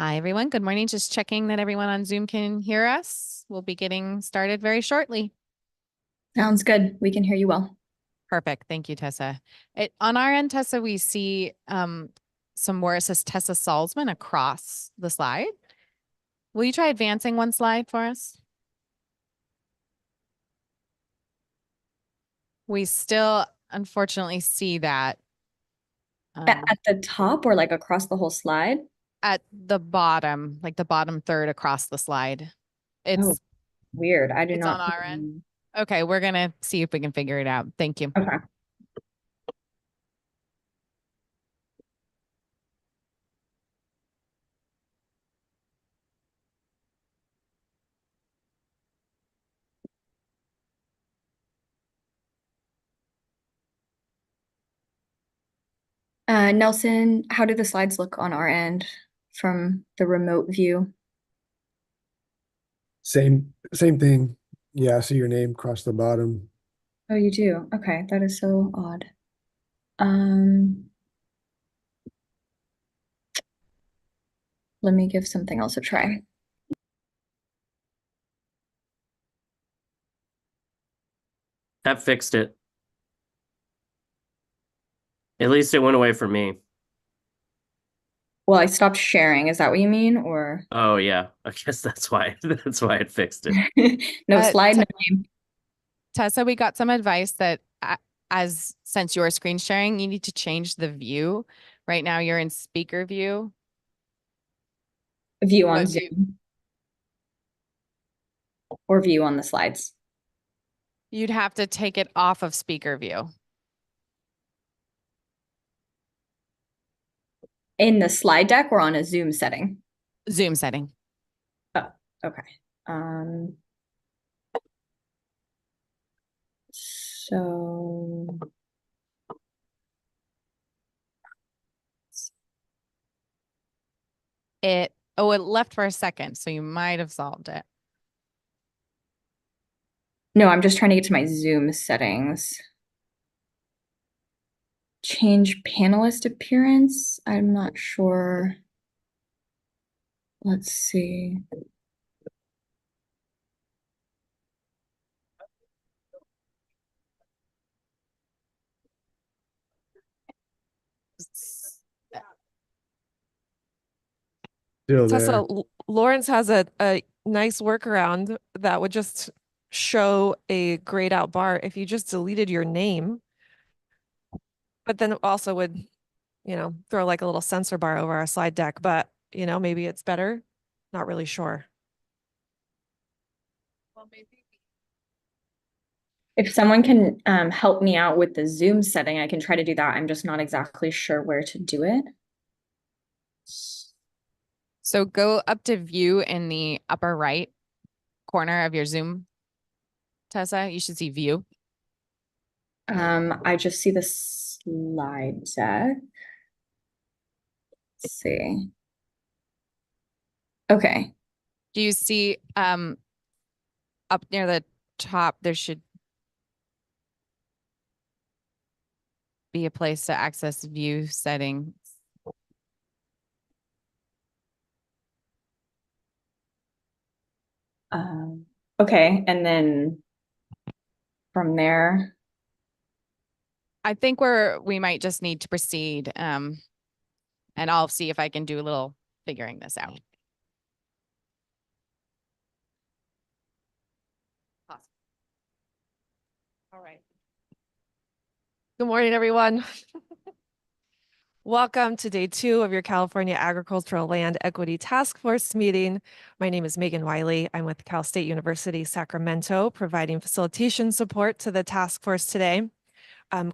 Hi, everyone. Good morning. Just checking that everyone on Zoom can hear us. We'll be getting started very shortly. Sounds good. We can hear you well. Perfect. Thank you, Tessa. On our end, Tessa, we see some more. It says Tessa Salzman across the slide. Will you try advancing one slide for us? We still, unfortunately, see that At the top or like across the whole slide? at the bottom, like the bottom third across the slide. Oh, weird. I do It's on not. our end. Okay, we're gonna see if we can figure it out. Thank you. Okay. Nelson, how do the slides look on our end from the remote view? Same thing. Yeah, I see your name across the bottom. Oh, you do? Okay, that is so odd. Um, Let me give something else a try. That fixed it. At least it went away from me. Well, I stopped sharing. Is that what you mean? Or Oh yeah, I guess that's why it fixed it. no slide, no name. Tessa, we got some advice that since you're screen sharing, you need to change the view. Right now you're in speaker view. View on But Zoom or view on the slides. You'd have to take it off of speaker view. In the slide deck or on a Zoom setting? Zoom setting. Oh, okay. So It left for a second, so you might have solved it. no, I'm just trying to get to my Zoom settings. Change panelist appearance. I'm not sure. Let's see. Still Tessa, there. Lawrence has a nice workaround that would just show a grayed out bar if you just deleted your name, but then also would, throw like a little censor bar over our slide deck, but maybe it's better. Not really sure. Well, maybe. If someone can help me out with the Zoom setting, I can try to do that. I'm just not exactly sure where to do it. So go up to view in the upper right corner of your Zoom, Tessa. You should see view. I just see the slide deck. Let's see. Okay. Do you see up near the top there should be a place to access view settings? Okay, and then from there. I think we might just need to proceed. And I'll see if I can do a little figuring this out. Awesome. All right. Good morning, everyone. Welcome to day 2 of your California Agricultural Land Equity Task Force meeting. My name is Megan Wiley. I'm with Cal State University, Sacramento, providing facilitation support to the task force today.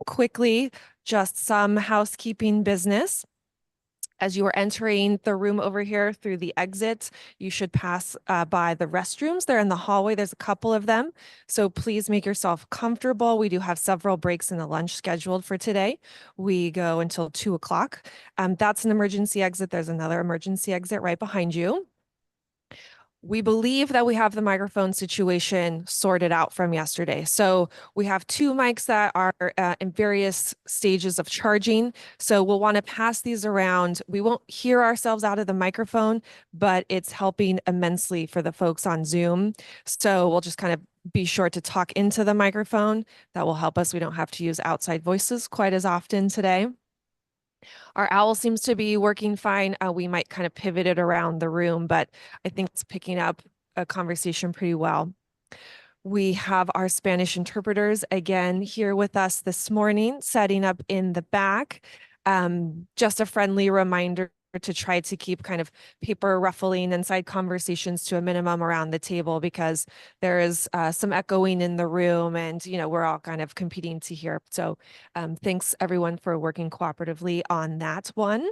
Quickly, just some housekeeping business. As you are entering the room over here through the exit, you should pass by the restrooms. They're in the hallway. There's a couple of them. So please make yourself comfortable. We do have several breaks in the lunch scheduled for today. We go until 2 o'clock. That's an emergency exit. There's another emergency exit right behind you. We believe that we have the microphone situation sorted out from yesterday. So we have two mics that are in various stages of charging. So we'll want to pass these around. We won't hear ourselves out of the microphone, but it's helping immensely for the folks on Zoom. So we'll just kind of be sure to talk into the microphone. That will help us. We don't have to use outside voices quite as often today. Our owl seems to be working fine. We might kind of pivot it around the room, but I think it's picking up a conversation pretty well. We have our Spanish interpreters again here with us this morning, setting up in the back. Just a friendly reminder to try to keep kind of paper ruffling and side conversations to a minimum around the table, because there is some echoing in the room, and we're all kind of competing to hear. So thanks everyone for working cooperatively on that one.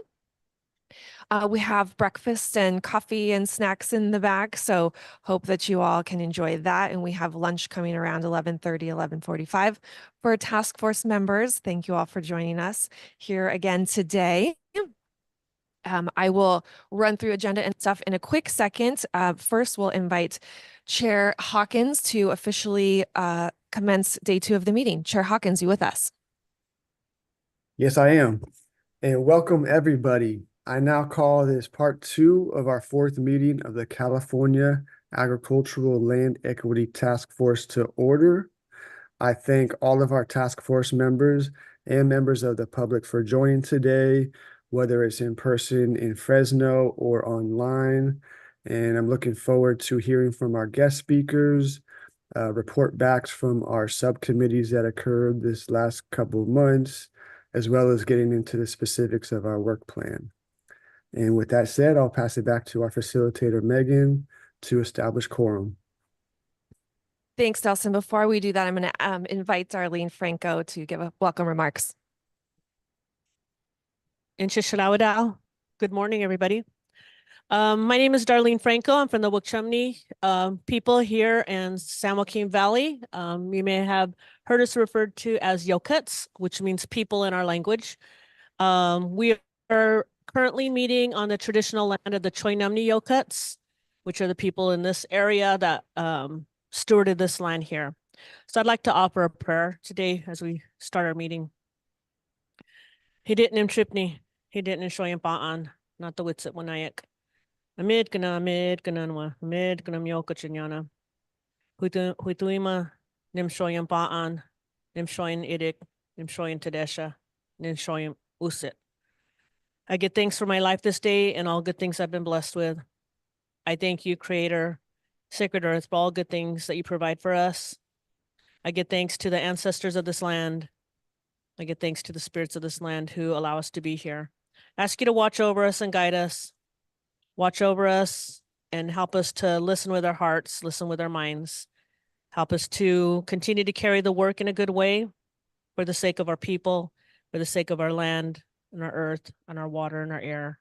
We have breakfast and coffee and snacks in the back, so hope that you all can enjoy that. And we have lunch coming around 11:30, 11:45 for task force members. Thank you all for joining us here again today. I will run through agenda and stuff in a quick second. First, we'll invite Chair Hawkins to officially commence day 2 of the meeting. Chair Hawkins, you with us? Yes, I am. And welcome everybody. I now call this part 2 of our 4th meeting of the California Agricultural Land Equity Task Force to order. I thank all of our task force members and members of the public for joining today, whether it's in person in Fresno or online. And I'm looking forward to hearing from our guest speakers, report backs from our subcommittees that occurred this last couple of months, as well as getting into the specifics of our work plan. And with that said, I'll pass it back to our facilitator, Megan, to establish quorum. Thanks, Delson. Before we do that, I'm going to invite Darlene Franco to give a welcome remarks. Good morning, everybody. My name is Darlene Franco. I'm from the Wauchumni people here in San Joaquin Valley. You may have heard us referred to as Yokuts, which means people in our language. We are currently meeting on the traditional land of the Choinumni Yokuts, which are the people in this area that stewarded this land here. So I'd like to offer a prayer today as we start our meeting. Hidit Nimtripni, Hidit Nishoyampaan, not the Witsit Wanayak. Amid Gananwa, Amid Ganamyoka Chinyana. Huituima, Nimshoyampaan, Nimshoyan Idik, Nimshoyan Tedesha, Nimshoyan Usit. I give thanks for my life this day and all good things I've been blessed with. I thank you, Creator, Sacred Earth, for all good things that you provide for us. I give thanks to the ancestors of this land. I give thanks to the spirits of this land who allow us to be here. I ask you to watch over us and guide us. Watch over us and help us to listen with our hearts, listen with our minds. Help us to continue to carry the work in a good way for the sake of our people, for the sake of our land and our earth and our water and our air.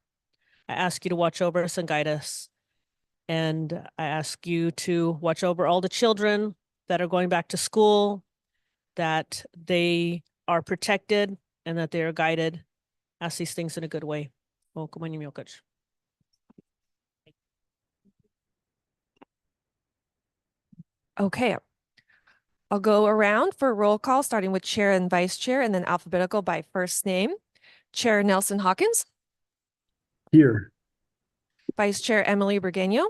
I ask you to watch over us and guide us. And I ask you to watch over all the children that are going back to school, that they are protected and that they are guided. Ask these things in a good way. Okay. I'll go around for roll call, starting with chair and vice chair, and then alphabetical by first name. Chair Nelson Hawkins. Here. Vice Chair Emily Burgueño.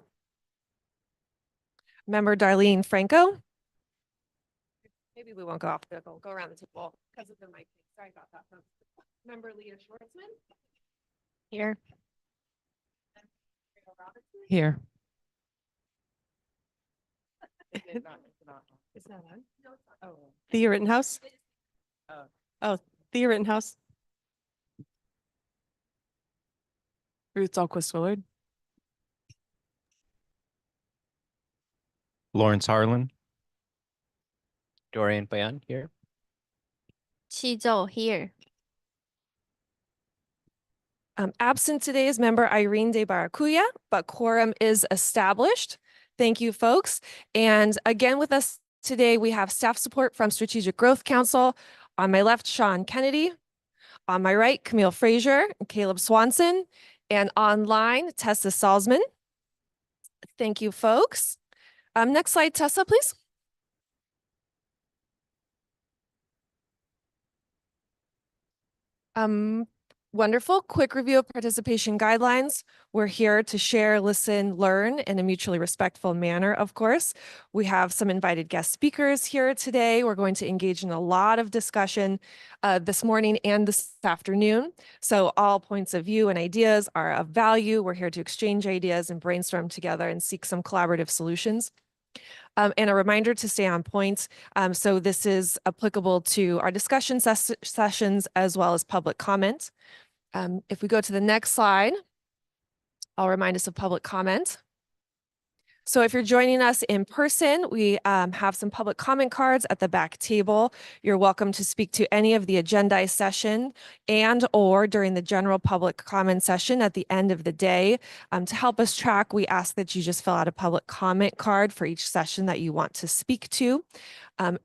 Member Darlene Franco. Maybe we won't go alphabetical. Go around the table because of the mic. Sorry about that. Member Leah Schwartzman. Here. Here. It's not on. Oh. Thea Rittenhouse? Oh, Thea Rittenhouse. Ruth Alquist Willard. Lawrence Harlan. Dorian Bayan here. Chizou here. Absent today is member Irene de Baracuya, but quorum is established. Thank you, folks. And again with us today, we have staff support from Strategic Growth Council. On my left, Sean Kennedy. On my right, Camille Frazier and Caleb Swanson. And online, Tessa Salzman. Thank you, folks. Next slide, Tessa, please. Wonderful. Quick review of participation guidelines. We're here to share, listen, learn in a mutually respectful manner, of course. We have some invited guest speakers here today. We're going to engage in a lot of discussion this morning and this afternoon. So all points of view and ideas are of value. We're here to exchange ideas and brainstorm together and seek some collaborative solutions. And a reminder to stay on point. So this is applicable to our discussion sessions as well as public comment. If we go to the next slide, I'll remind us of public comment. So if you're joining us in person, we have some public comment cards at the back table. You're welcome to speak to any of the agendized session and or during the general public comment session at the end of the day. To help us track, we ask that you just fill out a public comment card for each session that you want to speak to.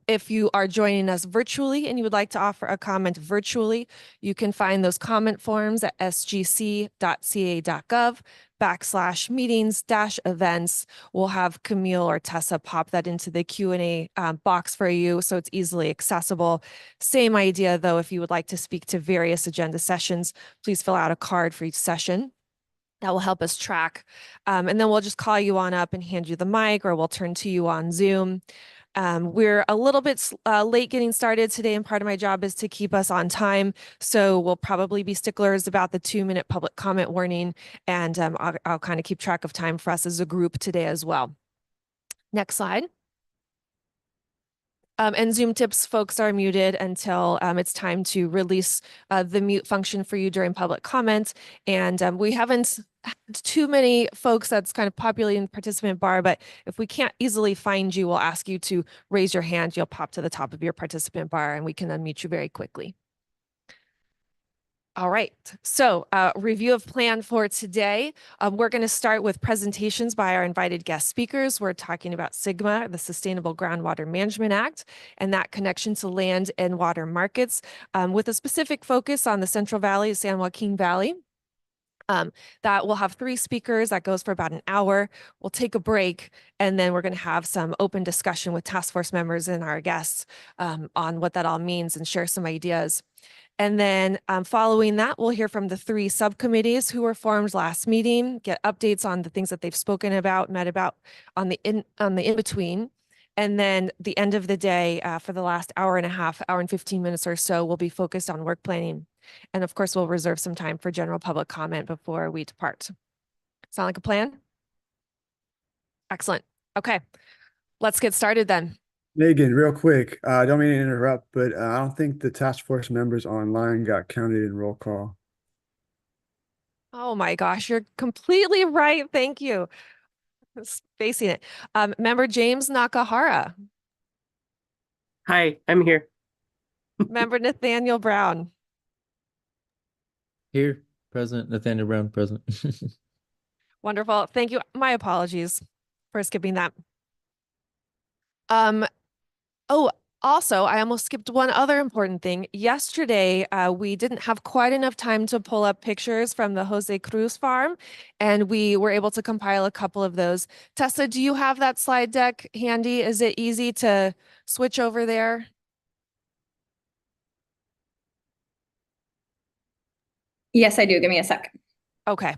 If you are joining us virtually and you would like to offer a comment virtually, you can find those comment forms at sgc.ca.gov/meetings-events. We'll have Camille or Tessa pop that into the Q&A box for you so it's easily accessible. Same idea though, if you would like to speak to various agenda sessions, please fill out a card for each session. That will help us track. And then we'll just call you on up and hand you the mic, or we'll turn to you on Zoom. We're a little bit late getting started today, and part of my job is to keep us on time. So we'll probably be sticklers about the 2-minute public comment warning, and I'll kind of keep track of time for us as a group today as well. Next slide. And Zoom tips, folks are muted until it's time to release the mute function for you during public comment. And we haven't had too many folks that's kind of populating the participant bar, but if we can't easily find you, we'll ask you to raise your hand. You'll pop to the top of your participant bar and we can unmute you very quickly. All right, so review of plan for today. We're going to start with presentations by our invited guest speakers. We're talking about SGMA, the Sustainable Groundwater Management Act, and that connection to land and water markets with a specific focus on the Central Valley, San Joaquin Valley. That will have 3 speakers. That goes for about an hour. We'll take a break, and then we're going to have some open discussion with task force members and our guests on what that all means and share some ideas. And then following that, we'll hear from the 3 subcommittees who were formed last meeting, get updates on the things that they've spoken about, met about on the in-between. And then the end of the day, for the last hour and a half, hour and 15 minutes or so, will be focused on work planning. And of course, we'll reserve some time for general public comment before we depart. Sound like a plan? Excellent. Okay, let's get started then. Megan, real quick, I don't mean to interrupt, but I don't think the task force members online got counted in roll call. Oh my gosh, you're completely right. Thank you. Spacing it. Member James Nakahara. Hi, I'm here. Member Nathaniel Brown. Here, President Nathaniel Brown, present. Wonderful. Thank you. My apologies for skipping that. Oh, also, I almost skipped one other important thing. Yesterday, we didn't have quite enough time to pull up pictures from the Jose Cruz farm, and we were able to compile a couple of those. Tessa, do you have that slide deck handy? Is it easy to switch over there? Yes, I do. Give me a sec. Okay.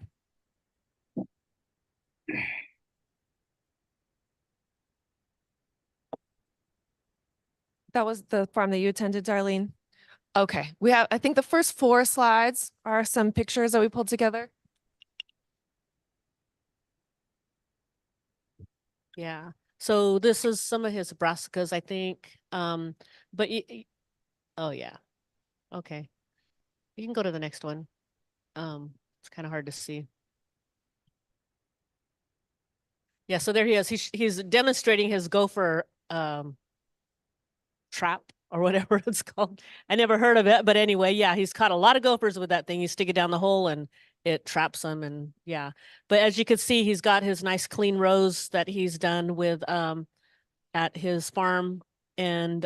That was the farm that you attended, Darlene? Okay, we have, I think the first 4 slides are some pictures that we pulled together. Yeah. So this is some of his brassicas, I think. But oh yeah. Okay. You can go to the next one. It's kind of hard to see. Yeah, so there he is. He's demonstrating his gopher trap or whatever it's called. I never heard of it, but anyway, yeah, he's caught a lot of gophers with that thing. You stick it down the hole and it traps them, and yeah. But as you can see, he's got his nice clean rows that he's done with at his farm, and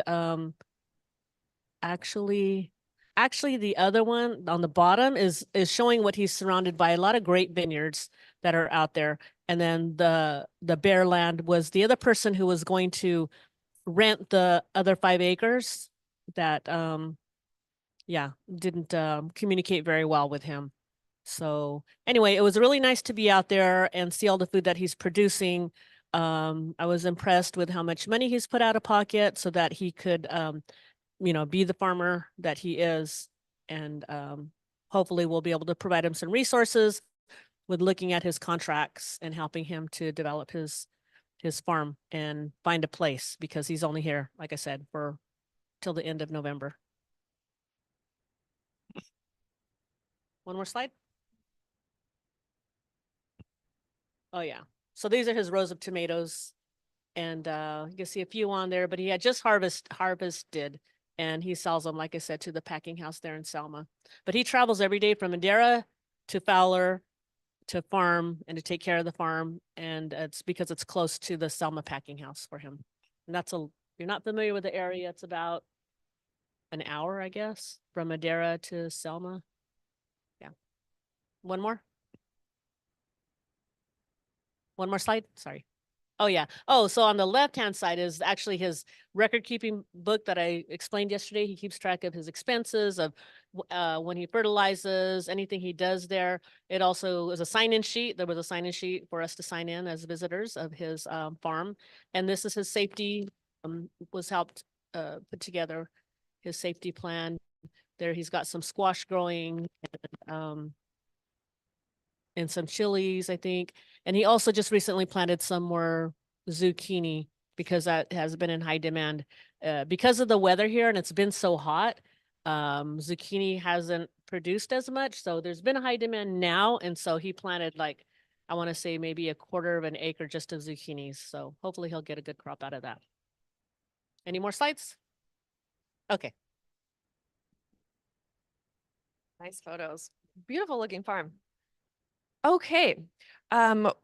actually the other one on the bottom is showing what he's surrounded by, a lot of great vineyards that are out there. And then the bare land was the other person who was going to rent the other 5 acres that, yeah, didn't communicate very well with him. So anyway, it was really nice to be out there and see all the food that he's producing. I was impressed with how much money he's put out of pocket so that he could, you know, be the farmer that he is. And hopefully we'll be able to provide him some resources with looking at his contracts and helping him to develop his farm and find a place, because he's only here, like I said, for till the end of November. One more slide. Oh yeah. So these are his rows of tomatoes, and you can see a few on there, but he had just harvested, and he sells them, like I said, to the packing house there in Selma. But he travels every day from Madera to Fowler to farm and to take care of the farm, and it's because it's close to the Selma packing house for him. And that's if you're not familiar with the area, it's about an hour, I guess, from Madera to Selma. Yeah. One more slide. Sorry. Oh yeah. Oh, so on the left-hand side is actually his record-keeping book that I explained yesterday. He keeps track of his expenses, of when he fertilizes, anything he does there. It also is a sign-in sheet. There was a sign-in sheet for us to sign in as visitors of his farm. And this is his safety, was helped put together, his safety plan. There he's got some squash growing, and some chilies, I think. And he also just recently planted some more zucchini because that has been in high demand. Because of the weather here and it's been so hot, zucchini hasn't produced as much. So there's been a high demand now. And so he planted, like, I want to say maybe 1/4 of an acre just of zucchinis. So hopefully he'll get a good crop out of that. Any more slides? Okay. Nice photos. Beautiful looking farm. Okay,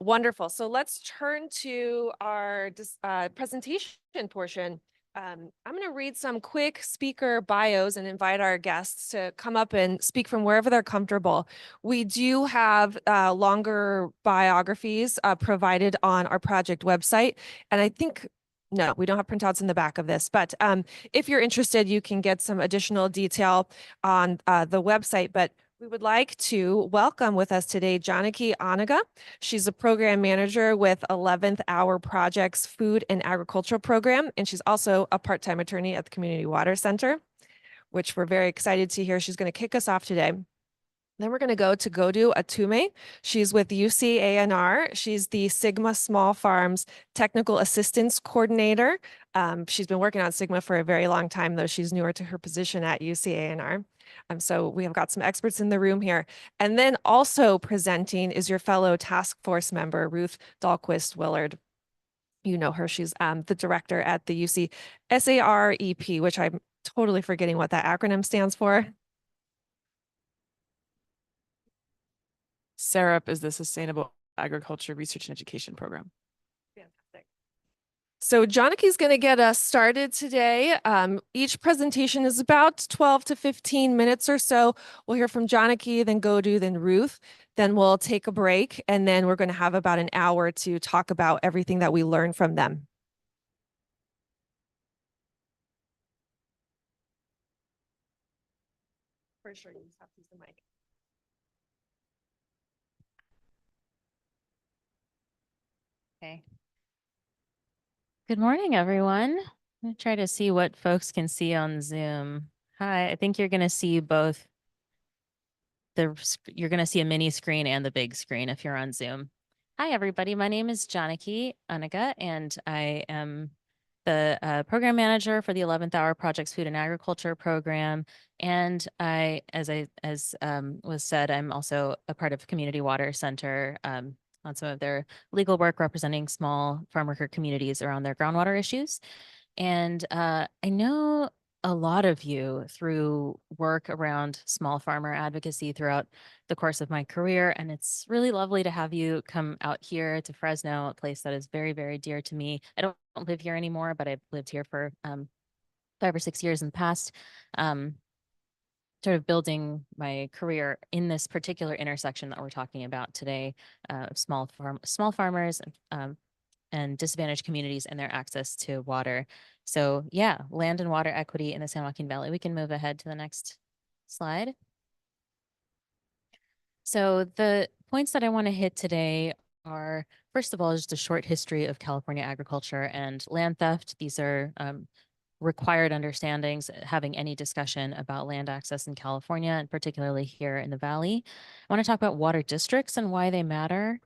wonderful. So let's turn to our presentation portion. I'm going to read some quick speaker bios and invite our guests to come up and speak from wherever they're comfortable. We do have longer biographies provided on our project website, and I think no, we don't have printouts in the back of this, but if you're interested, you can get some additional detail on the website. But we would like to welcome with us today Janaki Anaga. She's a program manager with 11th Hour Projects Food and Agricultural Program, and she's also a part-time attorney at the Community Water Center, which we're very excited to hear. She's going to kick us off today. Then we're going to go to Godu Atume. She's with UCANR. She's the Sigma Small Farms Technical Assistance Coordinator. She's been working on Sigma for a very long time, though she's newer to her position at UCANR. So we have got some experts in the room here. And then also presenting is your fellow task force member, Ruth Dahlquist Willard. You know her. She's the director at the UC SAREP, which I'm totally forgetting what that acronym stands for. SAREP is the Sustainable Agriculture Research and Education Program. Fantastic. So Janaki's going to get us started today. Each presentation is about 12 to 15 minutes or so. We'll hear from Janaki, then Godu, then Ruth. Then we'll take a break, and then we're going to have about an hour to talk about everything that we learned from them. For sure, you just have to use the mic. Okay. Good morning, everyone. I'm going to try to see what folks can see on Zoom. Hi, I think you're going to see both. You're going to see a mini screen and the big screen if you're on Zoom. Hi, everybody. My name is Janaki Anaga, and I am the program manager for the 11th Hour Projects Food and Agriculture Program. And as was said, I'm also a part of Community Water Center on some of their legal work representing small farm worker communities around their groundwater issues. And I know a lot of you through work around small farmer advocacy throughout the course of my career. And it's really lovely to have you come out here to Fresno, a place that is very, very dear to me. I don't live here anymore, but I've lived here for 5 or 6 years in the past. sort of building my career in this particular intersection that we're talking about today, of small farmers, and disadvantaged communities and their access to water. So yeah, land and water equity in the San Joaquin Valley. We can move ahead to the next slide. So the points that I want to hit today are, first of all, just a short history of California agriculture and land theft. These are required understandings having any discussion about land access in California, and particularly here in the Valley. I want to talk about water districts and why they matter.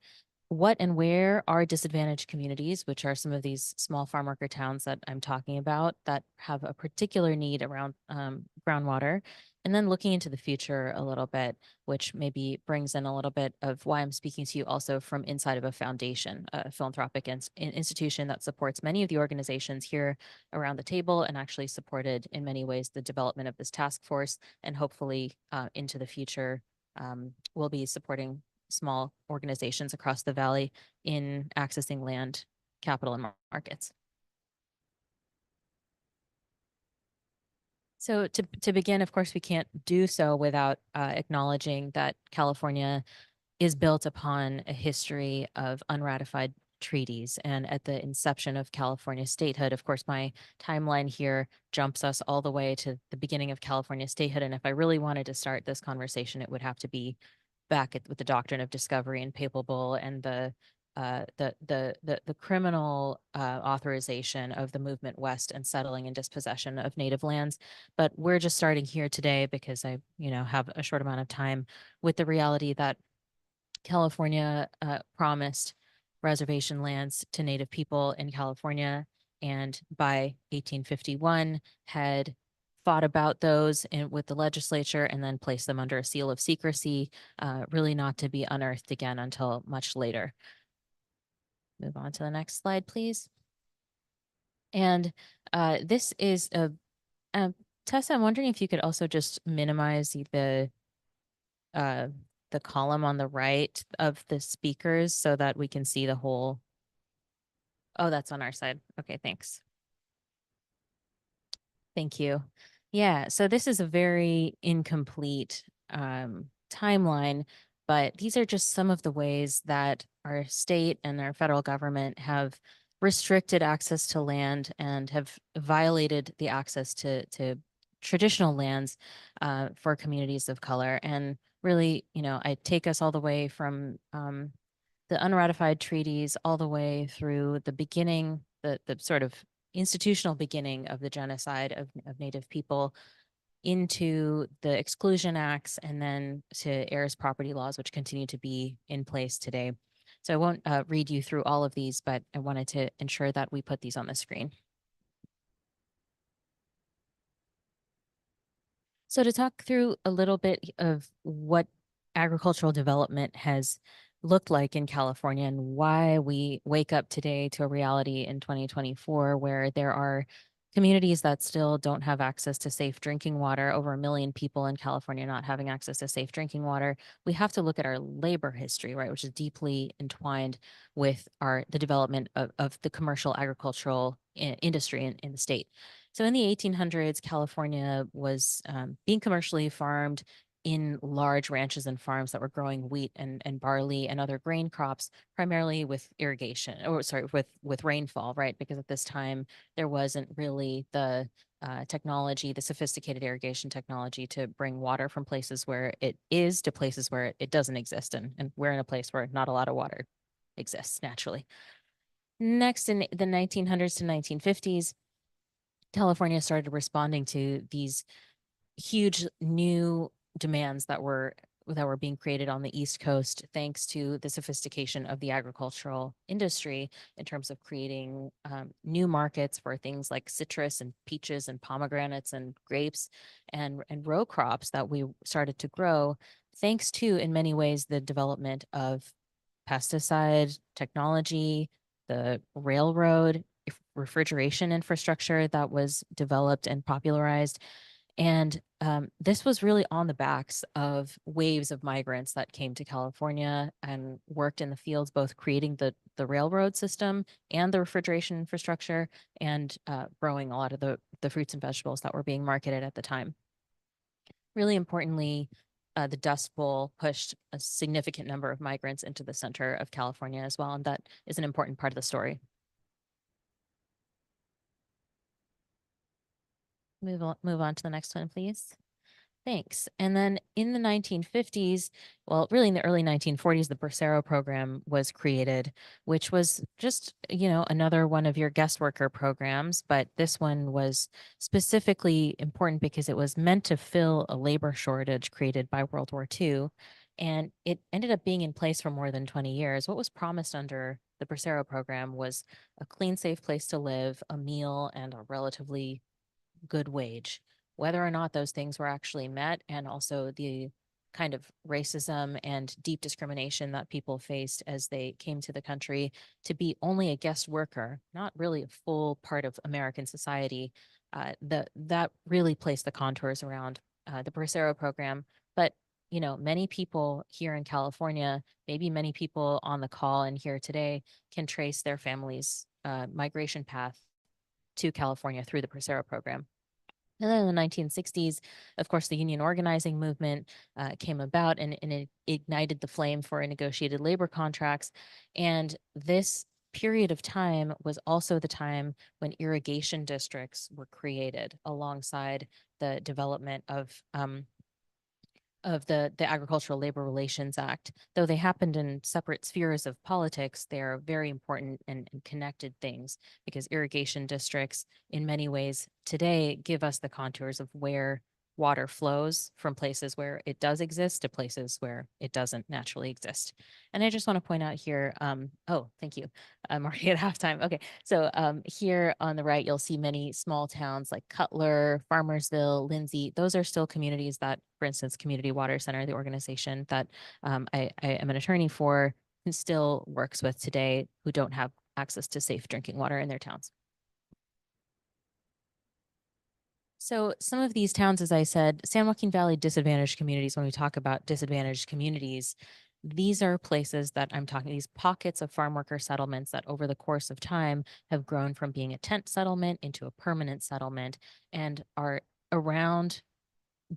What and where are disadvantaged communities, which are some of these small farm worker towns that I'm talking about that have a particular need around groundwater. And then looking into the future a little bit, which maybe brings in a little bit of why I'm speaking to you also from inside of a foundation, a philanthropic institution that supports many of the organizations here around the table and actually supported in many ways the development of this task force, and hopefully into the future will be supporting small organizations across the Valley in accessing land, capital, and markets. So to begin, of course, we can't do so without acknowledging that California is built upon a history of unratified treaties. And at the inception of California statehood, of course, my timeline here jumps us all the way to the beginning of California statehood. And if I really wanted to start this conversation, it would have to be back with the doctrine of discovery and Papal Bull and the criminal authorization of the movement west and settling and dispossession of native lands. But we're just starting here today because I, have a short amount of time with the reality that California promised reservation lands to native people in California, and by 1851 had fought about those with the legislature and then placed them under a seal of secrecy, really not to be unearthed again until much later. Move on to the next slide, please. And this is Tessa, I'm wondering if you could also just minimize the column on the right of the speakers so that we can see the whole. Oh, that's on our side. Okay, thanks. Thank you. Yeah, so this is a very incomplete timeline, but these are just some of the ways that our state and our federal government have restricted access to land and have violated the access to traditional lands for communities of color. And really, I take us all the way from the unratified treaties all the way through the beginning, the sort of institutional beginning of the genocide of Native people into the Exclusion Acts and then to heirs property laws, which continue to be in place today. So I won't read you through all of these, but I wanted to ensure that we put these on the screen. So to talk through a little bit of what agricultural development has looked like in California and why we wake up today to a reality in 2024 where there are communities that still don't have access to safe drinking water, over 1 million people in California not having access to safe drinking water. We have to look at our labor history, right, which is deeply entwined with the development of the commercial agricultural industry in the state. So in the 1800s, California was being commercially farmed in large ranches and farms that were growing wheat and barley and other grain crops, primarily with irrigation, or sorry, with rainfall, right? Because at this time, there wasn't really the technology, the sophisticated irrigation technology to bring water from places where it is to places where it doesn't exist. And we're in a place where not a lot of water exists naturally. Next, in the 1900s to 1950s, California started responding to these huge new demands that were being created on the East Coast, thanks to the sophistication of the agricultural industry in terms of creating new markets for things like citrus and peaches and pomegranates and grapes and row crops that we started to grow, thanks to, in many ways, the development of pesticide technology, the railroad, refrigeration infrastructure that was developed and popularized. And this was really on the backs of waves of migrants that came to California and worked in the fields, both creating the railroad system and the refrigeration infrastructure and growing a lot of the fruits and vegetables that were being marketed at the time. really importantly, the Dust Bowl pushed a significant number of migrants into the center of California as well, and that is an important part of the story. Move on to the next one, please. Thanks. And then in the 1950s, well, really in the early 1940s, the Bracero program was created, which was just, another one of your guest worker programs. But this one was specifically important because it was meant to fill a labor shortage created by World War II. And it ended up being in place for more than 20 years. What was promised under the Bracero program was a clean, safe place to live, a meal, and a relatively good wage. Whether or not those things were actually met, and also the kind of racism and deep discrimination that people faced as they came to the country to be only a guest worker, not really a full part of American society, that really placed the contours around the Bracero program. But many people here in California, maybe many people on the call and here today, can trace their family's migration path to California through the Bracero program. And then in the 1960s, of course, the union organizing movement came about, and it ignited the flame for negotiated labor contracts. And this period of time was also the time when irrigation districts were created alongside the development of the Agricultural Labor Relations Act. Though they happened in separate spheres of politics, they're very important and connected things, because irrigation districts in many ways today give us the contours of where water flows from places where it does exist to places where it doesn't naturally exist. And I just want to point out here, oh, thank you. I'm already at halftime. Okay, so here on the right, you'll see many small towns like Cutler, Farmersville, Lindsay. Those are still communities that, for instance, Community Water Center, the organization that I am an attorney for, and still works with today, who don't have access to safe drinking water in their towns. So some of these towns, as I said, San Joaquin Valley disadvantaged communities, when we talk about disadvantaged communities, these are places that I'm talking, these pockets of farm worker settlements that over the course of time have grown from being a tent settlement into a permanent settlement and are around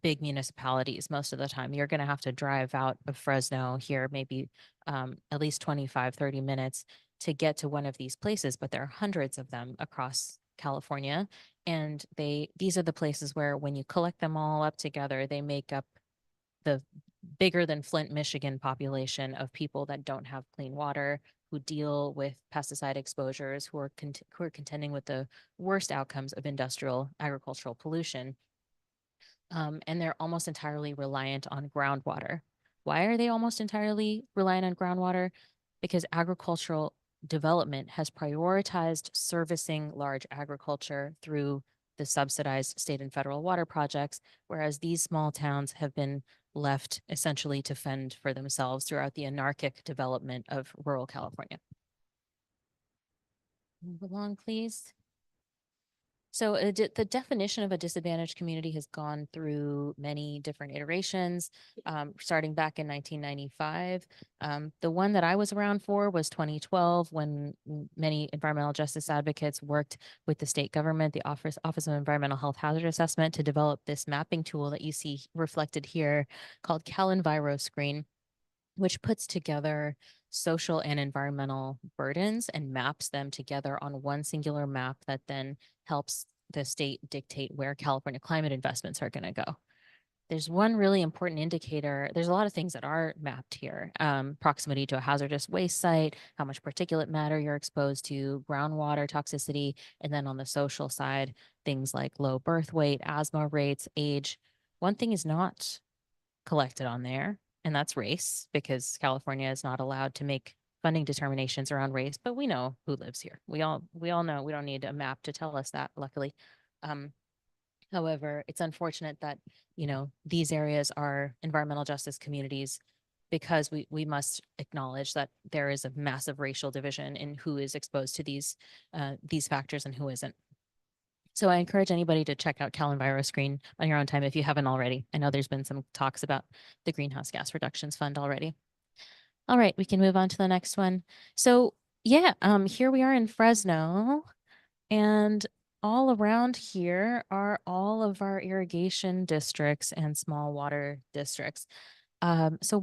big municipalities most of the time. You're going to have to drive out of Fresno here, maybe at least 25, 30 minutes to get to one of these places, but there are hundreds of them across California. And these are the places where, when you collect them all up together, they make up the bigger than Flint, Michigan population of people that don't have clean water, who deal with pesticide exposures, who are contending with the worst outcomes of industrial agricultural pollution. And they're almost entirely reliant on groundwater. Why are they almost entirely reliant on groundwater? Because agricultural development has prioritized servicing large agriculture through the subsidized state and federal water projects, whereas these small towns have been left essentially to fend for themselves throughout the anarchic development of rural California. Move along, please. So the definition of a disadvantaged community has gone through many different iterations, starting back in 1995. The one that I was around for was 2012, when many environmental justice advocates worked with the state government, the Office of Environmental Health Hazard Assessment, to develop this mapping tool that you see reflected here called CalEnviroScreen, which puts together social and environmental burdens and maps them together on one singular map that then helps the state dictate where California climate investments are going to go. There's one really important indicator. There's a lot of things that are mapped here. Proximity to a hazardous waste site, how much particulate matter you're exposed to, groundwater toxicity, and then on the social side, things like low birth weight, asthma rates, age. One thing is not collected on there, and that's race, because California is not allowed to make funding determinations around race, but we know who lives here. We all know. We don't need a map to tell us that, luckily. However, it's unfortunate that, these areas are environmental justice communities, because we must acknowledge that there is a massive racial division in who is exposed to these factors and who isn't. So I encourage anybody to check out CalEnviroScreen on your own time if you haven't already. I know there's been some talks about the Greenhouse Gas Reductions Fund already. All right, we can move on to the next one. So yeah, here we are in Fresno, and all around here are all of our irrigation districts and small water districts. So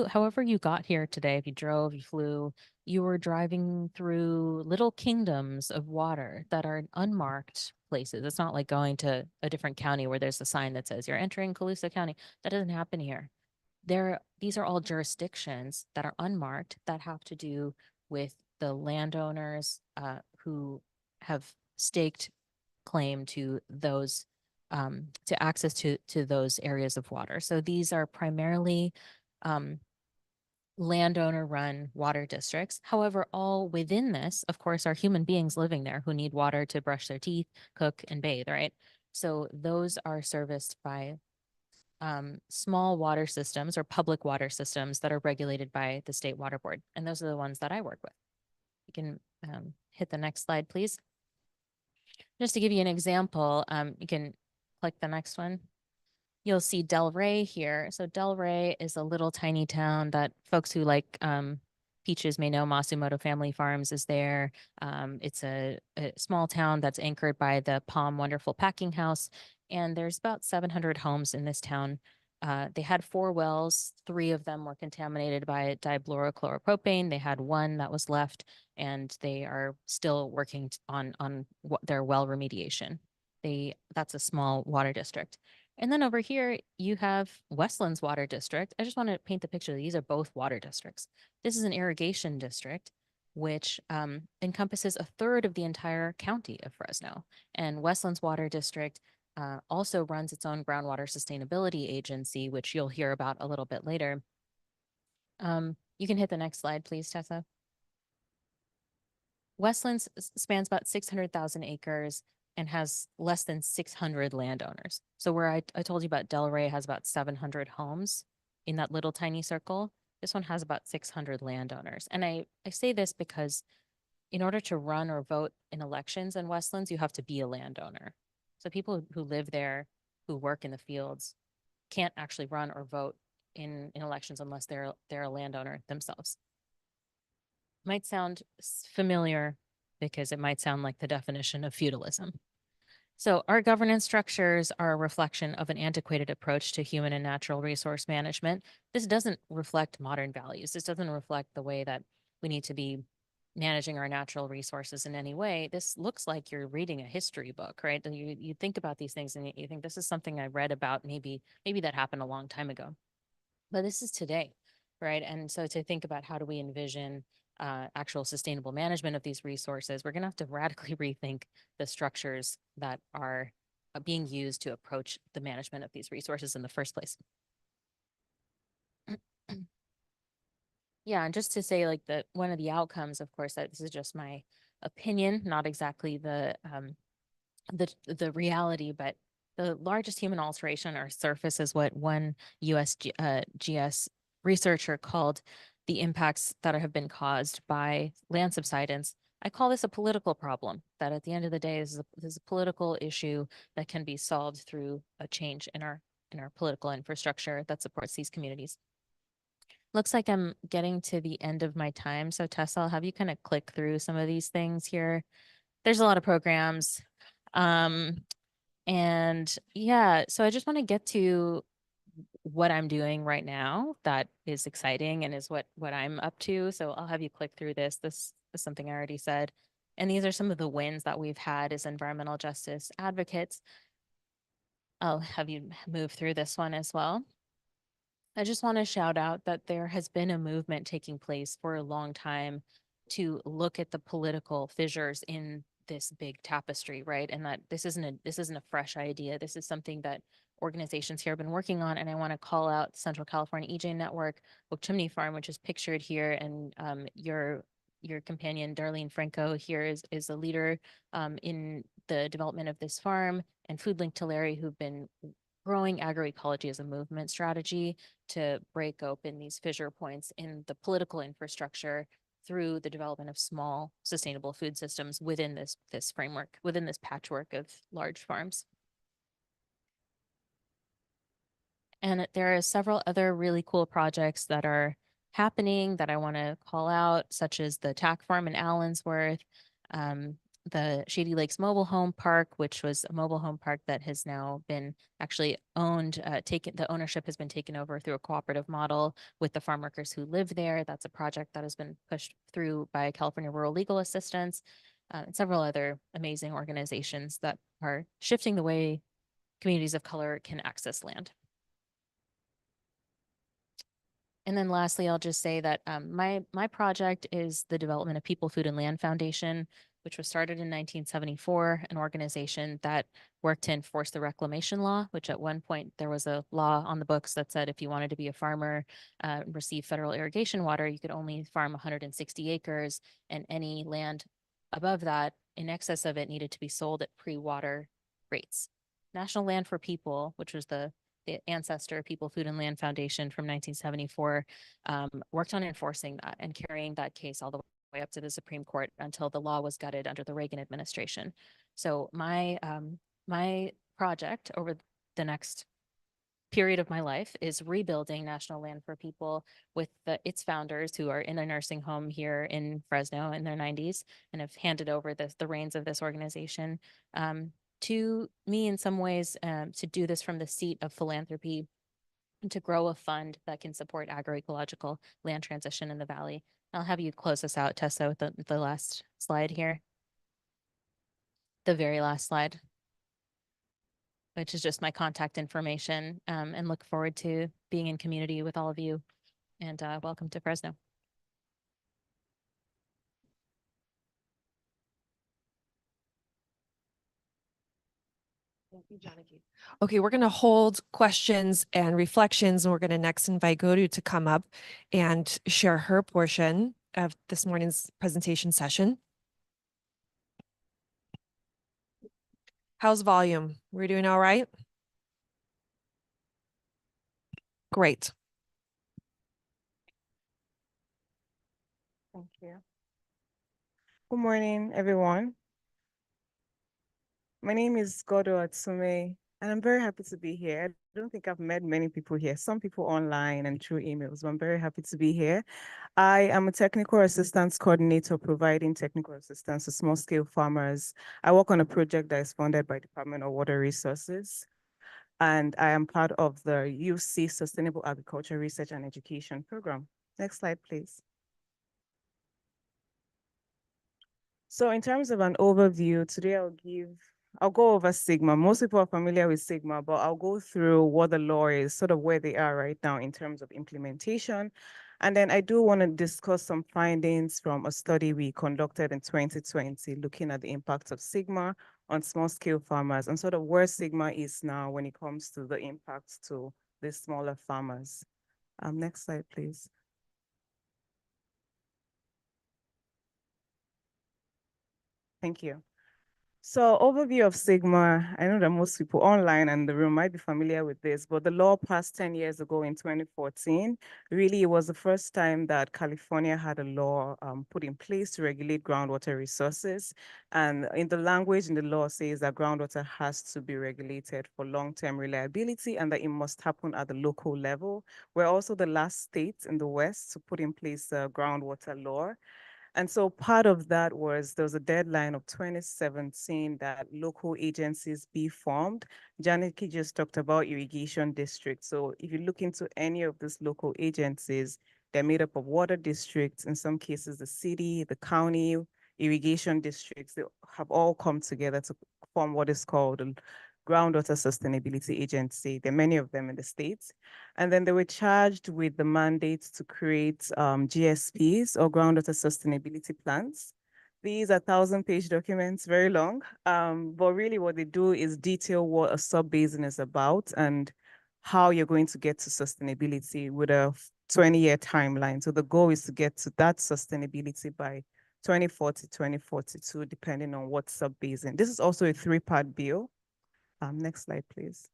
however you got here today, if you drove, you flew, you were driving through little kingdoms of water that are unmarked places. It's not like going to a different county where there's a sign that says you're entering Colusa County. That doesn't happen here. These are all jurisdictions that are unmarked that have to do with the landowners who have staked claim to those to access to those areas of water. So these are primarily landowner run water districts. However, all within this, of course, are human beings living there who need water to brush their teeth, cook, and bathe, right? So those are serviced by small water systems or public water systems that are regulated by the State Water Board. And those are the ones that I work with. You can hit the next slide, please. Just to give you an example, you can click the next one. You'll see Del Rey here. So Del Rey is a little tiny town that folks who like peaches may know. Masumoto Family Farms is there. It's a small town that's anchored by the Palm Wonderful Packing House. And there's about 700 homes in this town. They had 4 wells. 3 of them were contaminated by dichlorochloropropane. They had 1 that was left, and they are still working on their well remediation. That's a small water district. And then over here, you have Westlands Water District. I just want to paint the picture. These are both water districts. This is an irrigation district, which encompasses 1/3 of the entire county of Fresno. And Westlands Water District also runs its own groundwater sustainability agency, which you'll hear about a little bit later. You can hit the next slide, please, Tessa. Westlands spans about 600,000 acres and has less than 600 landowners. So where I told you about Del Rey has about 700 homes in that little tiny circle, this one has about 600 landowners. And I say this because in order to run or vote in elections in Westlands, you have to be a landowner. So people who live there, who work in the fields, can't actually run or vote in elections unless they're a landowner themselves. Might sound familiar because it might sound like the definition of feudalism. So our governance structures are a reflection of an antiquated approach to human and natural resource management. This doesn't reflect modern values. This doesn't reflect the way that we need to be managing our natural resources in any way. This looks like you're reading a history book, right? And you think about these things and you think this is something I read about, maybe that happened a long time ago. But this is today, right? And so to think about how do we envision actual sustainable management of these resources, we're going to have to radically rethink the structures that are being used to approach the management of these resources in the first place. Yeah, and just to say, like, one of the outcomes, of course, that this is just my opinion, not exactly the reality, but the largest human alteration on our surface is what one USGS researcher called the impacts that have been caused by land subsidence. I call this a political problem, that at the end of the day, this is a political issue that can be solved through a change in our political infrastructure that supports these communities. Looks like I'm getting to the end of my time. So Tessa, I'll have you kind of click through some of these things here. There's a lot of programs. And yeah, so I just want to get to what I'm doing right now that is exciting and is what I'm up to. So I'll have you click through this. This is something I already said. And these are some of the wins that we've had as environmental justice advocates. I'll have you move through this one as well. I just want to shout out that there has been a movement taking place for a long time to look at the political fissures in this big tapestry, right? And that this isn't a fresh idea. This is something that organizations here have been working on. And I want to call out Central California EJ Network, Oak Chimney Farm, which is pictured here, and your companion Darlene Franco here is a leader in the development of this farm, and FoodLink Tulare, who've been growing agroecology as a movement strategy to break open these fissure points in the political infrastructure through the development of small sustainable food systems within this framework, within this patchwork of large farms. And there are several other really cool projects that are happening that I want to call out, such as the tack farm in Allensworth. the Shady Lakes Mobile Home Park, which was a mobile home park that has now been actually owned, the ownership has been taken over through a cooperative model with the farm workers who live there. That's a project that has been pushed through by California Rural Legal Assistance, and several other amazing organizations that are shifting the way communities of color can access land. And then lastly, I'll just say that my project is the development of People, Food, and Land Foundation, which was started in 1974, an organization that worked to enforce the reclamation law, which at one point there was a law on the books that said if you wanted to be a farmer, receive federal irrigation water, you could only farm 160 acres, and any land above that, in excess of it, needed to be sold at pre-water rates. National Land for People, which was the ancestor People, Food, and Land Foundation from 1974, worked on enforcing that and carrying that case all the way up to the Supreme Court until the law was gutted under the Reagan administration. So my project over the next period of my life is rebuilding National Land for People with its founders, who are in a nursing home here in Fresno in their 90s and have handed over the reins of this organization to me in some ways, to do this from the seat of philanthropy and to grow a fund that can support agroecological land transition in the Valley. I'll have you close this out, Tessa, with the last slide here. The very last slide, which is just my contact information, and look forward to being in community with all of you, and welcome to Fresno. Thank you, Janaki. Okay, we're going to hold questions and reflections, and we're going to next invite Godu to come up and share her portion of this morning's presentation session. How's volume? We're doing all right? Great. Thank you. Good morning, everyone. My name is Godo Atsume, and I'm very happy to be here. I don't think I've met many people here, some people online and through emails, but I'm very happy to be here. I am a technical assistance coordinator providing technical assistance to small-scale farmers. I work on a project that is funded by Department of Water Resources, and I am part of the UC Sustainable Agriculture Research and Education Program. Next slide, please. So in terms of an overview, today I'll go over SGMA. Most people are familiar with SGMA, but I'll go through what the law is, sort of where they are right now in terms of implementation. And then I do want to discuss some findings from a study we conducted in 2020, looking at the impact of SGMA on small-scale farmers and sort of where SGMA is now when it comes to the impacts to the smaller farmers. Next slide, please. Thank you. So overview of SGMA, I know that most people online and the room might be familiar with this, but the law passed 10 years ago in 2014. Really, it was the first time that California had a law put in place to regulate groundwater resources. And in the language in the law says that groundwater has to be regulated for long-term reliability and that it must happen at the local level. We're also the last state in the West to put in place the groundwater law. And so part of that was there was a deadline of 2017 that local agencies be formed. Janaki just talked about irrigation districts. So if you look into any of these local agencies, they're made up of water districts, in some cases the city, the county, irrigation districts, they have all come together to form what is called a Groundwater Sustainability Agency. There are many of them in the States. And then they were charged with the mandate to create GSPs or groundwater sustainability plans. These are 1,000-page documents, very long, but really what they do is detail what a sub-basin is about and how you're going to get to sustainability with a 20-year timeline. So the goal is to get to that sustainability by 2040, 2042, depending on what sub-basin. This is also a 3-part bill. Next slide, please.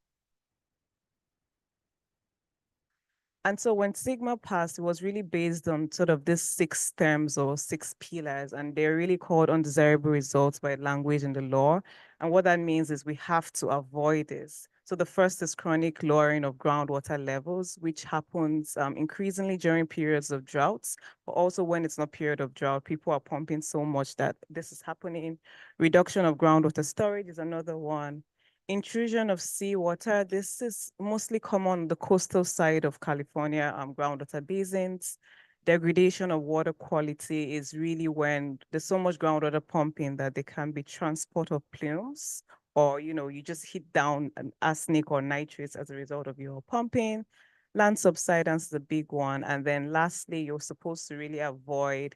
And so when SGMA passed, it was really based on sort of these 6 terms or 6 pillars, and they're really called undesirable results by language in the law. And what that means is we have to avoid this. So the first is chronic lowering of groundwater levels, which happens increasingly during periods of droughts, but also when it's not period of drought, people are pumping so much that this is happening. Reduction of groundwater storage is another one. Intrusion of seawater. This is mostly common on the coastal side of California, groundwater basins. Degradation of water quality is really when there's so much groundwater pumping that there can be transport of plumes, or you just hit down an arsenic or nitrates as a result of your pumping. Land subsidence is a big one. And then lastly, you're supposed to really avoid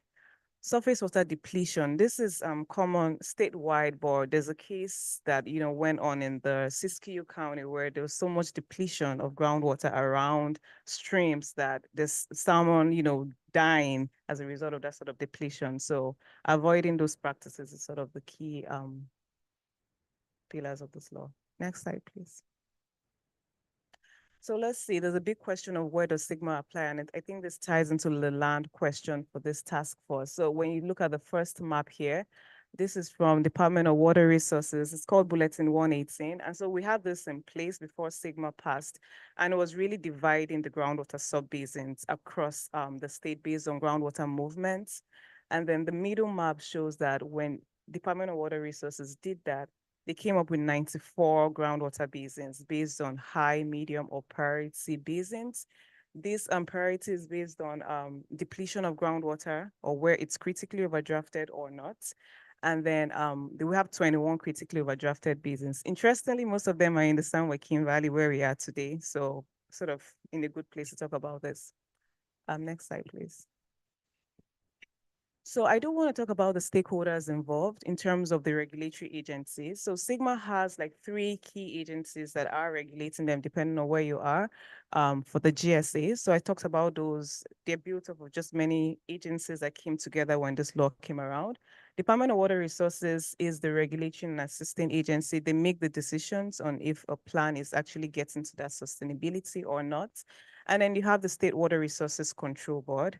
surface water depletion. This is common statewide, but there's a case that went on in the Siskiyou County where there was so much depletion of groundwater around streams that there's salmon, dying as a result of that sort of depletion. So avoiding those practices is sort of the key pillars of this law. Next slide, please. So let's see, there's a big question of where does SGMA apply? And I think this ties into the land question for this task force. So when you look at the first map here, this is from Department of Water Resources. It's called Bulletin 118. And so we had this in place before SGMA passed, and it was really dividing the groundwater subbasins across the state based on groundwater movements. And then the middle map shows that when Department of Water Resources did that, they came up with 94 groundwater basins based on high, medium, or priority basins. These priority is based on depletion of groundwater or where it's critically overdrafted or not. And then we have 21 critically overdrafted basins. Interestingly, most of them are in the San Joaquin Valley where we are today. So sort of in a good place to talk about this. Next slide, please. So I do want to talk about the stakeholders involved in terms of the regulatory agencies. So SGMA has like 3 key agencies that are regulating them depending on where you are for the GSA. So I talked about those. They're built up of just many agencies that came together when this law came around. Department of Water Resources is the regulation and assisting agency. They make the decisions on if a plan is actually getting to that sustainability or not. And then you have the State Water Resources Control Board.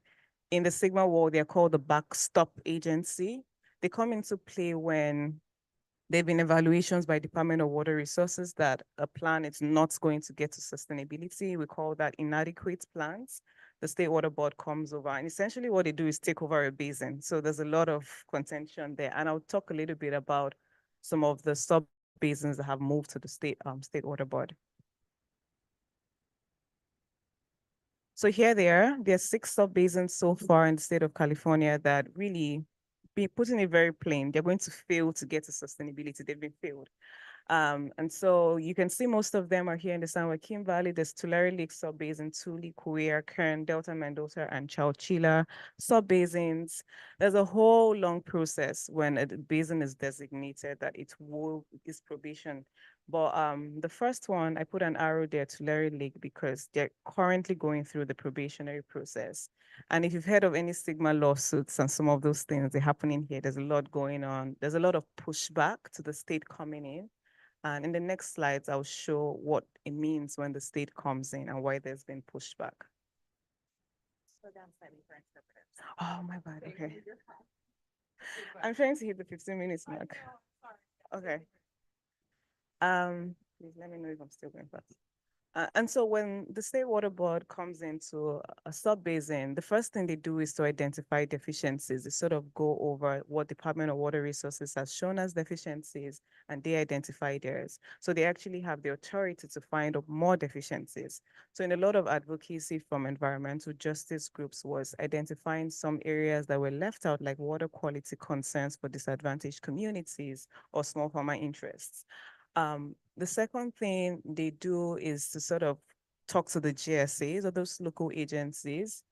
In the SGMA world, they're called the backstop agency. They come into play when there have been evaluations by Department of Water Resources that a plan is not going to get to sustainability. We call that inadequate plans. The State Water Board comes over, and essentially what they do is take over a basin. So there's a lot of contention there. And I'll talk a little bit about some of the sub basins that have moved to the State Water Board. So here there are 6 sub-basins so far in the state of California that really, putting it very plain, they're going to fail to get to sustainability. They've been failed. And so you can see most of them are here in the San Joaquin Valley. There's Tulare Lake sub-basin, Tule, Coué, Kern, Delta Mendoza, and Chowchilla sub-basins. There's a whole long process when a basin is designated that it is probation. But the first one, I put an arrow there, Tulare Lake, because they're currently going through the probationary process. And if you've heard of any SGMA lawsuits and some of those things, they're happening here. There's a lot going on. There's a lot of pushback to the state coming in. And in the next slides, I'll show what it means when the state comes in and why there's been pushback. Oh, my bad. Okay. I'm trying to hit the 15 minutes mark. Okay. Please let me know if I'm still going fast. And so when the State Water Board comes into a sub-basin, the first thing they do is to identify deficiencies. They sort of go over what Department of Water Resources has shown as deficiencies, and they identify theirs. So they actually have the authority to find out more deficiencies. So in a lot of advocacy from environmental justice groups was identifying some areas that were left out, like water quality concerns for disadvantaged communities or small farmer interests. The second thing they do is to sort of talk to the GSAs or those local agencies.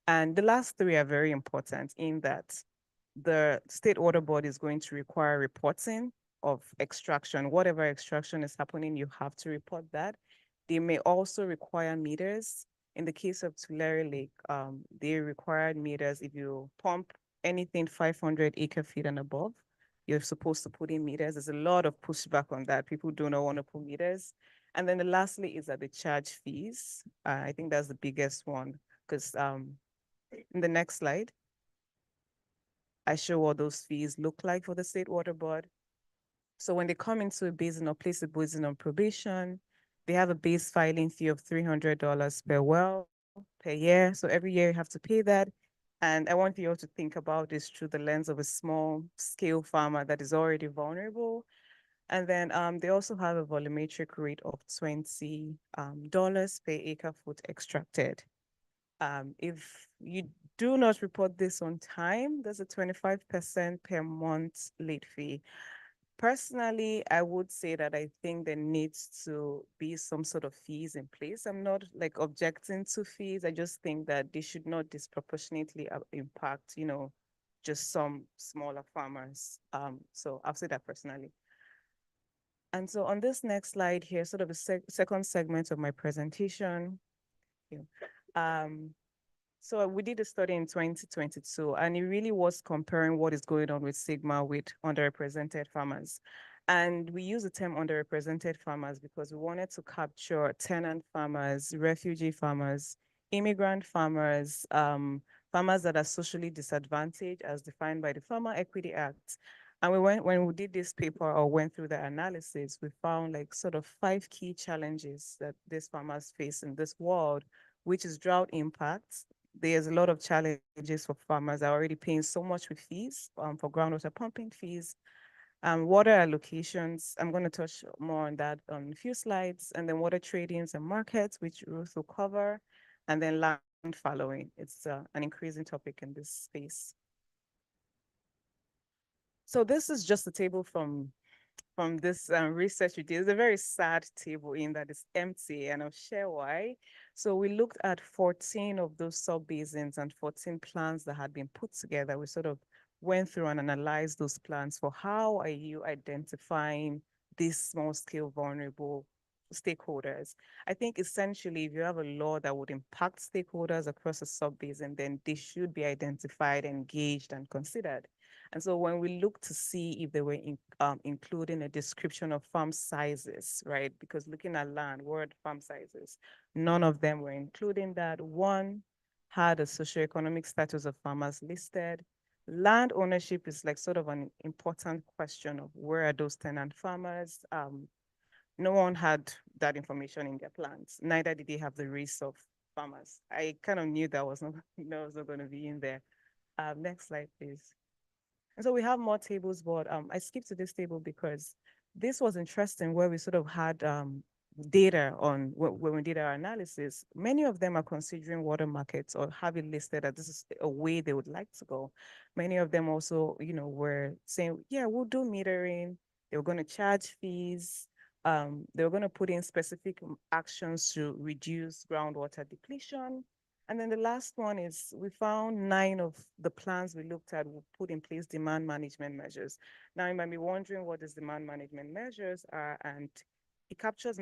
And the last 3 are very important in that the State Water Board is going to require reporting of extraction. Whatever extraction is happening, you have to report that. They may also require meters. In the case of Tulare Lake, they required meters if you pump anything 500 acre-feet and above. You're supposed to put in meters. There's a lot of pushback on that. People do not want to put meters. And then the lastly is that they charge fees. I think that's the biggest one because in the next slide, I show what those fees look like for the State Water Board. So when they come into a basin or place a basin on probation, they have a base filing fee of $300 per well per year. So every year you have to pay that. And I want you all to think about this through the lens of a small scale farmer that is already vulnerable. And then they also have a volumetric rate of $20 per acre foot extracted. If you do not report this on time, there's a 25% per month late fee. Personally, I would say that I think there needs to be some sort of fees in place. I'm not like objecting to fees. I just think that they should not disproportionately impact, just some smaller farmers. So I'll say that personally. And so on this next slide here, sort of the second segment of my presentation. So we did a study in 2022, and it really was comparing what is going on with Sigma with underrepresented farmers. And we use the term underrepresented farmers because we wanted to capture tenant farmers, refugee farmers, immigrant farmers, farmers that are socially disadvantaged as defined by the Farmer Equity Act. And when we did this paper or went through the analysis, we found like sort of 5 key challenges that these farmers face in this world, which is drought impacts. There's a lot of challenges for farmers that are already paying so much with fees for groundwater pumping fees. Water allocations, I'm going to touch more on that on a few slides, and then water tradings and markets, which Ruth will cover, and then land following. It's an increasing topic in this space. So this is just a table from this research we did. It's a very sad table in that it's empty, and I'll share why. So we looked at 14 of those sub-basins and 14 plans that had been put together. We sort of went through and analyzed those plans for how are you identifying these small-scale vulnerable stakeholders. I think essentially if you have a law that would impact stakeholders across a sub-basin, then they should be identified, engaged, and considered. And so when we look to see if they were including a description of farm sizes, right? Because looking at land, what are the farm sizes? None of them were including that. One had a socioeconomic status of farmers listed. Land ownership is like sort of an important question of where are those tenant farmers? No one had that information in their plans. Neither did they have the race of farmers. I kind of knew that was not going to be in there. Next slide, please. And so we have more tables, but I skipped to this table because this was interesting where we sort of had data on when we did our analysis. Many of them are considering water markets or have it listed that this is a way they would like to go. Many of them also, were saying, yeah, we'll do metering. They were going to charge fees. They were going to put in specific actions to reduce groundwater depletion. And then the last one is we found 9 of the plans we looked at will put in place demand management measures. Now you might be wondering what these demand management measures are, and it captures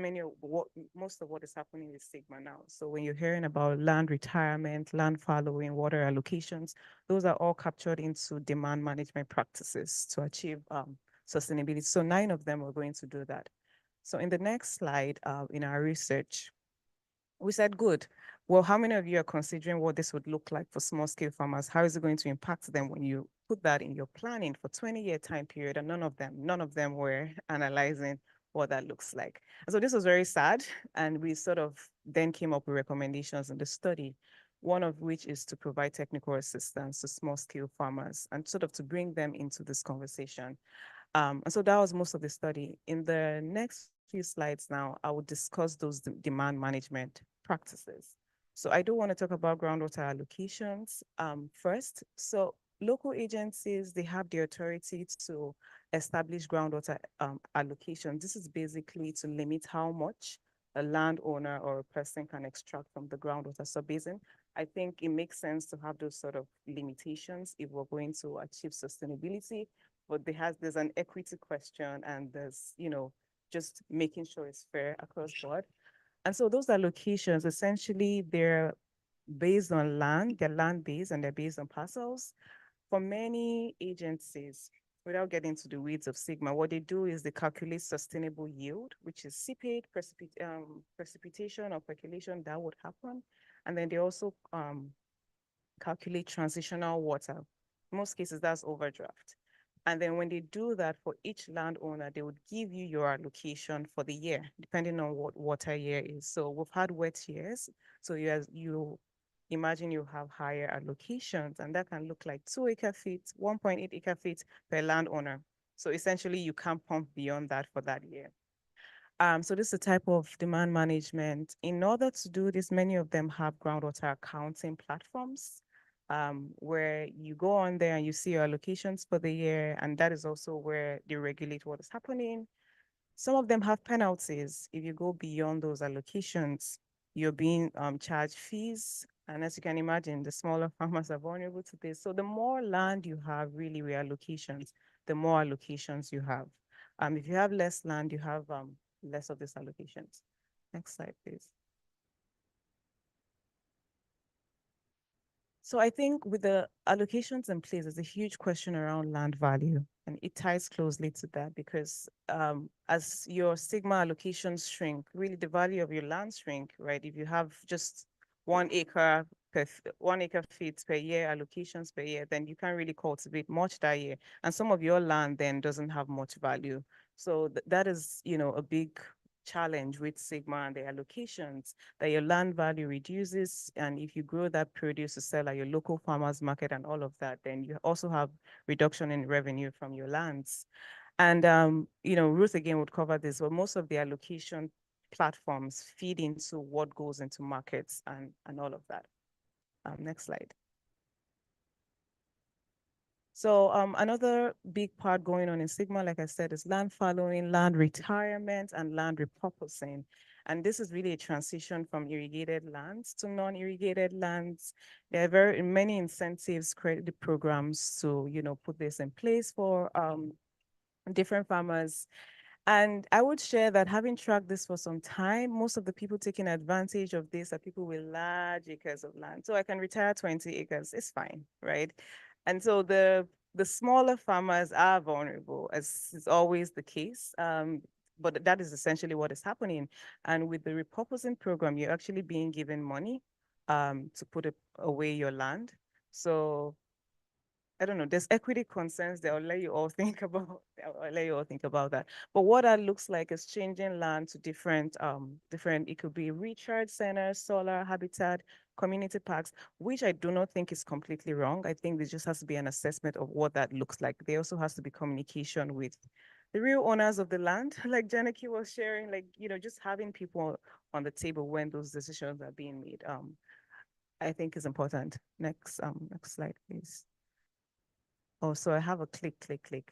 most of what is happening with Sigma now. So when you're hearing about land retirement, land following, water allocations, those are all captured into demand management practices to achieve sustainability. So 9 of them are going to do that. So in the next slide, in our research, we said, good. Well, how many of you are considering what this would look like for small scale farmers? How is it going to impact them when you put that in your planning for 20-year time period? And none of them were analyzing what that looks like. And so this was very sad. And we sort of then came up with recommendations in the study, one of which is to provide technical assistance to small scale farmers and sort of to bring them into this conversation. And so that was most of the study. In the next few slides now, I will discuss those demand management practices. So I do want to talk about groundwater allocations first. So local agencies, they have the authority to establish groundwater allocation. This is basically to limit how much a landowner or a person can extract from the groundwater subbasin. I think it makes sense to have those sort of limitations if we're going to achieve sustainability. But there's an equity question, and there's, just making sure it's fair across board. And so those allocations, essentially, they're based on land, they're land-based, and they're based on parcels. For many agencies, without getting into the weeds of Sigma, what they do is they calculate sustainable yield, which is seepage, precipitation or percolation that would happen. And then they also calculate transitional water. In most cases, that's overdraft. And then when they do that for each landowner, they would give you your allocation for the year, depending on what water year is. So we've had wet years. So you imagine you have higher allocations, and that can look like 2 acre feet, 1.8 acre feet per landowner. So essentially you can't pump beyond that for that year. So this is a type of demand management. In order to do this, many of them have groundwater accounting platforms, where you go on there and you see your allocations for the year, and that is also where they regulate what is happening. Some of them have penalties. If you go beyond those allocations, you're being charged fees. And as you can imagine, the smaller farmers are vulnerable to this. So the more land you have, really reallocations, the more allocations you have. If you have less land, you have less of these allocations. Next slide, please. So I think with the allocations in place, there's a huge question around land value, and it ties closely to that because as your Sigma allocations shrink, really the value of your land shrink, right? If you have just 1 acre per 1 acre feet per year, allocations per year, then you can't really cultivate much that year. And some of your land then doesn't have much value. So that is, a big challenge with Sigma and the allocations, that your land value reduces. And if you grow that produce to sell at your local farmers market and all of that, then you also have reduction in revenue from your lands. And, Ruth again would cover this, but most of the allocation platforms feed into what goes into markets and all of that. Next slide. So another big part going on in Sigma, like I said, is land fallowing, land retirement, and land repurposing. And this is really a transition from irrigated lands to non-irrigated lands. There are very many incentives, credit programs to, put this in place for different farmers. And I would share that having tracked this for some time, most of the people taking advantage of this are people with large acres of land. So I can retire 20 acres, it's fine, right? And so the smaller farmers are vulnerable, as is always the case. But that is essentially what is happening. And with the repurposing program, you're actually being given money to put away your land. So I don't know, there's equity concerns that I'll let you all think about. I'll let you all think about that. But what that looks like is changing land to different, it could be recharge centers, solar habitat, community parks, which I do not think is completely wrong. I think there just has to be an assessment of what that looks like. There also has to be communication with the real owners of the land, like Janaki was sharing, just having people on the table when those decisions are being made, I think is important. Next slide, please. Oh, so I have a click.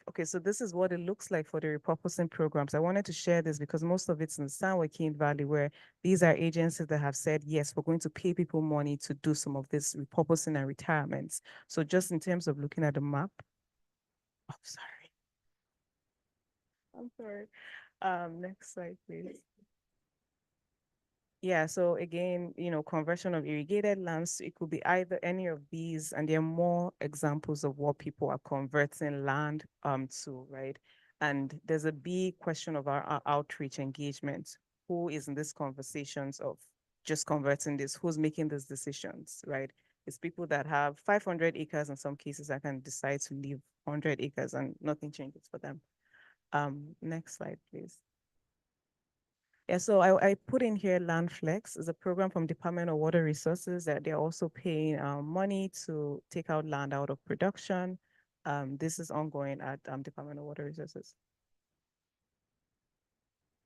Okay, so this is what it looks like for the repurposing programs. I wanted to share this because most of it's in San Joaquin Valley, where these are agencies that have said, yes, we're going to pay people money to do some of this repurposing and retirements. So just in terms of looking at the map, I'm sorry. Next slide, please. Yeah, so again, conversion of irrigated lands, it could be either any of these, and there are more examples of what people are converting land to, right? And there's a big question of our outreach engagement. Who is in these conversations of just converting this? Who's making these decisions, right? It's people that have 500 acres in some cases that can decide to leave 100 acres and nothing changes for them. Next slide, please. Yeah, so I put in here Land Flex is a program from Department of Water Resources that they're also paying money to take out land out of production. This is ongoing at Department of Water Resources.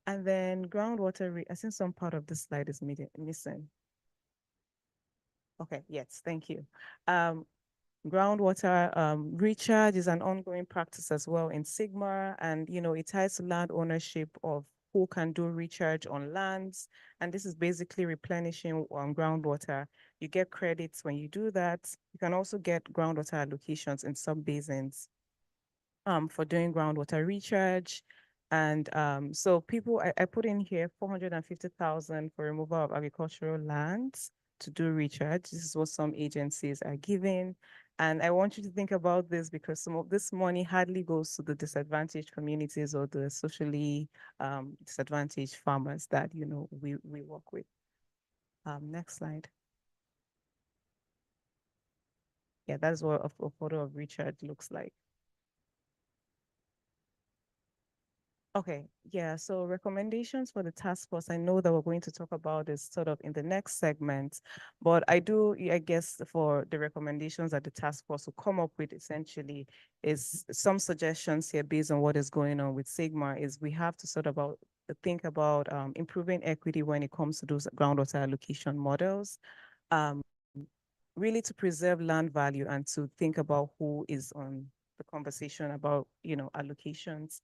And then groundwater, I think some part of this slide is missing. Okay, yes, thank you. Groundwater recharge is an ongoing practice as well in Sigma, and it ties to land ownership of who can do recharge on lands. And this is basically replenishing groundwater. You get credits when you do that. You can also get groundwater allocations in some basins for doing groundwater recharge. And so people, I put in here 450,000 for removal of agricultural lands to do recharge. This is what some agencies are giving. And I want you to think about this because some of this money hardly goes to the disadvantaged communities or the socially disadvantaged farmers that, we work with. Next slide. Yeah, that's what a photo of recharge looks like. Okay, yeah, so recommendations for the task force, I know that we're going to talk about this sort of in the next segment, but I guess for the recommendations that the task force will come up with essentially is some suggestions here based on what is going on with Sigma is we have to think about improving equity when it comes to those groundwater allocation models. Really to preserve land value and to think about who is on the conversation about, allocations.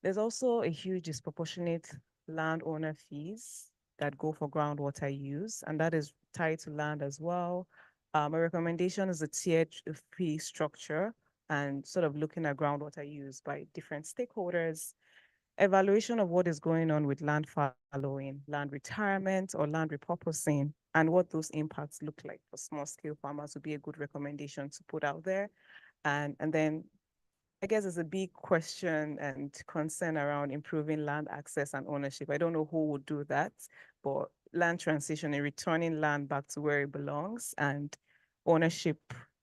There's also a huge disproportionate landowner fees that go for groundwater use, and that is tied to land as well. A recommendation is a tiered fee structure and sort of looking at groundwater use by different stakeholders. Evaluation of what is going on with land following, land retirement or land repurposing, and what those impacts look like for small scale farmers would be a good recommendation to put out there. And then I guess there's a big question and concern around improving land access and ownership. I don't know who would do that, but land transition and returning land back to where it belongs and ownership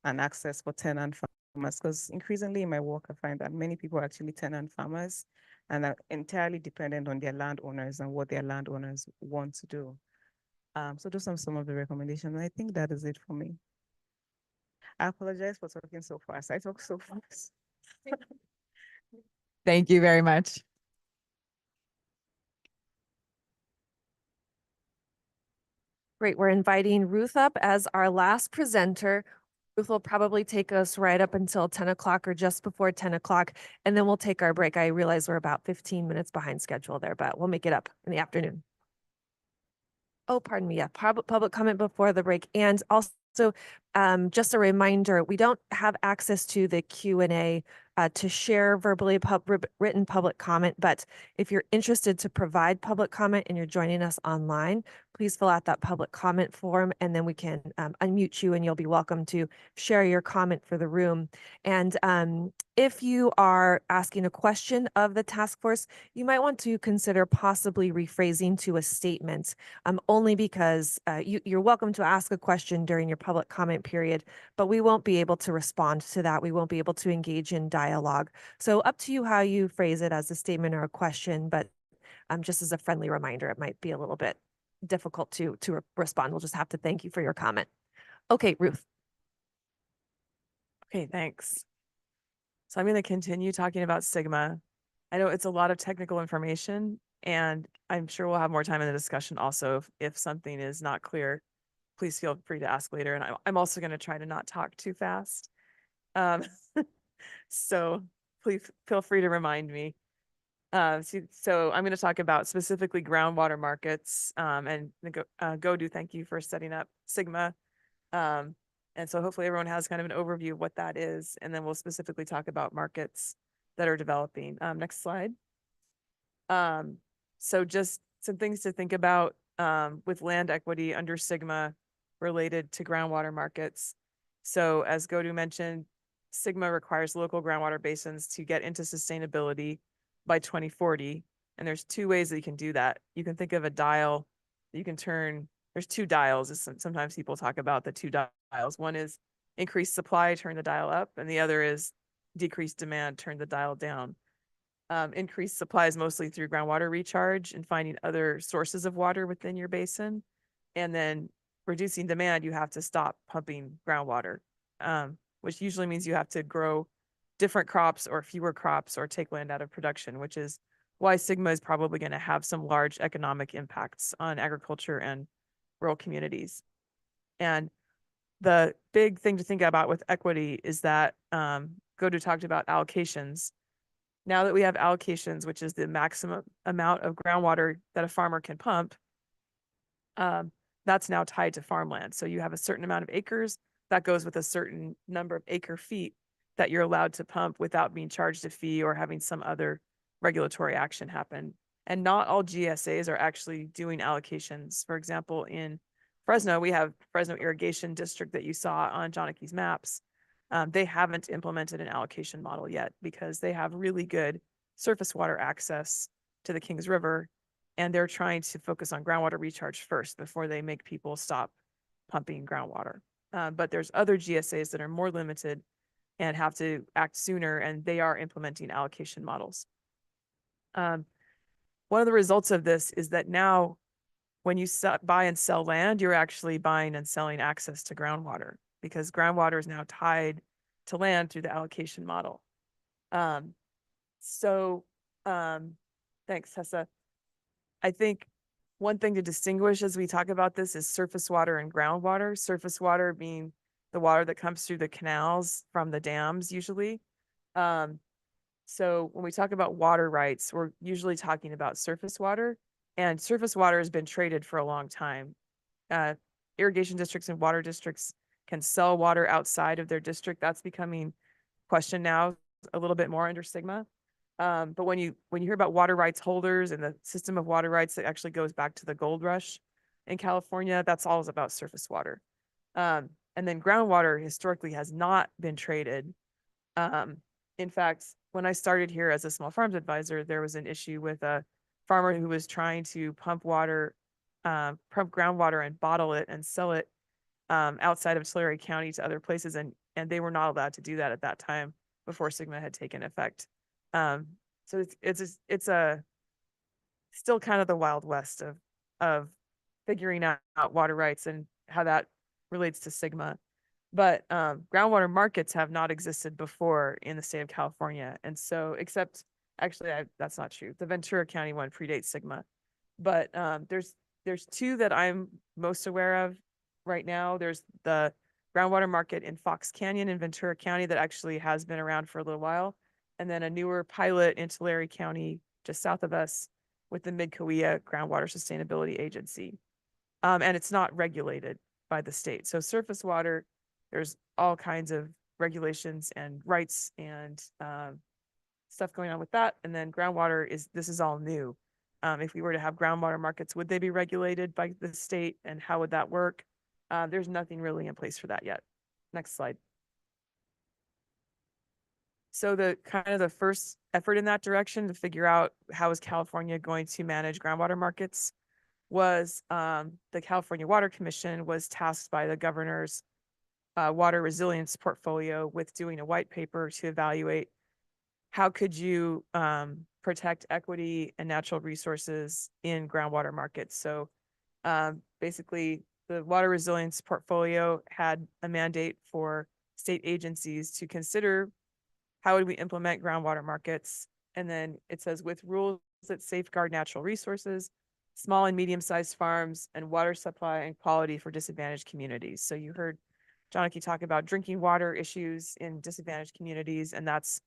and access for tenant farmers. Because increasingly in my work, I find that many people are actually tenant farmers and are entirely dependent on their landowners and what their landowners want to do. So those are some of the recommendations. I think that is it for me. I apologize for talking so fast. I talk so fast. Thank you very much. Great. We're inviting Ruth up as our last presenter. Ruth will probably take us right up until 10 o'clock or just before 10 o'clock, and then we'll take our break. I realize we're about 15 minutes behind schedule there, but we'll make it up in the afternoon. Oh, pardon me. Yeah, public comment before the break. And also, just a reminder, we don't have access to the Q&A to share verbally written public comment, but if you're interested to provide public comment and you're joining us online, please fill out that public comment form and then we can unmute you and you'll be welcome to share your comment for the room. And if you are asking a question of the task force, you might want to consider possibly rephrasing to a statement, only because you're welcome to ask a question during your public comment period, but we won't be able to respond to that. We won't be able to engage in dialogue. So up to you how you phrase it as a statement or a question, but just as a friendly reminder, it might be a little bit difficult to respond. We'll just have to thank you for your comment. Okay, Ruth. Okay, thanks. So I'm going to continue talking about Sigma. I know it's a lot of technical information, and I'm sure we'll have more time in the discussion also if something is not clear. Please feel free to ask later. And I'm also going to try to not talk too fast. So please feel free to remind me. So I'm going to talk about specifically groundwater markets, and GoDo, thank you for setting up Sigma. And so hopefully everyone has kind of an overview of what that is, and then we'll specifically talk about markets that are developing. Next slide. So just some things to think about with land equity under Sigma related to groundwater markets. So as GoDo mentioned, Sigma requires local groundwater basins to get into sustainability by 2040. And there's two ways that you can do that. You can think of a dial that you can turn. There's two dials. Sometimes people talk about the two dials. One is increased supply, turn the dial up, and the other is decreased demand, turn the dial down. Increased supply is mostly through groundwater recharge and finding other sources of water within your basin. And then reducing demand, you have to stop pumping groundwater, which usually means you have to grow different crops or fewer crops or take land out of production, which is why Sigma is probably going to have some large economic impacts on agriculture and rural communities. And the big thing to think about with equity is that GoDo talked about allocations. Now that we have allocations, which is the maximum amount of groundwater that a farmer can pump, that's now tied to farmland. So you have a certain amount of acres that goes with a certain number of acre feet that you're allowed to pump without being charged a fee or having some other regulatory action happen. And not all GSAs are actually doing allocations. For example, in Fresno, we have Fresno Irrigation District that you saw on Johnneke's maps. They haven't implemented an allocation model yet because they have really good surface water access to the Kings River, and they're trying to focus on groundwater recharge first before they make people stop pumping groundwater. But there's other GSAs that are more limited and have to act sooner, and they are implementing allocation models. One of the results of this is that now when you buy and sell land, you're actually buying and selling access to groundwater, because groundwater is now tied to land through the allocation model. Thanks, Tessa. I think one thing to distinguish as we talk about this is surface water and groundwater. Surface water being the water that comes through the canals from the dams usually. So when we talk about water rights, we're usually talking about surface water, and surface water has been traded for a long time. Irrigation districts and water districts can sell water outside of their district. That's becoming questioned now a little bit more under SGMA. But when you hear about water rights holders and the system of water rights that actually goes back to the gold rush in California, that's all about surface water. And then groundwater historically has not been traded. In fact, when I started here as a small farms advisor, there was an issue with a farmer who was trying to pump groundwater and bottle it and sell it outside of Tulare County to other places, and they were not allowed to do that at that time before SGMA had taken effect. So it's still kind of the Wild West of figuring out water rights and how that relates to SGMA. But groundwater markets have not existed before in the state of California. And so, except actually, that's not true. The Ventura County one predates SGMA. But there's two that I'm most aware of right now. There's the groundwater market in Fox Canyon in Ventura County that actually has been around for a little while. And then a newer pilot in Tulare County, just south of us, with the Mid-Cahuilla Groundwater Sustainability Agency. And it's not regulated by the state. So surface water, there's all kinds of regulations and rights and stuff going on with that. And then groundwater this is all new. If we were to have groundwater markets, would they be regulated by the state, and how would that work? There's nothing really in place for that yet. Next slide. So the first effort in that direction to figure out how is California going to manage groundwater markets was the California Water Commission was tasked by the governor's water resilience portfolio with doing a white paper to evaluate how could you protect equity and natural resources in groundwater markets. So basically, the water resilience portfolio had a mandate for state agencies to consider how would we implement groundwater markets. And then it says with rules that safeguard natural resources, small and medium-sized farms, and water supply and quality for disadvantaged communities. So you heard Janaki talk about drinking water issues in disadvantaged communities, and that's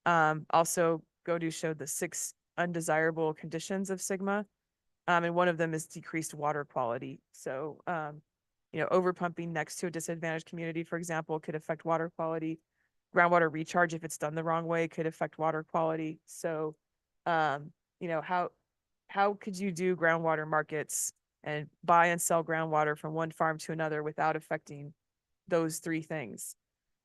also GODU showed the 6 undesirable conditions of SGMA. And one of them is decreased water quality. So, overpumping next to a disadvantaged community, for example, could affect water quality. Groundwater recharge, if it's done the wrong way, could affect water quality. So, how could you do groundwater markets and buy and sell groundwater from one farm to another without affecting those 3 things?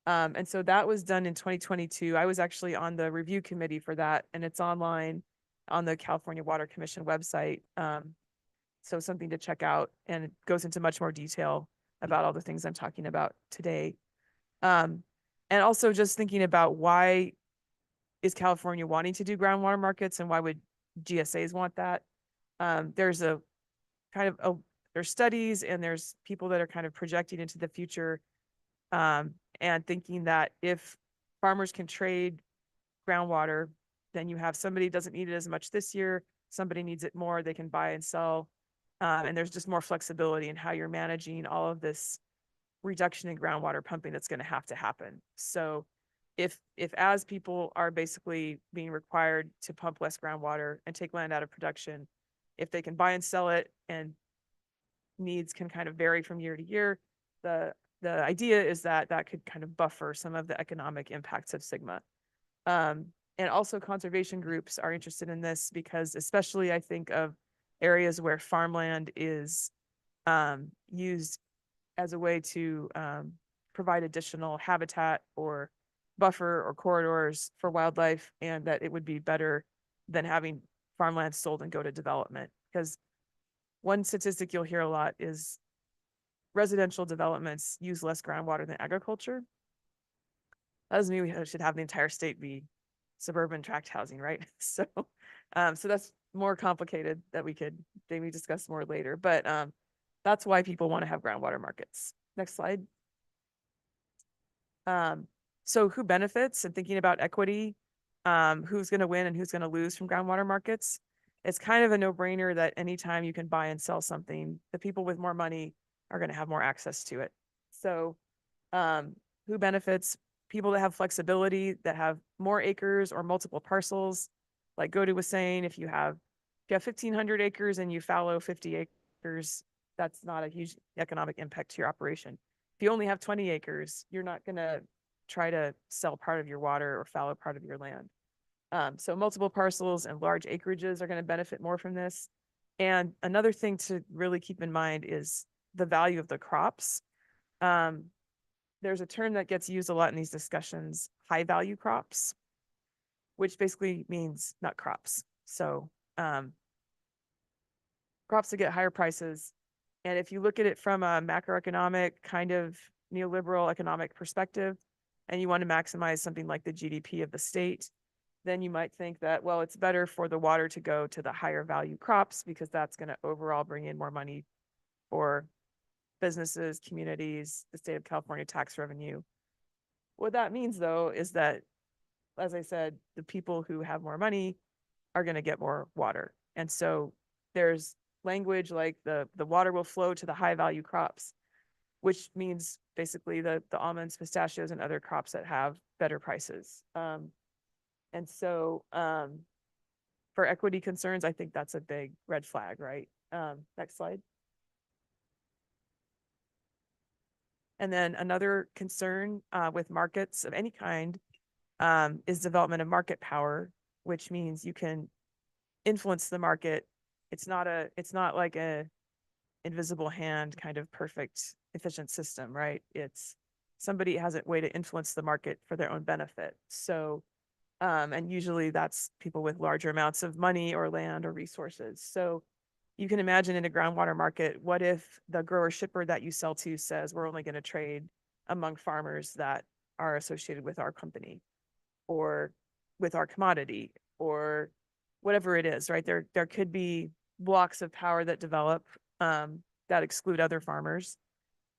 And so that was done in 2022. I was actually on the review committee for that, and it's online on the California Water Commission website. So something to check out, and it goes into much more detail about all the things I'm talking about today. And also just thinking about why is California wanting to do groundwater markets, and why would GSAs want that? There's there's studies, and there's people that are kind of projecting into the future and thinking that if farmers can trade groundwater, then you have somebody doesn't need it as much this year, somebody needs it more, they can buy and sell. And there's just more flexibility in how you're managing all of this reduction in groundwater pumping that's going to happen. So if as people are basically being required to pump less groundwater and take land out of production, if they can buy and sell it, and needs can kind of vary from year to year, the idea is that could kind of buffer some of the economic impacts of SGMA. And also conservation groups are interested in this because, especially I think of areas where farmland is used as a way to provide additional habitat or buffer or corridors for wildlife, and that it would be better than having farmland sold and go to development. Because one statistic you'll hear a lot is residential developments use less groundwater than agriculture. That doesn't mean we should have the entire state be suburban tract housing, right? So So that's more complicated that we could maybe discuss more later, but that's why people want to have groundwater markets. Next slide. So who benefits and thinking about equity, who's going to win and who's going to lose from groundwater markets? It's kind of a no-brainer that anytime you can buy and sell something, the people with more money are going to have more access to it. So who benefits? People that have flexibility, that have more acres or multiple parcels. Like Godu was saying, if you have 1,500 acres and you fallow 50 acres, that's not a huge economic impact to your operation. If you only have 20 acres, you're not going to try to sell part of your water or fallow part of your land. So multiple parcels and large acreages are going to benefit more from this. And another thing to really keep in mind is the value of the crops. There's a term that gets used a lot in these discussions, high value crops, which basically means nut crops. So crops that get higher prices. And if you look at it from a macroeconomic kind of neoliberal economic perspective, and you want to maximize something like the GDP of the state, then you might think that, well, it's better for the water to go to the higher value crops because that's going to overall bring in more money for businesses, communities, the state of California tax revenue. What that means, though, is that, as I said, the people who have more money are going to get more water. And so there's language like the water will flow to the high value crops, which means basically the almonds, pistachios, and other crops that have better prices. And so for equity concerns, I think that's a big red flag, right? Next slide. And then another concern with markets of any kind is development of market power, which means you can influence the market. It's not like a invisible hand kind of perfect, efficient system, right? It's somebody has a way to influence the market for their own benefit. So, and usually that's people with larger amounts of money or land or resources. So you can imagine in a groundwater market, what if the grower shipper that you sell to says, we're only going to trade among farmers that are associated with our company or with our commodity or whatever it is, right? There could be blocks of power that develop that exclude other farmers.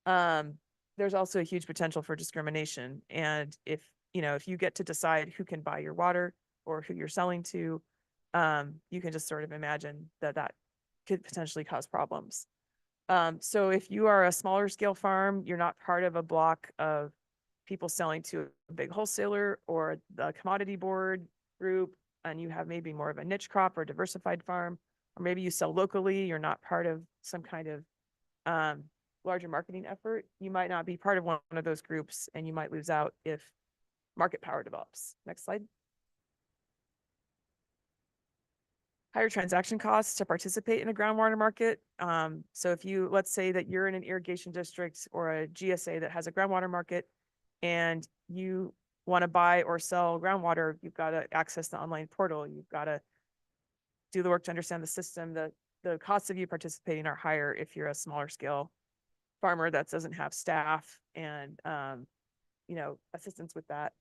There's also a huge potential for discrimination. And if you get to decide who can buy your water or who you're selling to, you can just sort of imagine that could potentially cause problems. So if you are a smaller scale farm, you're not part of a block of people selling to a big wholesaler or the commodity board group, and you have maybe more of a niche crop or diversified farm, or maybe you sell locally, you're not part of some kind of larger marketing effort, you might not be part of one of those groups and you might lose out if market power develops. Next slide. Higher transaction costs to participate in a groundwater market. So if let's say that you're in an irrigation district or a GSA that has a groundwater market and you want to buy or sell groundwater, you've got to access the online portal. You've got to do the work to understand the system. The costs of you participating are higher if you're a smaller scale farmer that doesn't have staff and assistance with that.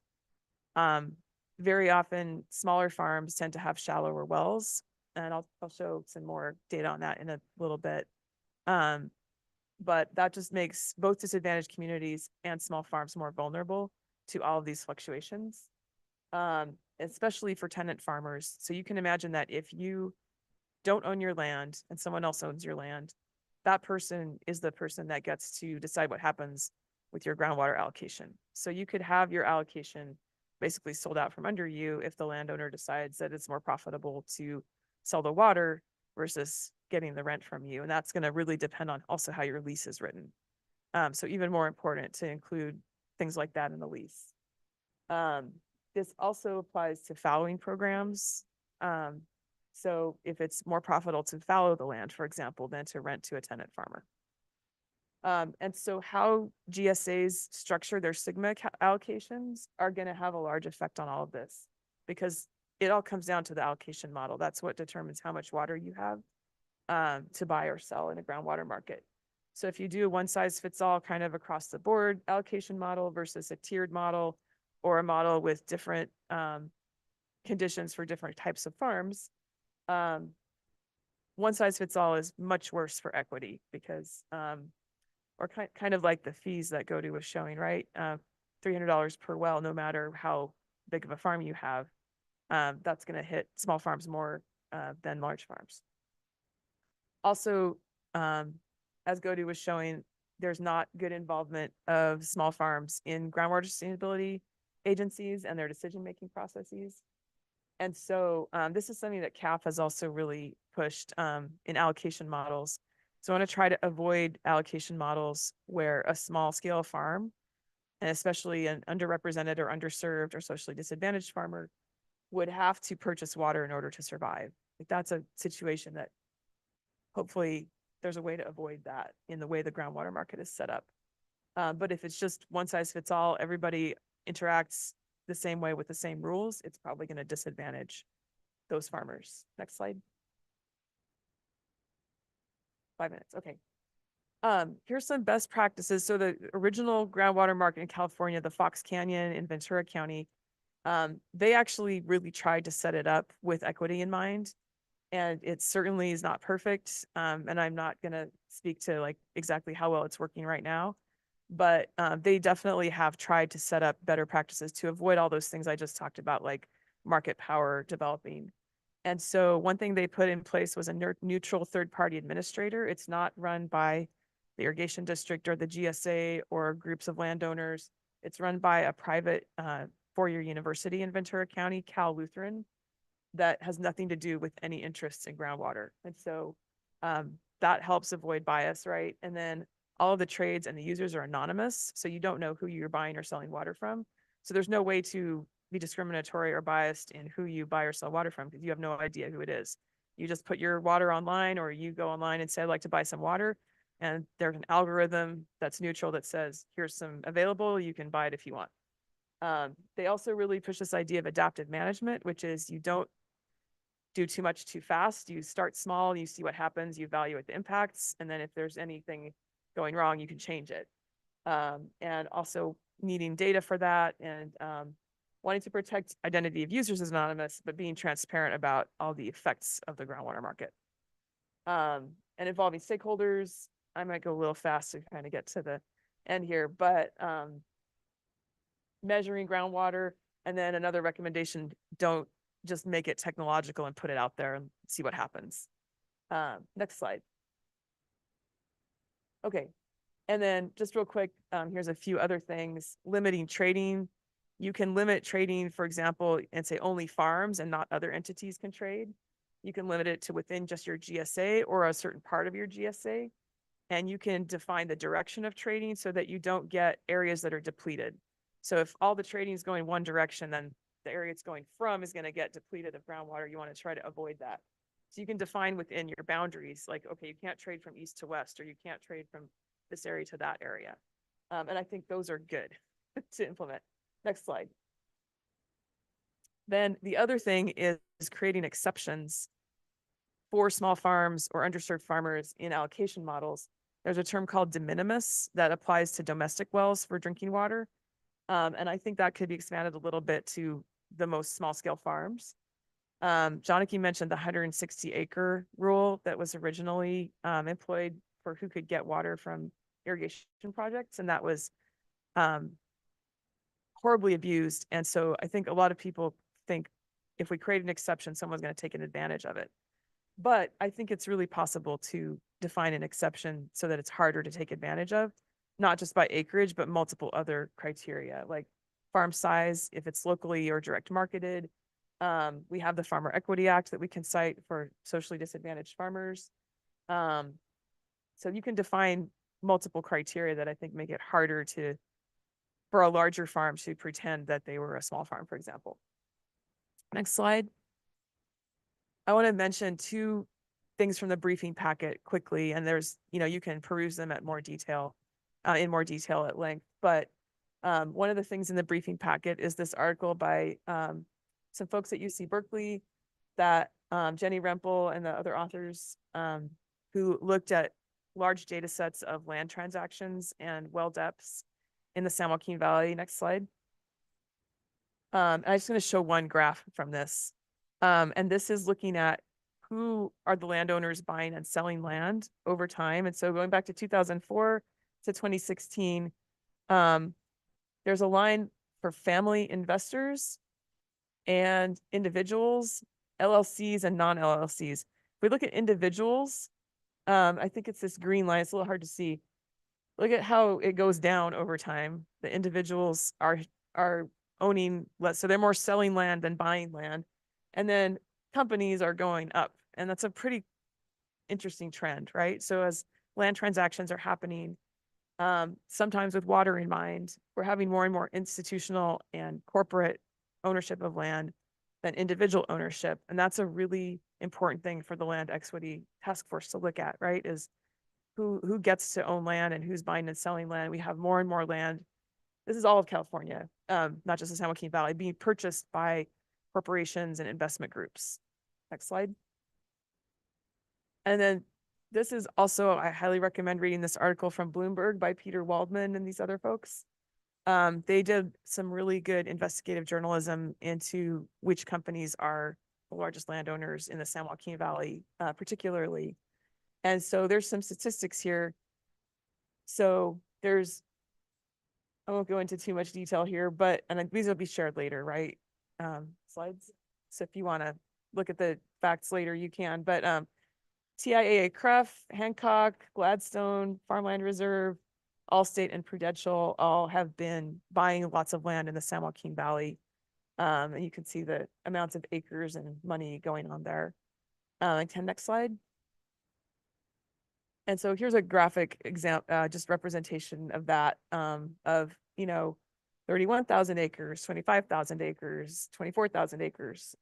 Very often smaller farms tend to have shallower wells, and I'll show some more data on that in a little bit. But that just makes both disadvantaged communities and small farms more vulnerable to all of these fluctuations, especially for tenant farmers. So you can imagine that if you don't own your land and someone else owns your land, that person is the person that gets to decide what happens with your groundwater allocation. So you could have your allocation basically sold out from under you if the landowner decides that it's more profitable to sell the water versus getting the rent from you. And that's going to really depend on also how your lease is written. So even more important to include things like that in the lease. This also applies to fallowing programs. So if it's more profitable to fallow the land, for example, than to rent to a tenant farmer. And so how GSAs structure their SGMA allocations are going to have a large effect on all of this, because it all comes down to the allocation model. That's what determines how much water you have to buy or sell in a groundwater market. So if you do a one size fits all kind of across the board allocation model versus a tiered model or a model with different conditions for different types of farms, one size fits all is much worse for equity because, or kind of like the fees that GoDo was showing, right? $300 per well, no matter how big of a farm you have. That's going to hit small farms more than large farms. Also, as GoDo was showing, there's not good involvement of small farms in groundwater sustainability agencies and their decision-making processes. And so this is something that CAF has also really pushed in allocation models. So I want to try to avoid allocation models where a small scale farm, and especially an underrepresented or underserved or socially disadvantaged farmer, would have to purchase water in order to survive. Like that's a situation that hopefully there's a way to avoid that in the way the groundwater market is set up. But if it's just one size fits all, everybody interacts the same way with the same rules, it's probably going to disadvantage those farmers. Next slide. 5 minutes. Okay. Here's some best practices. So the original groundwater market in California, the Fox Canyon in Ventura County, they actually really tried to set it up with equity in mind. And it certainly is not perfect. And I'm not going to speak to like exactly how well it's working right now. But they definitely have tried to set up better practices to avoid all those things I just talked about, like market power developing. And so one thing they put in place was a neutral third-party administrator. It's not run by the irrigation district or the GSA or groups of landowners. It's run by a private four-year university in Ventura County, Cal Lutheran, that has nothing to do with any interests in groundwater. And so that helps avoid bias, right? And then all of the trades and the users are anonymous, so you don't know who you're buying or selling water from. So there's no way to be discriminatory or biased in who you buy or sell water from because you have no idea who it is. You just put your water online, or you go online and say, I'd like to buy some water. And there's an algorithm that's neutral that says, here's some available, you can buy it if you want. They also really push this idea of adaptive management, which is you don't do too much too fast. You start small, you see what happens, you evaluate the impacts, and then if there's anything going wrong, you can change it. And also needing data for that, and wanting to protect identity of users as anonymous, but being transparent about all the effects of the groundwater market. And involving stakeholders. I might go a little fast to kind of get to the end here, but measuring groundwater, and then another recommendation, don't just make it technological and put it out there and see what happens. Next slide. Okay. And then just real quick, here's a few other things. Limiting trading. You can limit trading, for example, and say only farms and not other entities can trade. You can limit it to within just your GSA or a certain part of your GSA. And you can define the direction of trading so that you don't get areas that are depleted. So if all the trading is going one direction, then the area it's going from is going to get depleted of groundwater. You want to try to avoid that. So you can define within your boundaries, like, okay, you can't trade from east to west, or you can't trade from this area to that area. And I think those are good to implement. Next slide. Then the other thing is creating exceptions for small farms or underserved farmers in allocation models. There's a term called de minimis that applies to domestic wells for drinking water. And I think that could be expanded a little bit to the most small scale farms. Jonathan mentioned the 160-acre rule that was originally employed for who could get water from irrigation projects. And that was horribly abused. And so I think a lot of people think if we create an exception, someone's going to take an advantage of it. But I think it's really possible to define an exception so that it's harder to take advantage of, not just by acreage, but multiple other criteria like farm size, if it's locally or direct marketed. We have the Farmer Equity Act that we can cite for socially disadvantaged farmers. So you can define multiple criteria that I think make it harder for a larger farm to pretend that they were a small farm, for example. Next slide. I want to mention two things from the briefing packet quickly, and there's, you can peruse them at more detail, in more detail at length. But one of the things in the briefing packet is this article by some folks at UC Berkeley that Jenny Rempel and the other authors who looked at large data sets of land transactions and well depths in the San Joaquin Valley. Next slide. I'm just going to show one graph from this. And this is looking at who are the landowners buying and selling land over time. And so going back to 2004 to 2016, there's a line for family investors and individuals, LLCs and non-LLCs. If we look at individuals, I think it's this green line. It's a little hard to see. Look at how it goes down over time. The individuals are owning less, so they're more selling land than buying land. And then companies are going up. And that's a pretty interesting trend, right? So as land transactions are happening, sometimes with water in mind, we're having more and more institutional and corporate ownership of land than individual ownership. And that's a really important thing for the Land Equity Task Force to look at, right? Is who gets to own land and who's buying and selling land. We have more and more land. This is all of California, not just the San Joaquin Valley, being purchased by corporations and investment groups. Next slide. And then this is also, I highly recommend reading this article from Bloomberg by Peter Waldman and these other folks. They did some really good investigative journalism into which companies are the largest landowners in the San Joaquin Valley, particularly. And so there's some statistics here. So I won't go into too much detail here, but, and these will be shared later, right? Slides. So if you want to look at the facts later, you can, but TIAA Cruff, Hancock, Gladstone, Farmland Reserve, Allstate and Prudential all have been buying lots of land in the San Joaquin Valley. And you can see the amounts of acres and money going on there. Next slide. And so here's a graphic example, just representation of that, of, 31,000 acres, 25,000 acres, 24,000 acres.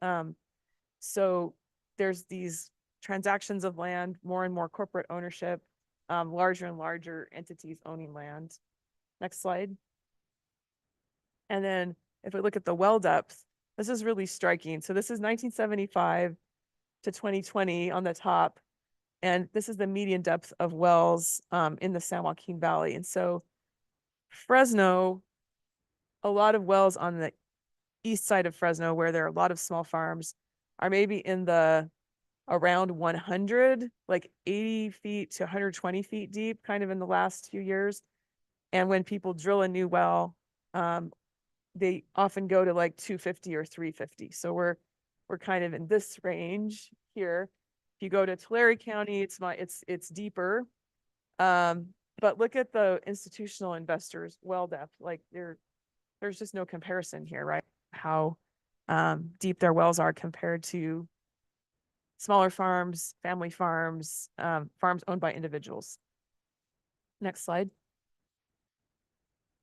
So there's these transactions of land, more and more corporate ownership, larger and larger entities owning land. Next slide. And then if we look at the well depth, this is really striking. So this is 1975 to 2020 on the top. And this is the median depth of wells in the San Joaquin Valley. And so Fresno, a lot of wells on the east side of Fresno, where there are a lot of small farms, are maybe in the around 100, like 80 feet to 120 feet deep, kind of in the last few years. And when people drill a new well, they often go to like 250 or 350. So we're kind of in this range here. If you go to Tulare County, it's deeper. But look at the institutional investors' well depth. Like there's just no comparison here, right? How deep their wells are compared to smaller farms, family farms, farms owned by individuals. Next slide.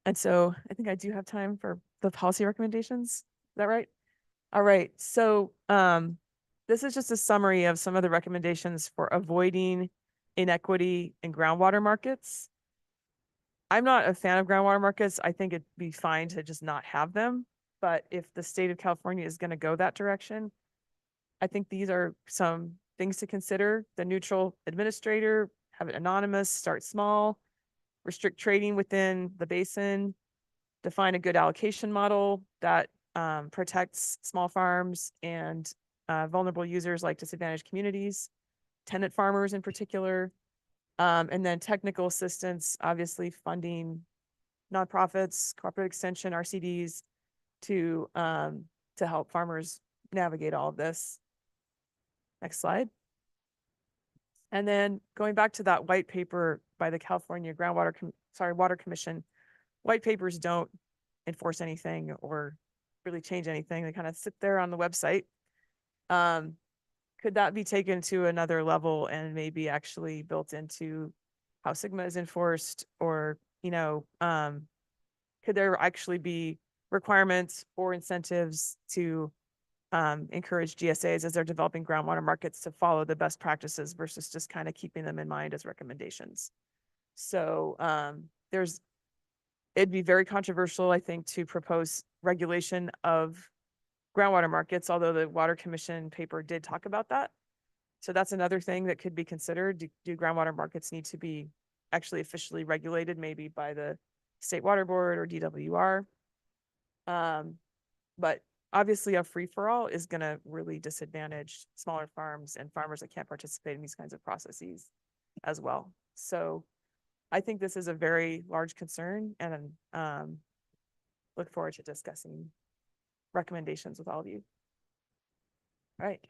And so I think I do have time for the policy recommendations. Is that right? All right. So this is just a summary of some of the recommendations for avoiding inequity in groundwater markets. I'm not a fan of groundwater markets. I think it'd be fine to just not have them. But if the state of California is going to go that direction, I think these are some things to consider. The neutral administrator, have it anonymous, start small, restrict trading within the basin, define a good allocation model that protects small farms and vulnerable users like disadvantaged communities, tenant farmers in particular, and then technical assistance, obviously funding nonprofits, corporate extension, RCDs to help farmers navigate all of this. Next slide. And then going back to that white paper by the California Water Commission, white papers don't enforce anything or really change anything. They kind of sit there on the website. Could that be taken to another level and maybe actually built into how SGMA is enforced, or, could there actually be requirements or incentives to encourage GSAs as they're developing groundwater markets to follow the best practices versus just kind of keeping them in mind as recommendations? So it'd be very controversial, I think, to propose regulation of groundwater markets, although the Water Commission paper did talk about that. So that's another thing that could be considered. Do groundwater markets need to be actually officially regulated, maybe by the State Water Board or DWR? But obviously a free-for-all is gonna really disadvantage smaller farms and farmers that can't participate in these kinds of processes as well. So I think this is a very large concern, and look forward to discussing recommendations with all of you. All right.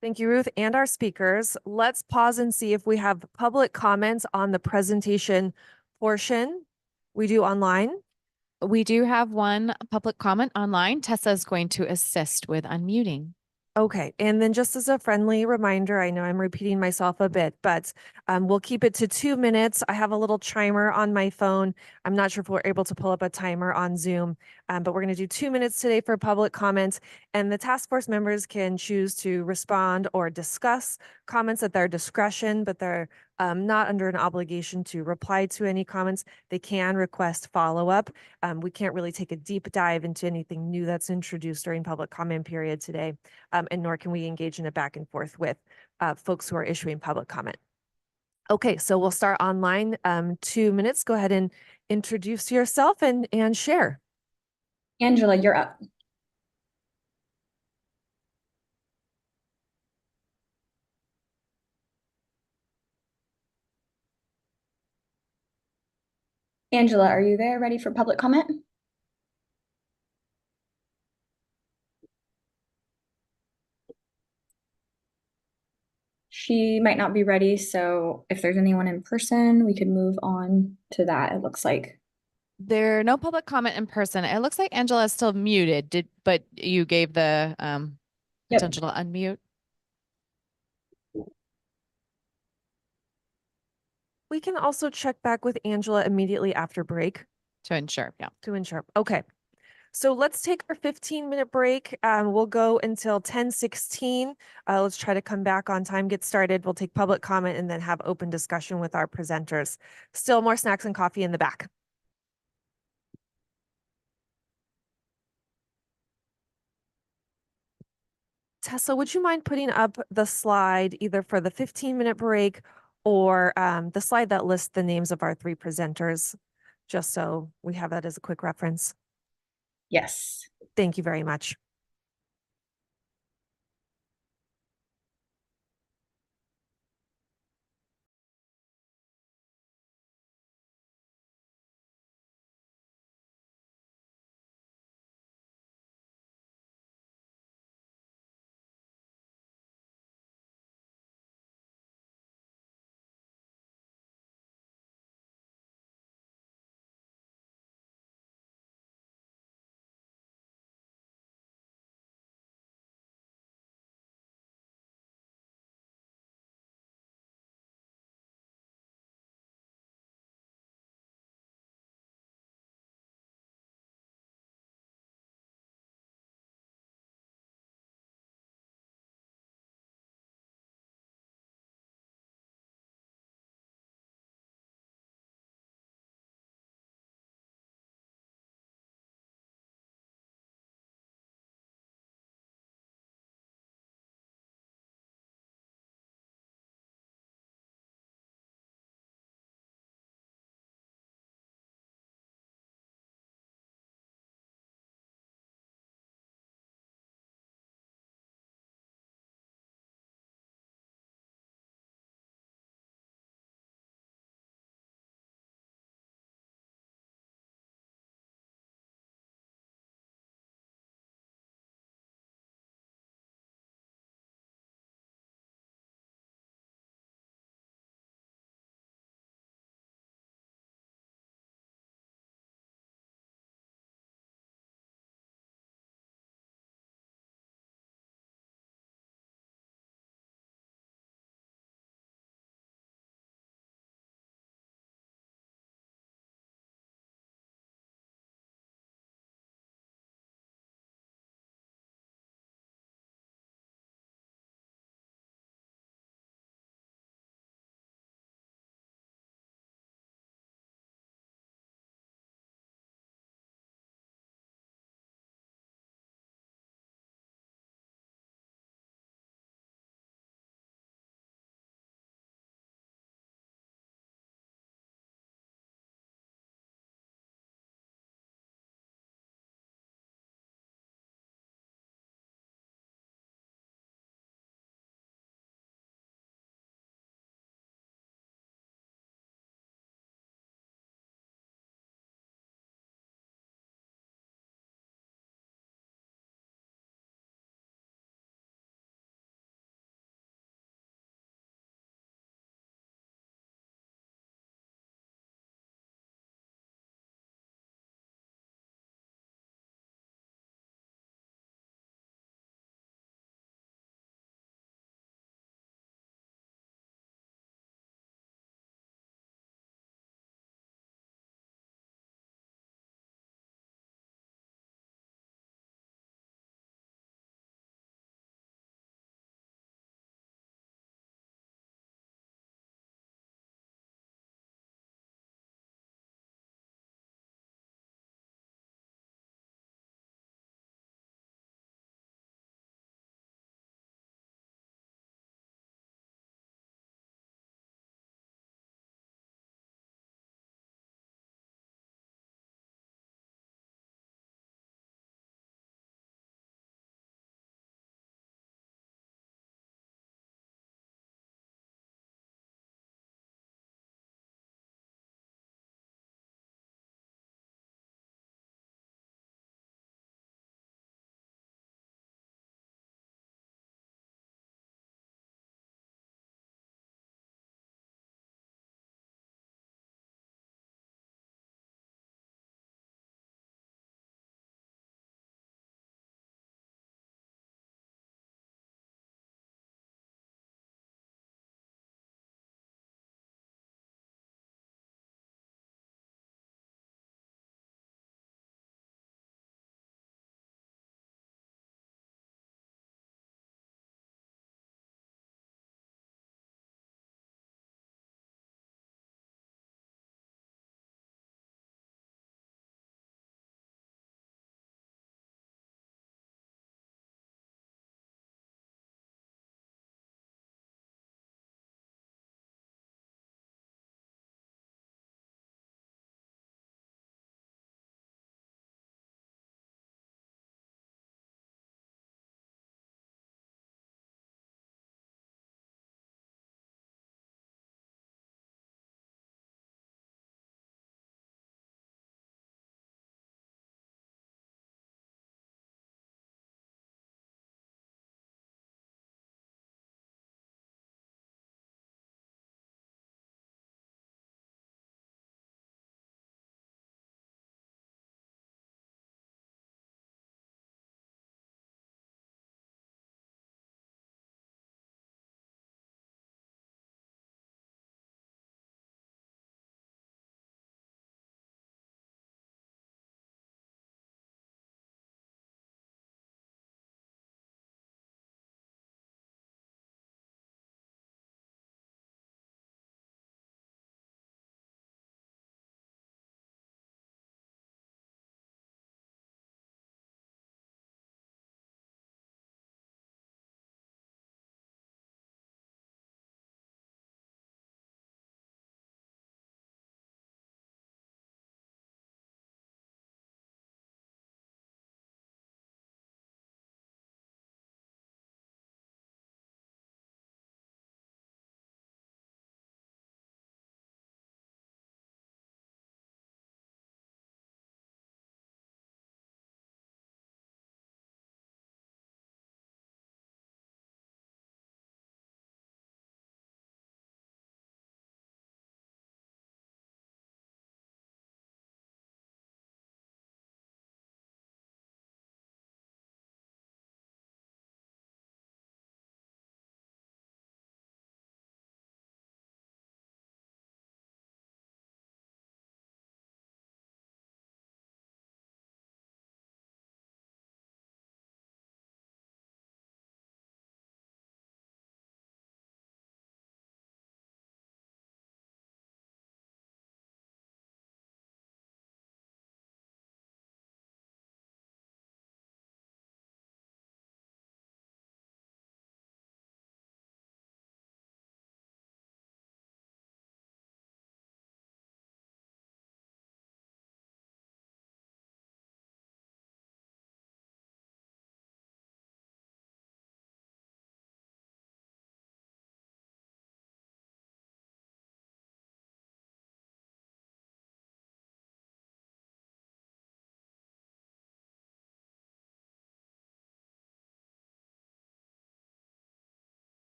Thank you, Ruth, and our speakers. Let's pause and see if we have public comments on the presentation portion. We do online. We do have one public comment online. Tessa is going to assist with unmuting. Okay, and then just as a friendly reminder, I know I'm repeating myself a bit, but we'll keep it to 2 minutes. I have a little chimer on my phone. I'm not sure if we're able to pull up a timer on Zoom, but we're going to do 2 minutes today for public comments, and the task force members can choose to respond or discuss comments at their discretion, but they're not under an obligation to reply to any comments. They can request follow-up. We can't really take a deep dive into anything new that's introduced during public comment period today. And nor can we engage in a back and forth with folks who are issuing public comment. Okay, so we'll start online. 2 minutes. Go ahead and introduce yourself and share. Angela, you're up. Angela, are you there, ready for public comment? She might not be ready, so if there's anyone in person, we could move on to that, it looks like. There are no public comment in person. It looks like Angela is still muted, but you gave the Yep. potential to unmute. We can also check back with Angela immediately after break To ensure, yeah. to ensure. Okay. So let's take our 15-minute break. We'll go until 10:16. Let's try to come back on time, get started. We'll take public comment and then have open discussion with our presenters. Still more snacks and coffee in the back. Tessa, would you mind putting up the slide either for the 15-minute break or the slide that lists the names of our 3 presenters, just so we have that as a quick reference? Yes. Thank you very much.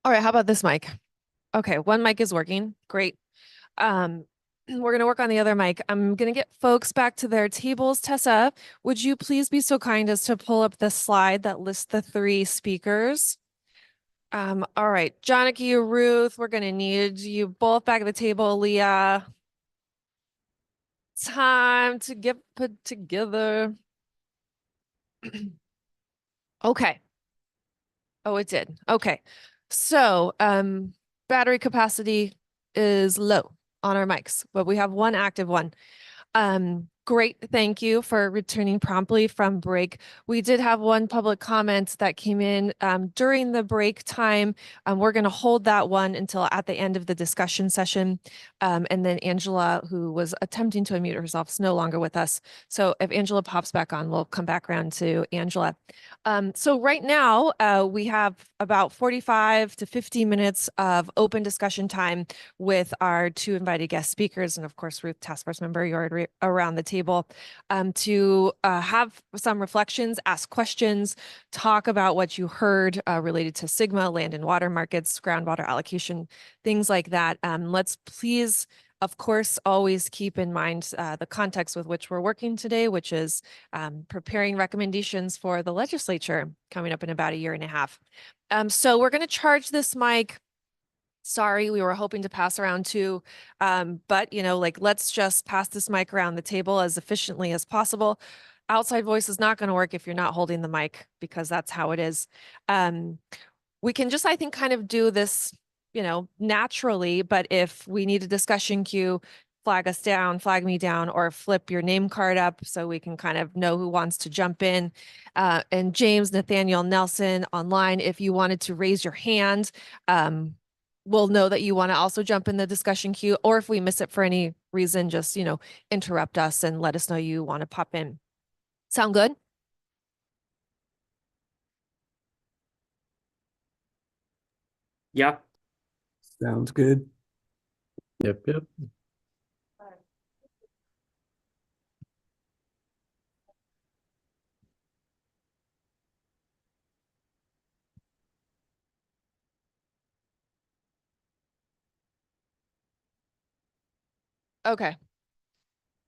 All right, how about this mic? Okay, one mic is working. Great. We're gonna work on the other mic. I'm gonna get folks back to their tables. Tessa, would you please be so kind as to pull up the slide that lists the 3 speakers? All right, Johnny, Ruth, we're gonna need you both back at the table. Leah. Time to get put together. Okay. Oh, it did. Okay. So, battery capacity is low on our mics, but we have one active one. Great. Thank you for returning promptly from break. We did have one public comment that came in during the break time. We're going to hold that one until at the end of the discussion session. And then Angela, who was attempting to unmute herself, is no longer with us. So if Angela pops back on, we'll come back around to Angela. So right now, we have about 45 to 50 minutes of open discussion time with our 2 invited guest speakers. And of course, Ruth, task force member, you're around the table to have some reflections, ask questions, talk about what you heard related to SGMA, land and water markets, groundwater allocation, things like that. Let's please, of course, always keep in mind the context with which we're working today, which is preparing recommendations for the legislature coming up in about a year and a half. So we're going to charge this mic. Sorry, we were hoping to pass around 2, but let's just pass this mic around the table as efficiently as possible. Outside voice is not going to work if you're not holding the mic, because that's how it is. We can just, I think, kind of do this, naturally, but if we need a discussion queue, flag us down, flag me down, or flip your name card up so we can kind of know who wants to jump in. And James, Nathaniel, Nelson online, if you wanted to raise your hand, we'll know that you want to also jump in the discussion queue, or if we miss it for any reason, just, interrupt us and let us know you want to pop in. Sound good? Yeah. Sounds good. Yep, yep. Okay.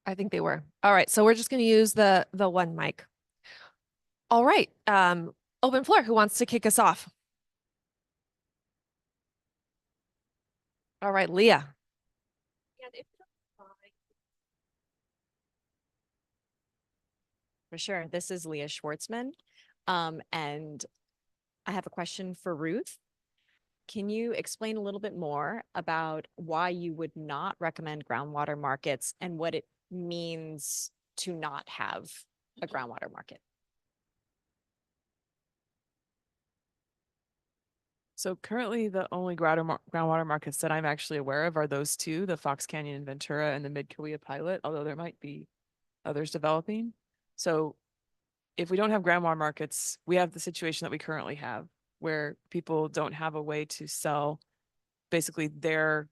I think they were. All right. So we're just going to use the one mic. All right. Open floor. Who wants to kick us off? All right, Leah. For sure. This is Leah Schwartzman. And I have a question for Ruth. Can you explain a little bit more about why you would not recommend groundwater markets and what it means to not have a groundwater market? So currently the only groundwater markets that I'm actually aware of are those 2, the Fox Canyon and Ventura and the Mid-Cahuilla pilot, although there might be others developing. So if we don't have groundwater markets, we have the situation that we currently have, where people don't have a way to sell basically their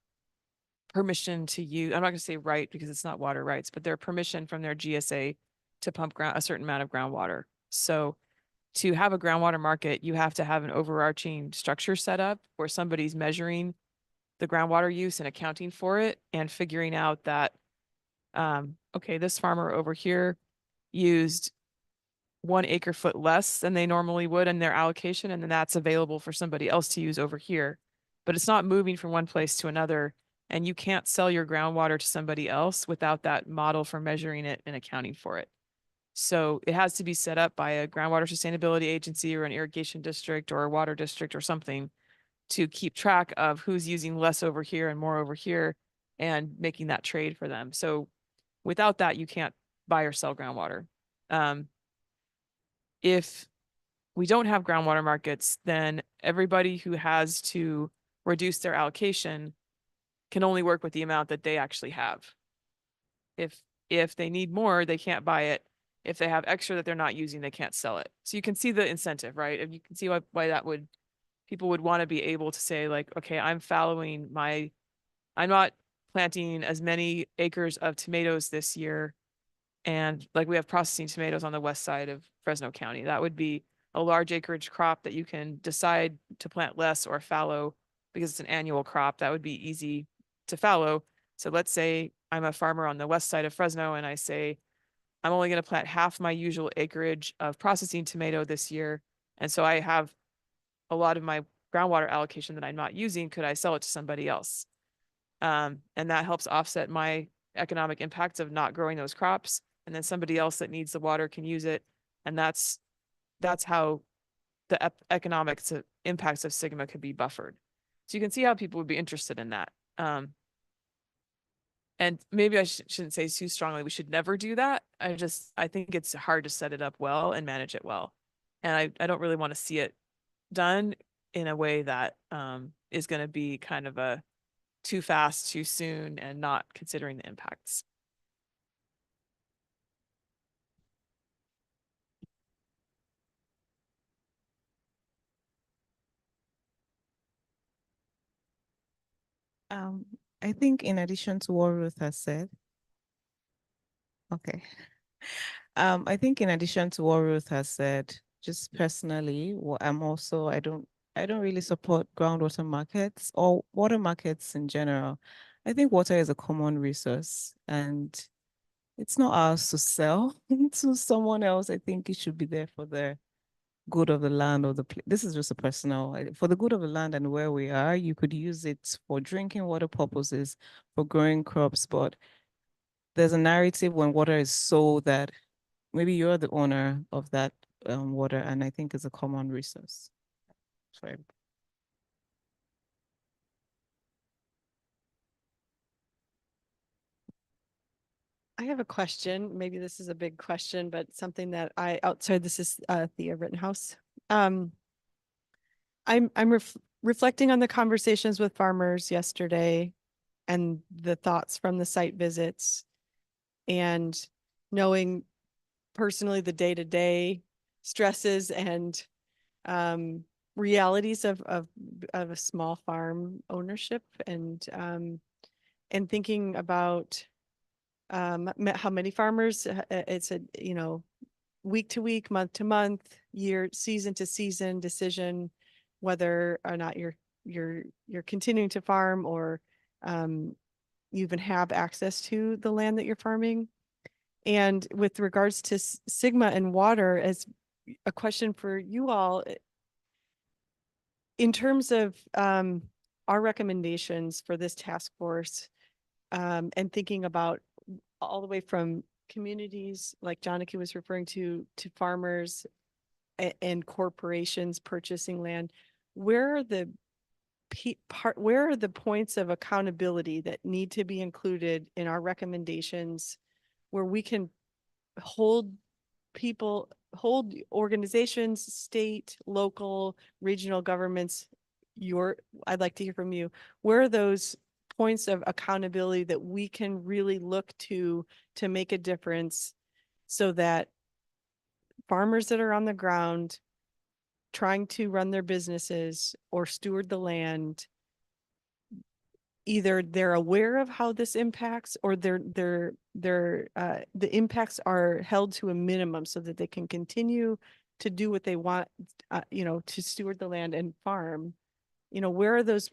permission to use, I'm not going to say right because it's not water rights, but their permission from their GSA to pump a certain amount of groundwater. So to have a groundwater market, you have to have an overarching structure set up where somebody's measuring the groundwater use and accounting for it and figuring out that, okay, this farmer over here used 1 acre foot less than they normally would in their allocation, and then that's available for somebody else to use over here. But it's not moving from one place to another, and you can't sell your groundwater to somebody else without that model for measuring it and accounting for it. So it has to be set up by a groundwater sustainability agency or an irrigation district or a water district or something to keep track of who's using less over here and more over here and making that trade for them. So without that, you can't buy or sell groundwater. If we don't have groundwater markets, then everybody who has to reduce their allocation can only work with the amount that they actually have. If they need more, they can't buy it. If they have extra that they're not using, they can't sell it. So you can see the incentive, right? And you can see why that would, people would want to be able to say like, okay, I'm not planting as many acres of tomatoes this year. And like we have processing tomatoes on the west side of Fresno County. That would be a large acreage crop that you can decide to plant less or fallow because it's an annual crop, that would be easy to fallow. So let's say I'm a farmer on the west side of Fresno and I say, I'm only going to plant half my usual acreage of processing tomato this year. And so I have a lot of my groundwater allocation that I'm not using. Could I sell it to somebody else? And that helps offset my economic impacts of not growing those crops. And then somebody else that needs the water can use it. And that's how the economics impacts of SGMA could be buffered. So you can see how people would be interested in that. And maybe I shouldn't say too strongly, we should never do that. I think it's hard to set it up well and manage it well. And I don't really want to see it done in a way that is going to be kind of a too fast, too soon, and not considering the impacts. I think in addition to what Ruth has said, okay. I think in addition to what Ruth has said, just personally, I don't really support groundwater markets or water markets in general. I think water is a common resource and it's not ours to sell to someone else. I think it should be there for the good of the land or this is just a personal, for the good of the land and where we are. You could use it for drinking water purposes, for growing crops, but there's a narrative when water is sold that maybe you're the owner of that water, and I think it's a common resource. Sorry. I have a question. Maybe this is a big question, but something that this is Thea Rittenhouse. I'm reflecting on the conversations with farmers yesterday and the thoughts from the site visits, and knowing personally the day-to-day stresses and realities of a small farm ownership, and thinking about how many farmers, it's a, week to week, month to month, season to season decision, whether or not you're continuing to farm or you even have access to the land that you're farming. And with regards to SGMA and water, as a question for you all, in terms of our recommendations for this task force, and thinking about all the way from communities, like Janaki was referring to farmers and corporations purchasing land, where are the points of accountability that need to be included in our recommendations, where we can hold organizations, state, local, regional governments, I'd like to hear from you. Where are those points of accountability that we can really look to make a difference, so that farmers that are on the ground trying to run their businesses or steward the land, either they're aware of how this impacts, or the impacts are held to a minimum so that they can continue to do what they want, to steward the land and farm. Where are those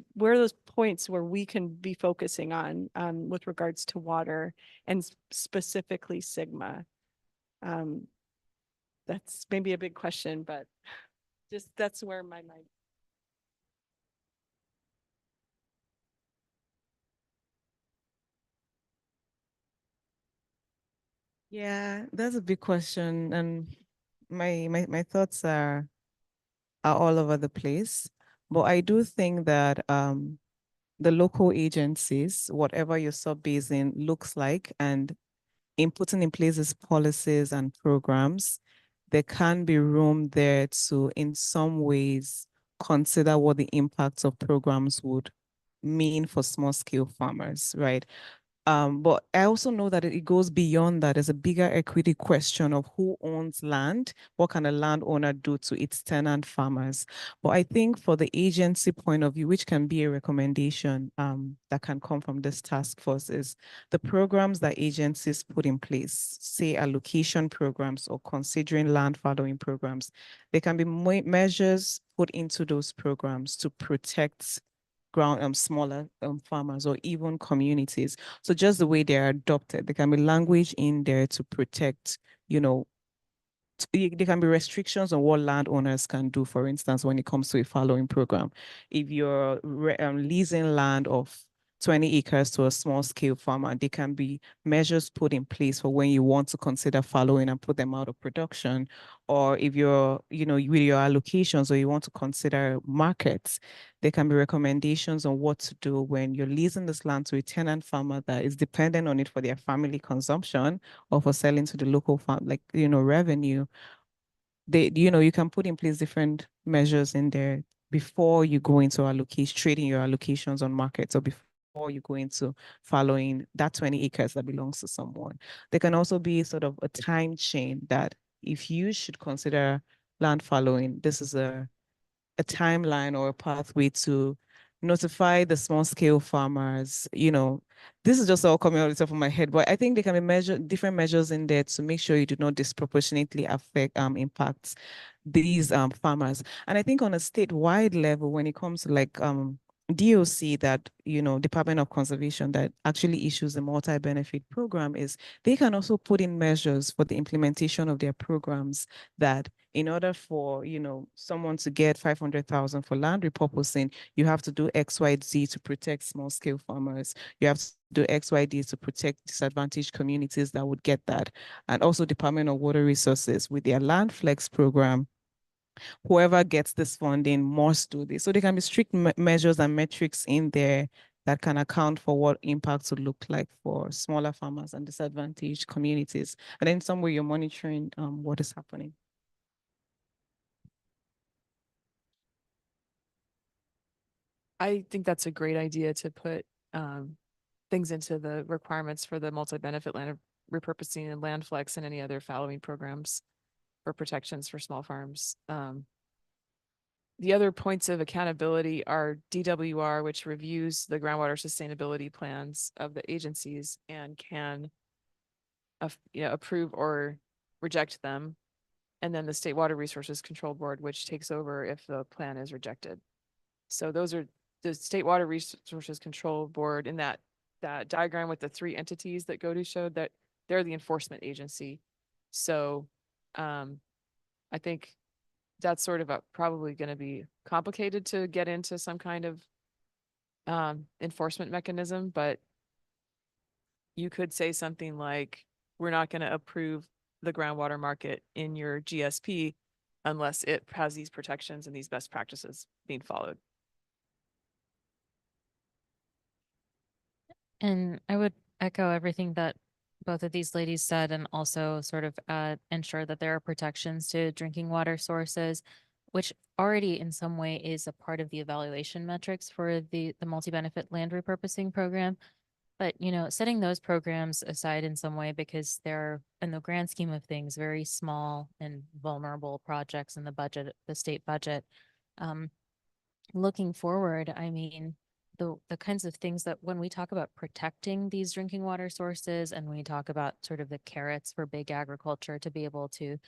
points where we can be focusing on with regards to water and specifically SGMA? That's maybe a big question, but just that's where my mind. Yeah, that's a big question, and my thoughts are all over the place. But I do think that the local agencies, whatever your sub-basin looks like, and in putting in place these policies and programs, there can be room there to, in some ways, consider what the impacts of programs would mean for small-scale farmers, right? But I also know that it goes beyond that. There's a bigger equity question of who owns land, what can a landowner do to its tenant farmers. But I think for the agency point of view, which can be a recommendation that can come from this task force, is the programs that agencies put in place, say allocation programs or considering land following programs, there can be measures put into those programs to protect smaller farmers or even communities. So just the way they're adopted, there can be language in there to protect, there can be restrictions on what landowners can do, for instance, when it comes to a following program. If you're leasing land of 20 acres to a small scale farmer, there can be measures put in place for when you want to consider following and put them out of production. Or if you're, with your allocations or you want to consider markets, there can be recommendations on what to do when you're leasing this land to a tenant farmer that is dependent on it for their family consumption or for selling to the local farm, revenue. You can put in place different measures in there before you go into trading your allocations on markets, or before you go into following that 20 acres that belongs to someone. There can also be sort of a time chain that if you should consider land following, this is a timeline or a pathway to notify the small scale farmers. This is just all coming out of the top of my head, but I think there can be different measures in there to make sure you do not disproportionately impact these farmers. And I think on a statewide level, when it comes to DOC, that Department of Conservation, that actually issues a multi-benefit program, is they can also put in measures for the implementation of their programs that in order for someone to get 500,000 for land repurposing, you have to do X, Y, Z to protect small scale farmers. You have to do X, Y, Z to protect disadvantaged communities that would get that. And also Department of Water Resources with their Land Flex program, whoever gets this funding must do this. So there can be strict measures and metrics in there that can account for what impacts would look like for smaller farmers and disadvantaged communities. And then somewhere you're monitoring what is happening. I think that's a great idea to put things into the requirements for the multi-benefit land repurposing and land flex and any other following programs for protections for small farms. The other points of accountability are DWR, which reviews the groundwater sustainability plans of the agencies and can approve or reject them. And then the State Water Resources Control Board, which takes over if the plan is rejected. So those are the State Water Resources Control Board in that diagram with the three entities that Godu showed, that they're the enforcement agency. So I think that's sort of probably going to be complicated to get into some kind of enforcement mechanism, but you could say something like, we're not going to approve the groundwater market in your GSP unless it has these protections and these best practices being followed. And I would echo everything that both of these ladies said, and also sort of ensure that there are protections to drinking water sources, which already in some way is a part of the evaluation metrics for the multi-benefit land repurposing program. But, setting those programs aside in some way, because they're, in the grand scheme of things, very small and vulnerable projects in the state budget. Looking forward, I mean, the kinds of things that when we talk about protecting these drinking water sources, and we talk about sort of the carrots for big agriculture to be able to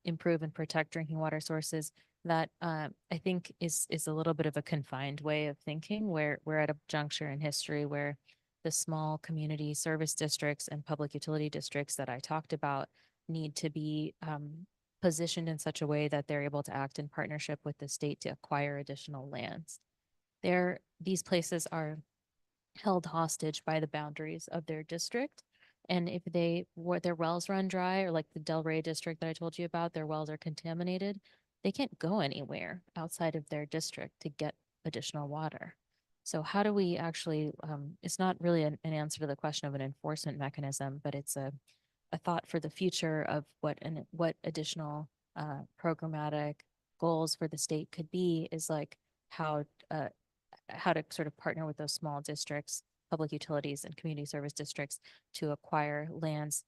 improve and protect drinking water sources, that I think is a little bit of a confined way of thinking, where we're at a juncture in history where the small community service districts and public utility districts that I talked about need to be positioned in such a way that they're able to act in partnership with the state to acquire additional lands. These places are held hostage by the boundaries of their district. And if their wells run dry, or like the Del Rey district that I told you about, their wells are contaminated, they can't go anywhere outside of their district to get additional water. So how do we actually, it's not really an answer to the question of an enforcement mechanism, but it's a thought for the future of what additional programmatic goals for the state could be, is like how to sort of partner with those small districts public utilities and community service districts to acquire lands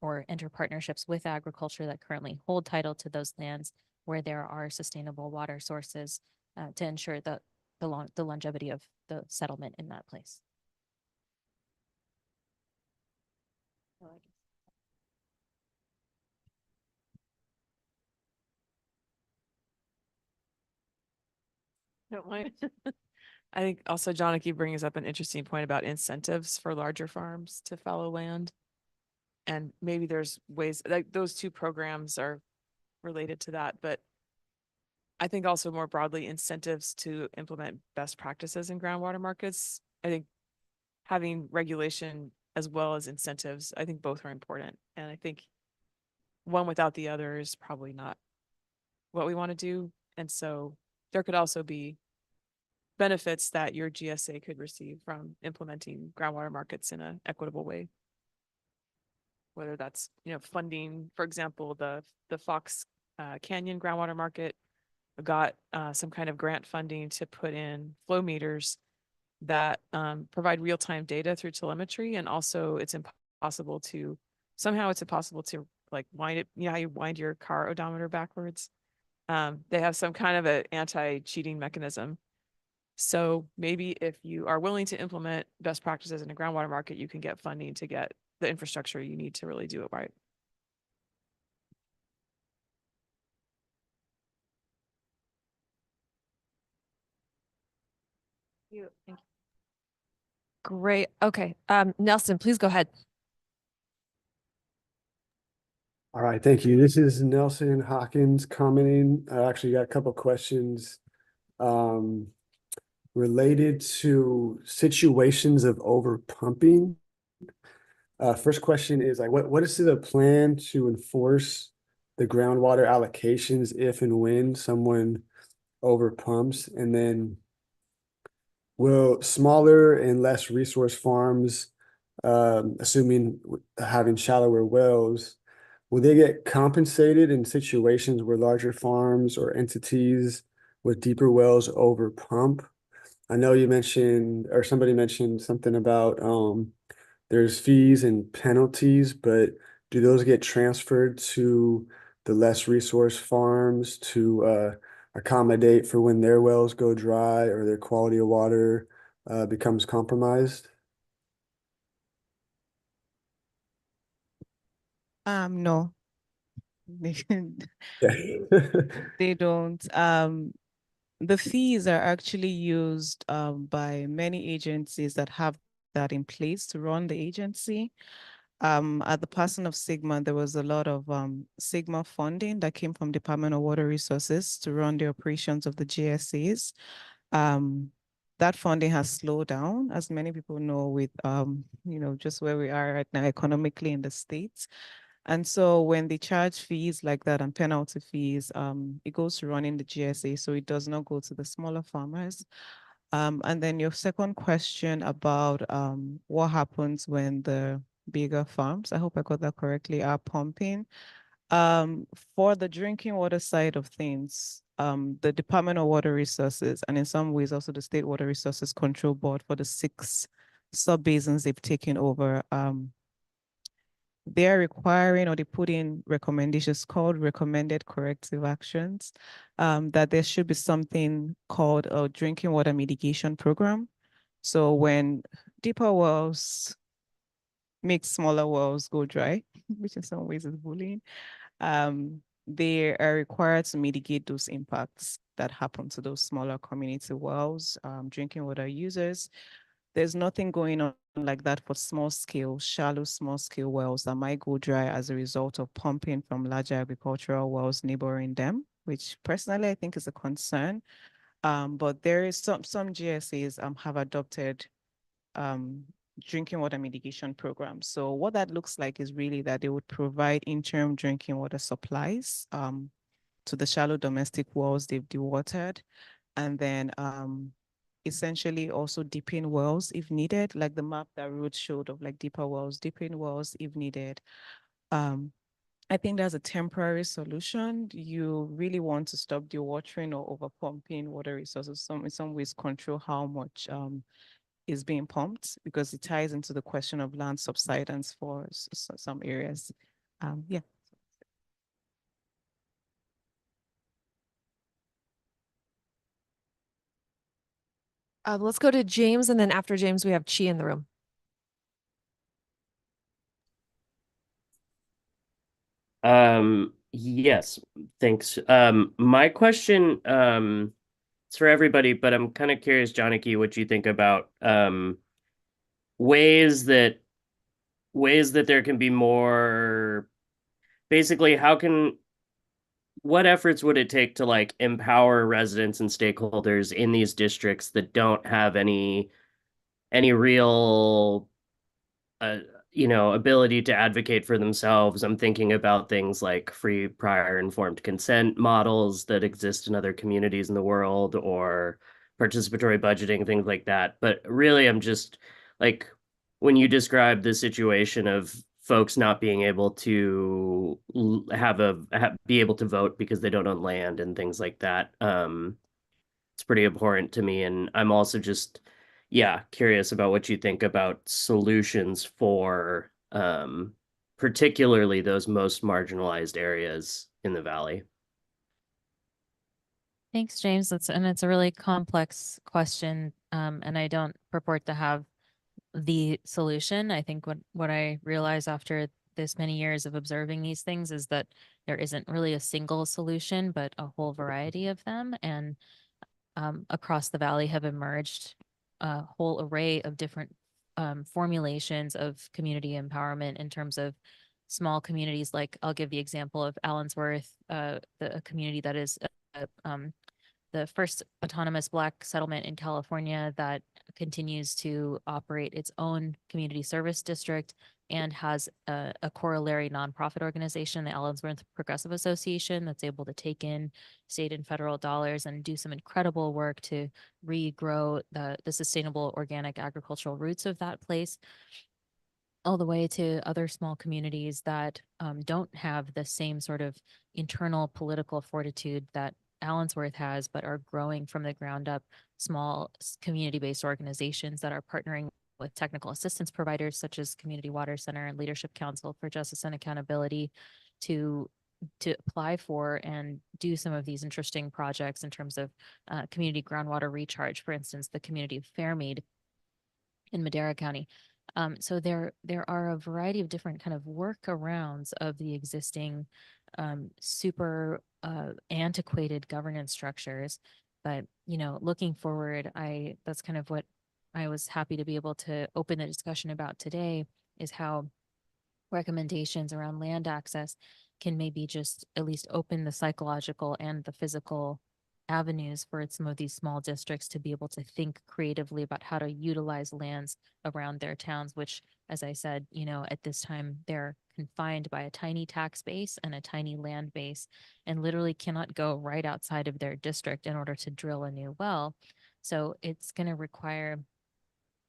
or enter partnerships with agriculture that currently hold title to those lands where there are sustainable water sources to ensure the longevity of the settlement in that place. Don't mind. I think also Johnny brings up an interesting point about incentives for larger farms to fallow land. And maybe there's ways like those two programs are related to that, but I think also more broadly incentives to implement best practices in groundwater markets. I think having regulation as well as incentives, I think both are important. And I think one without the other is probably not what we want to do. And so there could also be benefits that your GSA could receive from implementing groundwater markets in an equitable way. Whether that's, funding, for example, the Fox Canyon groundwater market got some kind of grant funding to put in flow meters that provide real-time data through telemetry. And also it's impossible to like wind it, how you wind your car odometer backwards. They have some kind of an anti-cheating mechanism. So maybe if you are willing to implement best practices in a groundwater market, you can get funding to get the infrastructure you need to really do it right. Thank you. Great. Okay. Nelson, please go ahead. All right, thank you. This is Nelson Hawkins commenting. I actually got a couple questions related to situations of over pumping. First question is like, what is the plan to enforce the groundwater allocations if and when someone over pumps? And then will smaller and less resource farms, assuming having shallower wells, will they get compensated in situations where larger farms or entities with deeper wells over pump? I know you mentioned, or somebody mentioned something about there's fees and penalties, but do those get transferred to the less resource farms to accommodate for when their wells go dry or their quality of water becomes compromised? No. Okay. They don't. The fees are actually used by many agencies that have that in place to run the agency. At the passing of Sigma, there was a lot of Sigma funding that came from Department of Water Resources to run the operations of the GSAs. That funding has slowed down, as many people know, with just where we are right now economically in the States. And so when they charge fees like that and penalty fees, it goes to running the GSA, so it does not go to the smaller farmers. And then your second question about what happens when the bigger farms, I hope I got that correctly, are pumping. For the drinking water side of things, the Department of Water Resources, and in some ways also the State Water Resources Control Board for the 6 sub-basins they've taken over, they're requiring, or they put in recommendations called recommended corrective actions, that there should be something called a drinking water mitigation program. So when deeper wells make smaller wells go dry, which in some ways is bullying, they are required to mitigate those impacts that happen to those smaller community wells, drinking water users. There's nothing going on like that for shallow small scale wells that might go dry as a result of pumping from larger agricultural wells neighboring them, which personally I think is a concern. But there is some GSAs have adopted drinking water mitigation programs. So what that looks like is really that they would provide interim drinking water supplies to the shallow domestic wells they've dewatered, and then essentially also deepen wells if needed, like the map that Ruth showed of like deeper wells, deepen wells if needed. I think that's a temporary solution. You really want to stop dewatering or over pumping water resources. In some ways control how much is being pumped because it ties into the question of land subsidence for some areas. Yeah. Let's go to James, and then after James, we have Chi in the room. Yes, thanks. My question, it's for everybody, but I'm kind of curious, Janaki, what you think about ways that there can be more, basically, what efforts would it take to like empower residents and stakeholders in these districts that don't have any real ability to advocate for themselves? I'm thinking about things like free, prior, informed consent models that exist in other communities in the world, or participatory budgeting, things like that. But really, I'm just like, when you describe the situation of folks not being able to be able to vote because they don't own land and things like that, it's pretty abhorrent to me. And I'm also just, yeah, curious about what you think about solutions for particularly those most marginalized areas in the valley. Thanks, James. It's a really complex question, and I don't purport to have the solution. I think what I realize after this many years of observing these things is that there isn't really a single solution, but a whole variety of them. And across the valley have emerged a whole array of different formulations of community empowerment in terms of small communities. Like, I'll give the example of Allensworth, a community that is the first autonomous Black settlement in California that continues to operate its own community service district and has a corollary nonprofit organization, the Allensworth Progressive Association, that's able to take in state and federal dollars and do some incredible work to regrow the sustainable organic agricultural roots of that place, all the way to other small communities that don't have the same sort of internal political fortitude that Allensworth has, but are growing from the ground up, small community-based organizations that are partnering with technical assistance providers such as Community Water Center and Leadership Council for Justice and Accountability to apply for and do some of these interesting projects in terms of community groundwater recharge. For instance, the community of Fairmead in Madera County. So there are a variety of different kind of workarounds of the existing super antiquated governance structures. But, looking forward, that's kind of what I was happy to be able to open the discussion about today, is how recommendations around land access can maybe just at least open the psychological and the physical avenues for some of these small districts to be able to think creatively about how to utilize lands around their towns, which, as I said, at this time, they're confined by a tiny tax base and a tiny land base and literally cannot go right outside of their district in order to drill a new well. So it's going to require,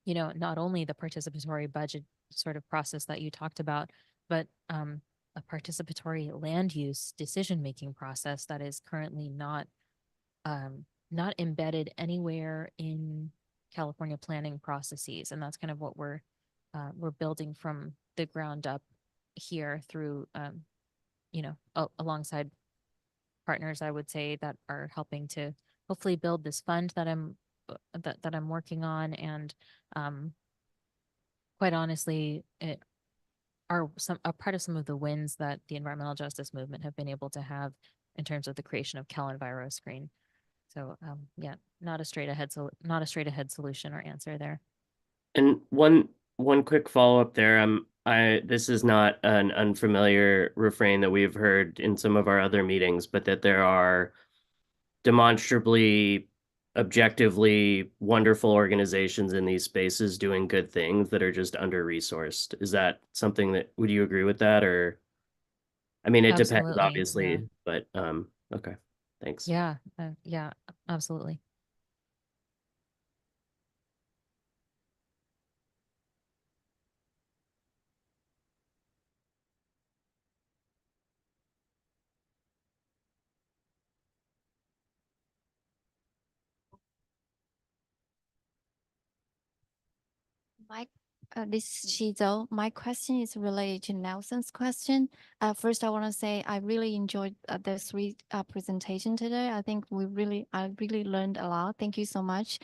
not only the participatory budget sort of process that you talked about, but a participatory land use decision-making process that is currently not embedded anywhere in California planning processes. And that's kind of what we're building from the ground up here through, alongside partners, I would say, that are helping to hopefully build this fund that I'm working on. And quite honestly, it are a part of some of the wins that the environmental justice movement have been able to have in terms of the creation of CalEnviroScreen. So yeah, not a straight ahead solution or answer there. And one quick follow-up there. This is not an unfamiliar refrain that we've heard in some of our other meetings, but that there are demonstrably, objectively wonderful organizations in these spaces doing good things that are just under-resourced. Is that something that, would you agree with that? Or, I mean, it depends, Absolutely, obviously, yeah. but okay, thanks. Yeah, yeah, absolutely. This is Shizo. My question is related to Nelson's question. First, I want to say I really enjoyed the three presentation today. I think I really learned a lot. Thank you so much.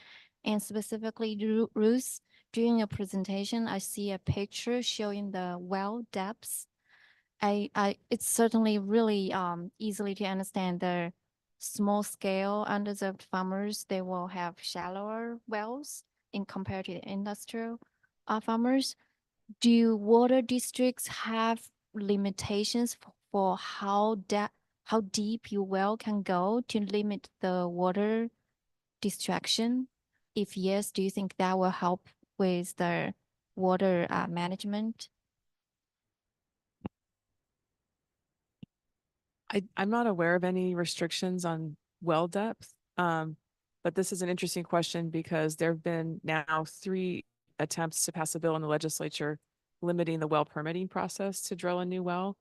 And specifically, Ruth, during your presentation, I see a picture showing the well depths. It's certainly really easily to understand the small scale underserved farmers. They will have shallower wells in compared to the industrial farmers. Do water districts have limitations for how deep your well can go to limit the water distraction? If yes, do you think that will help with the water management? I'm not aware of any restrictions on well depth. But this is an interesting question because there have been now 3 attempts to pass a bill in the legislature limiting the well permitting process to drill a new well.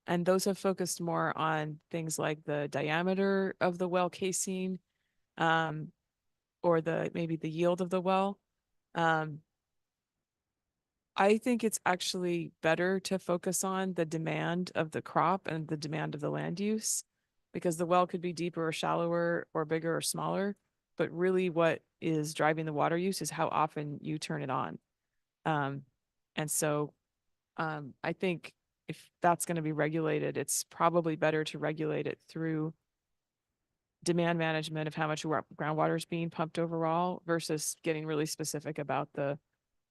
And those have focused more on things like the diameter of the well casing, or maybe the yield of the well. I think it's actually better to focus on the demand of the crop and the demand of the land use, because the well could be deeper or shallower or bigger or smaller, but really what is driving the water use is how often you turn it on. And so I think if that's going to be regulated, it's probably better to regulate it through demand management of how much groundwater is being pumped overall versus getting really specific about the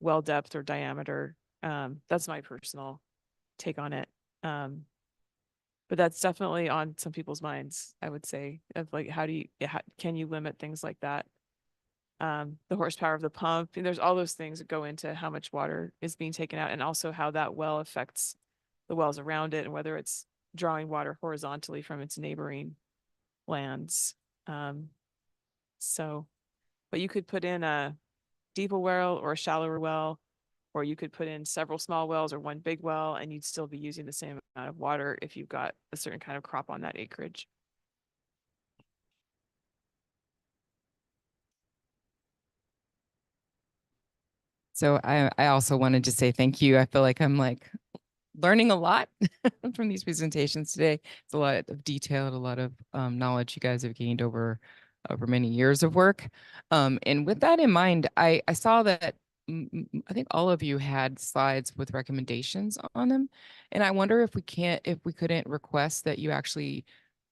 well depth or diameter. That's my personal take on it. But that's definitely on some people's minds, I would say, of like, can you limit things like that? The horsepower of the pump, and there's all those things that go into how much water is being taken out, and also how that well affects the wells around it, and whether it's drawing water horizontally from its neighboring lands. But you could put in a deeper well or a shallower well, or you could put in several small wells or one big well, and you'd still be using the same amount of water if you've got a certain kind of crop on that acreage. So I also wanted to say thank you. I feel like I'm like learning a lot from these presentations today. It's a lot of detail, a lot of knowledge you guys have gained over many years of work. And with that in mind, I saw that I think all of you had slides with recommendations on them. And I wonder if we couldn't request that you actually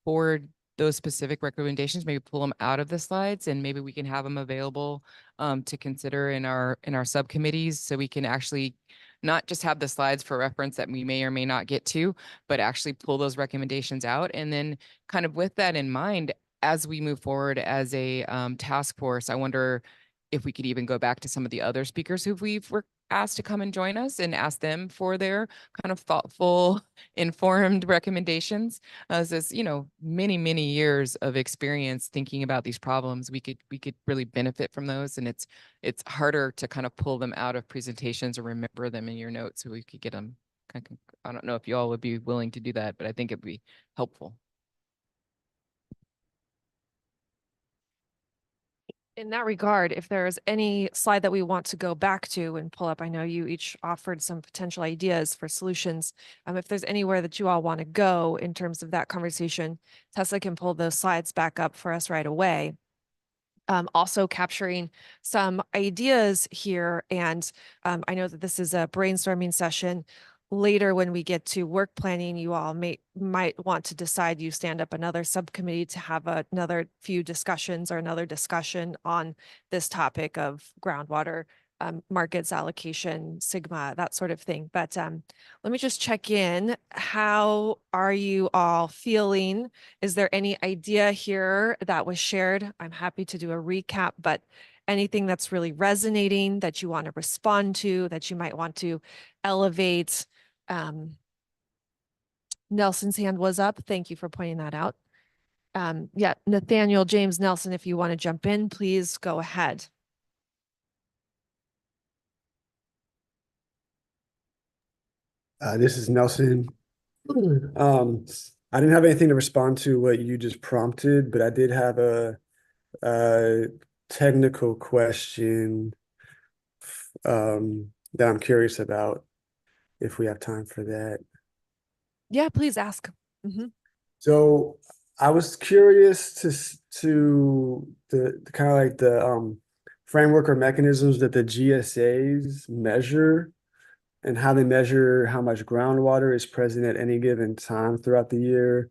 forward those specific recommendations, maybe pull them out of the slides, and maybe we can have them available to consider in our subcommittees, so we can actually not just have the slides for reference that we may or may not get to, but actually pull those recommendations out. And then kind of with that in mind, as we move forward as a task force, I wonder if we could even go back to some of the other speakers who we've asked to come and join us and ask them for their kind of thoughtful, informed recommendations. As many, many years of experience thinking about these problems, we could really benefit from those. And it's harder to kind of pull them out of presentations or remember them in your notes, so we could get them. I don't know if you all would be willing to do that, but I think it'd be helpful. In that regard, if there's any slide that we want to go back to and pull up, I know you each offered some potential ideas for solutions. If there's anywhere that you all want to go in terms of that conversation, Tessa can pull those slides back up for us right away. Also capturing some ideas here. And I know that this is a brainstorming session. Later, when we get to work planning, you all might want to decide you stand up another subcommittee to have another few discussions or another discussion on this topic of groundwater markets allocation, Sigma, that sort of thing. But let me just check in. How are you all feeling? Is there any idea here that was shared? I'm happy to do a recap, but anything that's really resonating that you want to respond to, that you might want to elevate? Nelson's hand was up. Thank you for pointing that out. Yeah, Nathaniel James Nelson, if you want to jump in, please go ahead. This is Nelson. I didn't have anything to respond to what you just prompted, but I did have a technical question that I'm curious about, if we have time for that. Yeah, please ask. So I was curious to the kind of like the framework or mechanisms that the GSAs measure, and how they measure how much groundwater is present at any given time throughout the year,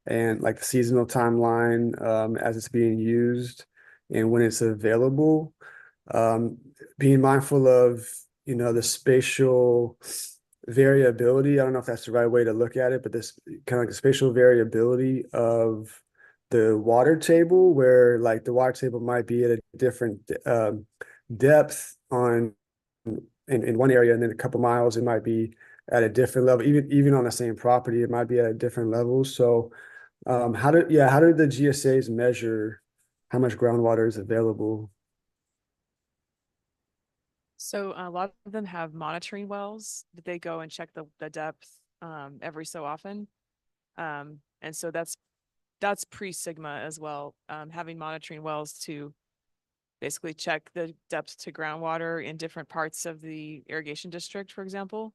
and like the seasonal timeline as it's being used and when it's available. Being mindful of, the spatial variability. I don't know if that's the right way to look at it, but this kind of like the spatial variability of the water table, where like the water table might be at a different depth in one area, and then a couple miles it might be at a different level. Even on the same property, it might be at a different level. So how do the GSAs measure how much groundwater is available? So a lot of them have monitoring wells that they go and check the depth every so often. And so that's pre-Sigma as well, having monitoring wells to basically check the depth to groundwater in different parts of the irrigation district, for example.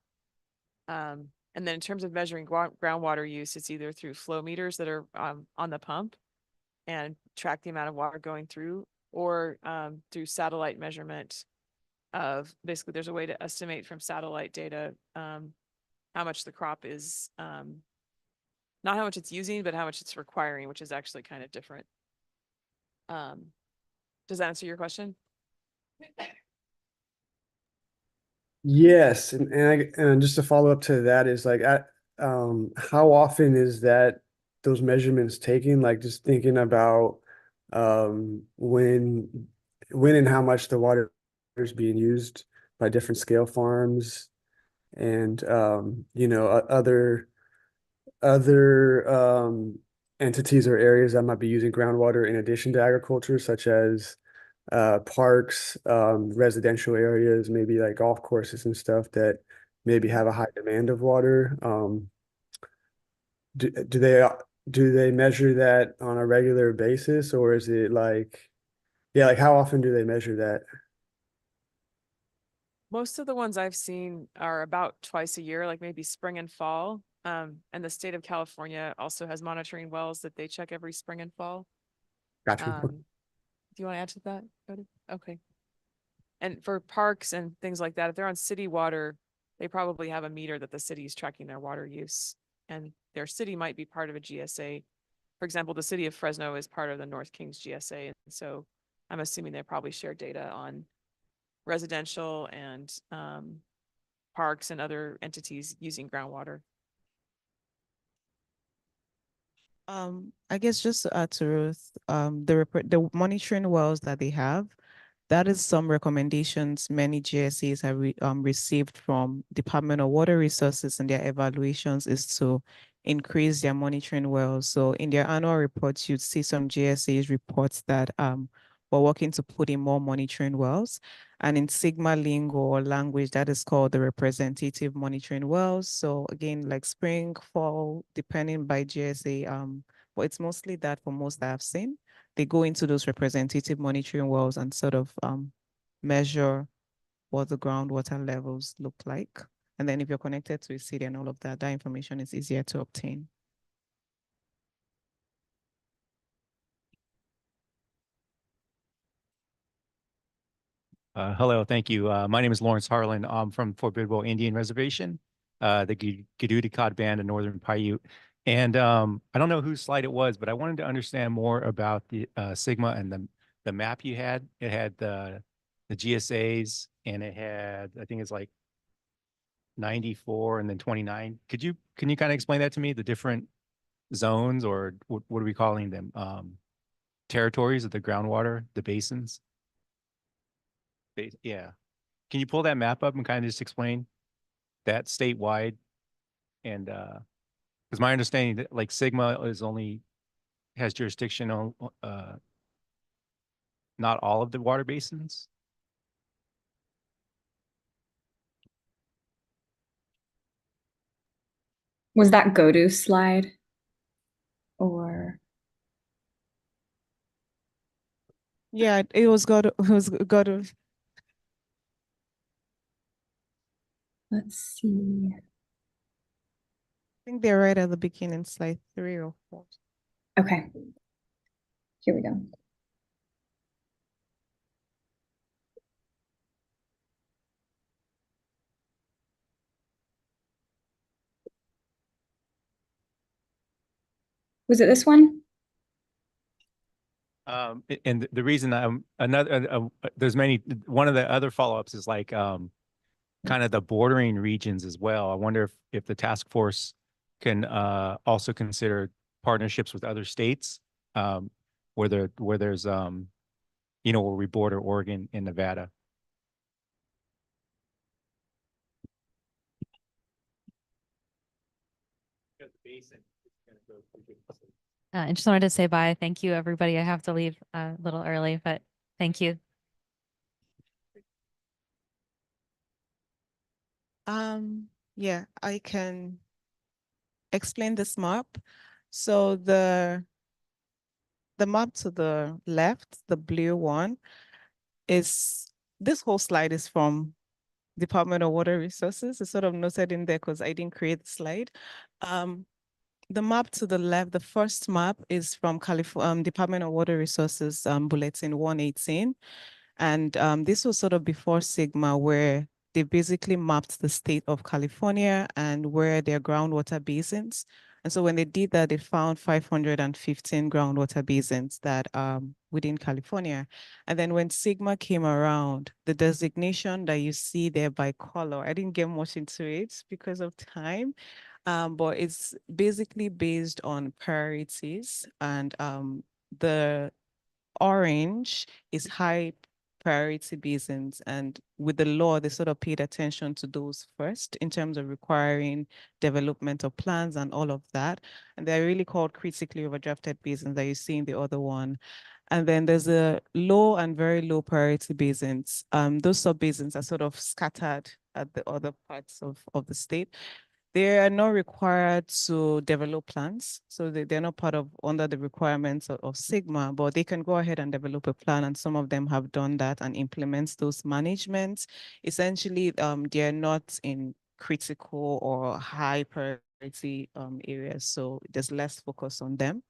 And then in terms of measuring groundwater use, it's either through flow meters that are on the pump and track the amount of water going through, or through satellite measurement of, basically there's a way to estimate from satellite data how much the crop is, not how much it's using, but how much it's requiring, which is actually kind of different. Does that answer your question? Yes, and just to follow up to that is like, how often is those measurements taken? Like just thinking about when and how much the water is being used by different scale farms, and other entities or areas that might be using groundwater in addition to agriculture, such as parks, residential areas, maybe like golf courses and stuff that maybe have a high demand of water. Do they measure that on a regular basis, or is it like, yeah, like how often do they measure that? Most of the ones I've seen are about twice a year, like maybe spring and fall. And the state of California also has monitoring wells that they check every spring and fall. Gotcha. Do you want to add to that, Cody? Okay. And for parks and things like that, if they're on city water, they probably have a meter that the city is tracking their water use, and their city might be part of a GSA. For example, the city of Fresno is part of the North Kings GSA. And so I'm assuming they probably share data on residential and parks and other entities using groundwater. I guess just to add to Ruth, the monitoring wells that they have, that is some recommendations many GSAs have received from Department of Water Resources, and their evaluations is to increase their monitoring wells. So in their annual reports, you'd see some GSAs reports that we're working to put in more monitoring wells. And in Sigma lingo or language, that is called the representative monitoring wells. So again, like spring, fall, depending by GSA, but it's mostly that for most that I've seen. They go into those representative monitoring wells and sort of measure what the groundwater levels look like. And then if you're connected to a city and all of that, that information is easier to obtain. Hello, thank you. My name is Lawrence Harlan. I'm from Fort Bidwell Indian Reservation, the Gadudikad Band of Northern Paiute. And I don't know whose slide it was, but I wanted to understand more about the Sigma and the map you had. It had the GSAs, and it had, I think it's like 94 and then 29. Can you kind of explain that to me? The different zones, or what are we calling them? Territories of the groundwater, the basins? Yeah. Can you pull that map up and kind of just explain that statewide? And because my understanding that like Sigma has jurisdiction on not all of the water basins. Was that go-to slide? Or yeah, it was go to Let's see. I think they're right at the beginning, slide 3 or 4. Okay. Here we go. Was it this one? And the reason there's many, one of the other follow-ups is like, kind of the bordering regions as well. I wonder if the task force can, also consider partnerships with other states, where there's, you know, where we border Oregon and Nevada. I just wanted to say bye. Thank you, everybody. I have to leave a little early, but thank you. Yeah, I can explain this map. So the map to the left, the blue one, is this whole slide is from Department of Water Resources. It's sort of noted in there because I didn't create the slide. The map to the left, the first map is from Department of Water Resources Bulletin 118. And this was sort of before Sigma, where they basically mapped the state of California and where their groundwater basins. And so when they did that, they found 515 groundwater basins that within California. And then when Sigma came around, the designation that you see there by color, I didn't get much into it because of time, but it's basically based on priorities, and the orange is high priority basins, and with the law they sort of paid attention to those first in terms of requiring development of plans and all of that, and they're really called critically overdrafted basins that you see in the other one. And then there's a low and very low priority basins. Those sub basins are sort of scattered at the other parts of the state. They are not required to develop plans. So they're not part of under the requirements of Sigma, but they can go ahead and develop a plan. And some of them have done that and implements those managements. Essentially, they're not in critical or high priority areas. So there's less focus on them.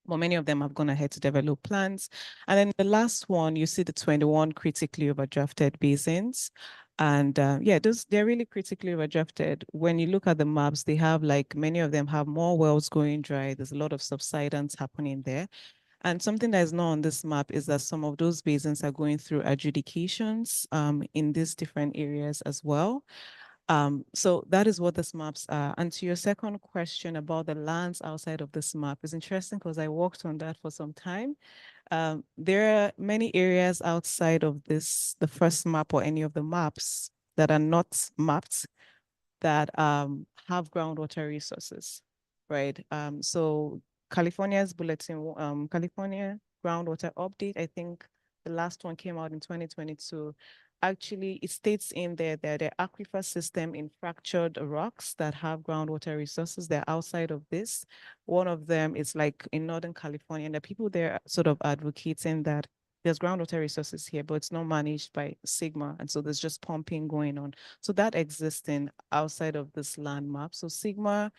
But many of them have gone ahead to develop plans. And then the last one, you see the 21 critically overdrafted basins. And yeah, they're really critically overdrafted. When you look at the maps, they have like, many of them have more wells going dry. There's a lot of subsidence happening there. And something that is not on this map is that some of those basins are going through adjudications in these different areas as well. So that is what this maps are. And to your second question about the lands outside of this map is interesting because I worked on that for some time. There are many areas outside of the first map or any of the maps that are not mapped that have groundwater resources, right? So California's bulletin, California groundwater update, I think the last one came out in 2022. Actually, it states in there that the aquifer system in fractured rocks that have groundwater resources, they're outside of this. One of them is like in Northern California, and the people there sort of advocating that there's groundwater resources here, but it's not managed by Sigma. And so there's just pumping going on. So that existing outside of this land map. So Sigma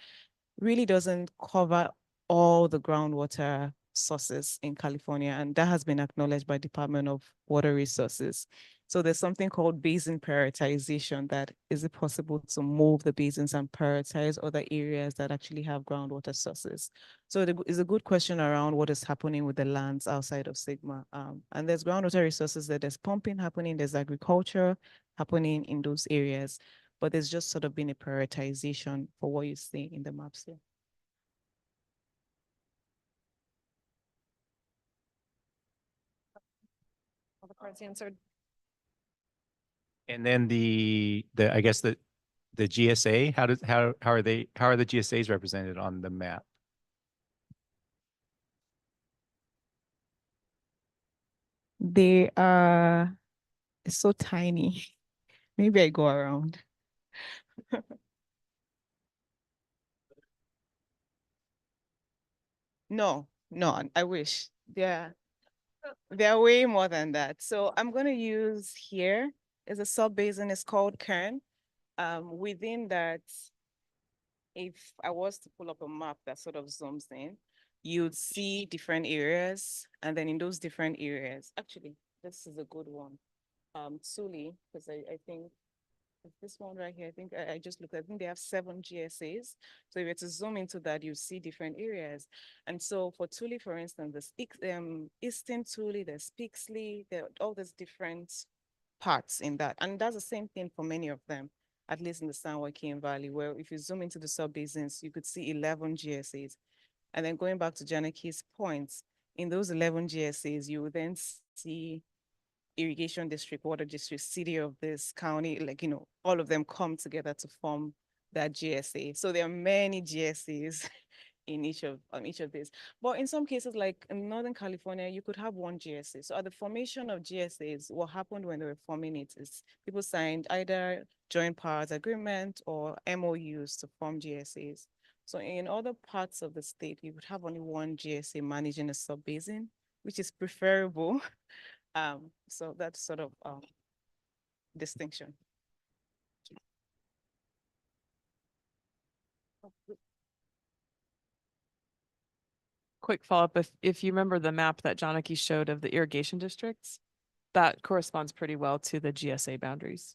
really doesn't cover all the groundwater sources in California, and that has been acknowledged by Department of Water Resources. So there's something called basin prioritization, that is it possible to move the basins and prioritize other areas that actually have groundwater sources. So it's a good question around what is happening with the lands outside of Sigma. And there's groundwater resources that there's pumping happening, there's agriculture happening in those areas, but there's just sort of been a prioritization for what you see in the maps here. All the parts answered. And then I guess the GSA, how are the GSAs represented on the map? They are so tiny. Maybe I go around. No, I wish. They're way more than that. So I'm going to use here is a sub basin. It's called Kern. Within that, if I was to pull up a map that sort of zooms in, you'd see different areas. And then in those different areas, actually, this is a good one. Tule, because I think this one right here, I think I just looked, I think they have 7 GSAs. So if you were to zoom into that, you see different areas. And so for Tule, for instance, the Eastern Tule, there's Pixley, there are all these different parts in that. And that's the same thing for many of them, at least in the San Joaquin Valley, where if you zoom into the sub-basins, you could see 11 GSAs. And then going back to Janaki's points, in those 11 GSAs, you would then see irrigation district, water district, city of this county, like, you know, all of them come together to form that GSA. So there are many GSAs in each of these. But in some cases, like in Northern California, you could have one GSA. So at the formation of GSAs, what happened when they were forming it is people signed either joint powers agreement or MOUs to form GSAs. So in other parts of the state, you would have only one GSA managing a sub-basin, which is preferable. So that's sort of distinction. Quick follow-up, if you remember the map that Janaki showed of the irrigation districts, that corresponds pretty well to the GSA boundaries.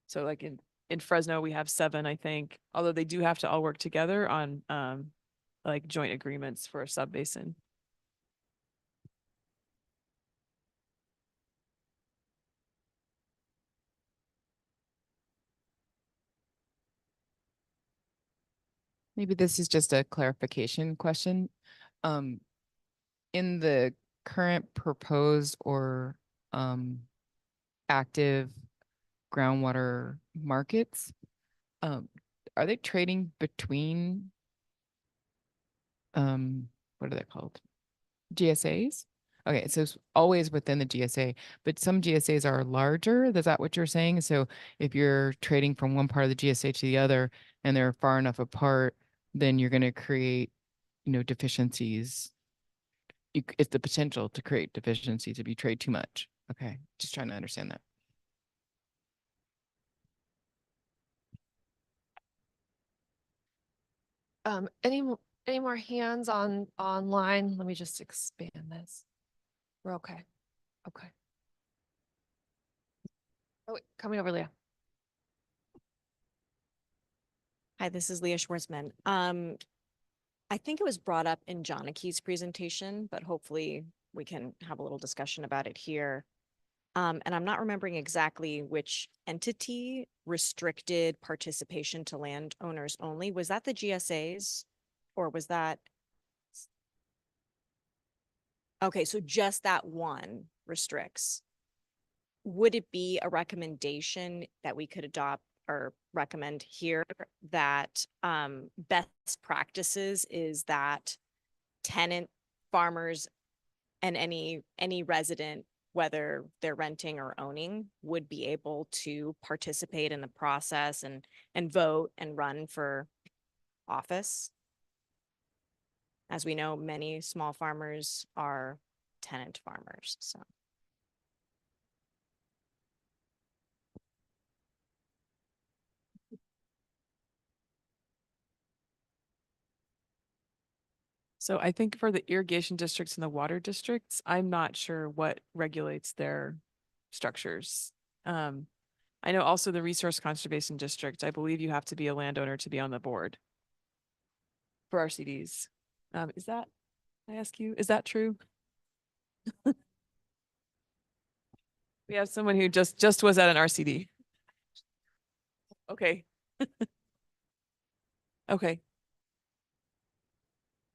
So like in Fresno, we have 7, I think, although they do have to all work together on like joint agreements for a sub-basin. Maybe this is just a clarification question. In the current proposed or active groundwater markets, are they trading between what are they called? GSAs? Okay, so it's always within the GSA, but some GSAs are larger. Is that what you're saying? So if you're trading from one part of the GSA to the other and they're far enough apart, then you're going to create, you know, deficiencies. It's the potential to create deficiencies if you trade too much. Okay, just trying to understand that. Any more hands on online? Let me just expand this. We're okay. Okay. Oh, wait, coming over, Leah. Hi, this is Leah Schwartzman. I think it was brought up in Janaki's presentation, but hopefully we can have a little discussion about it here. And I'm not remembering exactly which entity restricted participation to landowners only. Was that the GSAs or was that? Okay, so just that one restricts. Would it be a recommendation that we could adopt or recommend here that best practices is that tenant farmers and any resident, whether they're renting or owning, would be able to participate in the process and vote and run for office? As we know, many small farmers are tenant farmers, so. So I think for the irrigation districts and the water districts, I'm not sure what regulates their structures. I know also the resource conservation district, I believe you have to be a landowner to be on the board for RCDs. Is that, I ask you, is that true? We have someone who just was at an RCD. Okay. Okay.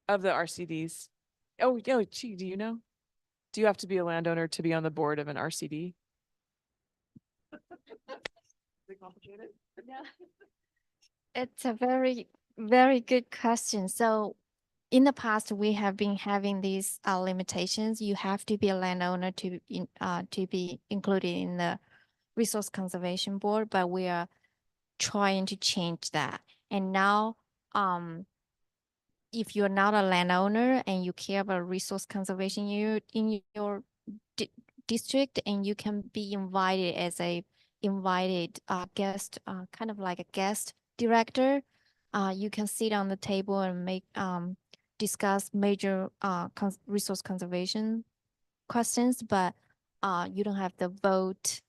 Of the RCDs. Oh, gee, do you know? Do you have to be a landowner to be on the board of an RCD? Is it complicated? Yeah. It's a very, very good question. So in the past, we have been having these limitations. You have to be a landowner to be included in the Resource Conservation Board, but we are trying to change that. And now, if you're not a landowner and you care about resource conservation in your district, and you can be invited as a invited guest, kind of like a guest director. You can sit on the table and make discuss major resource conservation questions, but you don't have the vote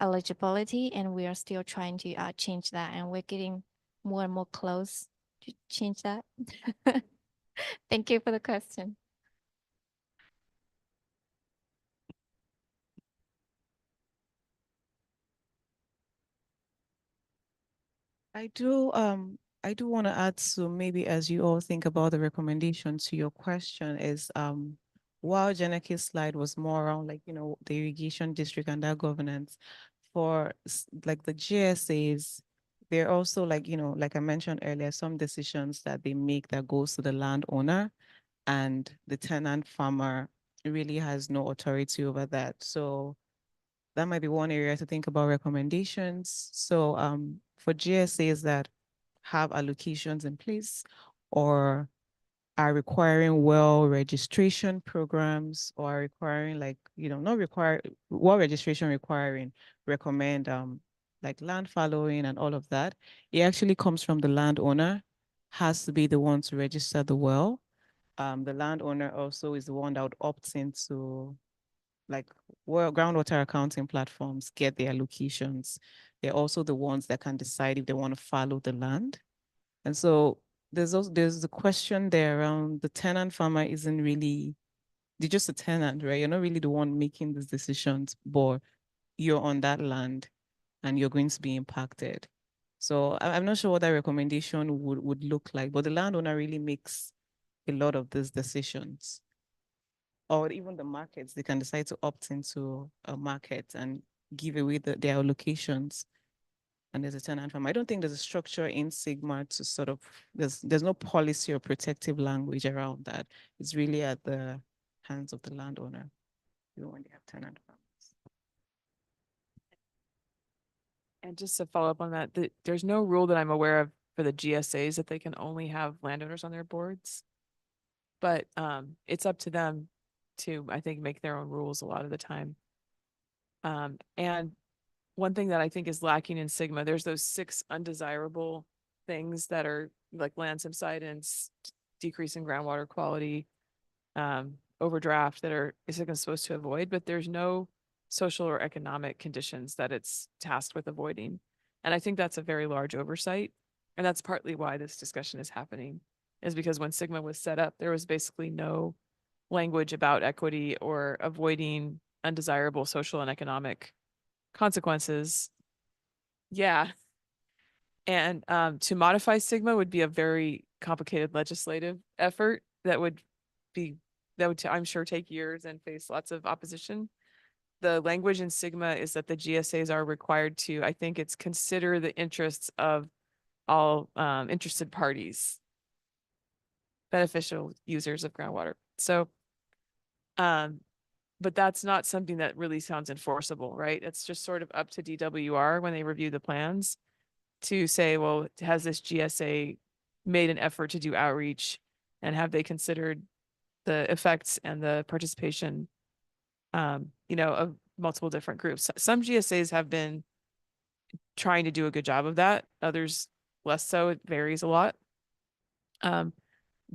eligibility, and we are still trying to change that, and we're getting more and more close to change that. Thank you for the question. I do want to add, so maybe as you all think about the recommendation to your question is while Janeki's slide was more around like, you know, the irrigation district and that governance, for like the GSAs, they're also like, you know, like I mentioned earlier, some decisions that they make that goes to the landowner, and the tenant farmer really has no authority over that. So that might be one area to think about recommendations. So for GSAs that have allocations in place or are requiring well registration programs, or are requiring like, you know, not require well registration requiring, recommend like land following and all of that, it actually comes from the landowner, has to be the one to register the well. The landowner also is the one that would opt into like groundwater accounting platforms get their allocations. They're also the ones that can decide if they want to follow the land. And so there's the question there around the tenant farmer isn't really, they're just a tenant, right? You're not really the one making these decisions, but you're on that land and you're going to be impacted. So I'm not sure what that recommendation would look like, but the landowner really makes a lot of these decisions. Or even the markets, they can decide to opt into a market and give away their allocations. And there's a tenant farm. I don't think there's a structure in Sigma to sort of, there's no policy or protective language around that. It's really at the hands of the landowner, even when they have tenant farms. And just to follow up on that, there's no rule that I'm aware of for the GSAs that they can only have landowners on their boards. But it's up to them to, I think, make their own rules a lot of the time. And one thing that I think is lacking in Sigma, there's those 6 undesirable things that are like land subsidence, decrease in groundwater quality, overdraft, that are Sigma supposed to avoid, but there's no social or economic conditions that it's tasked with avoiding. And I think that's a very large oversight. And that's partly why this discussion is happening, is because when Sigma was set up, there was basically no language about equity or avoiding undesirable social and economic consequences. Yeah. And to modify Sigma would be a very complicated legislative effort that would I'm sure take years and face lots of opposition. The language in Sigma is that the GSAs are required to, I think it's consider the interests of all interested parties, beneficial users of groundwater. So, but that's not something that really sounds enforceable, right? It's just sort of up to DWR when they review the plans to say, well, has this GSA made an effort to do outreach, and have they considered the effects and the participation, you know, of multiple different groups? Some GSAs have been trying to do a good job of that, others less so. It varies a lot.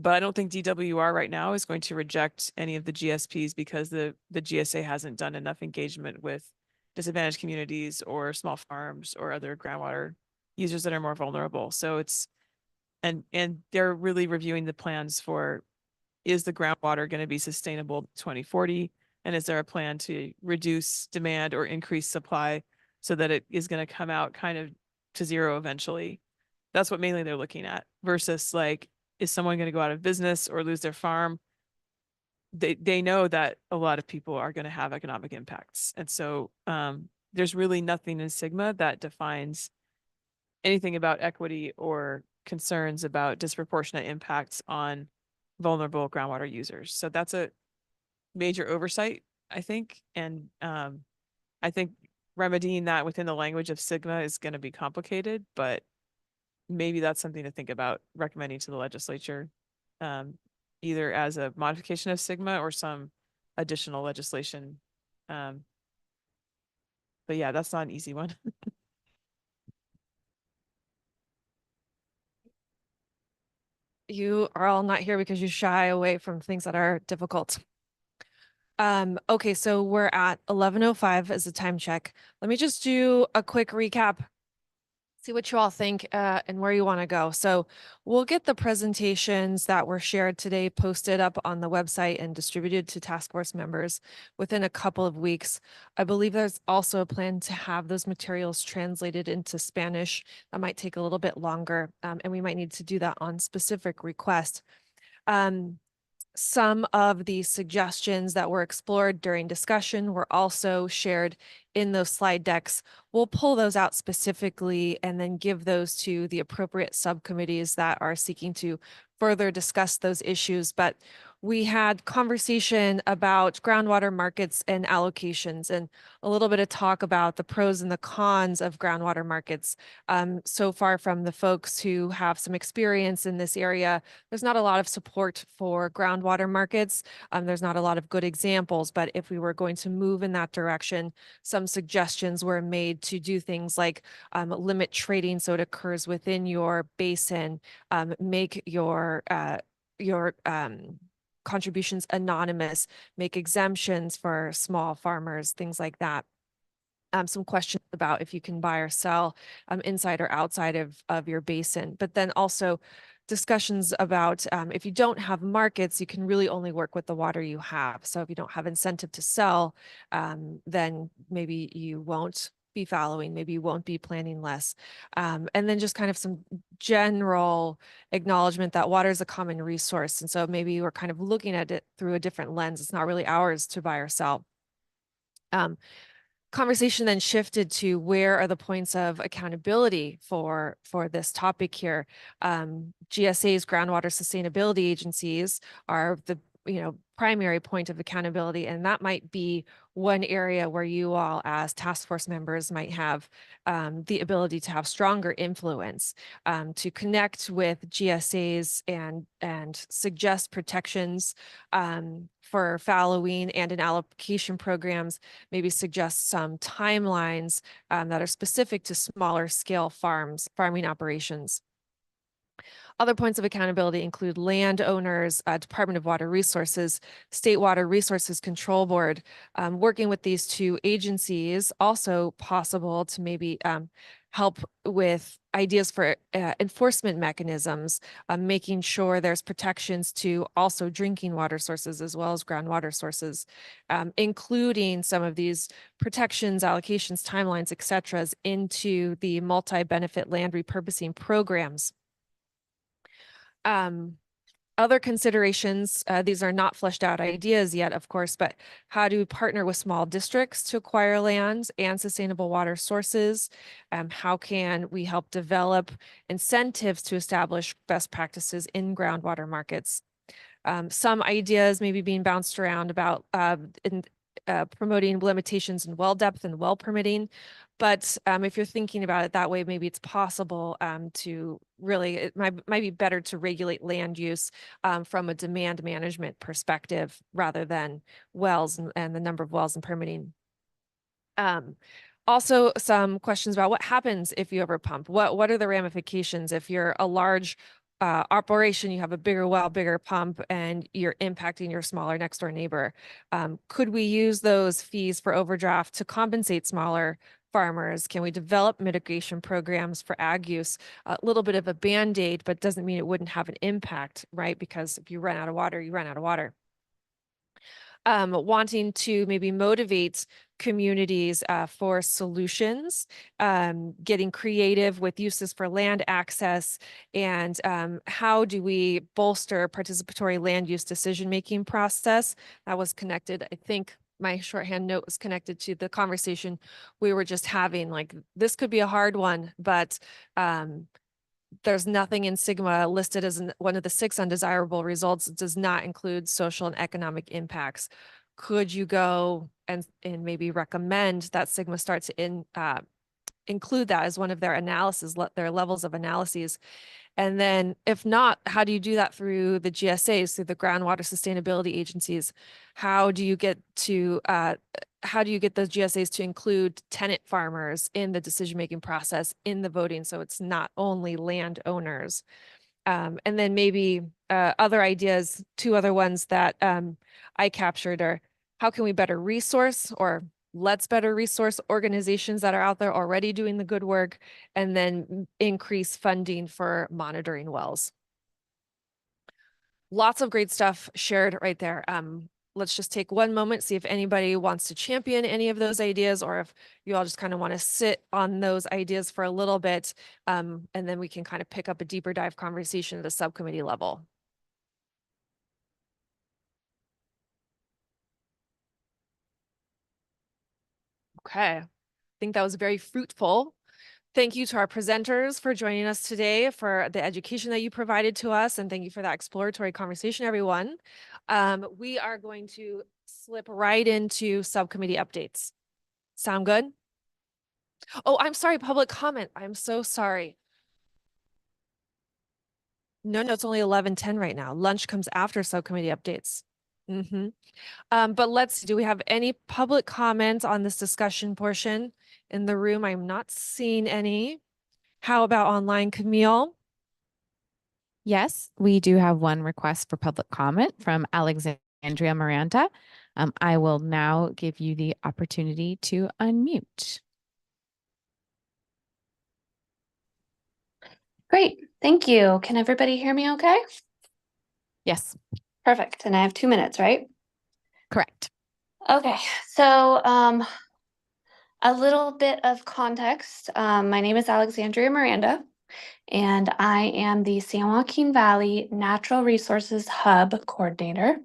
But I don't think DWR right now is going to reject any of the GSPs because the GSA hasn't done enough engagement with disadvantaged communities or small farms or other groundwater users that are more vulnerable. So it's, and they're really reviewing the plans for, is the groundwater going to be sustainable 2040? And is there a plan to reduce demand or increase supply so that it is going to come out kind of to zero eventually? That's what mainly they're looking at, versus like, is someone going to go out of business or lose their farm? They know that a lot of people are going to have economic impacts. And so there's really nothing in Sigma that defines anything about equity or concerns about disproportionate impacts on vulnerable groundwater users. So that's a major oversight, I think. And I think remedying that within the language of Sigma is going to be complicated, but maybe that's something to think about recommending to the legislature, either as a modification of Sigma or some additional legislation But yeah, that's not an easy one. You are all not here because you shy away from things that are difficult. Okay, so we're at 11:05 as a time check. Let me just do a quick recap. See what you all think and where you want to go. So we'll get the presentations that were shared today posted up on the website and distributed to task force members within a couple of weeks. I believe there's also a plan to have those materials translated into Spanish. That might take a little bit longer, and we might need to do that on specific request. Some of the suggestions that were explored during discussion were also shared in those slide decks. We'll pull those out specifically and then give those to the appropriate subcommittees that are seeking to further discuss those issues. But we had conversation about groundwater markets and allocations and a little bit of talk about the pros and the cons of groundwater markets. So far from the folks who have some experience in this area, there's not a lot of support for groundwater markets. There's not a lot of good examples, but if we were going to move in that direction, some suggestions were made to do things like limit trading so it occurs within your basin, make your contributions anonymous, make exemptions for small farmers, things like that. Some questions about if you can buy or sell inside or outside of your basin, but then also discussions about if you don't have markets, you can really only work with the water you have. So if you don't have incentive to sell, then maybe you won't be fallowing, maybe you won't be planting less. And then just kind of some general acknowledgement that water is a common resource. And so maybe we're kind of looking at it through a different lens. It's not really ours to buy or sell. Conversation then shifted to where are the points of accountability for this topic here. GSA's groundwater sustainability agencies are the primary point of accountability, and that might be one area where you all as task force members might have the ability to have stronger influence, to connect with GSAs and suggest protections for fallowing and in allocation programs, maybe suggest some timelines that are specific to smaller scale farming operations. Other points of accountability include landowners, Department of Water Resources, State Water Resources Control Board. Working with these two agencies, also possible to maybe help with ideas for enforcement mechanisms, making sure there's protections to also drinking water sources as well as groundwater sources, including some of these protections, allocations, timelines, et cetera, into the multi-benefit land repurposing programs. Other considerations, these are not fleshed out ideas yet, of course, but how to partner with small districts to acquire lands and sustainable water sources? How can we help develop incentives to establish best practices in groundwater markets? Some ideas maybe being bounced around about promoting limitations in well depth and well permitting. But if you're thinking about it that way, maybe it's possible to really, it might be better to regulate land use from a demand management perspective rather than wells and the number of wells and permitting. Also, some questions about what happens if you overpump. What are the ramifications if you're a large operation, you have a bigger well, bigger pump, and you're impacting your smaller next door neighbor? Could we use those fees for overdraft to compensate smaller farmers? Can we develop mitigation programs for ag use? A little bit of a Band-Aid, but doesn't mean it wouldn't have an impact, right? Because if you run out of water, you run out of water. Wanting to maybe motivate communities for solutions, getting creative with uses for land access, and how do we bolster participatory land use decision-making process? That was connected, I think my shorthand note was connected to the conversation we were just having. Like, this could be a hard one, but there's nothing in Sigma listed as one of the 6 undesirable results. It does not include social and economic impacts. Could you go and maybe recommend that Sigma starts to include that as one of their analysis, their levels of analyses? And then if not, how do you do that through the GSAs, through the groundwater sustainability agencies? How do you get to how do you get those GSAs to include tenant farmers in the decision-making process, in the voting, so it's not only landowners? And then maybe other ideas, two other ones that I captured are, how can we better resource, or let's better resource organizations that are out there already doing the good work, and then increase funding for monitoring wells. Lots of great stuff shared right there. Let's just take one moment, see if anybody wants to champion any of those ideas, or if you all just kind of want to sit on those ideas for a little bit, and then we can kind of pick up a deeper dive conversation at the subcommittee level. Okay, I think that was very fruitful. Thank you to our presenters for joining us today, for the education that you provided to us, and thank you for that exploratory conversation, everyone. We are going to slip right into subcommittee updates. Sound good? Oh, I'm sorry, public comment. I'm so sorry. No, it's only 11:10 right now. Lunch comes after subcommittee updates. But do we have any public comment on this discussion portion in the room? I'm not seeing any. How about online, Camille? Yes, we do have one request for public comment from Alexandria Miranda. I will now give you the opportunity to unmute. Great, thank you. Can everybody hear me okay? Yes. Perfect, and I have 2 minutes, right? Correct. Okay, so a little bit of context. My name is Alexandria Miranda, and I am the San Joaquin Valley Natural Resources Hub Coordinator,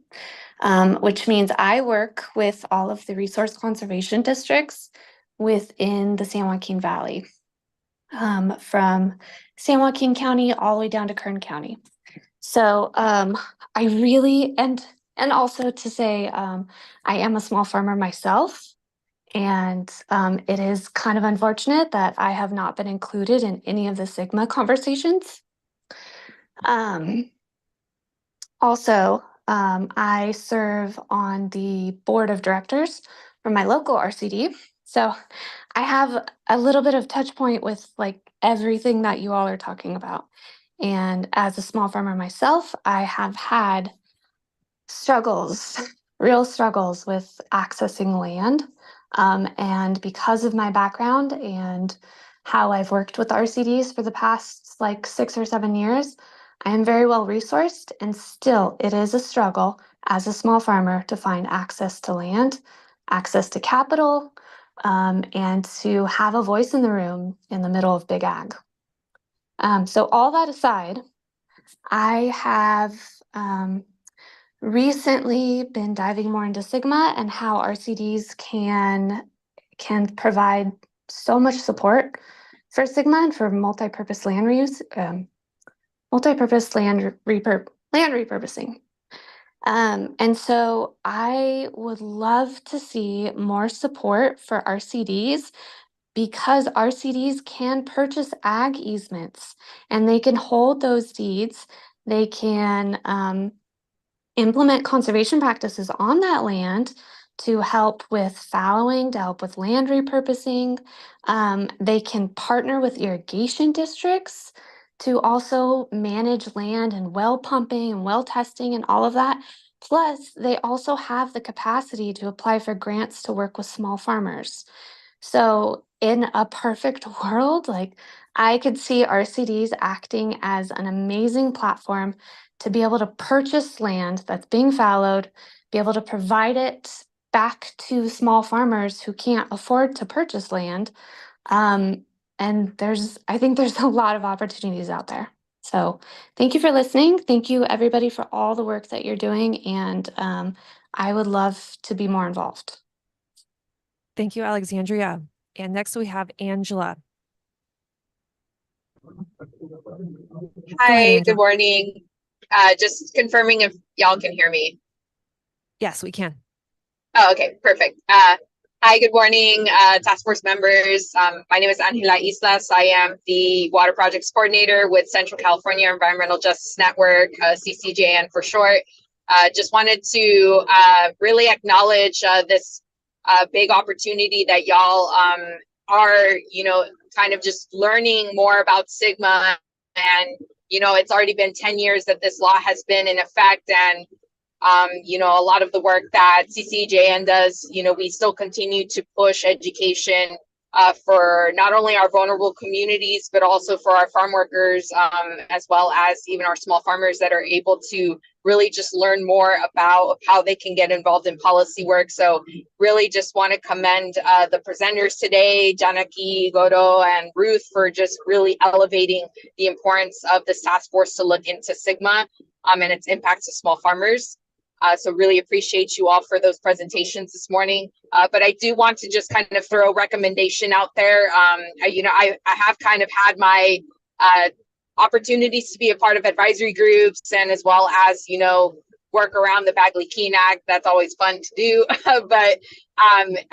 which means I work with all of the resource conservation districts within the San Joaquin Valley, from San Joaquin County all the way down to Kern County. So I really, and also to say, I am a small farmer myself. And it is kind of unfortunate that I have not been included in any of the Sigma conversations. Also, I serve on the board of directors for my local RCD. So I have a little bit of touch point with like everything that you all are talking about. And as a small farmer myself, I have had struggles, real struggles with accessing land. And because of my background and how I've worked with RCDs for the past like 6 or 7 years, I am very well resourced, and still it is a struggle as a small farmer to find access to land, access to capital, and to have a voice in the room in the middle of big ag. So all that aside, I have recently been diving more into Sigma and how RCDs can provide so much support for Sigma and for multi-purpose land reuse, land repurposing. And so I would love to see more support for RCDs, because RCDs can purchase ag easements and they can hold those deeds. They can implement conservation practices on that land to help with fallowing, to help with land repurposing. They can partner with irrigation districts to also manage land and well pumping and well testing and all of that. Plus, they also have the capacity to apply for grants to work with small farmers. So in a perfect world, like I could see RCDs acting as an amazing platform to be able to purchase land that's being fallowed, be able to provide it back to small farmers who can't afford to purchase land. And I think there's a lot of opportunities out there. So thank you for listening. Thank you everybody for all the work that you're doing. And I would love to be more involved. Thank you, Alexandria. And next we have Angela. Hi, good morning. Just confirming if y'all can hear me. Yes, we can. Oh, okay, perfect. Hi, good morning, task force members. My name is Angela Islas. I am the Water Projects Coordinator with Central California Environmental Justice Network, CCJN for short. Just wanted to really acknowledge this big opportunity that y'all are, kind of just learning more about Sigma. And, it's already been 10 years that this law has been in effect, and a lot of the work that CCJN does, we still continue to push education for not only our vulnerable communities, but also for our farm workers, as well as even our small farmers that are able to really just learn more about how they can get involved in policy work. So really just want to commend the presenters today, Janaki, Godo, and Ruth, for just really elevating the importance of this task force to look into Sigma and its impact to small farmers. So really appreciate you all for those presentations this morning. But I do want to just kind of throw a recommendation out there. I have kind of had my opportunities to be a part of advisory groups, and as well as, work around the Bagley-Keene Act. That's always fun to do. But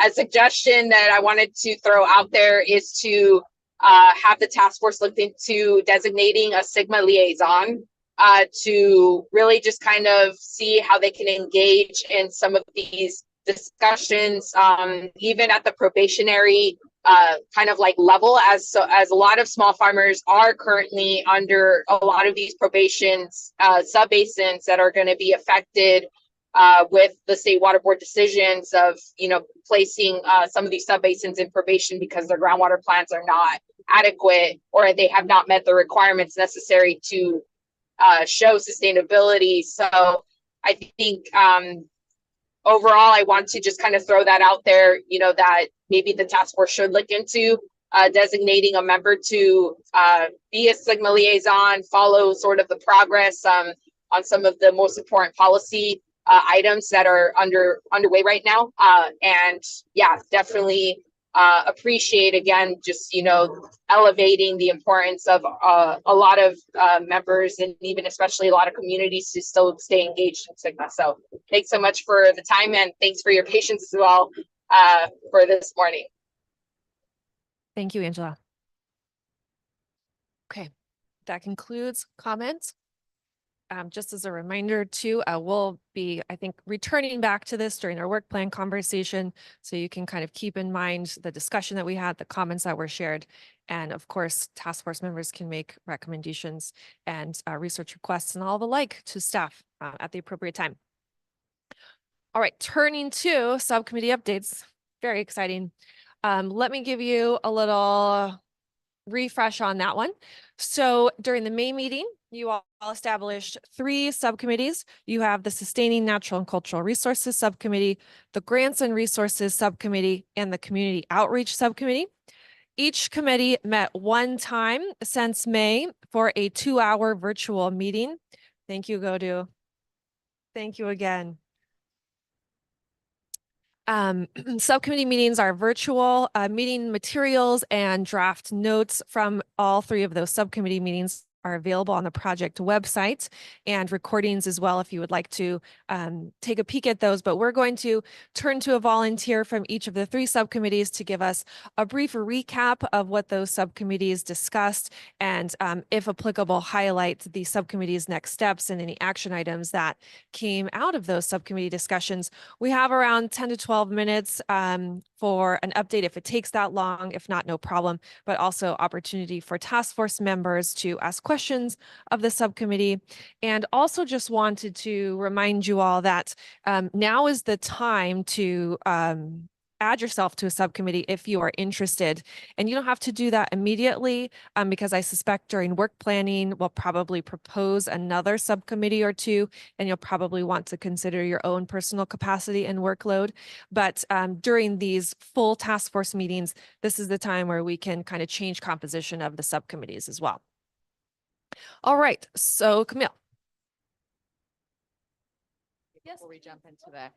a suggestion that I wanted to throw out there is to have the task force look into designating a Sigma liaison to really just kind of see how they can engage in some of these discussions, even at the probationary kind of like level, as a lot of small farmers are currently under a lot of these probations subbasins that are going to be affected with the state water board decisions of placing some of these subbasins in probation because their groundwater plans are not adequate, or they have not met the requirements necessary to show sustainability. So I think overall, I want to just kind of throw that out there, that maybe the task force should look into designating a member to be a Sigma liaison, follow sort of the progress on some of the most important policy items that are underway right now. And yeah, definitely appreciate, again, just elevating the importance of a lot of members, and even especially a lot of communities, to still stay engaged in Sigma. So thanks so much for the time, and thanks for your patience as well for this morning. Thank you, Angela. Okay, that concludes comments. Just as a reminder too, we'll be, I think, returning back to this during our work plan conversation, so you can kind of keep in mind the discussion that we had, the comments that were shared, and of course, task force members can make recommendations and research requests and all the like to staff at the appropriate time. All right, turning to subcommittee updates, very exciting. Let me give you a little refresh on that one. So during the May meeting, you all established 3 subcommittees. You have the Sustaining Natural and Cultural Resources Subcommittee, the Grants and Resources Subcommittee, and the Community Outreach Subcommittee. Each committee met one time since May for a 2-hour virtual meeting. Thank you, Godu. Thank you again. Subcommittee meetings are virtual. Meeting materials and draft notes from all 3 of those subcommittee meetings are available on the project website, and recordings as well if you would like to take a peek at those. But we're going to turn to a volunteer from each of the 3 subcommittees to give us a brief recap of what those subcommittees discussed, and if applicable, highlight the subcommittee's next steps and any action items that came out of those subcommittee discussions. We have around 10 to 12 minutes for an update if it takes that long. If not, no problem, but also opportunity for task force members to ask questions of the subcommittee. And also just wanted to remind you all that now is the time to add yourself to a subcommittee if you are interested. And you don't have to do that immediately because I suspect during work planning, we'll probably propose another subcommittee or 2, and you'll probably want to consider your own personal capacity and workload. But during these full task force meetings, this is the time where we can kind of change composition of the subcommittees as well. All right, so Camille. Yes. Before we jump into the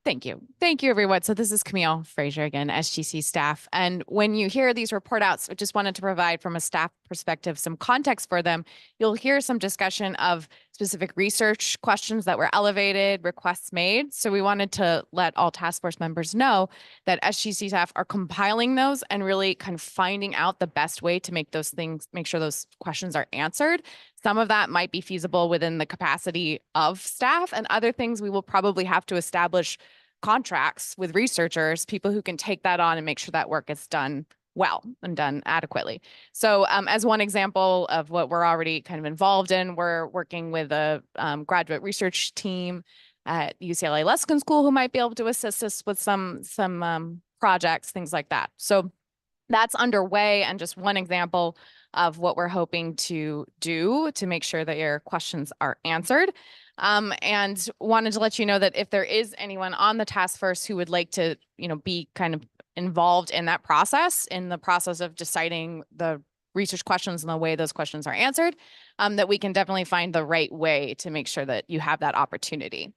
Thank you. Thank you, everyone. So this is Camille Frazier again, SGC staff. And when you hear these report outs, I just wanted to provide from a staff perspective some context for them. You'll hear some discussion of specific research questions that were elevated, requests made. So we wanted to let all task force members know that SGC staff are compiling those and really kind of finding out the best way to make those things, make sure those questions are answered. Some of that might be feasible within the capacity of staff, and other things we will probably have to establish contracts with researchers, people who can take that on and make sure that work is done well and done adequately. So as one example of what we're already kind of involved in, we're working with a graduate research team at UCLA Luskin School who might be able to assist us with some projects, things like that. So that's underway, and just one example of what we're hoping to do to make sure that your questions are answered. And wanted to let you know that if there is anyone on the task force who would like to, be kind of involved in that process, in the process of deciding the research questions and the way those questions are answered, that we can definitely find the right way to make sure that you have that opportunity.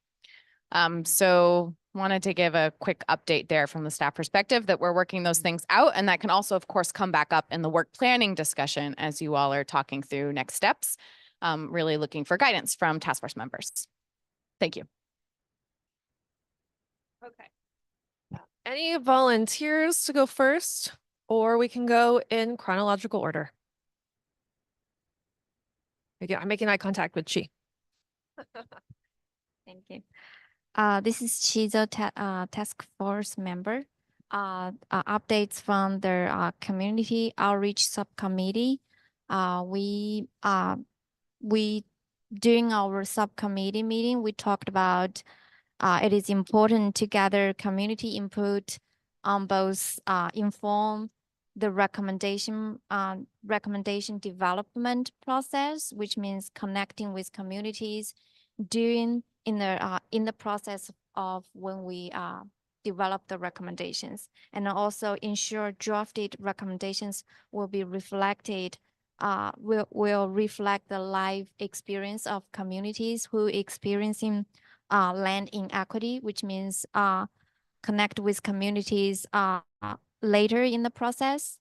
So wanted to give a quick update there from the staff perspective that we're working those things out, and that can also, of course, come back up in the work planning discussion as you all are talking through next steps, really looking for guidance from task force members. Thank you. Okay. Any volunteers to go first, or we can go in chronological order? Again, I'm making eye contact with Chi. Thank you. This is Chizo, task force member. Updates from the community outreach subcommittee. We during our subcommittee meeting, we talked about it is important to gather community input on both inform the recommendation development process, which means connecting with communities during in the process of when we develop the recommendations, and also ensure drafted recommendations will be reflected will reflect the live experience of communities who experiencing land inequity, which means connect with communities later in the process.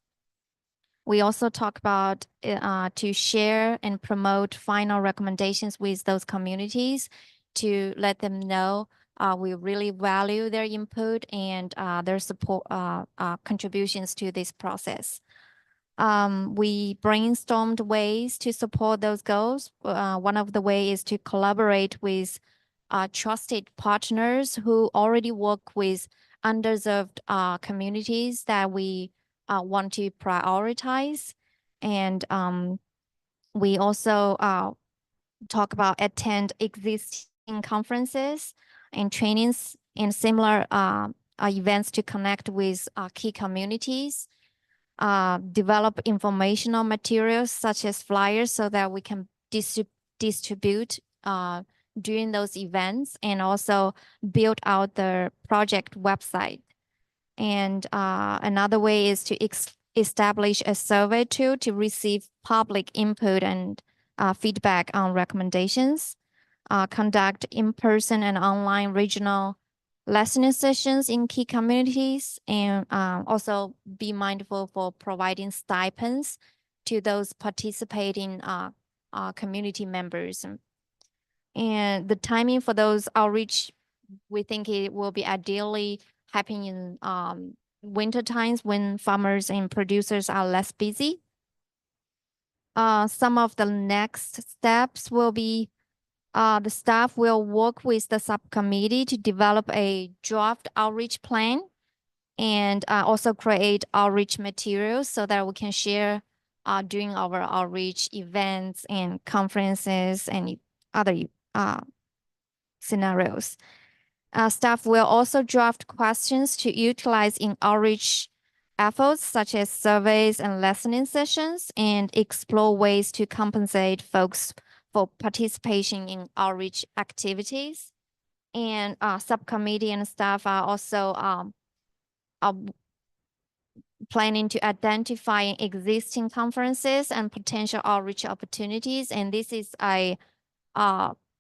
We also talk about to share and promote final recommendations with those communities to let them know we really value their input and their support contributions to this process. We brainstormed ways to support those goals. One of the ways is to collaborate with trusted partners who already work with underserved communities that we want to prioritize. And we also talk about attend existing conferences and trainings and similar events to connect with key communities. Develop informational materials such as flyers so that we can distribute during those events, and also build out the project website. And another way is to establish a survey tool to receive public input and feedback on recommendations. Conduct in-person and online regional listening sessions in key communities, and also be mindful for providing stipends to those participating community members. And the timing for those outreach, we think it will be ideally happening in winter times when farmers and producers are less busy. Some of the next steps will be the staff will work with the subcommittee to develop a draft outreach plan, and also create outreach materials so that we can share during our outreach events and conferences and other scenarios. Staff will also draft questions to utilize in outreach efforts such as surveys and listening sessions, and explore ways to compensate folks for participation in outreach activities. And subcommittee and staff are also planning to identify existing conferences and potential outreach opportunities. And this is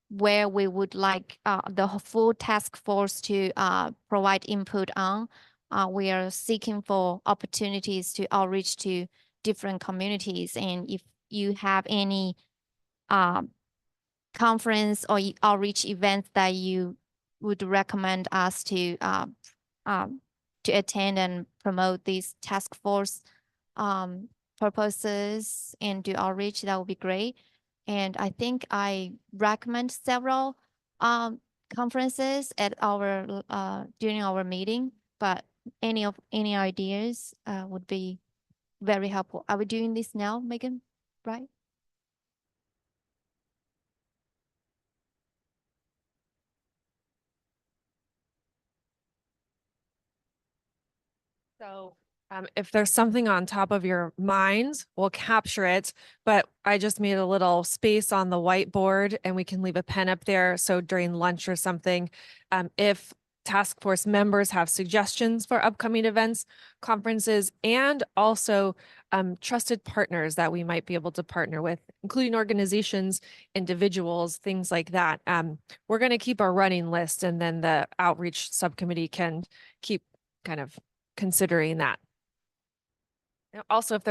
where we would like the full task force to provide input on. We are seeking for opportunities to outreach to different communities. And if you have any conference or outreach events that you would recommend us to attend and promote these task force purposes and do outreach, that would be great. And I think I recommend several conferences at our during our meeting, but any ideas would be very helpful. Are we doing this now, Megan? Right? So if there's something on top of your mind, we'll capture it. But I just made a little space on the whiteboard and we can leave a pen up there. So during lunch or something, if task force members have suggestions for upcoming events, conferences, and also trusted partners that we might be able to partner with, including organizations, individuals, things like that. We're going to keep our running list, and then the outreach subcommittee can keep kind of considering that. Also, if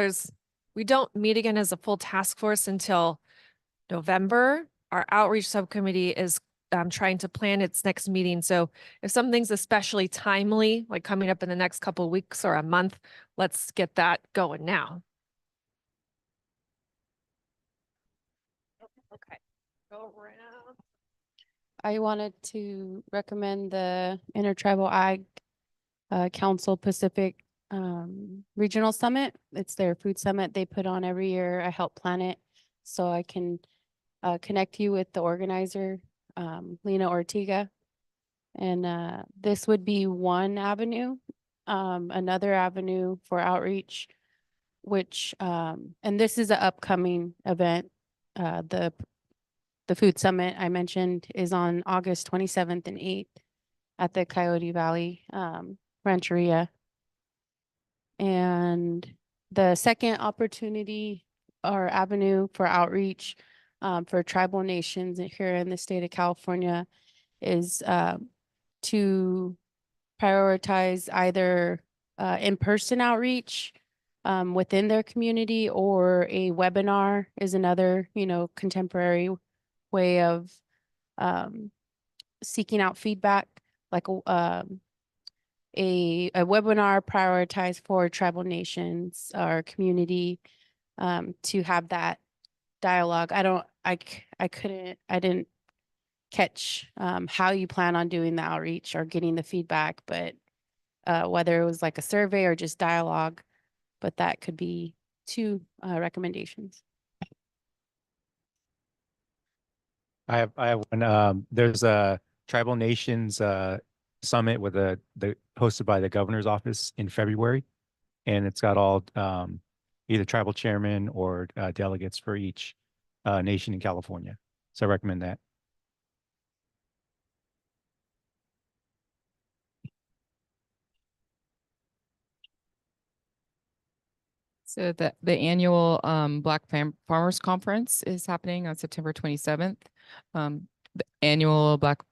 we don't meet again as a full task force until November, our outreach subcommittee is trying to plan its next meeting. So if something's especially timely, like coming up in the next couple of weeks or a month, let's get that going now. Okay, go around. I wanted to recommend the Intertribal Ag Council Pacific Regional Summit. It's their food summit they put on every year. I help plan it, so I can connect you with the organizer, Lena Ortega. And this would be one avenue. Another avenue for outreach, which and this is an upcoming event. The food summit I mentioned is on August 27th and 8th at the Coyote Valley Rancheria. And the second opportunity or avenue for outreach for tribal nations here in the state of California is to prioritize either in-person outreach within their community, or a webinar is another, contemporary way of seeking out feedback, like a webinar prioritized for tribal nations or community to have that dialogue. I didn't catch how you plan on doing the outreach or getting the feedback, but whether it was like a survey or just dialogue, but that could be two recommendations. I have one. There's a Tribal Nations summit with the hosted by the governor's office in February, and it's got all either tribal chairmen or delegates for each nation in California. So I recommend that. So the annual Black Farmers Conference is happening on September 27th. The annual Black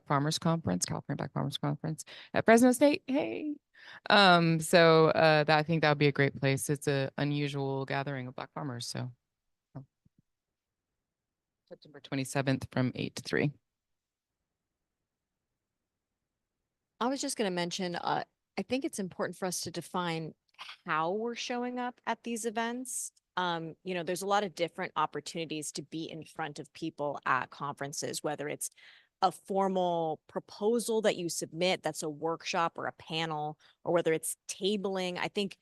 Farmers Conference, California Black Farmers Conference at Fresno State. Hey. So I think that would be a great place. It's an unusual gathering of Black farmers. So September 27th from 8 to 3. I was just going to mention, I think it's important for us to define how we're showing up at these events. There's a lot of different opportunities to be in front of people at conferences, whether it's a formal proposal that you submit, that's a workshop or a panel, or whether it's tabling. I think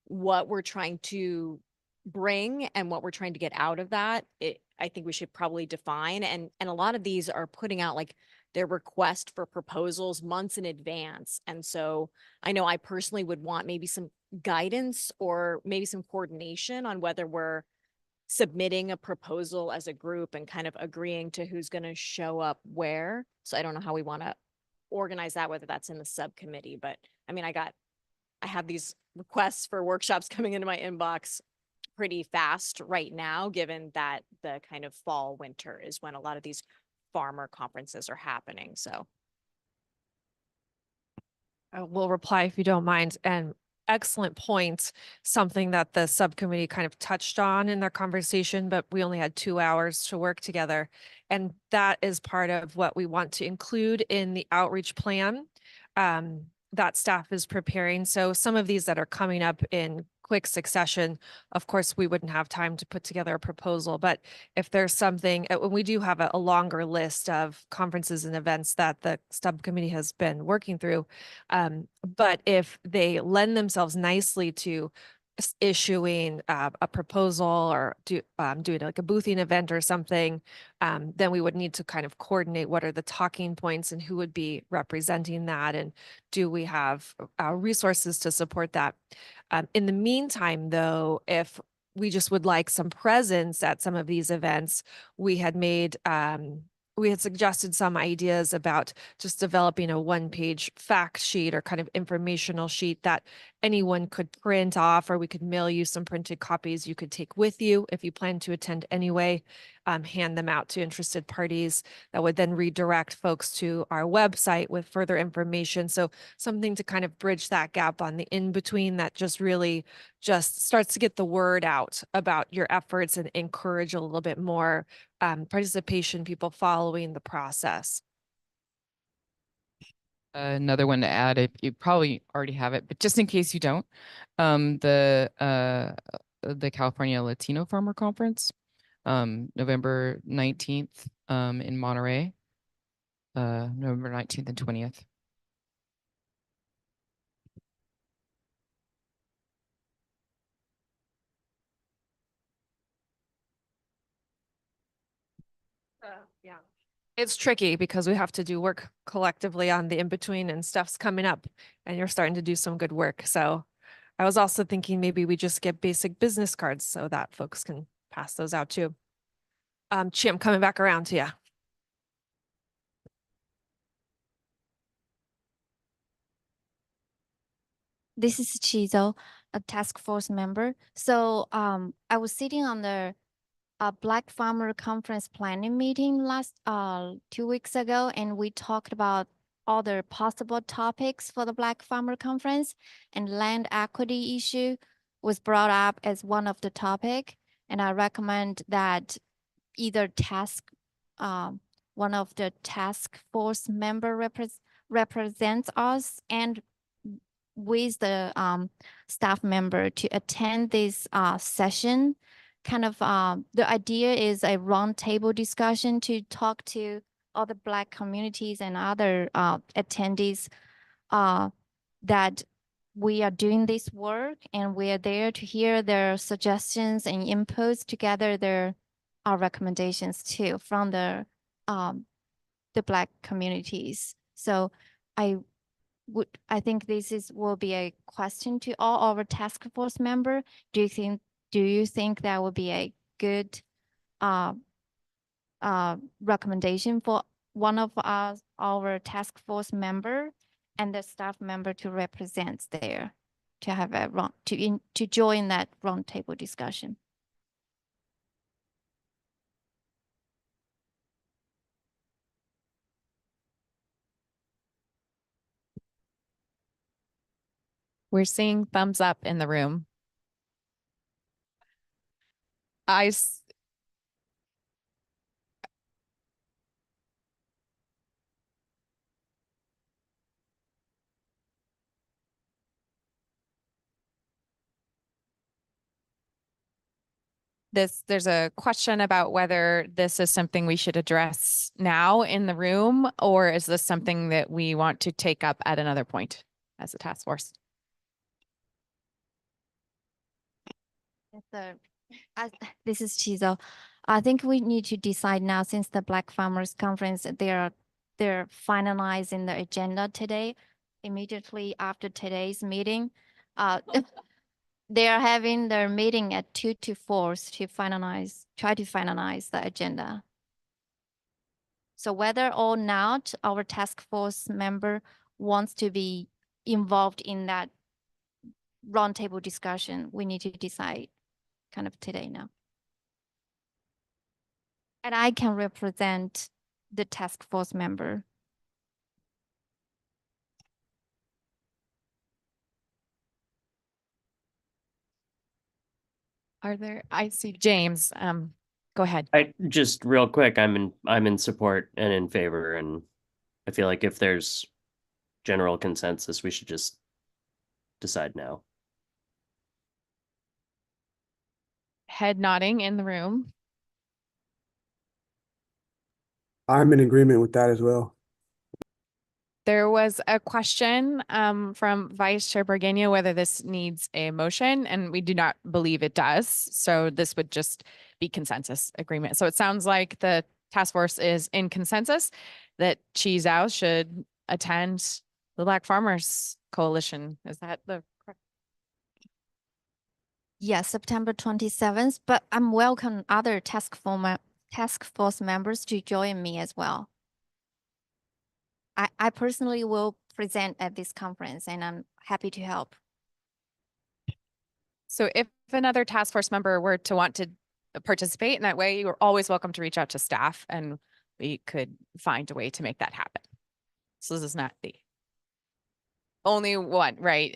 what we're trying to bring and what we're trying to get out of that, I think we should probably define. And a lot of these are putting out like their request for proposals months in advance. And so I know I personally would want maybe some guidance or maybe some coordination on whether we're submitting a proposal as a group and kind of agreeing to who's going to show up where. So I don't know how we want to organize that, whether that's in the subcommittee, but I mean, I have these requests for workshops coming into my inbox pretty fast right now, given that the kind of fall winter is when a lot of these farmer conferences are happening. So we'll reply if you don't mind. And excellent point, something that the subcommittee kind of touched on in their conversation, but we only had 2 hours to work together. And that is part of what we want to include in the outreach plan that staff is preparing. So some of these that are coming up in quick succession, of course, we wouldn't have time to put together a proposal, but if there's something, when we do have a longer list of conferences and events that the subcommittee has been working through, but if they lend themselves nicely to issuing a proposal or doing like a boothing event or something, then we would need to kind of coordinate what are the talking points and who would be representing that, and do we have resources to support that. In the meantime, though, if we just would like some presence at some of these events, we had suggested some ideas about just developing a one-page fact sheet or kind of informational sheet that anyone could print off, or we could mail you some printed copies you could take with you if you plan to attend anyway, hand them out to interested parties. That would then redirect folks to our website with further information. So something to kind of bridge that gap on the in-between that just really just starts to get the word out about your efforts and encourage a little bit more participation, people following the process. Another one to add, if you probably already have it, but just in case you don't, the California Latino Farmer Conference, November 19th, in Monterey, November 19th and 20th. Yeah. It's tricky because we have to do work collectively on the in-between, and stuff's coming up and you're starting to do some good work. So I was also thinking maybe we just get basic business cards so that folks can pass those out too. Chim, coming back around to you. This is Chizo, a task force member. So I was sitting on the Black Farmer Conference planning meeting last 2 weeks ago, and we talked about all the possible topics for the Black Farmer Conference, and land equity issue was brought up as one of the topic. And I recommend that either one of the task force member represents us and with the staff member to attend this session. Kind of the idea is a roundtable discussion to talk to other Black communities and other attendees that we are doing this work, and we are there to hear their suggestions and inputs, to gather our recommendations too from the Black communities. So I think this will be a question to all our task force member. Do you think that would be a good recommendation for one of our task force member and the staff member to represent there, to have to join that roundtable discussion? We're seeing thumbs up in the room. There's a question about whether this is something we should address now in the room, or is this something that we want to take up at another point as a task force? This is Chizo. I think we need to decide now, since the Black Farmers Conference, they're finalizing the agenda today, immediately after today's meeting. They are having their meeting at 2 to 4 to try to finalize the agenda. So whether or not our task force member wants to be involved in that roundtable discussion, we need to decide kind of today now. And I can represent the task force member. Are there, I see James, go ahead. I just real quick, I'm in support and in favor, and I feel like if there's general consensus, we should just decide now. Head nodding in the room. I'm in agreement with that as well. There was a question from Vice Chair Borgenia whether this needs a motion, and we do not believe it does. So this would just be consensus agreement. So it sounds like the task force is in consensus that Chi Zhao should attend the Black Farmers Coalition. Is that the correct? Yes, September 27th, but I'm welcome other task force members to join me as well. I personally will present at this conference and I'm happy to help. So if another task force member were to want to participate in that way, you are always welcome to reach out to staff and we could find a way to make that happen. So this is not the only one, right?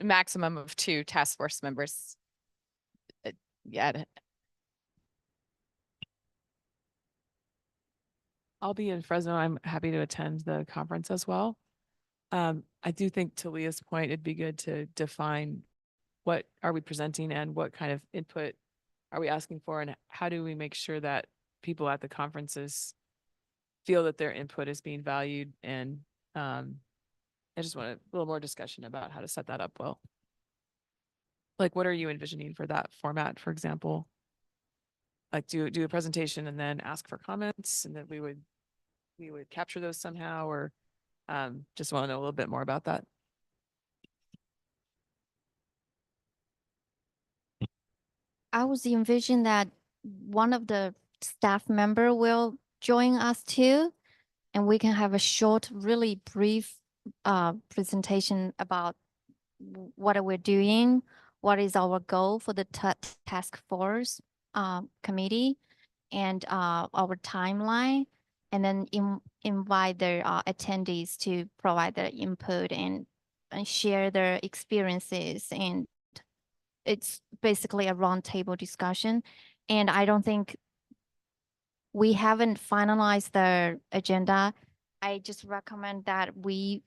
Maximum of 2 task force members. Yeah. I'll be in Fresno. I'm happy to attend the conference as well. I do think to Leah's point, it'd be good to define what are we presenting and what kind of input are we asking for, and how do we make sure that people at the conferences feel that their input is being valued. And I just want a little more discussion about how to set that up well. Like, what are you envisioning for that format, for example? Like do a presentation and then ask for comments, and then we would capture those somehow, or just want to know a little bit more about that. I was envision that one of the staff member will join us too, and we can have a short, really brief presentation about what we're doing, what is our goal for the task force committee, and our timeline, and then invite their attendees to provide their input and share their experiences. And it's basically a roundtable discussion. And I don't think we haven't finalized the agenda. I just recommend that we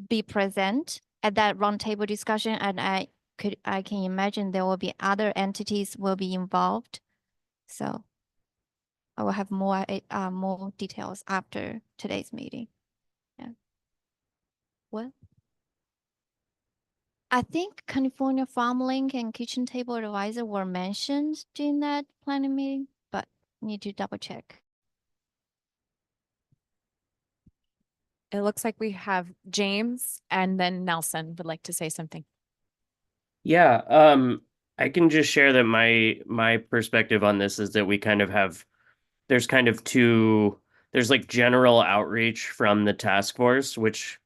be present at that roundtable discussion, and I can imagine there will be other entities will be involved. So I will have more details after today's meeting. Yeah. What? I think California Farm Link and Kitchen Table Advisor were mentioned during that planning meeting, but need to double check. It looks like we have James and then Nelson would like to say something. Yeah, I can just share that my perspective on this is that we kind of have, there's kind of there's like general outreach from the task force, which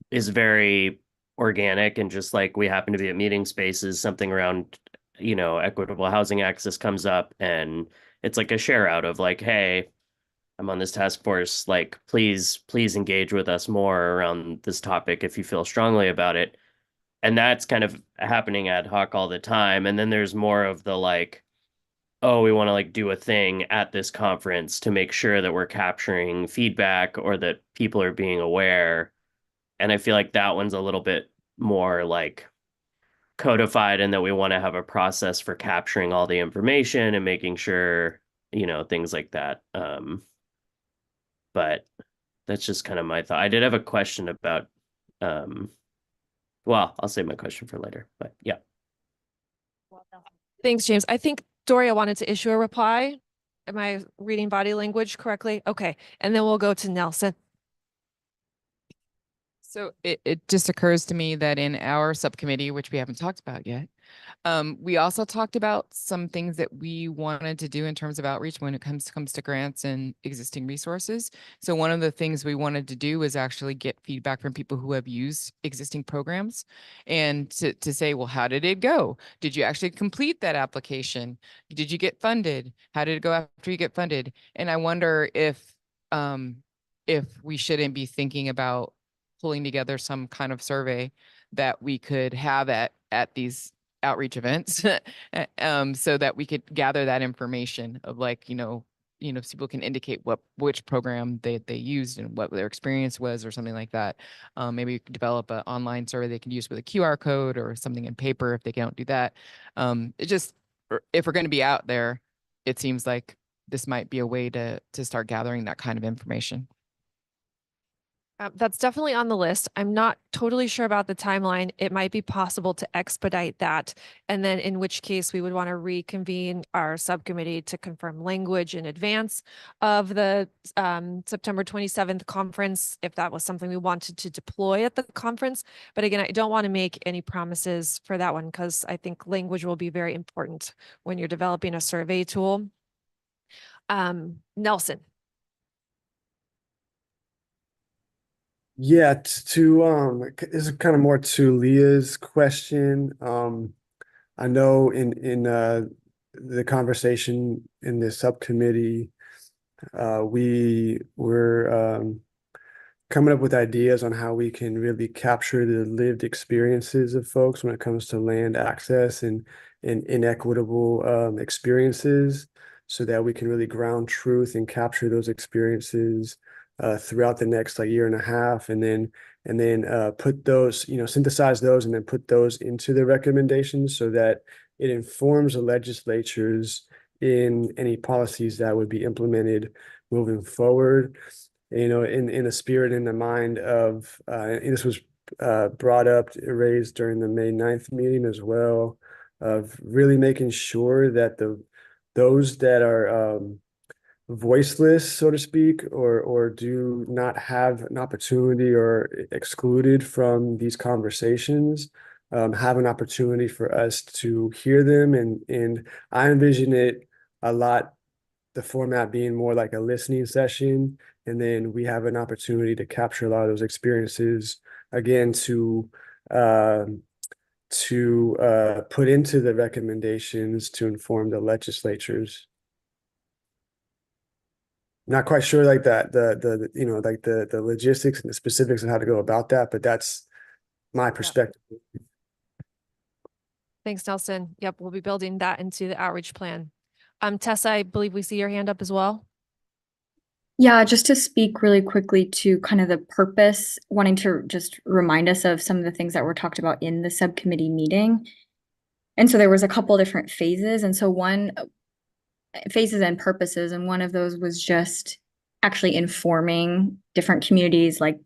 is very organic and just like we happen to be at meeting spaces, something around, equitable housing access comes up, and it's like a share out of like, hey, I'm on this task force, like please engage with us more around this topic if you feel strongly about it. And that's kind of happening ad hoc all the time. And then there's more of the like, oh, we want to like do a thing at this conference to make sure that we're capturing feedback or that people are being aware. And I feel like that one's a little bit more like codified, and that we want to have a process for capturing all the information and making sure, things like that. But that's just kind of my thought. I did have a question about, well, I'll save my question for later, but yeah. Thanks, James. I think Doria wanted to issue a reply. Am I reading body language correctly? Okay. And then we'll go to Nelson. So it just occurs to me that in our subcommittee, which we haven't talked about yet, we also talked about some things that we wanted to do in terms of outreach when it comes to grants and existing resources. So one of the things we wanted to do was actually get feedback from people who have used existing programs, and to say, well, how did it go? Did you actually complete that application? Did you get funded? How did it go after you get funded? And I wonder if we shouldn't be thinking about pulling together some kind of survey that we could have at outreach events, so that we could gather that information of like, so people can indicate which program they used and what their experience was or something like that. Maybe we could develop an online survey they can use with a QR code or something in paper if they can't do that. It just, if we're going to be out there, it seems like this might be a way to start gathering that kind of information. That's definitely on the list. I'm not totally sure about the timeline. It might be possible to expedite that. And then in which case we would want to reconvene our subcommittee to confirm language in advance of the September 27th conference, if that was something we wanted to deploy at the conference. But again, I don't want to make any promises for that one because I think language will be very important when you're developing a survey tool. Nelson. Yeah, this is kind of more to Leah's question. I know in the conversation in the subcommittee, we were coming up with ideas on how we can really capture the lived experiences of folks when it comes to land access and inequitable experiences, so that we can really ground truth and capture those experiences throughout the next year and a half, and then put those, synthesize those and then put those into the recommendations so that it informs the legislatures in any policies that would be implemented moving forward. In the spirit and the mind of, and this was raised during the May 9th meeting as well, of really making sure that those that are voiceless, so to speak, or do not have an opportunity or excluded from these conversations, have an opportunity for us to hear them. And I envision it a lot, the format being more like a listening session, and then we have an opportunity to capture a lot of those experiences again to put into the recommendations to inform the legislatures. Not quite sure the logistics and the specifics of how to go about that, but that's my perspective. Thanks, Nelson. Yep, we'll be building that into the outreach plan. Tessa, I believe we see your hand up as well. Yeah, just to speak really quickly to kind of the purpose, wanting to just remind us of some of the things that were talked about in the subcommittee meeting. And so there was a couple different phases. And so phases and purposes, and one of those was just actually informing different communities, like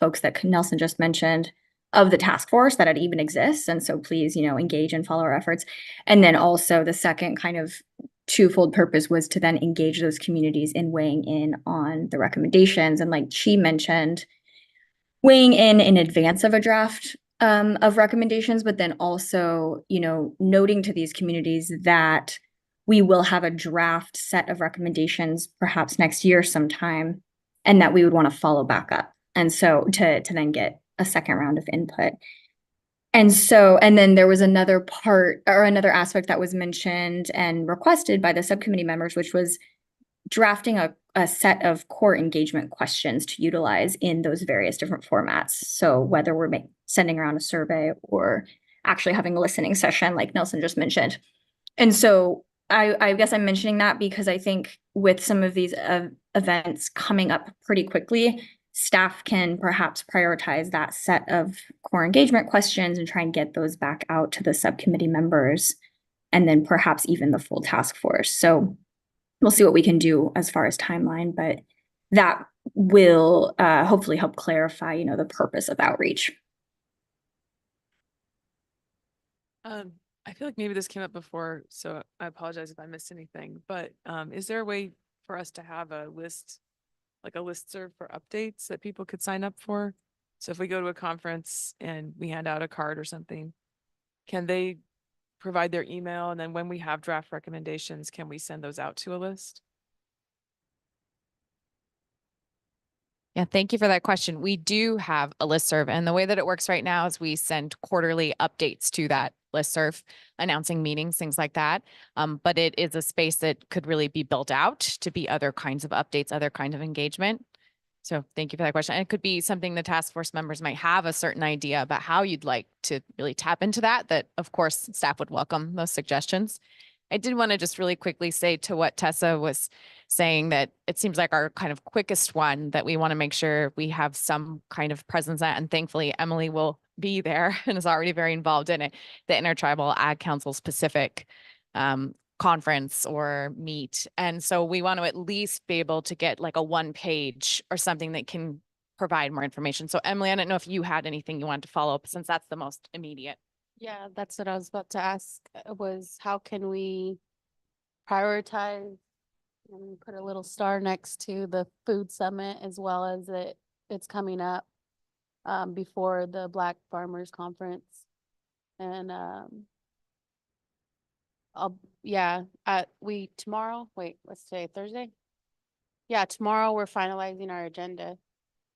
folks that Nelson just mentioned, of the task force that it even exists. And so please, engage and follow our efforts. And then also the second kind of twofold purpose was to then engage those communities in weighing in on the recommendations. And like she mentioned, weighing in advance of a draft of recommendations, but then also, noting to these communities that we will have a draft set of recommendations perhaps next year sometime, and that we would want to follow back up. And so to then get a second round of input. And then there was another part or another aspect that was mentioned and requested by the subcommittee members, which was drafting a set of core engagement questions to utilize in those various different formats. So whether we're sending around a survey or actually having a listening session, like Nelson just mentioned. And so I guess I'm mentioning that because I think with some of these events coming up pretty quickly, staff can perhaps prioritize that set of core engagement questions and try and get those back out to the subcommittee members, and then perhaps even the full task force. So we'll see what we can do as far as timeline, but that will hopefully help clarify, the purpose of outreach. I feel like maybe this came up before, so I apologize if I missed anything, but is there a way for us to have a list, like a listserv for updates that people could sign up for? So if we go to a conference and we hand out a card or something, can they provide their email? And then when we have draft recommendations, can we send those out to a list? Yeah, thank you for that question. We do have a listserv, and the way that it works right now is we send quarterly updates to that listserv, announcing meetings, things like that. But it is a space that could really be built out to be other kinds of updates, other kinds of engagement. So thank you for that question. And it could be something the task force members might have a certain idea about how you'd like to really tap into that of course staff would welcome those suggestions. I did want to just really quickly say to what Tessa was saying that it seems like our kind of quickest one that we want to make sure we have some kind of presence at, and thankfully Emily will be there and is already very involved in it, the Intertribal Ag Council specific conference or meet. And so we want to at least be able to get like a 1-page or something that can provide more information. So Emily, I don't know if you had anything you wanted to follow up since that's the most immediate. Yeah, that's what I was about to ask, was how can we prioritize and put a little star next to the food summit as well as it's coming up before the Black Farmers Conference. And tomorrow, what's today, Thursday? Yeah, tomorrow we're finalizing our agenda.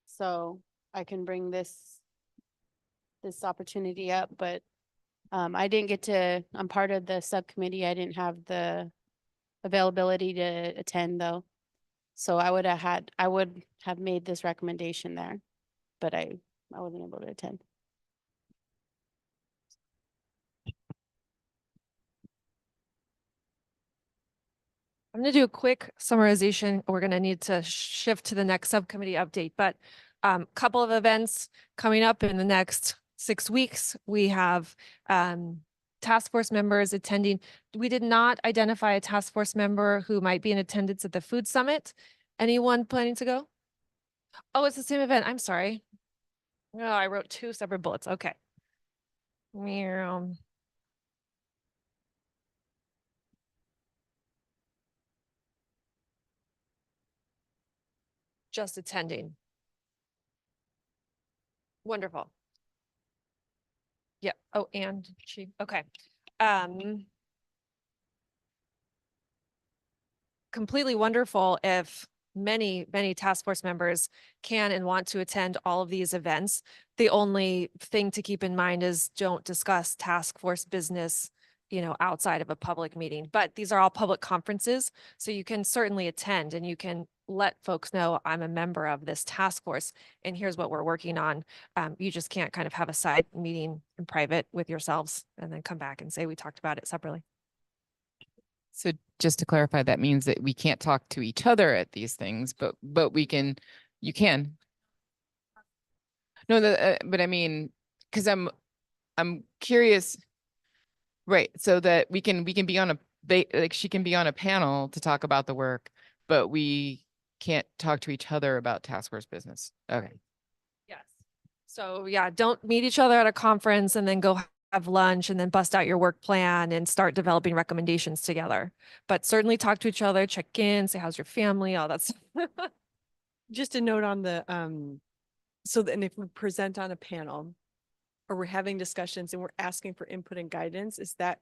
So I can bring this opportunity up, but I didn't get to, I'm part of the subcommittee. I didn't have the availability to attend though. So I would have made this recommendation there, but I wasn't able to attend. I'm going to do a quick summarization. We're going to need to shift to the next subcommittee update, but couple of events coming up in the next 6 weeks. We have task force members attending. We did not identify a task force member who might be in attendance at the food summit. Anyone planning to go? Oh, it's the same event. I'm sorry. No, I wrote 2 separate bullets. Okay. Meow. Just attending. Wonderful. Yeah. Oh, and she, okay. Completely wonderful if many task force members can and want to attend all of these events. The only thing to keep in mind is don't discuss task force business, outside of a public meeting, but these are all public conferences. So you can certainly attend and you can let folks know I'm a member of this task force and here's what we're working on. You just can't kind of have a side meeting in private with yourselves and then come back and say, we talked about it separately. So just to clarify, that means that we can't talk to each other at these things, but you can. No, but I mean, because I'm curious, right? So that we can be on she can be on a panel to talk about the work, but we can't talk to each other about task force business. Okay. Yes. So yeah, don't meet each other at a conference and then go have lunch and then bust out your work plan and start developing recommendations together. But certainly talk to each other, check in, say, how's your family, all that stuff. Just a note on the, so then if we present on a panel or we're having discussions and we're asking for input and guidance, is that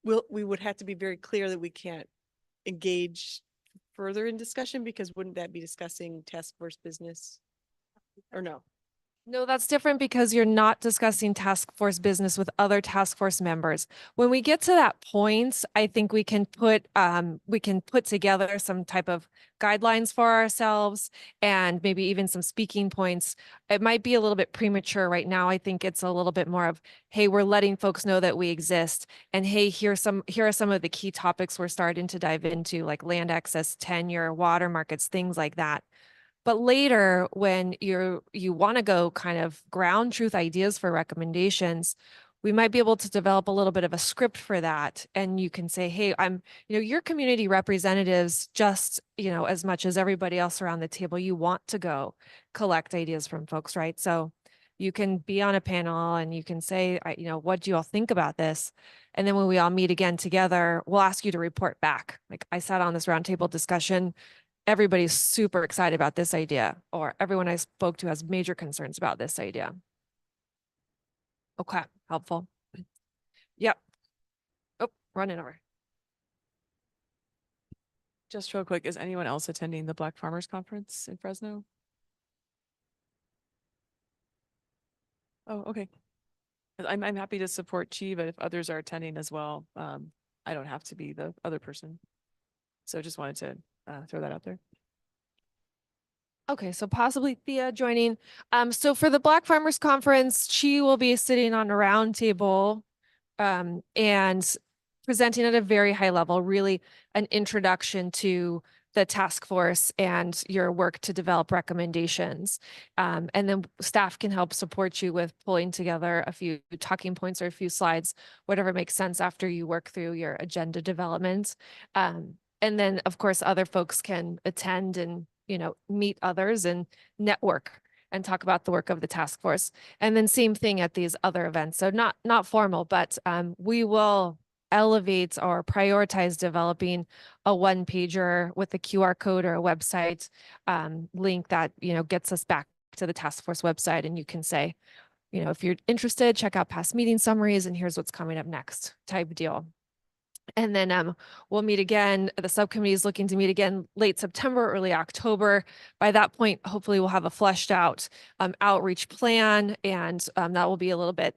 we would have to be very clear that we can't engage further in discussion, because wouldn't that be discussing task force business or no? No, that's different because you're not discussing task force business with other task force members. When we get to that point, I think we can put together some type of guidelines for ourselves and maybe even some speaking points. It might be a little bit premature right now. I think it's a little bit more of, hey, we're letting folks know that we exist. And hey, here are some of the key topics we're starting to dive into, like land access, tenure, water markets, things like that. But later, when you want to go kind of ground truth ideas for recommendations, we might be able to develop a little bit of a script for that. And you can say, hey, your community representatives, just, as much as everybody else around the table, you want to go collect ideas from folks, right? So you can be on a panel and you can say, what do you all think about this? And then when we all meet again together, we'll ask you to report back. Like, I sat on this roundtable discussion. Everybody's super excited about this idea, or everyone I spoke to has major concerns about this idea. Okay, helpful. Yep. Oh, running over. Just real quick, is anyone else attending the Black Farmers Conference in Fresno? Oh, okay. I'm happy to support Chi, but if others are attending as well, I don't have to be the other person. So just wanted to throw that out there. Okay, so possibly Thea joining. So for the Black Farmers Conference, she will be sitting on a round table and presenting at a very high level, really an introduction to the task force and your work to develop recommendations. And then staff can help support you with pulling together a few talking points or a few slides, whatever makes sense after you work through your agenda development. And then, of course, other folks can attend and, you know, meet others and network and talk about the work of the task force. And then same thing at these other events. So not formal, but we will elevate or prioritize developing a one pager with a QR code or a website link that, you know, gets us back to the task force website. And you can say, you know, if you're interested, check out past meeting summaries and here's what's coming up next type deal. And then we'll meet again. The subcommittee is looking to meet again late September, early October. By that point, hopefully we'll have a fleshed out outreach plan, and that will be a little bit,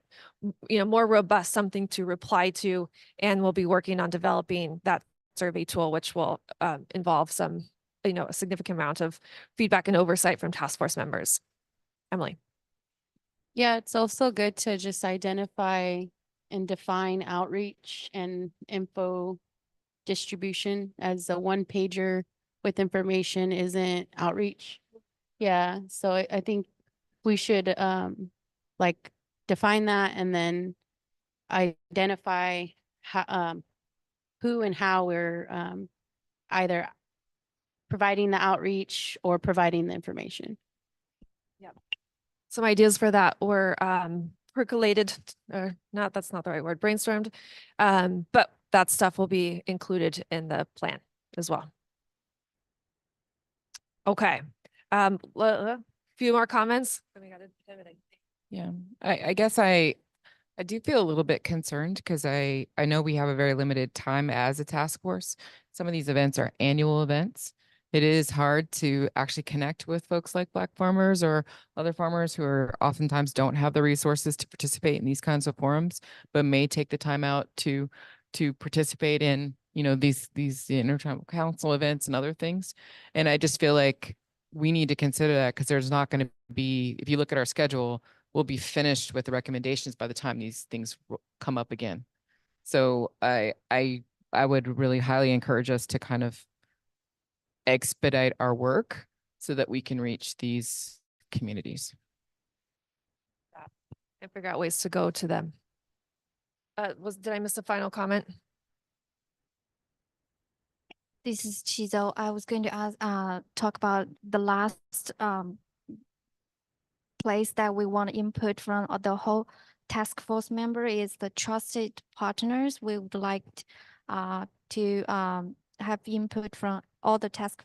you know, more robust, something to reply to. And we'll be working on developing that survey tool, which will involve some, you know, a significant amount of feedback and oversight from task force members. Emily. Yeah, it's also good to just identify and define outreach and info distribution, as a one pager with information isn't outreach. Yeah, so I think we should like define that and then identify how, who and how we're either providing the outreach or providing the information. Yep. Some ideas for that were percolated, or not, that's not the right word, brainstormed. But that stuff will be included in the plan as well. Okay. A few more comments. Yeah, I guess I do feel a little bit concerned because I know we have a very limited time as a task force. Some of these events are annual events. It is hard to actually connect with folks like Black farmers or other farmers who are oftentimes don't have the resources to participate in these kinds of forums, but may take the time out to participate in, you know, these intertribal council events and other things. And I just feel like we need to consider that, because there's not going to be, if you look at our schedule, we'll be finished with the recommendations by the time these things come up again. So I would really highly encourage us to kind of expedite our work so that we can reach these communities and figure out ways to go to them. Did I miss a final comment? This is Chizo. I was going to ask, talk about the last place that we want input from the whole task force member is the trusted partners. We would like to have input from all the task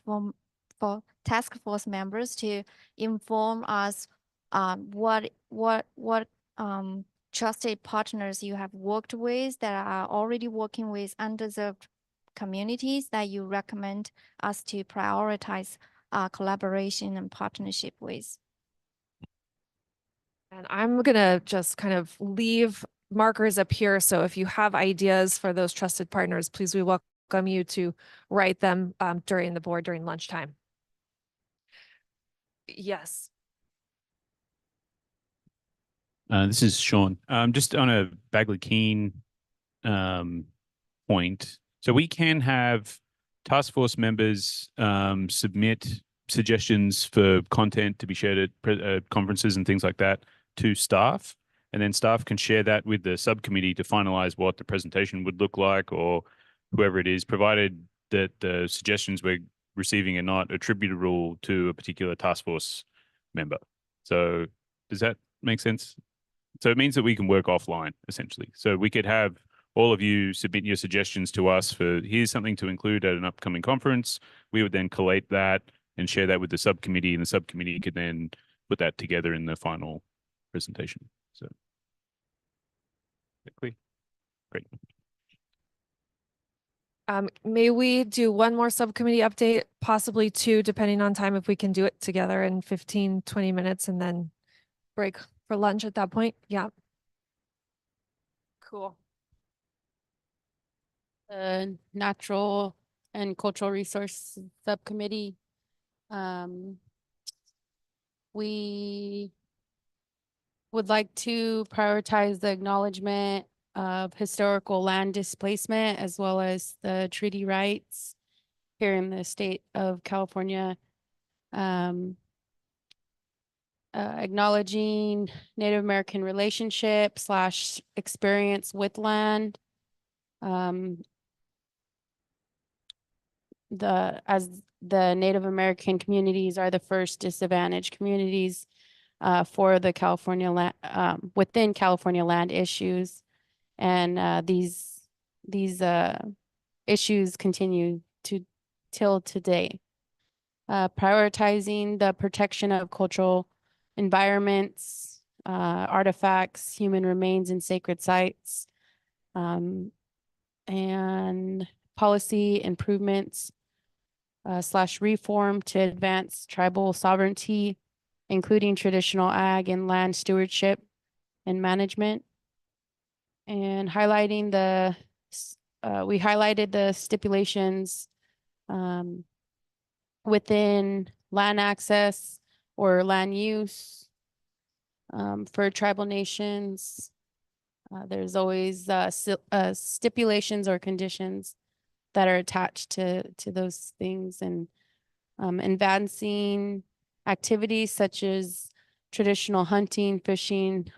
force members to inform us what trusted partners you have worked with that are already working with underserved communities that you recommend us to prioritize collaboration and partnership with. And I'm gonna just kind of leave markers up here. So if you have ideas for those trusted partners, please, we welcome you to write them during lunchtime. Yes. This is Sean. Just on a Bagley Keene point. So we can have task force members submit suggestions for content to be shared at conferences and things like that to staff. And then staff can share that with the subcommittee to finalize what the presentation would look like, or whoever it is, provided that the suggestions we're receiving are not attributable to a particular task force member. So does that make sense? So it means that we can work offline, essentially. So we could have all of you submit your suggestions to us for, here's something to include at an upcoming conference. We would then collate that and share that with the subcommittee, and the subcommittee could then put that together in the final presentation. So, clear? Great. May we do one more subcommittee update, possibly two, depending on time, if we can do it together in 15, 20 minutes and then break for lunch at that point? Yeah. Cool. The Natural and Cultural Resource Subcommittee we would like to prioritize the acknowledgement of historical land displacement as well as the treaty rights here in the state of California. Acknowledging Native American relationship / experience with land. As the Native American communities are the first disadvantaged communities for the California land within California land issues, and these issues continue till today. Prioritizing the protection of cultural environments, artifacts, human remains, and sacred sites, and policy improvements / reform to advance tribal sovereignty, including traditional ag and land stewardship and management. And highlighting we highlighted the stipulations within land access or land use for tribal nations. There's always stipulations or conditions that are attached to those things, and advancing activities such as traditional hunting, fishing,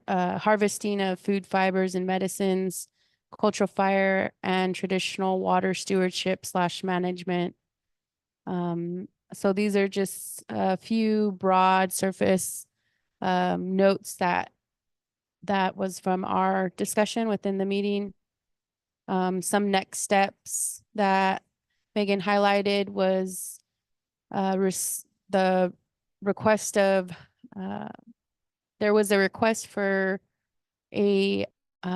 harvesting of food fibers and medicines, cultural fire, and traditional water stewardship / management. So these are just a few broad surface notes that was from our discussion within the meeting. Some next steps that Megan highlighted was the request of, there was a request for a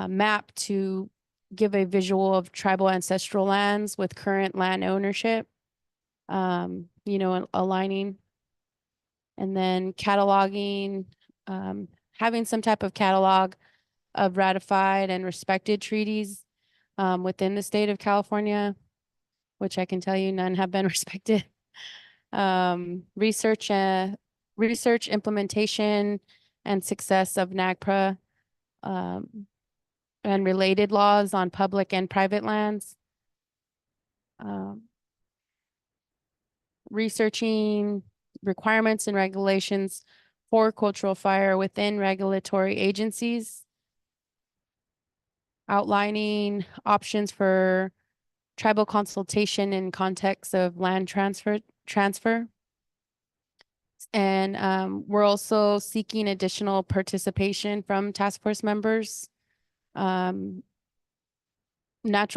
map to give a visual of tribal ancestral lands with current land ownership, aligning, and then cataloging, having some type of catalog of ratified and respected treaties within the state of California, which I can tell you none have been respected. Research, implementation, and success of NAGPRA and related laws on public and private lands. Researching requirements and regulations for cultural fire within regulatory agencies. Outlining options for tribal consultation in context of land transfer. And we're also seeking additional participation from task force members. Natural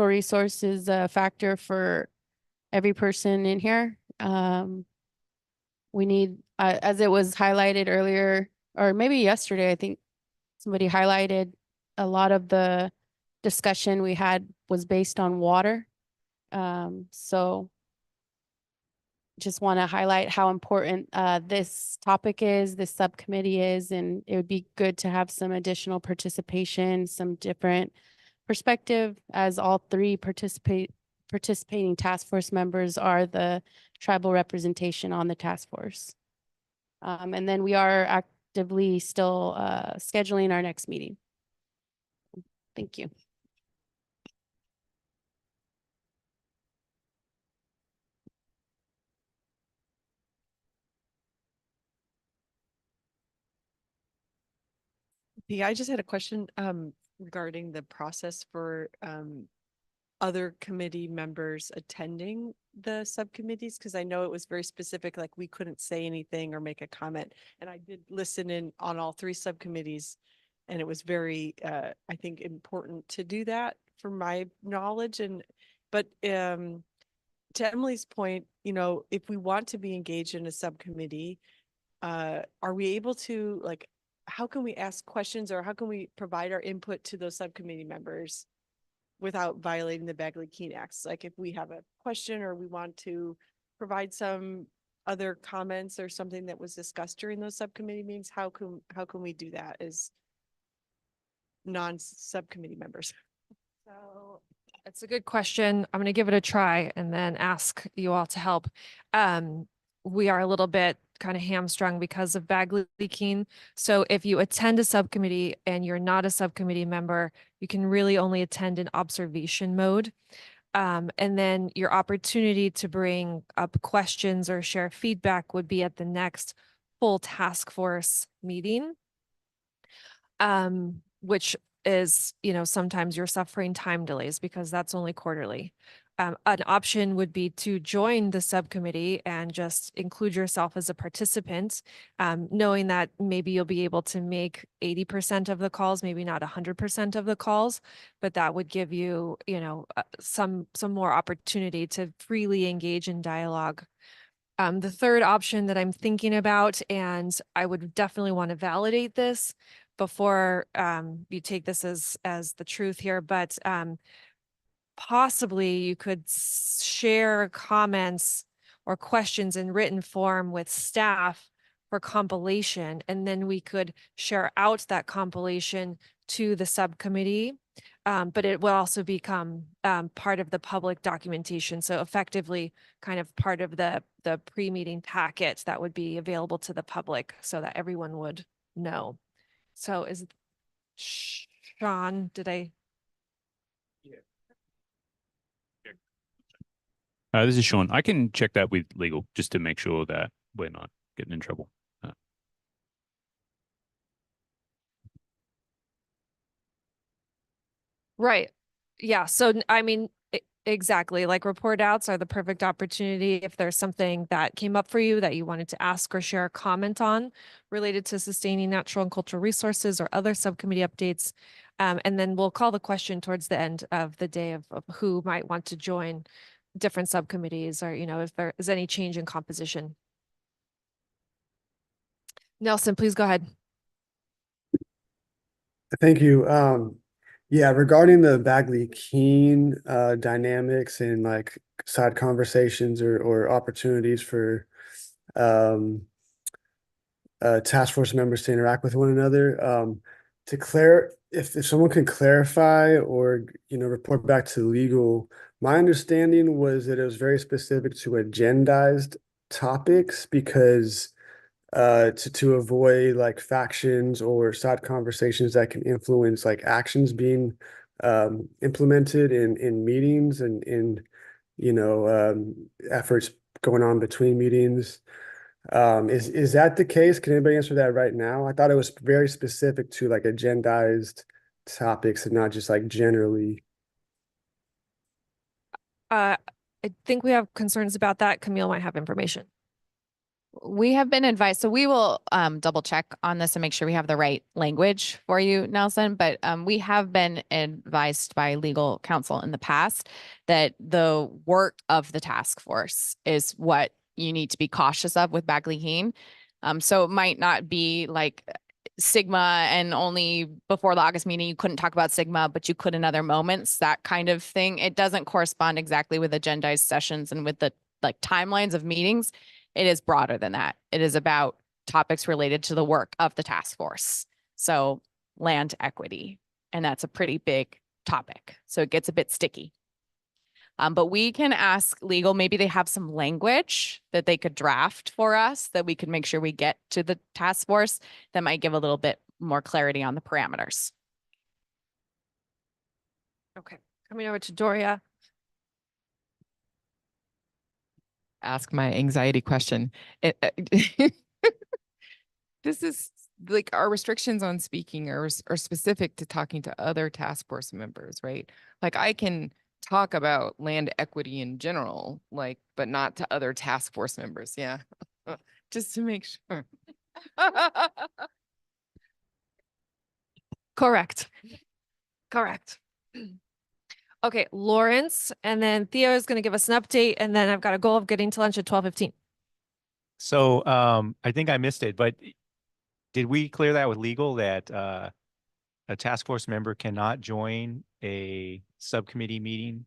resource is a factor for every person in here. We need, as it was highlighted earlier, or maybe yesterday, I think somebody highlighted a lot of the discussion we had was based on water. So just want to highlight how important this topic is, this subcommittee is, and it would be good to have some additional participation, some different perspective, as all three participating task force members are the tribal representation on the task force. And then we are actively still scheduling our next meeting. Thank you. Yeah, I just had a question regarding the process for other committee members attending the subcommittees, because I know it was very specific, like we couldn't say anything or make a comment. And I did listen in on all three subcommittees, and it was very, I think, important to do that from my knowledge. But to Emily's point, if we want to be engaged in a subcommittee, are we able to, like, how can we ask questions, or how can we provide our input to those subcommittee members without violating the Bagley-Keene Acts? Like if we have a question or we want to provide some other comments or something that was discussed during those subcommittee meetings, how can we do that as non-subcommittee members? So it's a good question. I'm going to give it a try and then ask you all to help. we are a little bit kind of hamstrung because of Bagley-Keene. So if you attend a subcommittee and you're not a subcommittee member, you can really only attend in observation mode. And then your opportunity to bring up questions or share feedback would be at the next full task force meeting, which is, sometimes you're suffering time delays because that's only quarterly. An option would be to join the subcommittee and just include yourself as a participant, knowing that maybe you'll be able to make 80% of the calls, maybe not 100% of the calls, but that would give you, some more opportunity to freely engage in dialogue. The third option that I'm thinking about, and I would definitely want to validate this before you take this as the truth here, but possibly you could share comments or questions in written form with staff for compilation, and then we could share out that compilation to the subcommittee. But it will also become part of the public documentation. So effectively kind of part of the pre-meeting packet that would be available to the public so that everyone would know. So is Sean, did I? This is Sean. I can check that with legal just to make sure that we're not getting in trouble. Right. Yeah. So, I mean, exactly. Like report outs are the perfect opportunity if there's something that came up for you that you wanted to ask or share a comment on related to sustaining natural and cultural resources or other subcommittee updates. And then we'll call the question towards the end of the day of who might want to join different subcommittees or, if there is any change in composition. Nelson, please go ahead. Thank you. Yeah, regarding the Bagley-Keene dynamics and like side conversations or opportunities for task force members to interact with one another, if someone can clarify or report back to legal, my understanding was that it was very specific to agendized topics because to avoid like factions or side conversations that can influence like actions being implemented in meetings and in efforts going on between meetings. Is that the case? Can anybody answer that right now? I thought it was very specific to like agendized topics and not just like generally. I think we have concerns about that. Camille might have information. We have been advised, so we will double check on this and make sure we have the right language for you, Nelson. But we have been advised by legal counsel in the past that the work of the task force is what you need to be cautious of with Bagley-Keene. So it might not be like Sigma and only before the August meeting you couldn't talk about Sigma, but you could in other moments, that kind of thing. It doesn't correspond exactly with agendized sessions and with the like timelines of meetings. It is broader than that. It is about topics related to the work of the task force. So land equity, and that's a pretty big topic. So it gets a bit sticky. But we can ask legal, maybe they have some language that they could draft for us that we could make sure we get to the task force that might give a little bit more clarity on the parameters. Okay, coming over to Doria. Ask my anxiety question. This is like our restrictions on speaking are specific to talking to other task force members, right? Like I can talk about land equity in general, like, but not to other task force members. Yeah. Just to make sure. Correct. Correct. Okay, Lawrence, and then Theo is going to give us an update, and then I've got a goal of getting to lunch at 12:15. So I think I missed it, but did we clear that with legal that a task force member cannot join a subcommittee meeting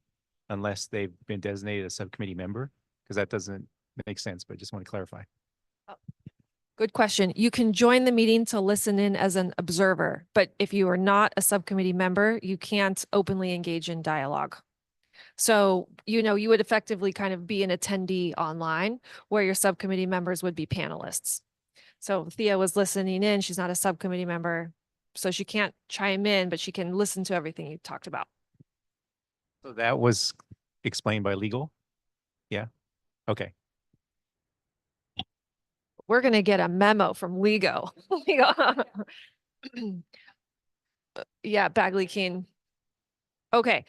unless they've been designated a subcommittee member? Because that doesn't make sense, but just want to clarify. Good question. You can join the meeting to listen in as an observer, but if you are not a subcommittee member, you can't openly engage in dialogue. So, you would effectively kind of be an attendee online where your subcommittee members would be panelists. So Thea was listening in. She's not a subcommittee member, so she can't chime in, but she can listen to everything you talked about. So that was explained by legal? Yeah. Okay. We're going to get a memo from legal. Yeah, Bagley Keene. Okay,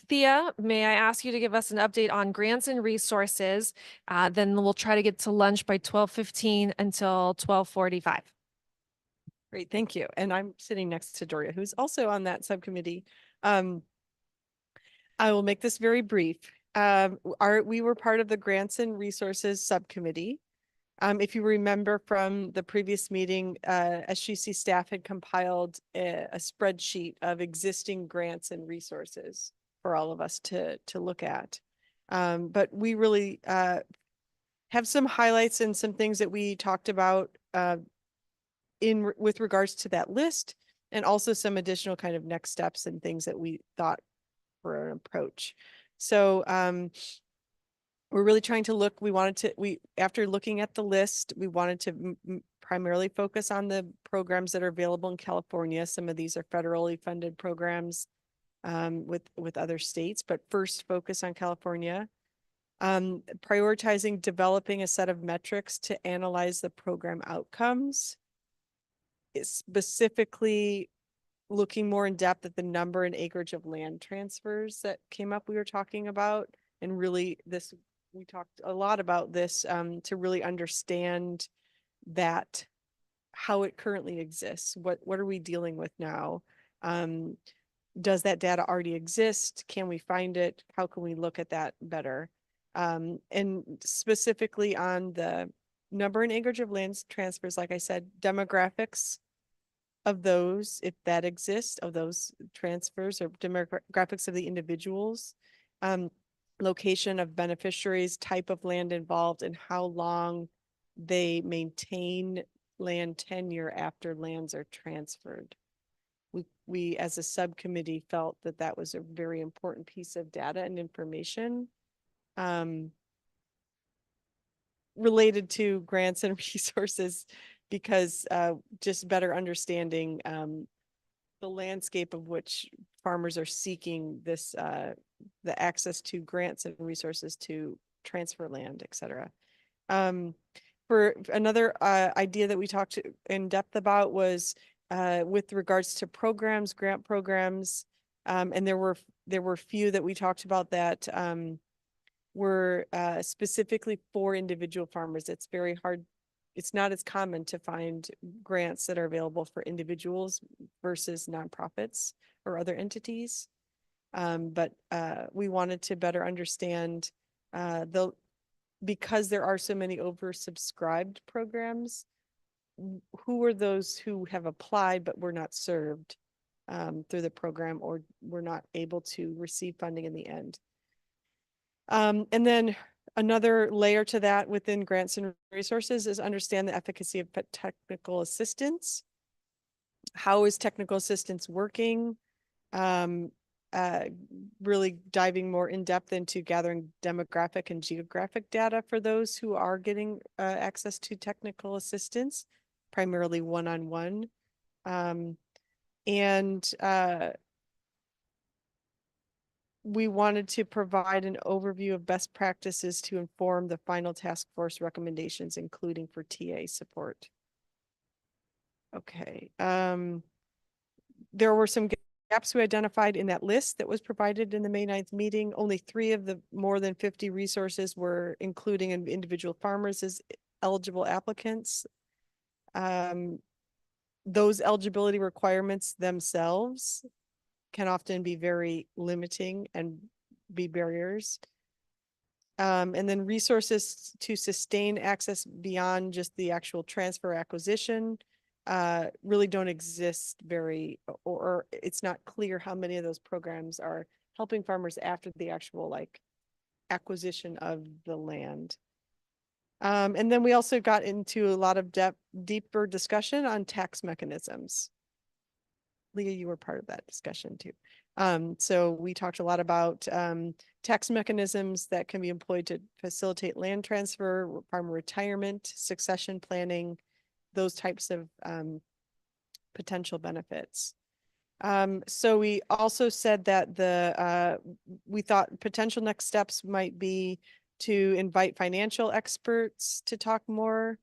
Thea, may I ask you to give us an update on grants and resources? Then we'll try to get to lunch by 12:15 until 12:45. Great, thank you. And I'm sitting next to Doria, who's also on that subcommittee. I will make this very brief. We were part of the Grants and Resources Subcommittee. If you remember from the previous meeting, SGC staff had compiled a spreadsheet of existing grants and resources for all of us to look at. But we really have some highlights and some things that we talked about with regards to that list, and also some additional kind of next steps and things that we thought for an approach. So we're really trying to look, after looking at the list, we wanted to primarily focus on the programs that are available in California. Some of these are federally funded programs with other states, but first focus on California. Prioritizing developing a set of metrics to analyze the program outcomes. It's specifically looking more in depth at the number and acreage of land transfers that came up we were talking about, and really we talked a lot about this to really understand that, how it currently exists. What are we dealing with now? Does that data already exist? Can we find it? How can we look at that better? And specifically on the number and acreage of land transfers, like I said, demographics of those, if that exists, of those transfers, or demographics of the individuals, location of beneficiaries, type of land involved, and how long they maintain land tenure after lands are transferred. We as a subcommittee felt that that was a very important piece of data and information related to grants and resources, because just better understanding the landscape of which farmers are seeking this, the access to grants and resources to transfer land, et cetera. For another idea that we talked in depth about was with regards to programs, grant programs, and there were few that we talked about that were specifically for individual farmers. It's very hard. It's not as common to find grants that are available for individuals versus nonprofits or other entities. But we wanted to better understand because there are so many oversubscribed programs, who are those who have applied but were not served through the program, or were not able to receive funding in the end. And then another layer to that within grants and resources is understand the efficacy of technical assistance. How is technical assistance working? Really diving more in depth into gathering demographic and geographic data for those who are getting access to technical assistance, primarily one-on-one. We wanted to provide an overview of best practices to inform the final task force recommendations, including for TA support. Okay. There were some gaps we identified in that list that was provided in the May 9th meeting. Only 3 of the more than 50 resources were including individual farmers as eligible applicants. Those eligibility requirements themselves can often be very limiting and be barriers. And then resources to sustain access beyond just the actual transfer acquisition really don't exist or it's not clear how many of those programs are helping farmers after the actual acquisition of the land. And then we also got into a lot of deeper discussion on tax mechanisms. Leah, you were part of that discussion too. So we talked a lot about tax mechanisms that can be employed to facilitate land transfer, farmer retirement, succession planning, those types of potential benefits. So we also said that we thought potential next steps might be to invite financial experts to talk more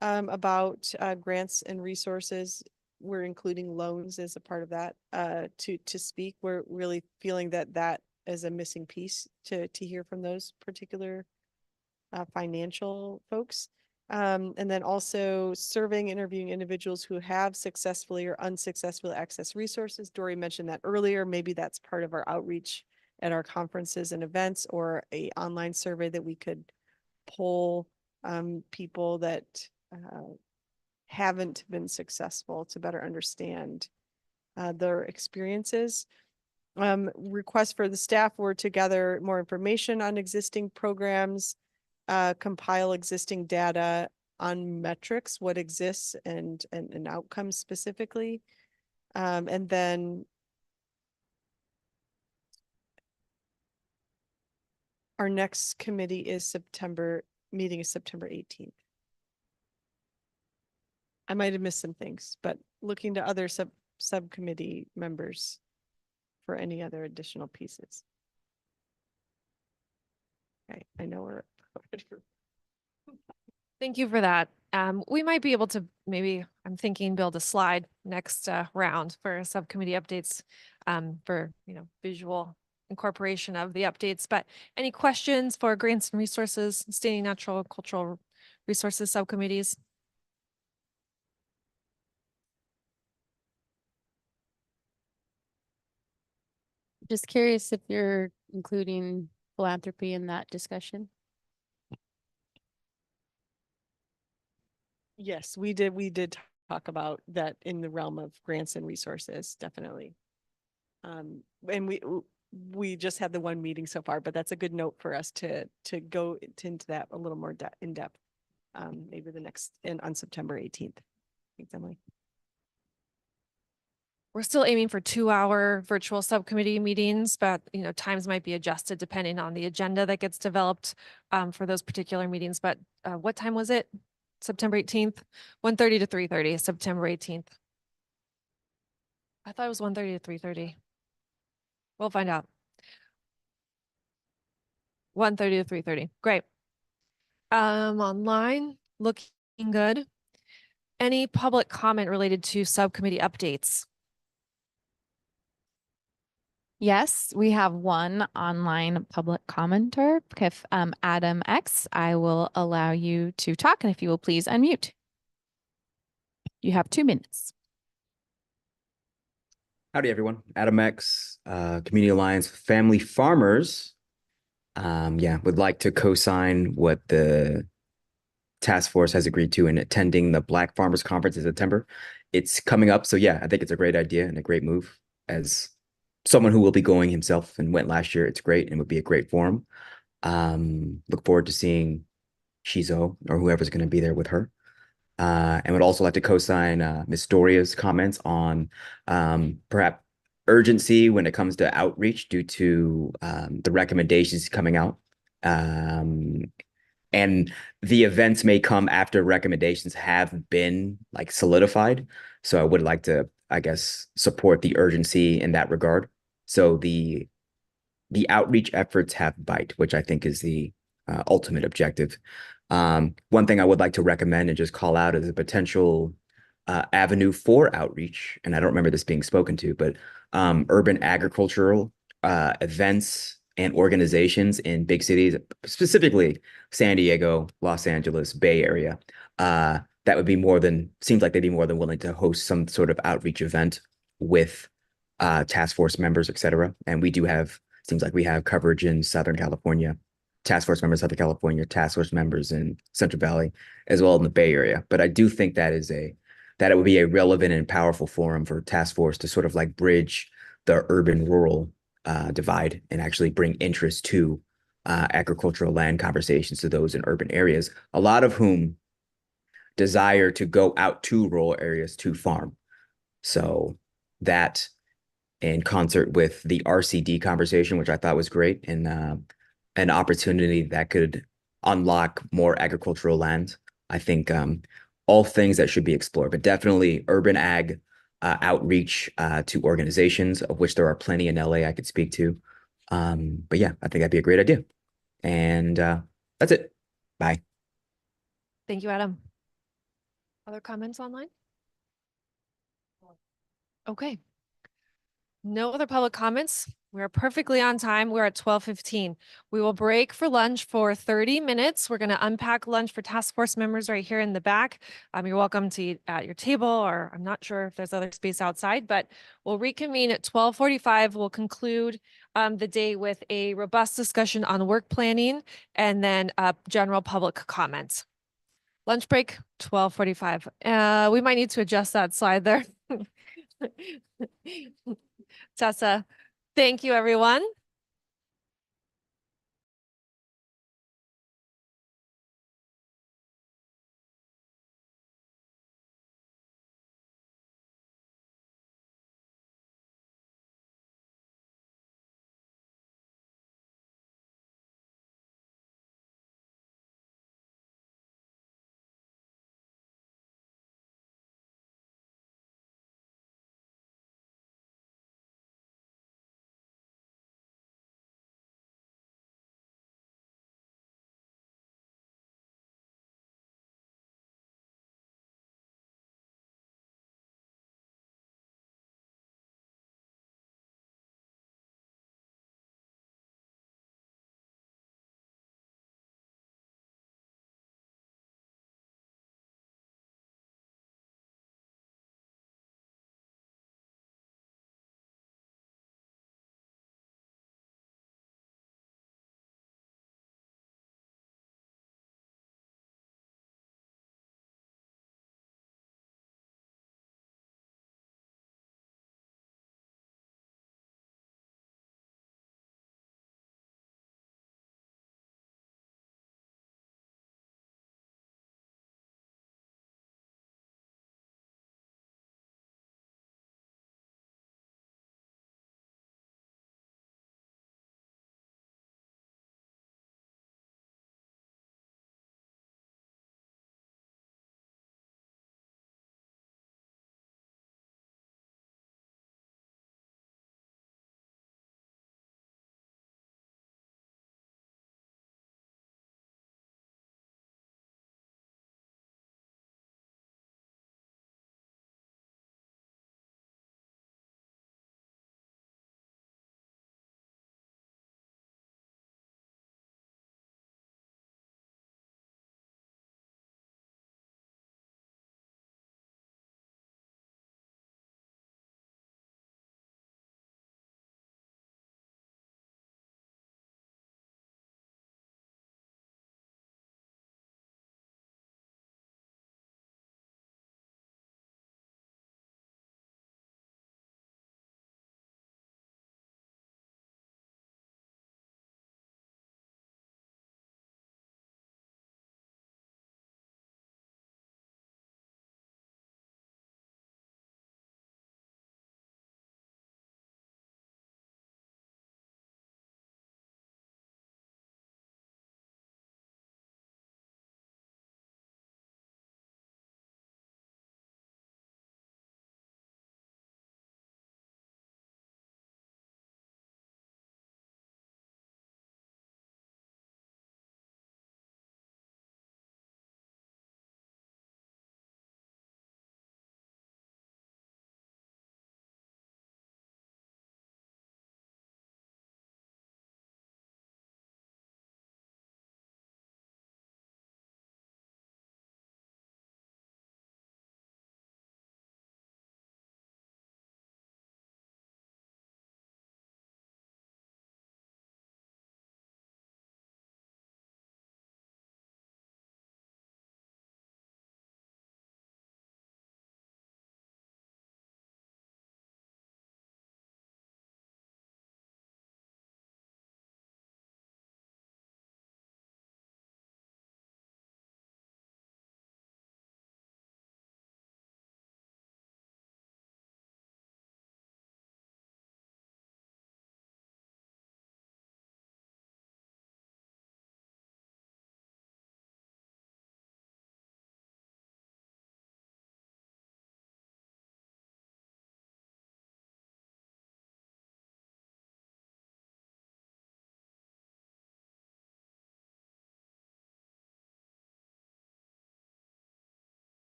about grants and resources. We're including loans as a part of that to speak. We're really feeling that is a missing piece to hear from those particular financial folks. And then also serving, interviewing individuals who have successfully or unsuccessfully accessed resources. Dory mentioned that earlier. Maybe that's part of our outreach at our conferences and events, or a online survey that we could poll people that haven't been successful to better understand their experiences. Requests for the staff were to gather more information on existing programs, compile existing data on metrics, what exists and outcomes specifically. And then our next committee is September 18th. I might have missed some things, but looking to other subcommittee members for any other additional pieces. Okay, I know we're Thank you for that. We might be able to maybe, I'm thinking, build a slide next round for subcommittee updates for, visual incorporation of the updates. But any questions for grants and resources, sustaining natural cultural resources subcommittees? Just curious if you're including philanthropy in that discussion. Yes, we did talk about that in the realm of grants and resources, definitely. And we just had the one meeting so far, but that's a good note for us to go into that a little more in depth. Maybe the next on September 18th. Thanks, Emily. We're still aiming for 2-hour virtual subcommittee meetings, but times might be adjusted depending on the agenda that gets developed for those particular meetings. But what time was it? September 18th, 1:30 to 3:30, September 18th. I thought it was 1:30 to 3:30. We'll find out. 1:30 to 3:30. Great. Online, looking good. Any public comment related to subcommittee updates? Yes, we have one online public commenter. If Adam X, I will allow you to talk, and if you will please unmute. You have 2 minutes. Howdy, everyone. Adam X, Community Alliance Family Farmers. Would like to co-sign what the task force has agreed to in attending the Black Farmers Conference in September. It's coming up, so I think it's a great idea and a great move. As someone who will be going himself and went last year, it's great and would be a great forum. Look forward to seeing Shizo or whoever's going to be there with her. And would also like to co-sign Ms. Doria's comments on perhaps urgency when it comes to outreach due to the recommendations coming out. And the events may come after recommendations have been solidified. So I would like to, I guess, support the urgency in that regard. So the outreach efforts have bite, which I think is the ultimate objective. One thing I would like to recommend and just call out as a potential avenue for outreach, and I don't remember this being spoken to, but urban agricultural events and organizations in big cities, specifically San Diego, Los Angeles, Bay Area, that would be seems like they'd be more than willing to host some sort of outreach event with task force members, et cetera. And seems like we have coverage in Southern California, task force members in Southern California, task force members in Central Valley, as well in the Bay Area. But I do think that it would be a relevant and powerful forum for task force to sort of bridge the urban-rural divide and actually bring interest to agricultural land conversations to those in urban areas, a lot of whom desire to go out to rural areas to farm. So that in concert with the RCD conversation, which I thought was great, and an opportunity that could unlock more agricultural land. I think all things that should be explored, but definitely urban ag outreach to organizations, of which there are plenty in LA I could speak to. But yeah, I think that'd be a great idea. And that's it. Bye. Thank you, Adam. Other comments online? Okay. No other public comments. We are perfectly on time. We're at 12:15. We will break for lunch for 30 minutes. We're going to unpack lunch for task force members right here in the back. You're welcome to eat at your table, or I'm not sure if there's other space outside, but we'll reconvene at 12:45. We'll conclude the day with a robust discussion on work planning and then general public comments. Lunch break, 12:45. We might need to adjust that slide there. Tessa, thank you, everyone.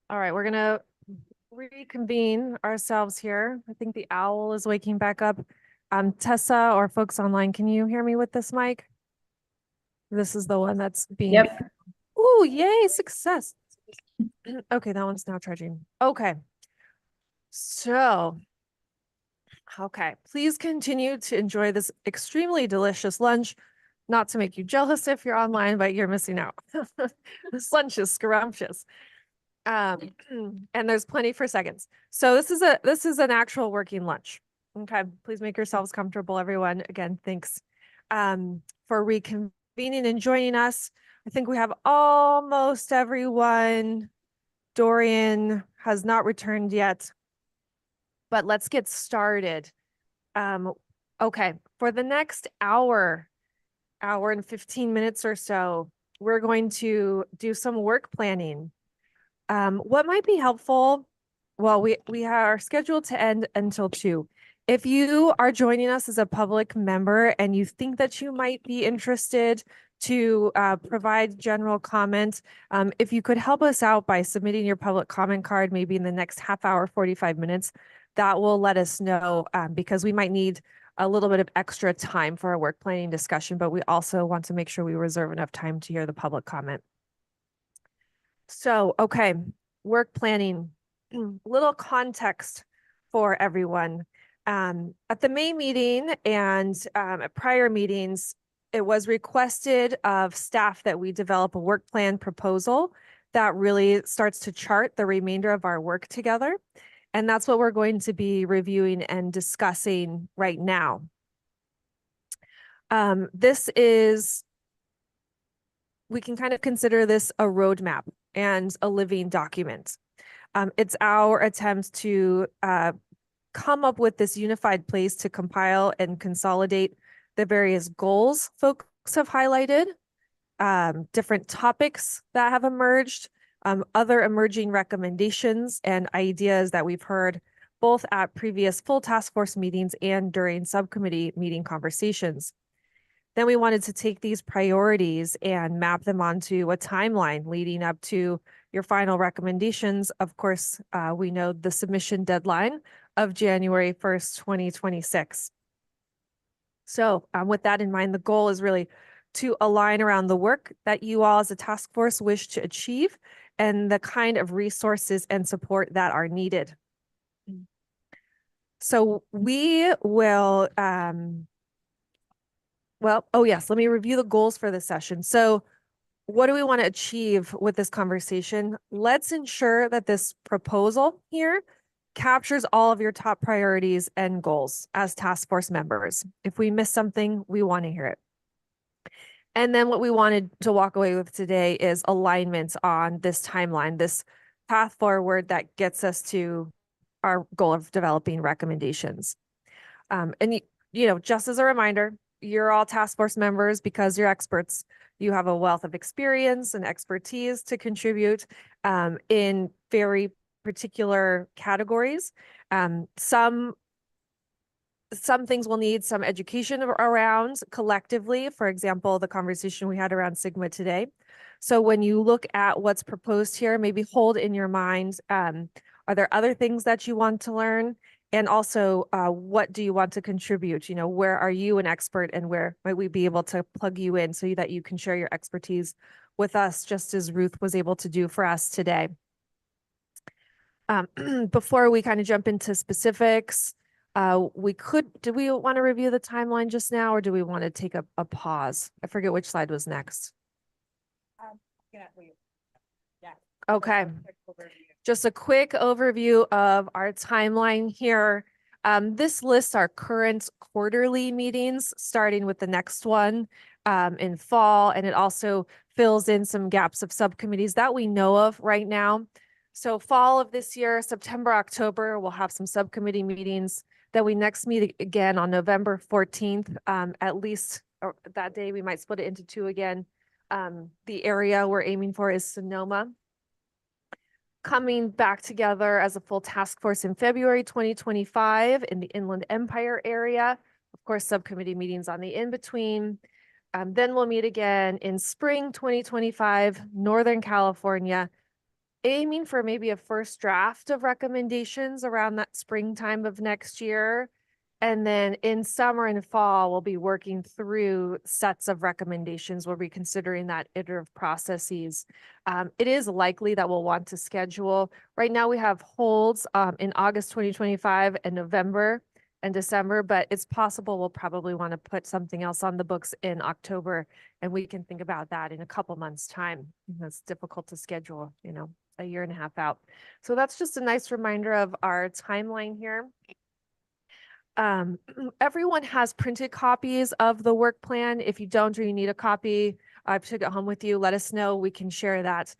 All right, we're gonna reconvene ourselves here. I think the owl is waking back up. Tessa or folks online, can you hear me with this mic? This is the one that's being. Yep. Ooh, yay, success. Okay, that one's now charging. Okay. So, okay, please continue to enjoy this extremely delicious lunch. Not to make you jealous if you're online, but you're missing out. This lunch is scrumptious. And there's plenty for seconds. So this is an actual working lunch. Okay, please make yourselves comfortable, everyone. Again, thanks for reconvening and joining us. I think we have almost everyone. Dorian has not returned yet, but let's get started. Okay, for the next hour and 15 minutes or so, we're going to do some work planning. What might be helpful? Well, we are scheduled to end until 2. If you are joining us as a public member and you think that you might be interested to provide general comment, if you could help us out by submitting your public comment card, maybe in the next half hour, 45 minutes, that will let us know because we might need a little bit of extra time for our work planning discussion, but we also want to make sure we reserve enough time to hear the public comment. So, okay, work planning, little context for everyone. At the May meeting and at prior meetings, it was requested of staff that we develop a work plan proposal that really starts to chart the remainder of our work together. And that's what we're going to be reviewing and discussing right now. We can kind of consider this a roadmap and a living document. It's our attempt to come up with this unified place to compile and consolidate the various goals folks have highlighted, different topics that have emerged, other emerging recommendations and ideas that we've heard both at previous full task force meetings and during subcommittee meeting conversations. Then we wanted to take these priorities and map them onto a timeline leading up to your final recommendations. Of course, we know the submission deadline of January 1st, 2026. So with that in mind, the goal is really to align around the work that you all as a task force wish to achieve and the kind of resources and support that are needed. So we will, let me review the goals for this session. So what do we want to achieve with this conversation? Let's ensure that this proposal here captures all of your top priorities and goals as task force members. If we miss something, we want to hear it. And then what we wanted to walk away with today is alignment on this timeline, this path forward that gets us to our goal of developing recommendations. And just as a reminder, you're all task force members because you're experts. You have a wealth of experience and expertise to contribute in very particular categories. Some things will need some education around collectively. For example, the conversation we had around Sigma today. So when you look at what's proposed here, maybe hold in your mind, are there other things that you want to learn? And also, what do you want to contribute? Where are you an expert and where might we be able to plug you in so that you can share your expertise with us, just as Ruth was able to do for us today. Before we kind of jump into specifics, do we want to review the timeline just now or do we want to take a pause? I forget which slide was next. Okay. Just a quick overview of our timeline here. This lists our current quarterly meetings, starting with the next one in fall, and it also fills in some gaps of subcommittees that we know of right now. So fall of this year, September, October, we'll have some subcommittee meetings. Then we next meet again on November 14th, at least that day. We might split it into 2 again. The area we're aiming for is Sonoma. coming back together as a full task force in February 2025 in the Inland Empire area. Of course, subcommittee meetings on the in-between. Then we'll meet again in spring 2025, Northern California, aiming for maybe a first draft of recommendations around that springtime of next year. And then in summer and fall, we'll be working through sets of recommendations. We'll be considering that iterative processes. It is likely that we'll want to schedule. Right now we have holds in August 2025 and November and December, but it's possible we'll probably want to put something else on the books in October, and we can think about that in a couple months' time. That's difficult to schedule, you know, a year and a half out. So that's just a nice reminder of our timeline here. Everyone has printed copies of the work plan. If you don't or you need a copy, took it home with you, let us know. We can share that.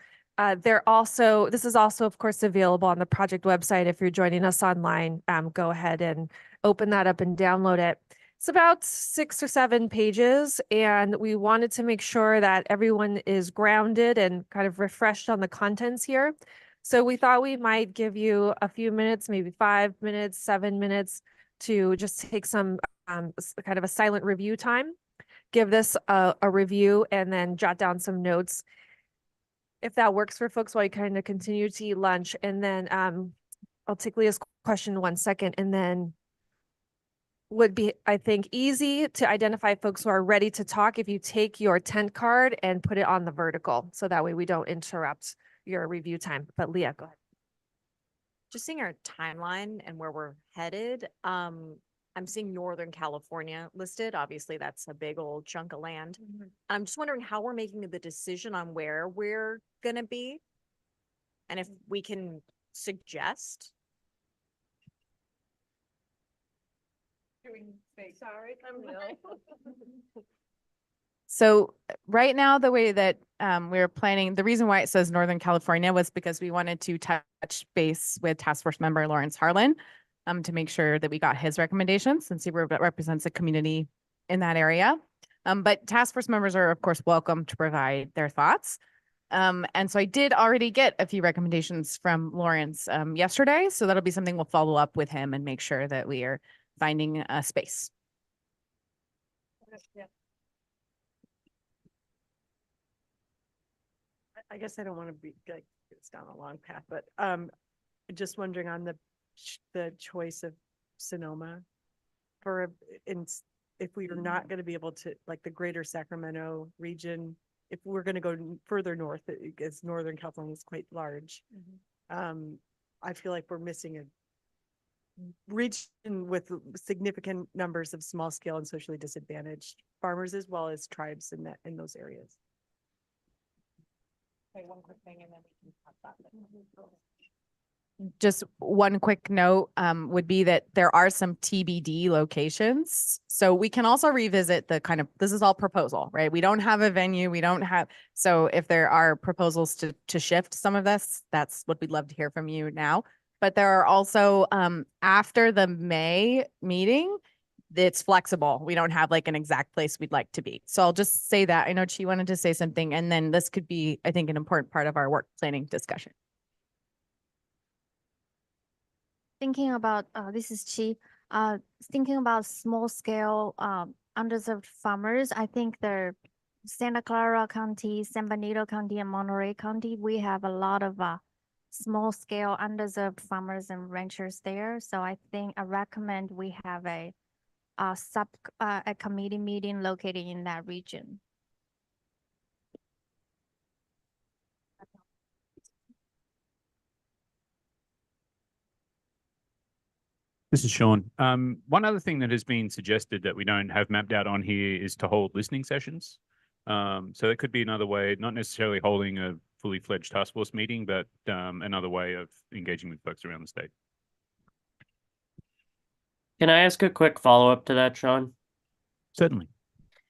This is also, of course, available on the project website. If you're joining us online, go ahead and open that up and download it. It's about 6 or 7 pages, and we wanted to make sure that everyone is grounded and kind of refreshed on the contents here. So we thought we might give you a few minutes, maybe 5 minutes, 7 minutes, to just take some kind of a silent review time, give this a review, and then jot down some notes. If that works for folks while you kind of continue to eat lunch. And then I'll take Leah's question in 1 second, and then would be, I think, easy to identify folks who are ready to talk if you take your tent card and put it on the vertical. So that way we don't interrupt your review time. But Leah, go ahead. Just seeing our timeline and where we're headed, I'm seeing Northern California listed. Obviously, that's a big old chunk of land. I'm just wondering how we're making the decision on where we're gonna be, and if we can suggest. Sorry, So right now, the way that we're planning, the reason why it says Northern California was because we wanted to touch base with Task Force member Lawrence Harlan to make sure that we got his recommendations, since he represents a community in that area. But Task Force members are, of course, welcome to provide their thoughts. And so I did already get a few recommendations from Lawrence yesterday. So that'll be something we'll follow up with him and make sure that we are finding a space. Yeah. I guess I don't want to be like it's down a long path, but just wondering on the choice of Sonoma for if we are not going to be able to, like, the greater Sacramento region, if we're going to go further north, because Northern California is quite large. I feel like we're missing a region with significant numbers of small scale and socially disadvantaged farmers, as well as tribes in those areas. Okay, one quick thing, and then we can talk about that. Just one quick note would be that there are some TBD locations. So we can also revisit the kind of, this is all proposal, right? We don't have a venue. We don't have, so if there are proposals to shift some of this, that's what we'd love to hear from you now. But there are also, after the May meeting, it's flexible. We don't have like an exact place we'd like to be. So I'll just say that. I know Chi wanted to say something, and then this could be, I think, an important part of our work planning discussion. Thinking about, this is Chi, thinking about small scale underserved farmers, I think the Santa Clara County, San Benito County, and Monterey County, we have a lot of small scale underserved farmers and ranchers there. So I think I recommend we have a committee meeting located in that region. This is Sean. One other thing that has been suggested that we don't have mapped out on here is to hold listening sessions. So that could be another way, not necessarily holding a fully fledged task force meeting, but another way of engaging with folks around the state. Can I ask a quick follow-up to that, Sean? Certainly.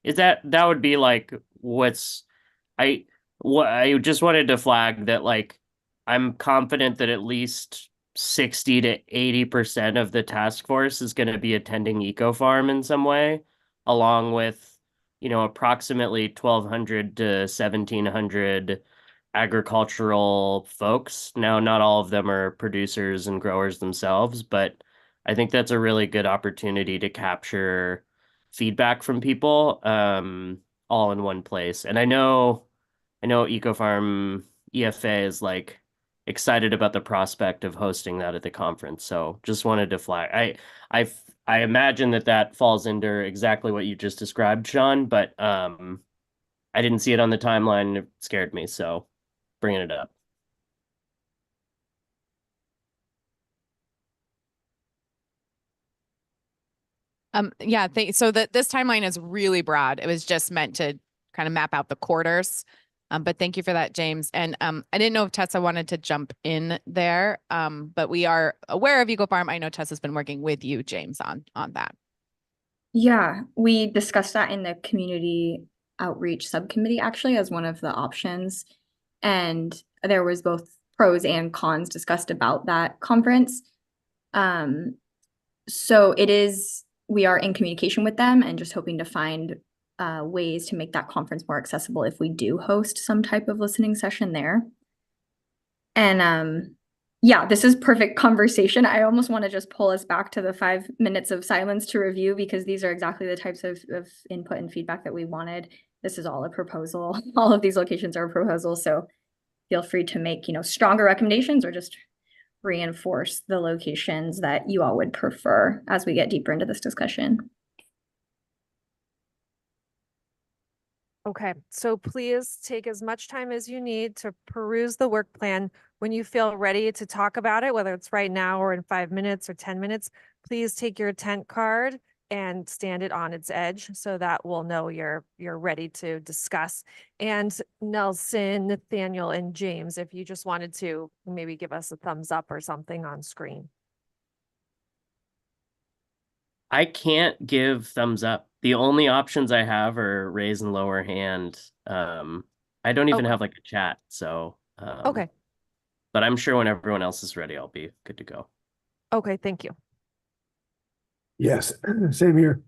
Is that would be like I just wanted to flag that, like, I'm confident that at least 60 to 80% of the task force is going to be attending Eco Farm in some way, along with, approximately 1,200 to 1,700 agricultural folks. Now, not all of them are producers and growers themselves, but I think that's a really good opportunity to capture feedback from people all in one place. And I know EcoFarm EFA is like excited about the prospect of hosting that at the conference. So just wanted to flag. I imagine that falls under exactly what you just described, Sean, but I didn't see it on the timeline and it scared me, so bringing it up. Yeah, so this timeline is really broad. It was just meant to kind of map out the quarters. But thank you for that, James. And I didn't know if Tessa wanted to jump in there. But we are aware of EcoFarm. I know Tessa's been working with you, James, on that. Yeah, we discussed that in the community outreach subcommittee actually as one of the options. And there was both pros and cons discussed about that conference. So we are in communication with them and just hoping to find ways to make that conference more accessible if we do host some type of listening session there. And yeah, this is perfect conversation. I almost want to just pull us back to the 5 minutes of silence to review because these are exactly the types of input and feedback that we wanted. This is all a proposal. All of these locations are a proposal. So feel free to make, stronger recommendations or just reinforce the locations that you all would prefer as we get deeper into this discussion. Okay, so please take as much time as you need to peruse the work plan. When you feel ready to talk about it, whether it's right now or in 5 minutes or 10 minutes, please take your tent card and stand it on its edge so that we'll know you're ready to discuss. And Nelson, Nathaniel, and James, if you just wanted to maybe give us a thumbs up or something on screen. I can't give thumbs up. The only options I have are raise and lower hand. I don't even have like a chat, so Okay. But I'm sure when everyone else is ready, I'll be good to go. Okay, thank you. Yes, same here.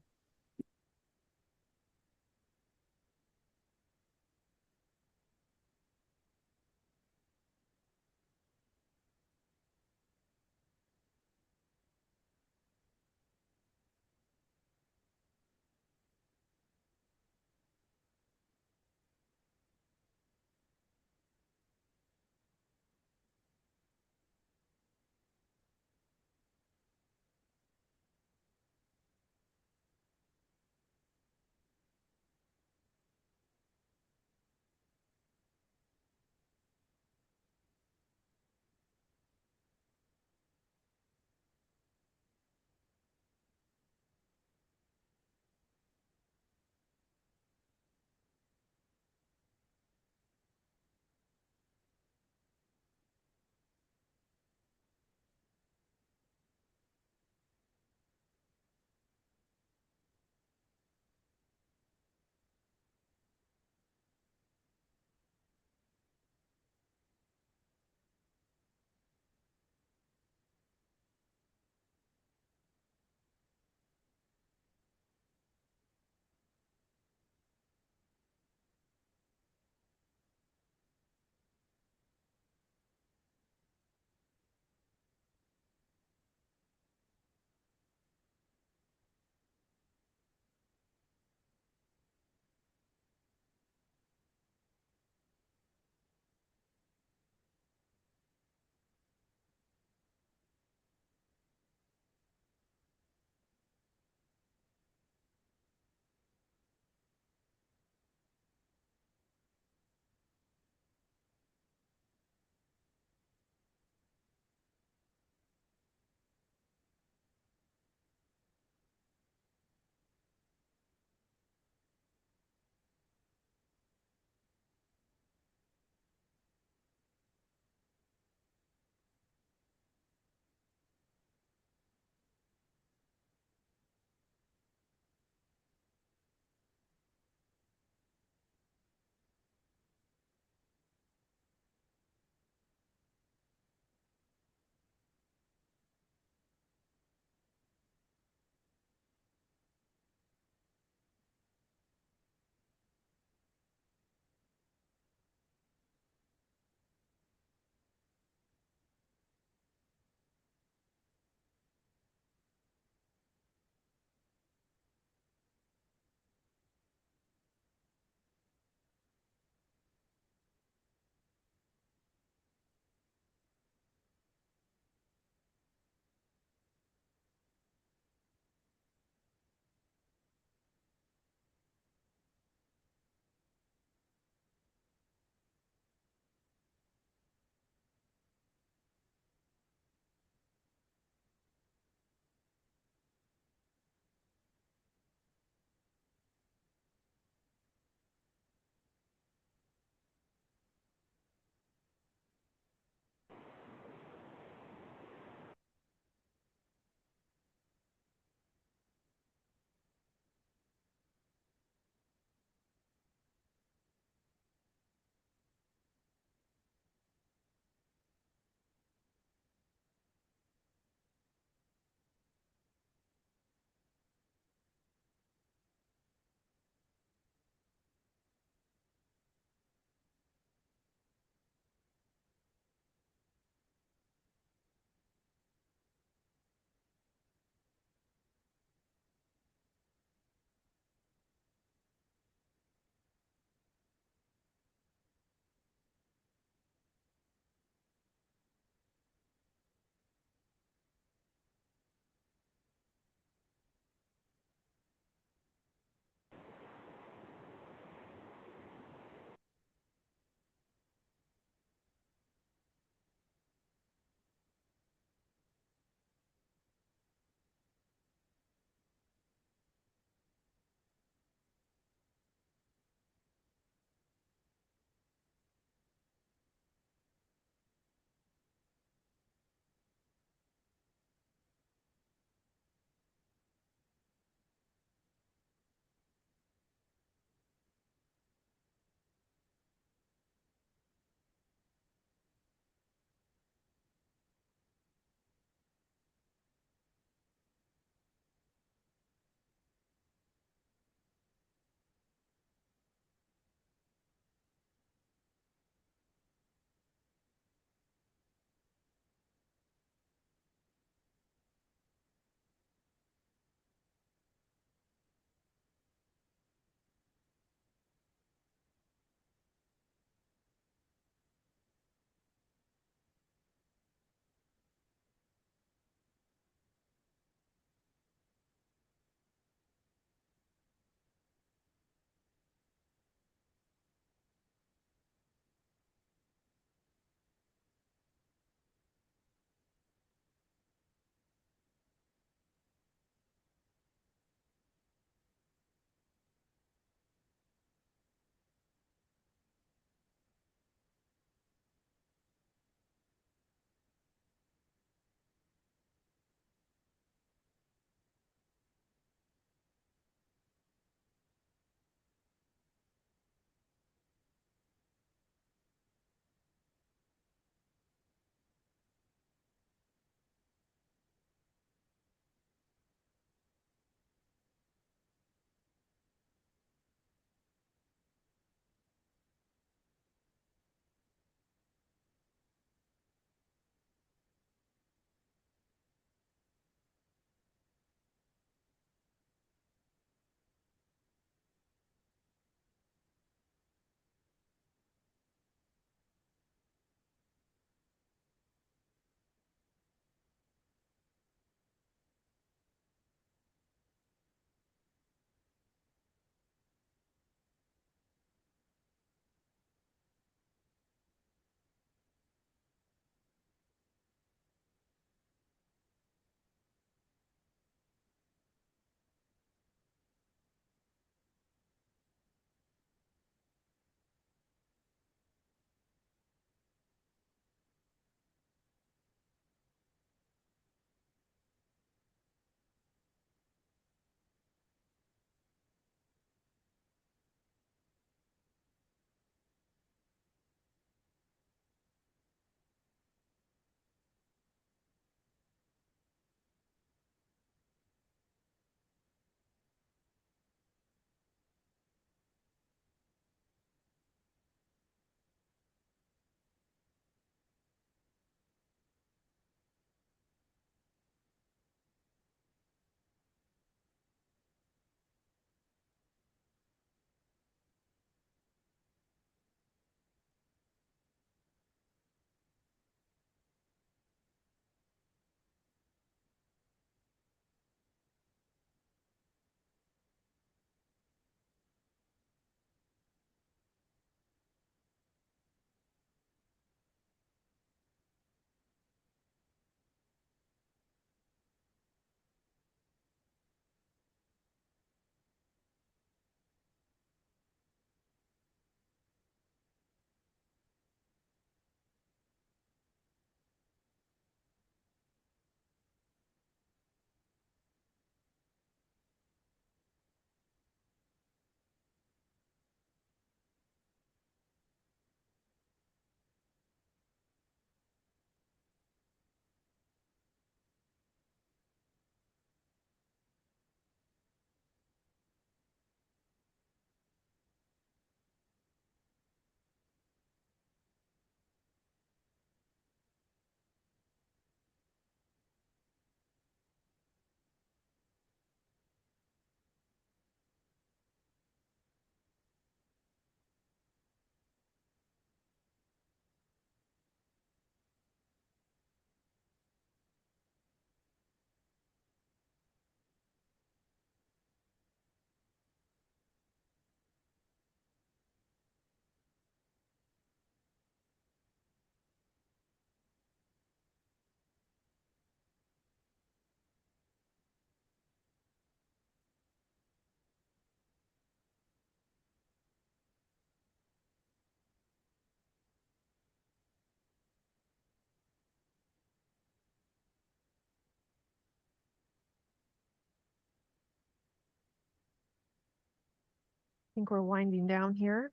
think we're winding down here.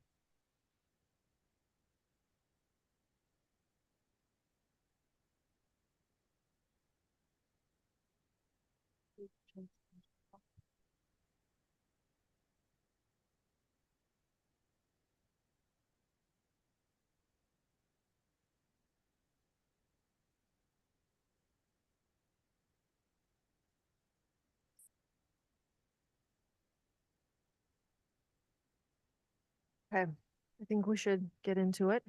Okay, I think we should get into it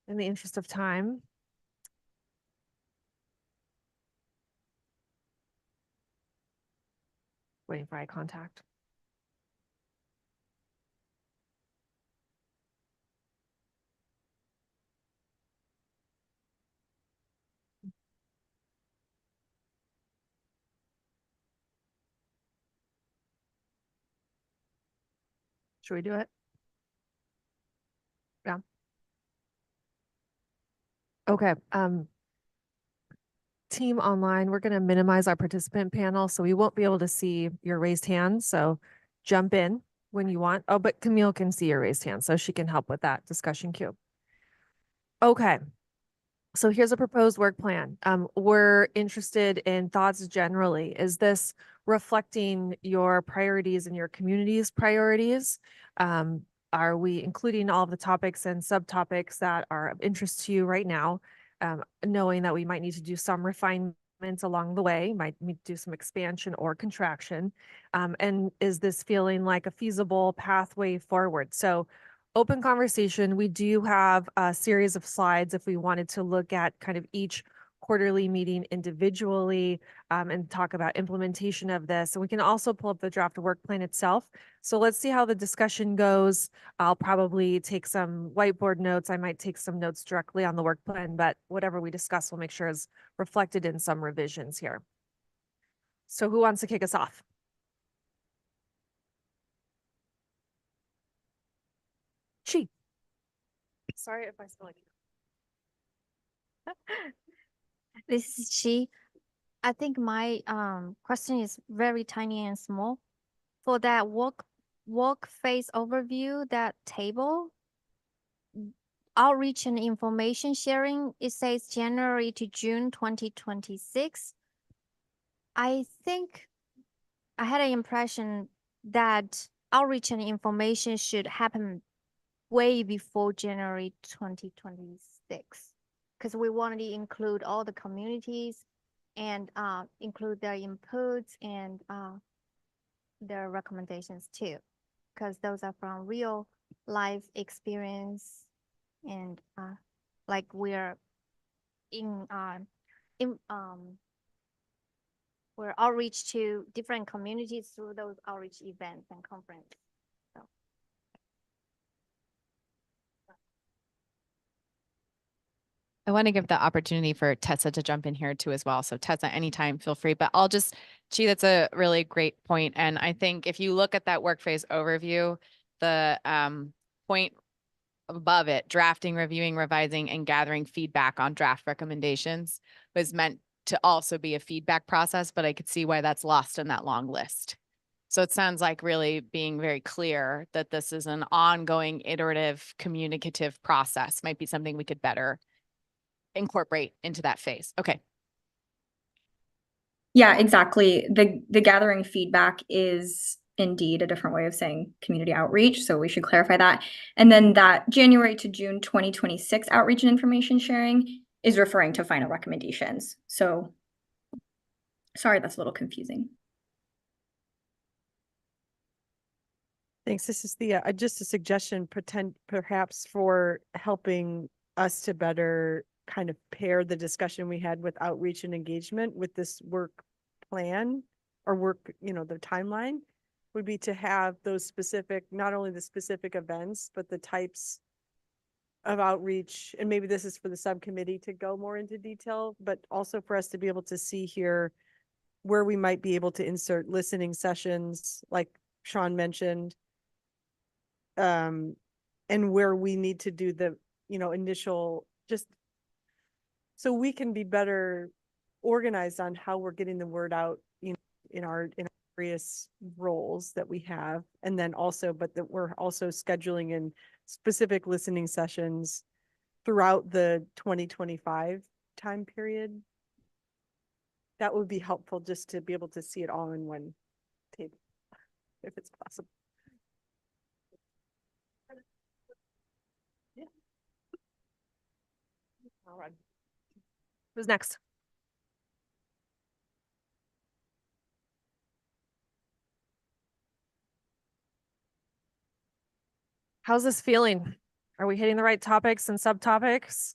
in the interest of time. Waiting for eye contact. Should we do it? Yeah. Okay, team online, we're going to minimize our participant panel, so we won't be able to see your raised hand. So jump in when you want. Oh, but Camille can see your raised hand, so she can help with that discussion queue. Okay. So here's a proposed work plan. We're interested in thoughts generally. Is this reflecting your priorities and your community's priorities? Are we including all of the topics and subtopics that are of interest to you right now? Knowing that we might need to do some refinements along the way, might need to do some expansion or contraction. And is this feeling like a feasible pathway forward? So open conversation. We do have a series of slides if we wanted to look at kind of each quarterly meeting individually and talk about implementation of this. And we can also pull up the draft work plan itself. So let's see how the discussion goes. I'll probably take some whiteboard notes. I might take some notes directly on the work plan, but whatever we discuss, we'll make sure is reflected in some revisions here. So who wants to kick us off? She. Sorry if I spell like This is she. I think my question is very tiny and small. For that work phase overview, that table, outreach and information sharing, it says January to June 2026. I think I had an impression that outreach and information should happen way before January 2026, because we wanted to include all the communities and include their inputs and their recommendations too, because those are from real life experience and like we're we're outreach to different communities through those outreach events and conferences. So. I want to give the opportunity for Tessa to jump in here too as well. So Tessa, anytime, feel free, but I'll just, that's a really great point. And I think if you look at that work phase overview, the point above it, drafting, reviewing, revising, and gathering feedback on draft recommendations was meant to also be a feedback process, but I could see why that's lost in that long list. So it sounds like really being very clear that this is an ongoing, iterative, communicative process might be something we could better incorporate into that phase. Okay. Yeah, exactly. The gathering feedback is indeed a different way of saying community outreach. So we should clarify that. And then that January to June 2026 outreach and information sharing is referring to final recommendations. So sorry, that's a little confusing. Thanks. This is the just a suggestion, perhaps for helping us to better kind of pair the discussion we had with outreach and engagement with this work plan or work, the timeline would be to have those specific, not only the specific events, but the types of outreach. And maybe this is for the subcommittee to go more into detail, but also for us to be able to see here where we might be able to insert listening sessions, like Sean mentioned, and where we need to do the, initial, just so we can be better organized on how we're getting the word out, in our various roles that we have. And then also, but that we're also scheduling in specific listening sessions throughout the 2025 time period. That would be helpful just to be able to see it all in one table, if it's possible. Yeah. All right. Who's next? How's this feeling? Are we hitting the right topics and subtopics?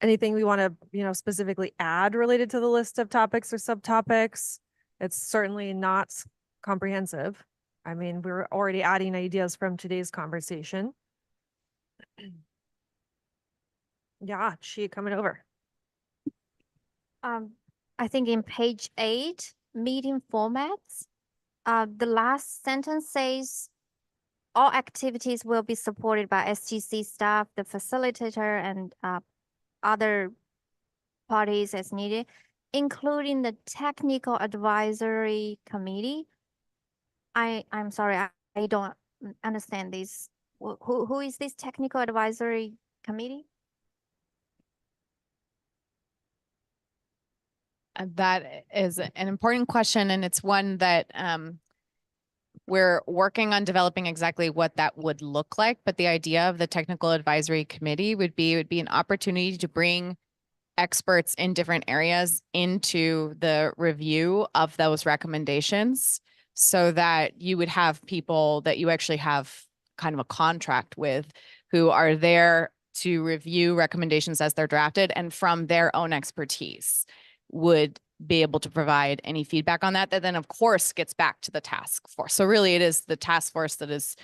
Anything we want to, specifically add related to the list of topics or subtopics? It's certainly not comprehensive. I mean, we're already adding ideas from today's conversation. Yeah, she coming over. I think in page 8, meeting formats, the last sentence says all activities will be supported by SGC staff, the facilitator, and other parties as needed, including the technical advisory committee. I'm sorry, I don't understand this. Who is this technical advisory committee? That is an important question, and it's one that we're working on developing exactly what that would look like. But the idea of the technical advisory committee would be an opportunity to bring experts in different areas into the review of those recommendations, so that you would have people that you actually have kind of a contract with, who are there to review recommendations as they're drafted, and from their own expertise would be able to provide any feedback on that then of course gets back to the task force. So really it is the task force that is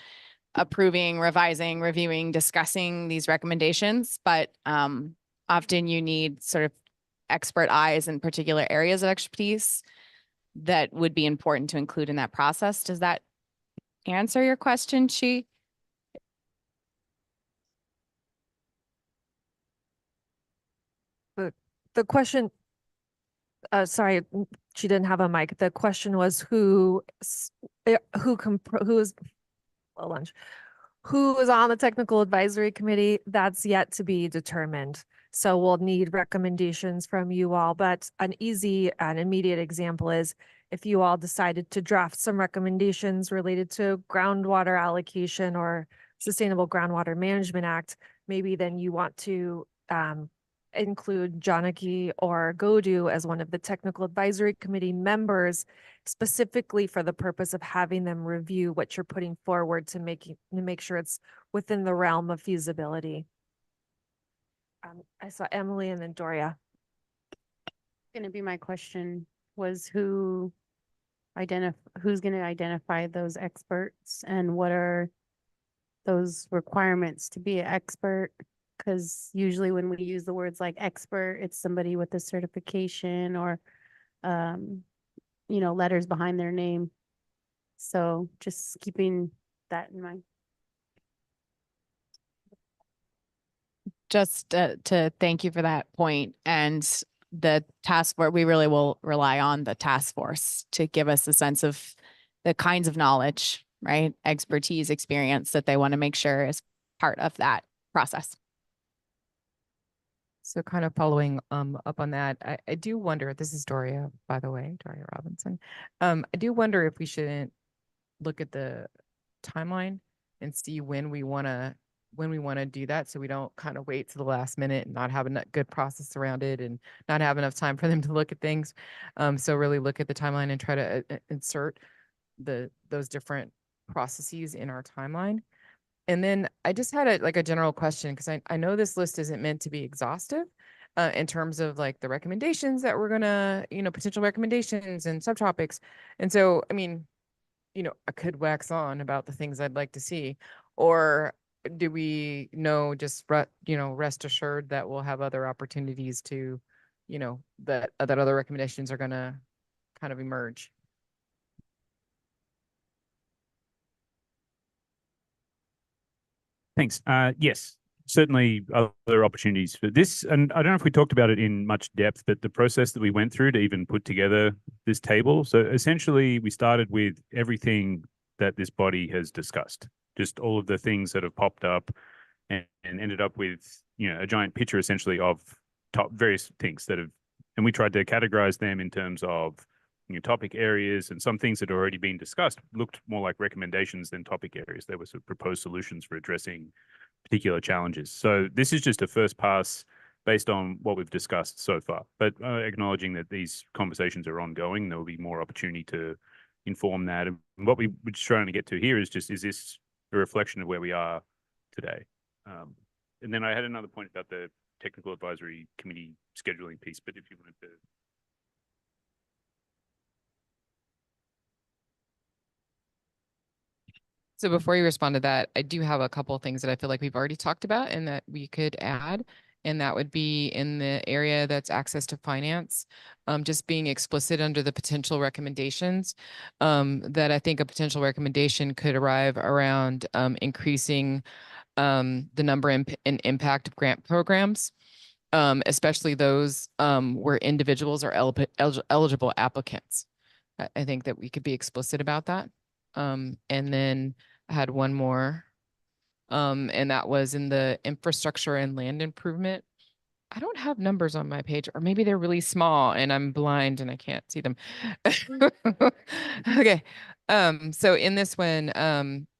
approving, revising, reviewing, discussing these recommendations. But often you need sort of expert eyes in particular areas of expertise that would be important to include in that process. Does that answer your question, Chi? The question, sorry, she didn't have a mic. The question was who is on the technical advisory committee? That's yet to be determined. So we'll need recommendations from you all, but an easy and immediate example is if you all decided to draft some recommendations related to groundwater allocation or Sustainable Groundwater Management Act, maybe then you want to include Janaki or Godu as one of the technical advisory committee members, specifically for the purpose of having them review what you're putting forward to make sure it's within the realm of feasibility. I saw Emily and then Doria. Going to be my question was who's going to identify those experts and what are those requirements to be an expert? Because usually when we use the words like expert, it's somebody with a certification or, letters behind their name. So just keeping that in mind. Just to thank you for that point. And the task force, we really will rely on the task force to give us a sense of the kinds of knowledge, right? Expertise, experience that they want to make sure is part of that process. So kind of following up on that, I do wonder, this is Doria, by the way, Doria Robinson. I do wonder if we shouldn't look at the timeline and see when we want to do that, so we don't kind of wait to the last minute and not have a good process around it and not have enough time for them to look at things. So really look at the timeline and try to insert those different processes in our timeline. And then I just had a general question, because I know this list isn't meant to be exhaustive in terms of like the recommendations that we're gonna, potential recommendations and subtopics. And so, I mean, I could wax on about the things I'd like to see, or do we know just rest assured that we'll have other opportunities to, that other recommendations are gonna kind of emerge? Thanks. Yes. certainly other opportunities for this. And I don't know if we talked about it in much depth, but the process that we went through to even put together this table. So essentially, we started with everything that this body has discussed, just all of the things that have popped up, and ended up with, a giant picture essentially of various things that have, and we tried to categorize them in terms of topic areas, and some things that had already been discussed looked more like recommendations than topic areas. There were sort of proposed solutions for addressing particular challenges. So this is just a first pass based on what we've discussed so far, but acknowledging that these conversations are ongoing, there will be more opportunity to inform that. And what we're just trying to get to here is this a reflection of where we are today? And then I had another point about the technical advisory committee scheduling piece, but if you wanted to. So before you respond to that, I do have a couple of things that I feel like we've already talked about and that we could add. And that would be in the area that's access to finance, just being explicit under the potential recommendations, that I think a potential recommendation could arrive around increasing the number and impact of grant programs, especially those where individuals are eligible applicants. I think that we could be explicit about that. And then I had one more, and that was in the infrastructure and land improvement. I don't have numbers on my page, or maybe they're really small and I'm blind and I can't see them. Okay. So in this one,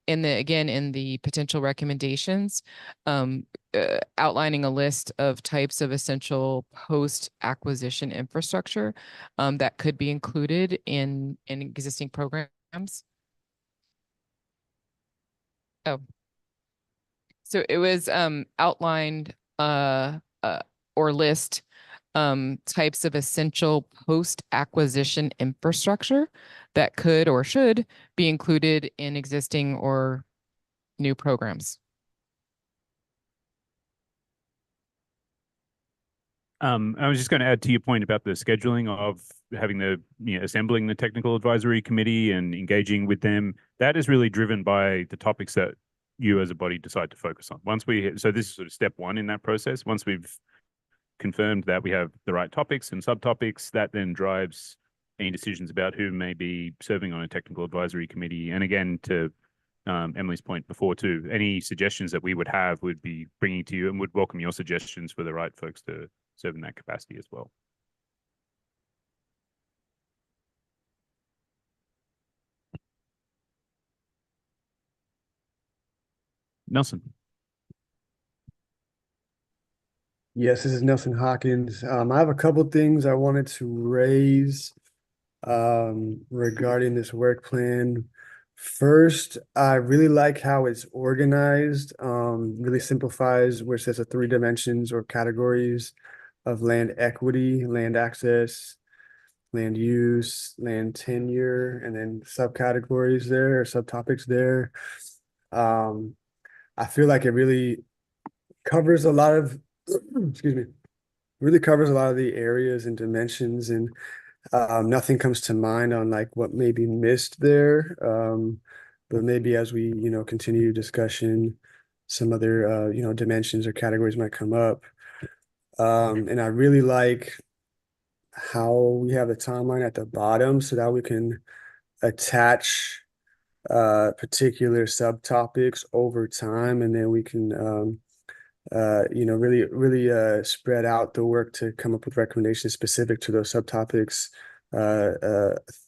in the potential recommendations, outlining a list of types of essential post-acquisition infrastructure that could be included in existing programs. Oh, so it was outlined or list types of essential post-acquisition infrastructure that could or should be included in existing or new programs. I was just going to add to your point about the scheduling of having assembling the technical advisory committee and engaging with them. That is really driven by the topics that you as a body decide to focus on. So this is sort of step one in that process. Once we've confirmed that we have the right topics and subtopics, that then drives any decisions about who may be serving on a technical advisory committee. And again, to Emily's point before too, any suggestions that we would have would be bringing to you, and would welcome your suggestions for the right folks to serve in that capacity as well. Nelson. Yes, this is Nelson Hawkins. I have a couple things I wanted to raise regarding this work plan. First, I really like how it's organized, really simplifies where it says the 3 dimensions or categories of land equity, land access, land use, land tenure, and then subcategories there or subtopics there. I feel like it really covers a lot of, excuse me, really covers a lot of the areas and dimensions, and nothing comes to mind on like what may be missed there. But maybe as we, continue discussion, some other, dimensions or categories might come up. And I really like how we have a timeline at the bottom so that we can attach particular subtopics over time, and then we can really spread out the work to come up with recommendations specific to those subtopics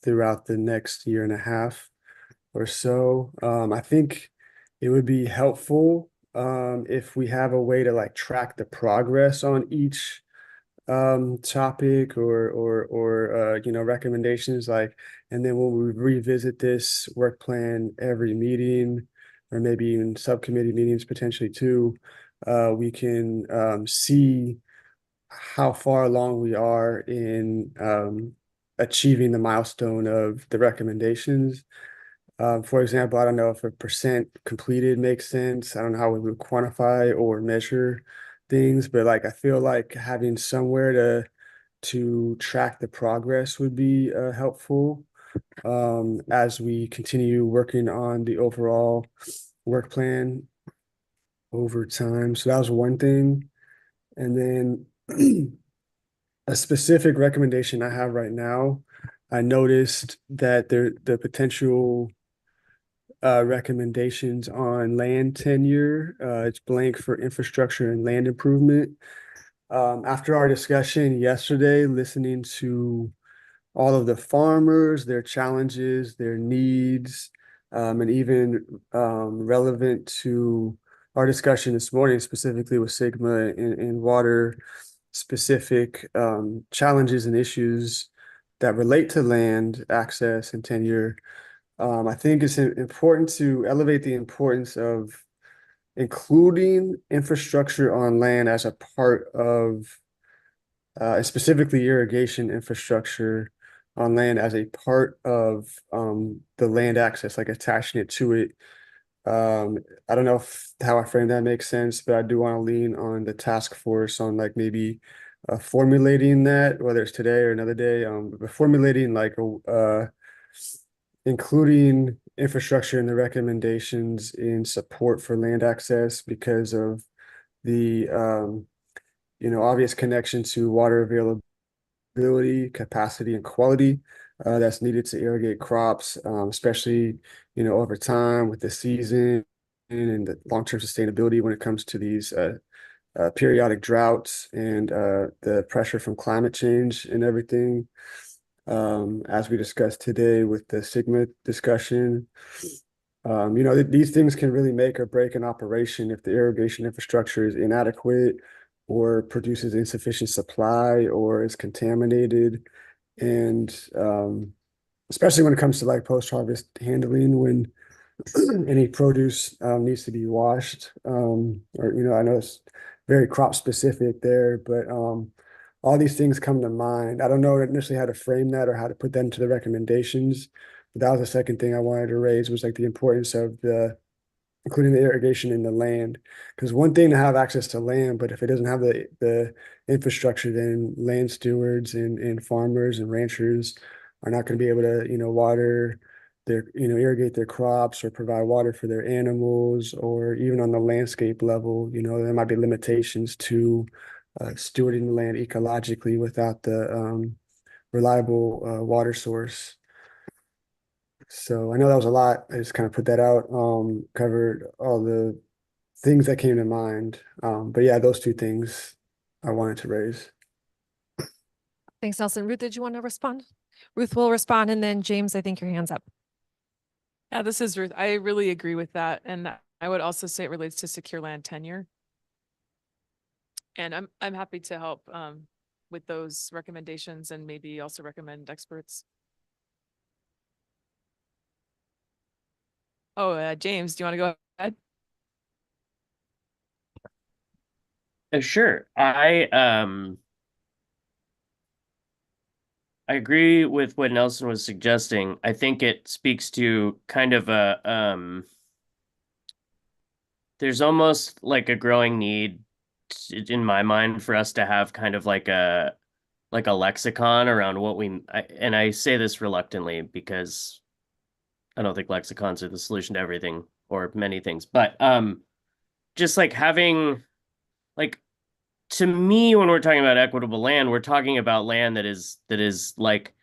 throughout the next year and a half or so. I think it would be helpful if we have a way to like track the progress on each topic or recommendations, like, and then when we revisit this work plan every meeting, or maybe even subcommittee meetings potentially too, we can see how far along we are in achieving the milestone of the recommendations. For example, I don't know if a percent completed makes sense. I don't know how we would quantify or measure things, but like I feel like having somewhere to track the progress would be helpful as we continue working on the overall work plan. over time. So that was one thing. And then a specific recommendation I have right now, I noticed that the potential recommendations on land tenure, it's blank for infrastructure and land improvement. After our discussion yesterday, listening to all of the farmers, their challenges, their needs, and even relevant to our discussion this morning, specifically with Sigma and water specific challenges and issues that relate to land access and tenure. I think it's important to elevate the importance of including infrastructure on land as a part of specifically irrigation infrastructure on land as a part of the land access, like attaching it to it. I don't know if how I frame that makes sense, but I do want to lean on the task force on like maybe formulating that, whether it's today or another day, but formulating like including infrastructure in the recommendations in support for land access because of the obvious connection to water availability, capacity, and quality that's needed to irrigate crops, especially over time with the season and the long-term sustainability when it comes to these periodic droughts and the pressure from climate change and everything. As we discussed today with the Sigma discussion, these things can really make or break an operation if the irrigation infrastructure is inadequate or produces insufficient supply or is contaminated. And especially when it comes to like post-harvest handling, when any produce needs to be washed, or, I know it's very crop specific there, but all these things come to mind. I don't know initially how to frame that or how to put that into the recommendations. But that was the second thing I wanted to raise was like the importance of including the irrigation in the land. Because one thing to have access to land, but if it doesn't have the infrastructure, then land stewards and farmers and ranchers are not going to be able to, water their, irrigate their crops or provide water for their animals, or even on the landscape level, there might be limitations to stewarding the land ecologically without the reliable water source. So I know that was a lot. I just kind of put that out, covered all the things that came to mind. But yeah, those two things I wanted to raise. Thanks, Nelson. Ruth, did you want to respond? Ruth will respond, and then James, I think your hand's up. Yeah, this is Ruth. I really agree with that. And I would also say it relates to secure land tenure. And I'm happy to help with those recommendations and maybe also recommend experts. Oh, James, do you want to go ahead? Sure. I agree with what Nelson was suggesting. I think it speaks to kind of there's almost like a growing need in my mind for us to have kind of like a lexicon around what and I say this reluctantly because I don't think lexicons are the solution to everything or many things, but just like having like, to me, when we're talking about equitable land, we're talking about land that is like,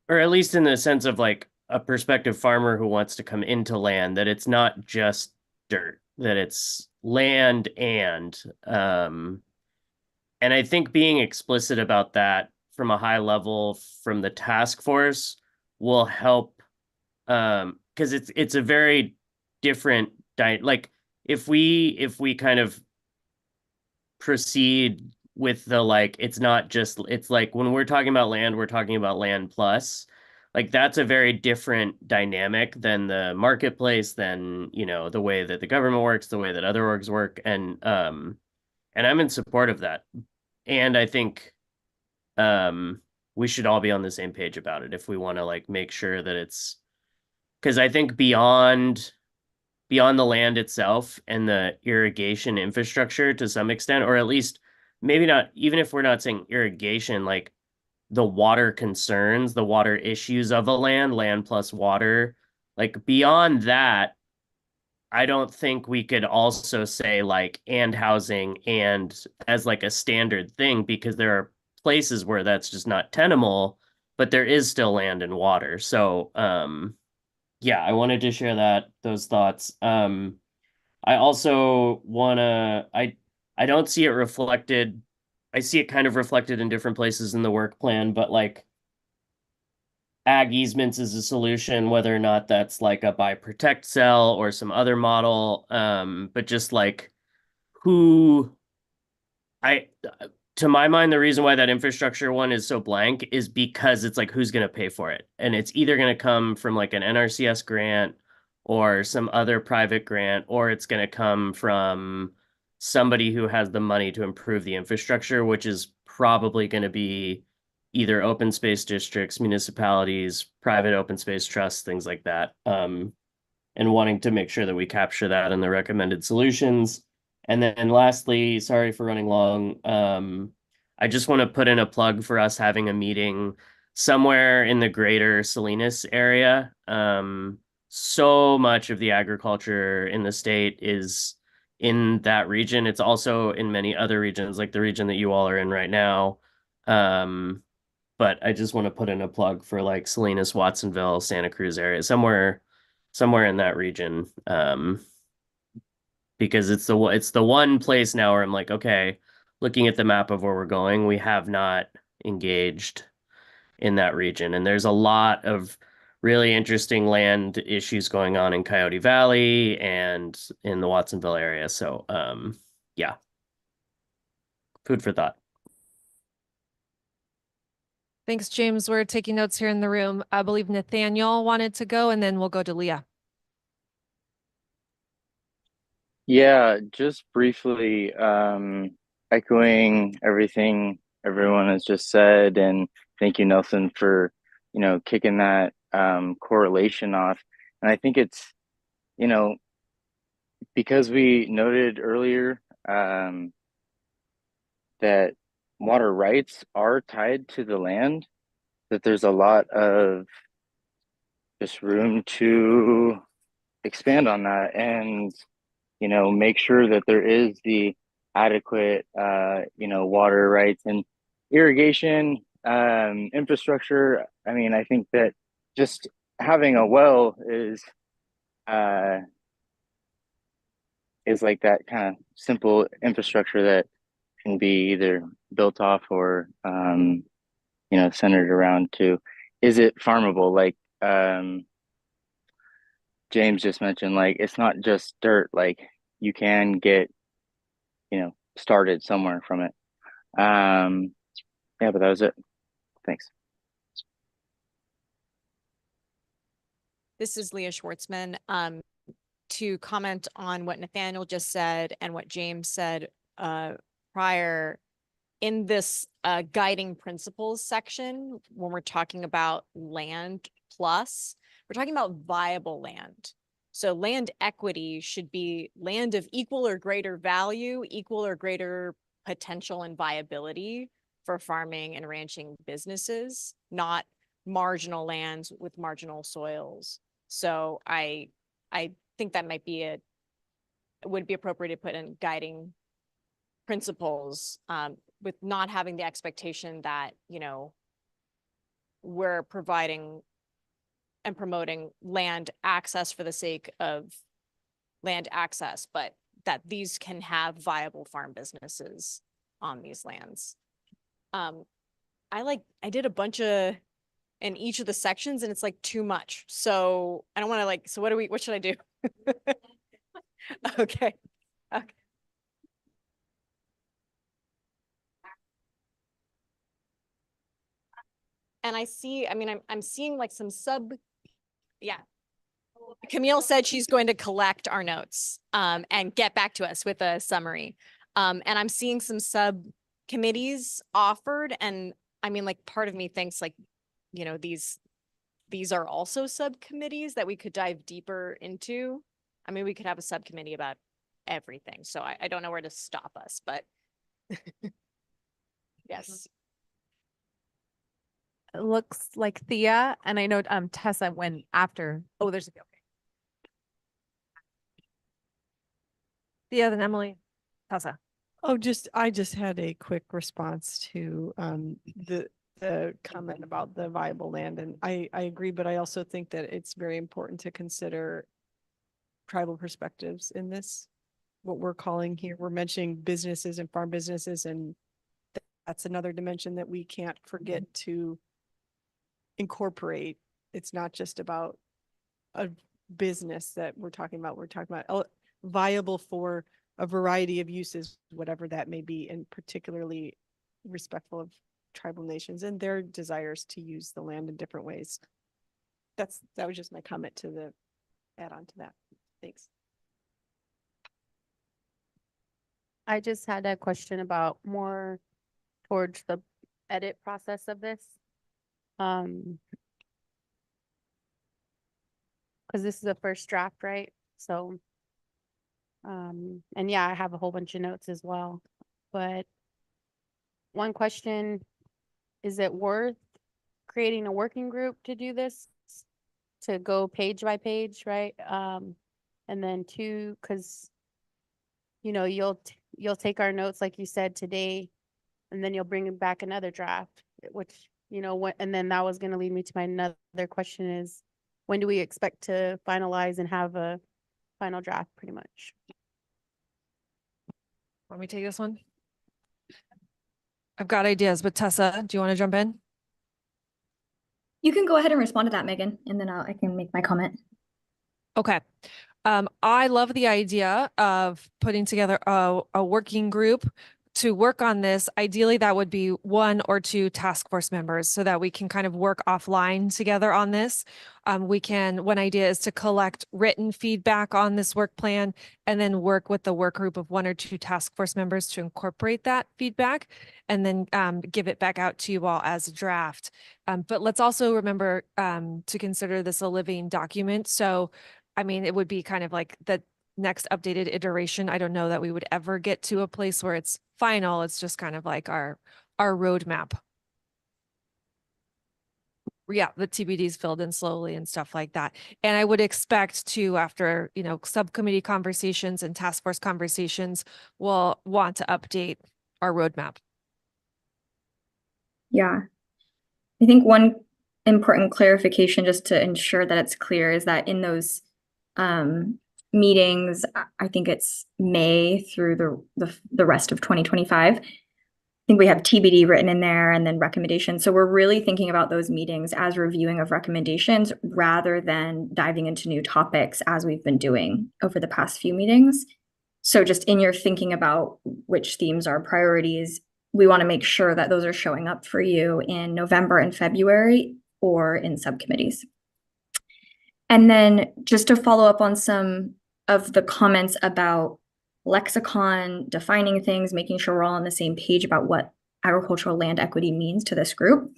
or at least in the sense of like a prospective farmer who wants to come into land, that it's not just dirt, that it's land and I think being explicit about that from a high level from the task force will help, because it's a very different like if we kind of proceed with the like, it's not just, it's like when we're talking about land, we're talking about land plus, like that's a very different dynamic than the marketplace, than the way that the government works, the way that other orgs work, and I'm in support of that. And I think we should all be on the same page about it if we want to like make sure that it's, because I think beyond the land itself and the irrigation infrastructure to some extent, or at least maybe not, even if we're not saying irrigation, like the water concerns, the water issues of a land plus water, like beyond that, I don't think we could also say like and housing and as like a standard thing, because there are places where that's just not tenable, but there is still land and water. So yeah, I wanted to share those thoughts. I also wanna I don't see it reflected. I see it kind of reflected in different places in the work plan, but like ag easements is a solution, whether or not that's like a buy protect sell or some other model. But just like who I to my mind, the reason why that infrastructure one is so blank is because it's like who's going to pay for it. And it's either going to come from like an NRCS grant or some other private grant, or it's going to come from somebody who has the money to improve the infrastructure, which is probably going to be either open space districts, municipalities, private open space trusts, things like that. And wanting to make sure that we capture that in the recommended solutions. And then lastly, sorry for running long. I just want to put in a plug for us having a meeting somewhere in the greater Salinas area. So much of the agriculture in the state is in that region. It's also in many other regions, like the region that you all are in right now. But I just want to put in a plug for like Salinas, Watsonville, Santa Cruz area, somewhere in that region. Because it's the one place now where I'm like, okay, looking at the map of where we're going, we have not engaged in that region. And there's a lot of really interesting land issues going on in Coyote Valley and in the Watsonville area. So yeah. Food for thought. Thanks, James. We're taking notes here in the room. I believe Nathaniel wanted to go, and then we'll go to Leah. Yeah, just briefly, echoing everything everyone has just said, and thank you, Nelson, for, kicking that correlation off. And I think it's, because we noted earlier that water rights are tied to the land, that there's a lot of just room to expand on that and make sure that there is the adequate water rights and irrigation infrastructure. I mean, I think that just having a well is like that kind of simple infrastructure that can be either built off or centered around to, is it farmable? Like James just mentioned, like it's not just dirt, like you can get started somewhere from it. Yeah, but that was it. Thanks. This is Leah Schwartzman. To comment on what Nathaniel just said and what James said prior, in this guiding principles section, when we're talking about land plus, we're talking about viable land. So land equity should be land of equal or greater value, equal or greater potential and viability for farming and ranching businesses, not marginal lands with marginal soils. So I think that might be would be appropriate to put in guiding principles, with not having the expectation that, we're providing and promoting land access for the sake of land access, but that these can have viable farm businesses on these lands. I did a bunch of in each of the sections, and it's like too much. So I don't want to so what should I do? Okay. And I'm seeing like some yeah. Camille said she's going to collect our notes and get back to us with a summary. And I'm seeing some subcommittees offered. And part of me thinks these are also subcommittees that we could dive deeper into. We could have a subcommittee about everything. So I don't know where to stop us, but yes. It looks like Thea, and I know Tessa went after. Oh, there's okay. Thea, then Emily, Tessa. Oh, I just had a quick response to the comment about the viable land, and I agree, but I also think that it's very important to consider tribal perspectives in this. What we're calling here, we're mentioning businesses and farm businesses, and that's another dimension that we can't forget to incorporate. It's not just about a business that we're talking about. We're talking about viable for a variety of uses, whatever that may be, and particularly respectful of tribal nations and their desires to use the land in different ways. That was just my comment to the add on to that. Thanks. I just had a question about more towards the edit process of this. Because this is a first draft, right? So, and yeah, I have a whole bunch of notes as well. But one question, is it worth creating a working group to do this? To go page by page, right? And then two, because you know, you'll take our notes like you said today, and then you'll bring back another draft, which, you know, what, and then that was going to lead me to my another question is, when do we expect to finalize and have a final draft pretty much? Want me to take this one? I've got ideas, but Tessa, do you want to jump in? You can go ahead and respond to that, Megan, and then I can make my comment. Okay. I love the idea of putting together a working group to work on this. Ideally, that would be 1 or 2 task force members so that we can kind of work offline together on this. One idea is to collect written feedback on this work plan and then work with the work group of 1 or 2 task force members to incorporate that feedback and then give it back out to you all as a draft. But let's also remember to consider this a living document. So I mean, it would be kind of like the next updated iteration. I don't know that we would ever get to a place where it's final. It's just kind of like our roadmap. Yeah, the TBDs filled in slowly and stuff like that. And I would expect to, after, you know, subcommittee conversations and task force conversations, we'll want to update our roadmap. Yeah. I think one important clarification just to ensure that it's clear is that in those meetings, I think it's May through the rest of 2025. I think we have TBD written in there and then recommendations. So we're really thinking about those meetings as reviewing of recommendations rather than diving into new topics as we've been doing over the past few meetings. So just in your thinking about which themes are priorities, we want to make sure that those are showing up for you in November and February or in subcommittees. And then just to follow up on some of the comments about lexicon, defining things, making sure we're all on the same page about what agricultural land equity means to this group.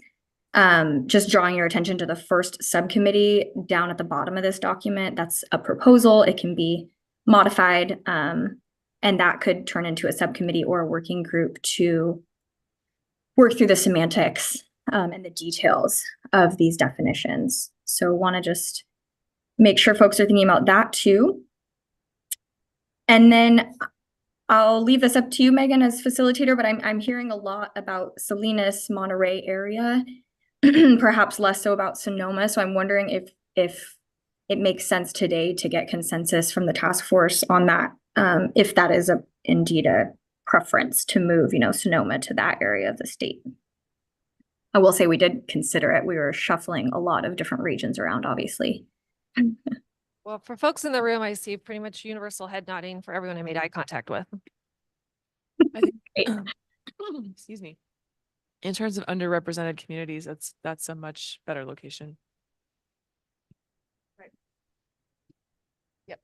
Just drawing your attention to the first subcommittee down at the bottom of this document. That's a proposal. It can be modified, and that could turn into a subcommittee or a working group to work through the semantics and the details of these definitions. So want to just make sure folks are thinking about that too. And then I'll leave this up to you, Megan, as facilitator, but I'm hearing a lot about Salinas, Monterey area, perhaps less so about Sonoma. So I'm wondering if it makes sense today to get consensus from the task force on that, if that is indeed a preference to move, Sonoma to that area of the state. I will say we did consider it. We were shuffling a lot of different regions around, obviously. Well, for folks in the room, I see pretty much universal head nodding for everyone I made eye contact with. I think, excuse me. In terms of underrepresented communities, that's a much better location. Right. Yep.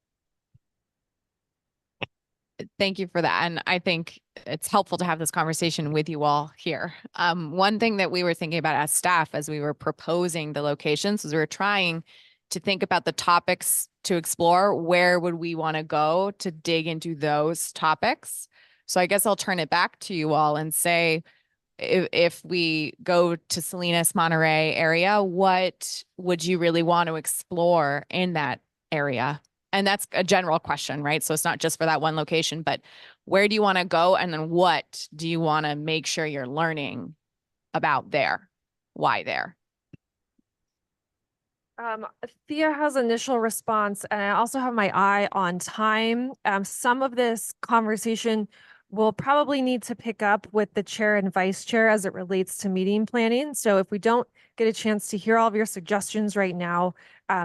Thank you for that. And I think it's helpful to have this conversation with you all here. One thing that we were thinking about as staff as we were proposing the locations was we were trying to think about the topics to explore. Where would we want to go to dig into those topics? So I guess I'll turn it back to you all and say, if we go to Salinas, Monterey area, what would you really want to explore in that area? And that's a general question, right? So it's not just for that one location, but where do you want to go? And then what do you want to make sure you're learning about there? Why there? Thea has initial response, and I also have my eye on time. Some of this conversation will probably need to pick up with the chair and vice chair as it relates to meeting planning. So if we don't get a chance to hear all of your suggestions right now,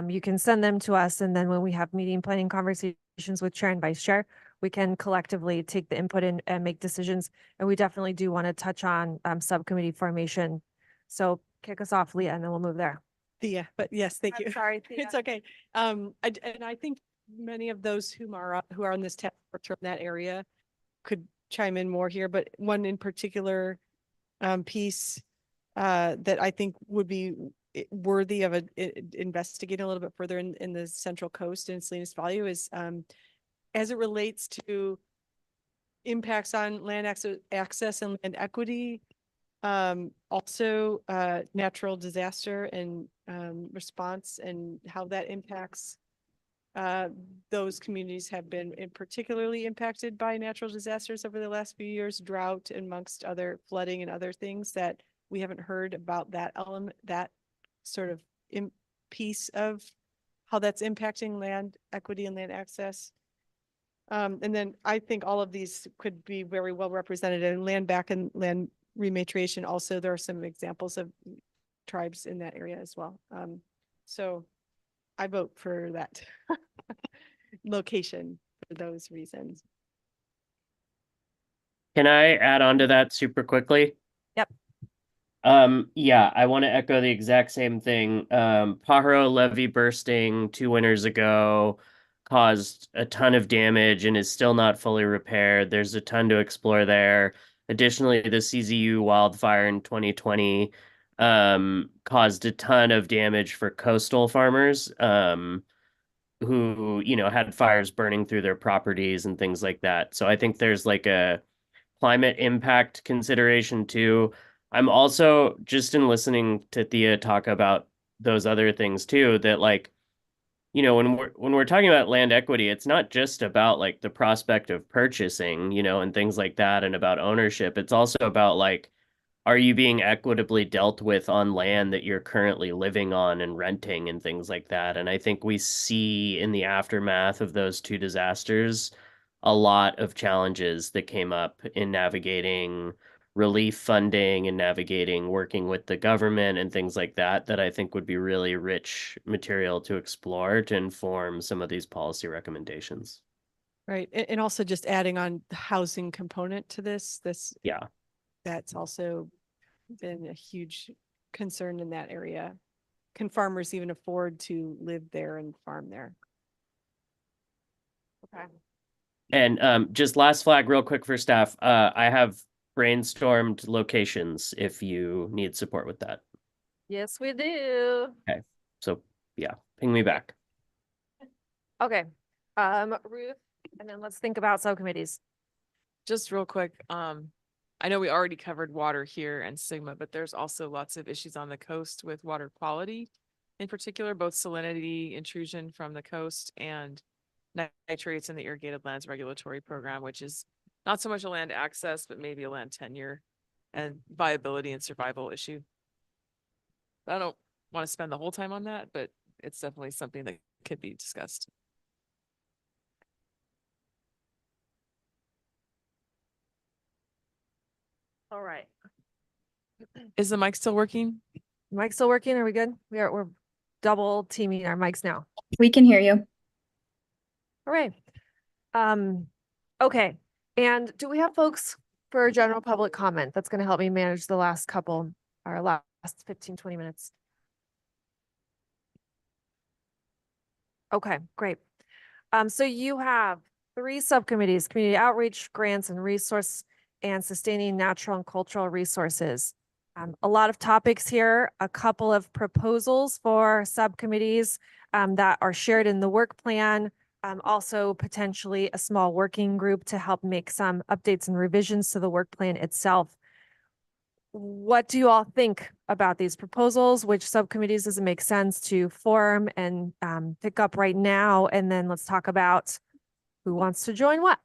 you can send them to us. And then when we have meeting planning conversations with chair and vice chair, we can collectively take the input and make decisions. And we definitely do want to touch on subcommittee formation. So kick us off, Leah, and then we'll move there. Thea, but yes, thank you. Sorry, Thea. It's okay. And I think many of those who are on this task force from that area could chime in more here, but one in particular piece that I think would be worthy of investigating a little bit further in the Central Coast and Salinas Valley is as it relates to impacts on land access and land equity. Also natural disaster and response and how that impacts those communities have been particularly impacted by natural disasters over the last few years, drought amongst other flooding and other things that we haven't heard about that element, that sort of piece of how that's impacting land equity and land access. And then I think all of these could be very well represented in land back and land rematriation. Also, there are some examples of tribes in that area as well. So I vote for that location for those reasons. Can I add on to that super quickly? Yep. Yeah, I want to echo the exact same thing. Pajaro levee bursting 2 winters ago caused a ton of damage and is still not fully repaired. There's a ton to explore there. Additionally, the CZU wildfire in 2020 caused a ton of damage for coastal farmers who, had fires burning through their properties and things like that. So I think there's like a climate impact consideration too. I'm also just in listening to Thea talk about those other things too, that like, when we're talking about land equity, it's not just about like the prospect of purchasing, and things like that and about ownership. It's also about like, are you being equitably dealt with on land that you're currently living on and renting and things like that? And I think we see in the aftermath of those 2 disasters a lot of challenges that came up in navigating relief funding and navigating working with the government and things like that, that I think would be really rich material to explore to inform some of these policy recommendations. Right. And also just adding on the housing component to this, yeah, that's also been a huge concern in that area. Can farmers even afford to live there and farm there? Okay. And just last flag real quick for staff. I have brainstormed locations if you need support with that. Yes, we do. Okay. So yeah, ping me back. Okay. Ruth, and then let's think about subcommittees. Just real quick, I know we already covered water here and Sigma, but there's also lots of issues on the coast with water quality, in particular, both salinity intrusion from the coast and nitrates in the irrigated lands regulatory program, which is not so much a land access, but maybe a land tenure and viability and survival issue. I don't want to spend the whole time on that, but it's definitely something that could be discussed. All right. Is the mic still working? Mic still working? Are we good? We're double teaming our mics now. We can hear you. All right. Okay. And do we have folks for general public comment? That's going to help me manage the last 15, 20 minutes. Okay, great. So you have 3 subcommittees: community outreach, grants and resource, and sustaining natural and cultural resources. A lot of topics here, a couple of proposals for subcommittees that are shared in the work plan. Also potentially a small working group to help make some updates and revisions to the work plan itself. What do you all think about these proposals, which subcommittees does it make sense to form and pick up right now. And then let's talk about who wants to join what.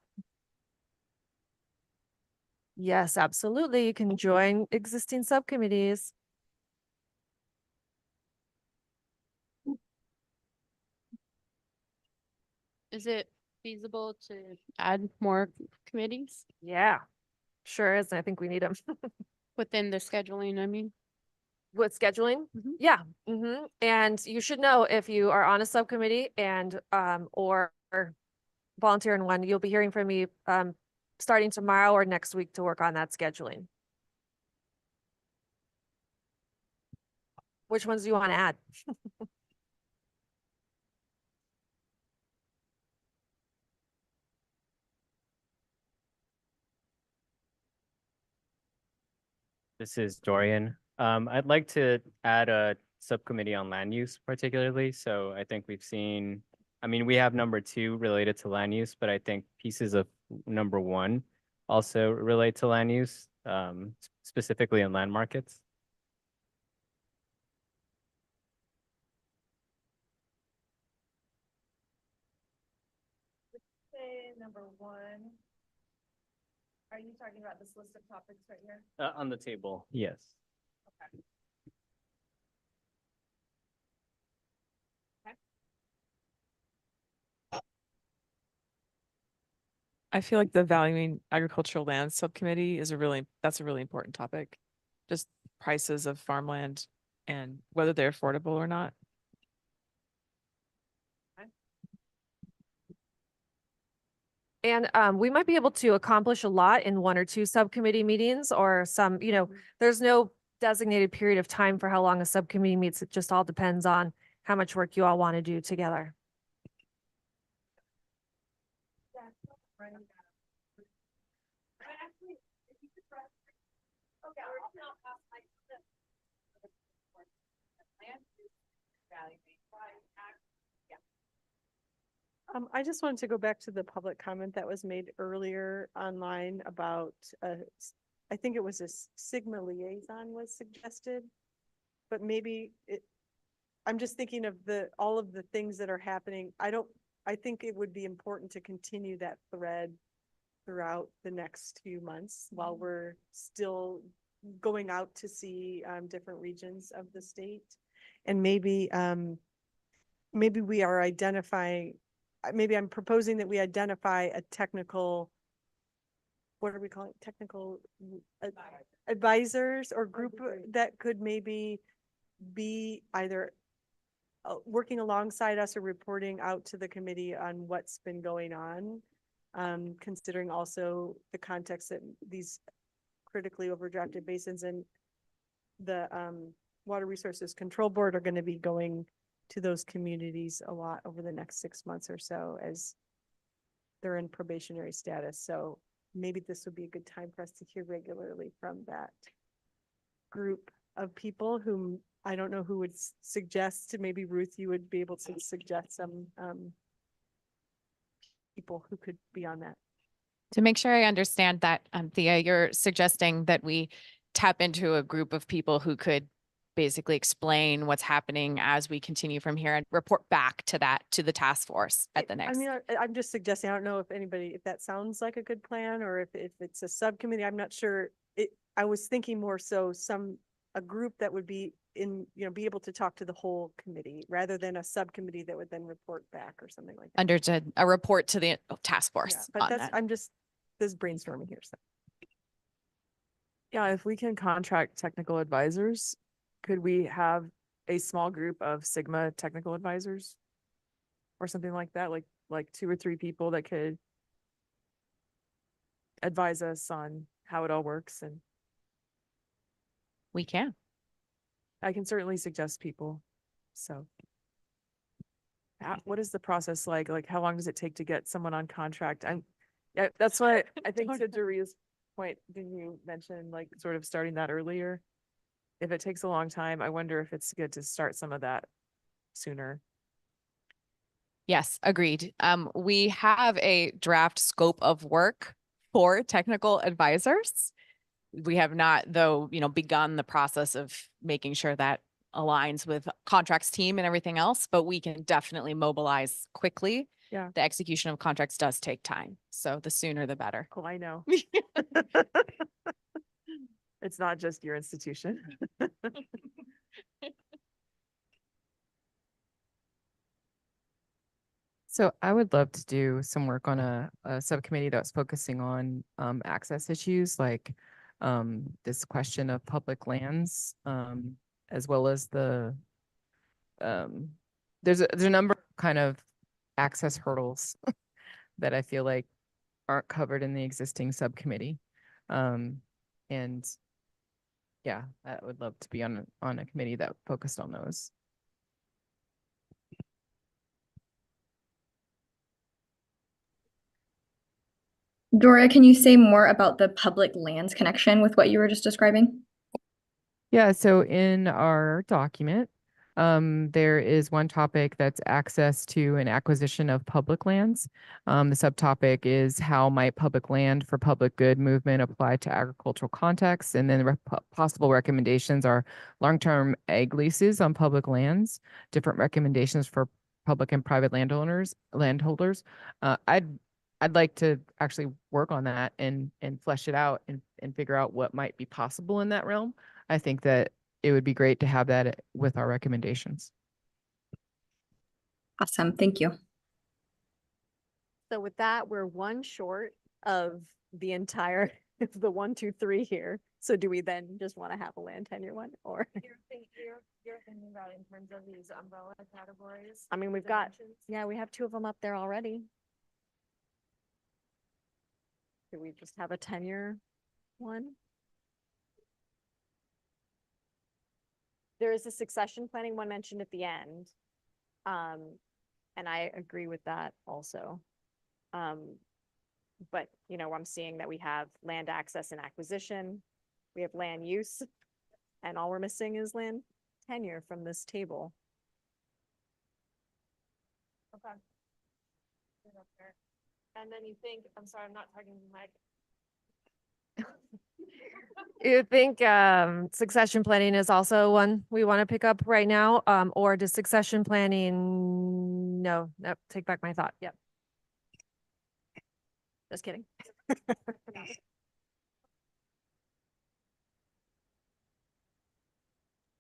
Yes, absolutely. You can join existing subcommittees. Is it feasible to add more committees Yeah, sure is. And I think we need them. within the scheduling? I mean, With scheduling? Yeah. And you should know if you are on a subcommittee and or volunteer in one, you'll be hearing from me starting tomorrow or next week to work on that scheduling. Which ones do you want to add? This is Dorian. I'd like to add a subcommittee on land use particularly. So I think we've seen, I mean, we have number 2 related to land use, but I think pieces of number 1 also relate to land use, specifically in land markets. Say number 1. Are you talking about this list of topics right here? On the table, yes. Okay. I feel like the valuing agricultural land subcommittee is that's a really important topic. Just prices of farmland and whether they're affordable or not. And we might be able to accomplish a lot in 1 or 2 subcommittee meetings or some, there's no designated period of time for how long a subcommittee meets. It just all depends on how much work you all want to do together. I just wanted to go back to the public comment that was made earlier online about, I think it was a Sigma liaison was suggested, but maybe I'm just thinking of all of the things that are happening. I think it would be important to continue that thread throughout the next few months while we're still going out to see different regions of the state. And maybe we are identifying, maybe I'm proposing that we identify a technical, what are we calling it? Technical advisors or group that could maybe be either working alongside us or reporting out to the committee on what's been going on, considering also the context that these critically overdrafted basins and the Water Resources Control Board are going to be going to those communities a lot over the next 6 months or so as they're in probationary status. So maybe this would be a good time for us to hear regularly from that group of people whom I don't know who would suggest. Maybe Ruth, you would be able to suggest some people who could be on that. To make sure I understand that, Thea, you're suggesting that we tap into a group of people who could basically explain what's happening as we continue from here and report back to the task force at the next. I mean, I'm just suggesting, I don't know if that sounds like a good plan or if it's a subcommittee, I'm not sure. I was thinking more so a group that would be be able to talk to the whole committee rather than a subcommittee that would then report back or something like that. Understood. A report to the task force. Yeah, but I'm just this brainstorming here. So. Yeah, if we can contract technical advisors, could we have a small group of Sigma technical advisors or something like that? Like 2 or 3 people that could advise us on how it all works. And we can. I can certainly suggest people. So what is the process like? Like, how long does it take to get someone on contract? Yeah, that's what I think to Doria's point, didn't you mention like sort of starting that earlier? If it takes a long time, I wonder if it's good to start some of that sooner. Yes, agreed. We have a draft scope of work for technical advisors. We have not, though, begun the process of making sure that aligns with contracts team and everything else, but we can definitely mobilize quickly. Yeah. The execution of contracts does take time, so the sooner the better. Cool, I know. It's not just your institution. So I would love to do some work on a subcommittee that's focusing on access issues, like this question of public lands, as well as the there's a number of kind of access hurdles that I feel like aren't covered in the existing subcommittee. And yeah, I would love to be on a committee that focused on those. Dora, can you say more about the public lands connection with what you were just describing? Yeah, so in our document, there is one topic that's access to and acquisition of public lands. The subtopic is how might public land for public good movement apply to agricultural contexts? And then the possible recommendations are long-term ag leases on public lands, different recommendations for public and private landholders. I'd like to actually work on that and flesh it out and figure out what might be possible in that realm. I think that it would be great to have that with our recommendations. Awesome, thank you. So with that, we're one short of the entire, the 1, 2, 3 here. So do we then just want to have a land tenure one, or? You're thinking about in terms of these umbrella categories? I mean, we've got, yeah, we have 2 of them up there already. Do we just have a tenure one? There is a succession planning one mentioned at the end. And I agree with that also. But, I'm seeing that we have land access and acquisition. We have land use. And all we're missing is land tenure from this table. Okay. And then you think, I'm sorry, I'm not talking to Mike. You think succession planning is also one we want to pick up right now? Or does succession planning, no, take back my thought. Yep. Just kidding.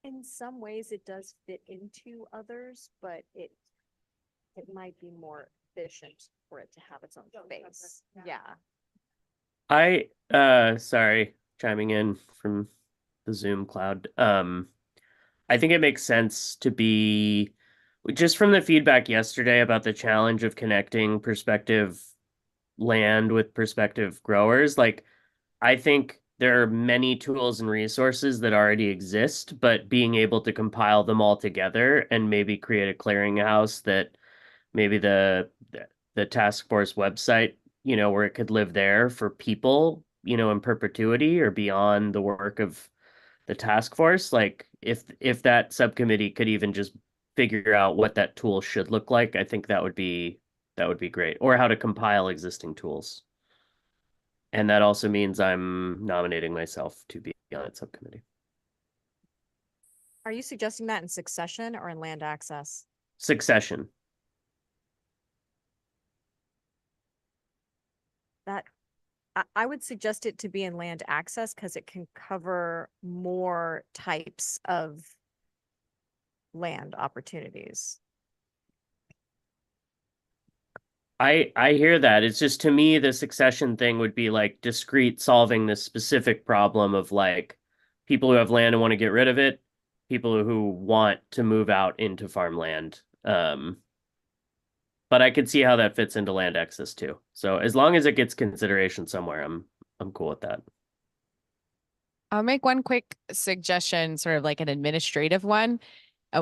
In some ways it does fit into others, but it might be more efficient for it to have its own space. Yeah. Sorry, chiming in from the Zoom cloud. I think it makes sense to be, just from the feedback yesterday about the challenge of connecting prospective land with prospective growers. Like, I think there are many tools and resources that already exist, but being able to compile them all together and maybe create a clearinghouse that maybe the task force website, where it could live there for people, in perpetuity or beyond the work of the task force. Like, if that subcommittee could even just figure out what that tool should look like, I think that would be great. Or how to compile existing tools. And that also means I'm nominating myself to be on its subcommittee. Are you suggesting that in succession or in land access? Succession. That I would suggest it to be in land access because it can cover more types of land opportunities. I hear that. It's just, to me, the succession thing would be like discrete solving this specific problem of like people who have land and want to get rid of it, people who want to move out into farmland. But I could see how that fits into land access too. So as long as it gets consideration somewhere, I'm cool with that. I'll make one quick suggestion, sort of like an administrative one.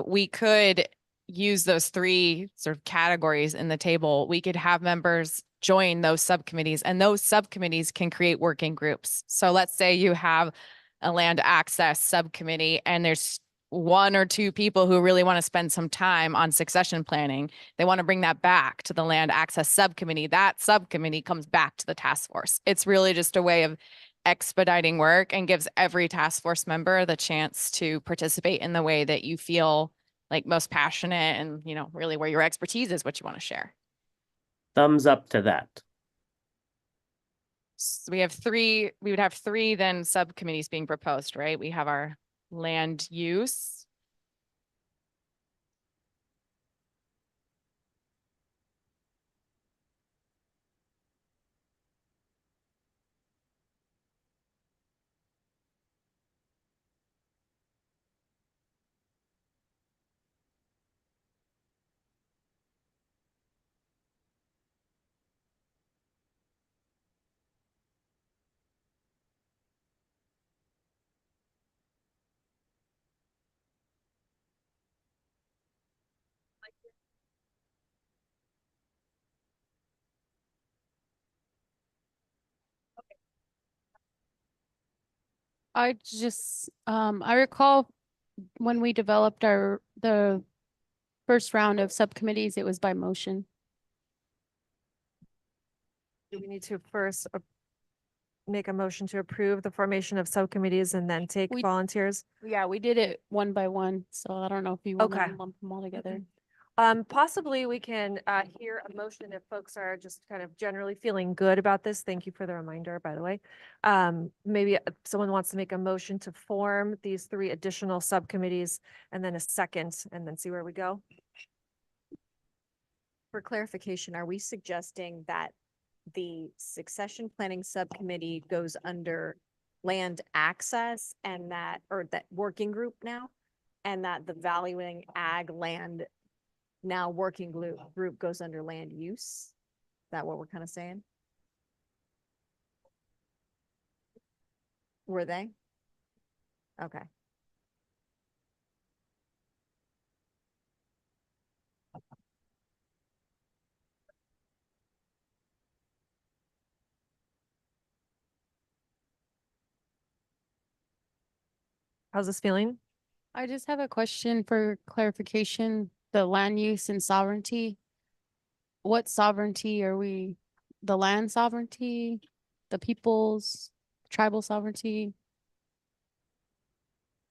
We could use those 3 sort of categories in the table. We could have members join those subcommittees, and those subcommittees can create working groups. So let's say you have a land access subcommittee and there's 1 or 2 people who really want to spend some time on succession planning. They want to bring that back to the land access subcommittee. That subcommittee comes back to the task force. It's really just a way of expediting work and gives every task force member the chance to participate in the way that you feel like most passionate and, you know, really where your expertise is, what you want to share. Thumbs up to that. So we would have three then subcommittees being proposed, right? We have our land use. I recall when we developed the first round of subcommittees, it was by motion. Do we need to first make a motion to approve the formation of subcommittees and then take volunteers? Yeah, we did it one by one, so I don't know if you want Okay. to lump them all together. Possibly we can hear a motion if folks are just kind of generally feeling good about this. Thank you for the reminder, by the way. Maybe someone wants to make a motion to form these 3 additional subcommittees and then a second, and then see where we go. For clarification, are we suggesting that the succession planning subcommittee goes under land access and that, or that working group now, and that the valuing ag land now working group goes under land use? Is that what we're kind of saying? Were they? Okay. How's this feeling? I just have a question for clarification, the land use and sovereignty. What sovereignty are we, the land sovereignty, the people's tribal sovereignty?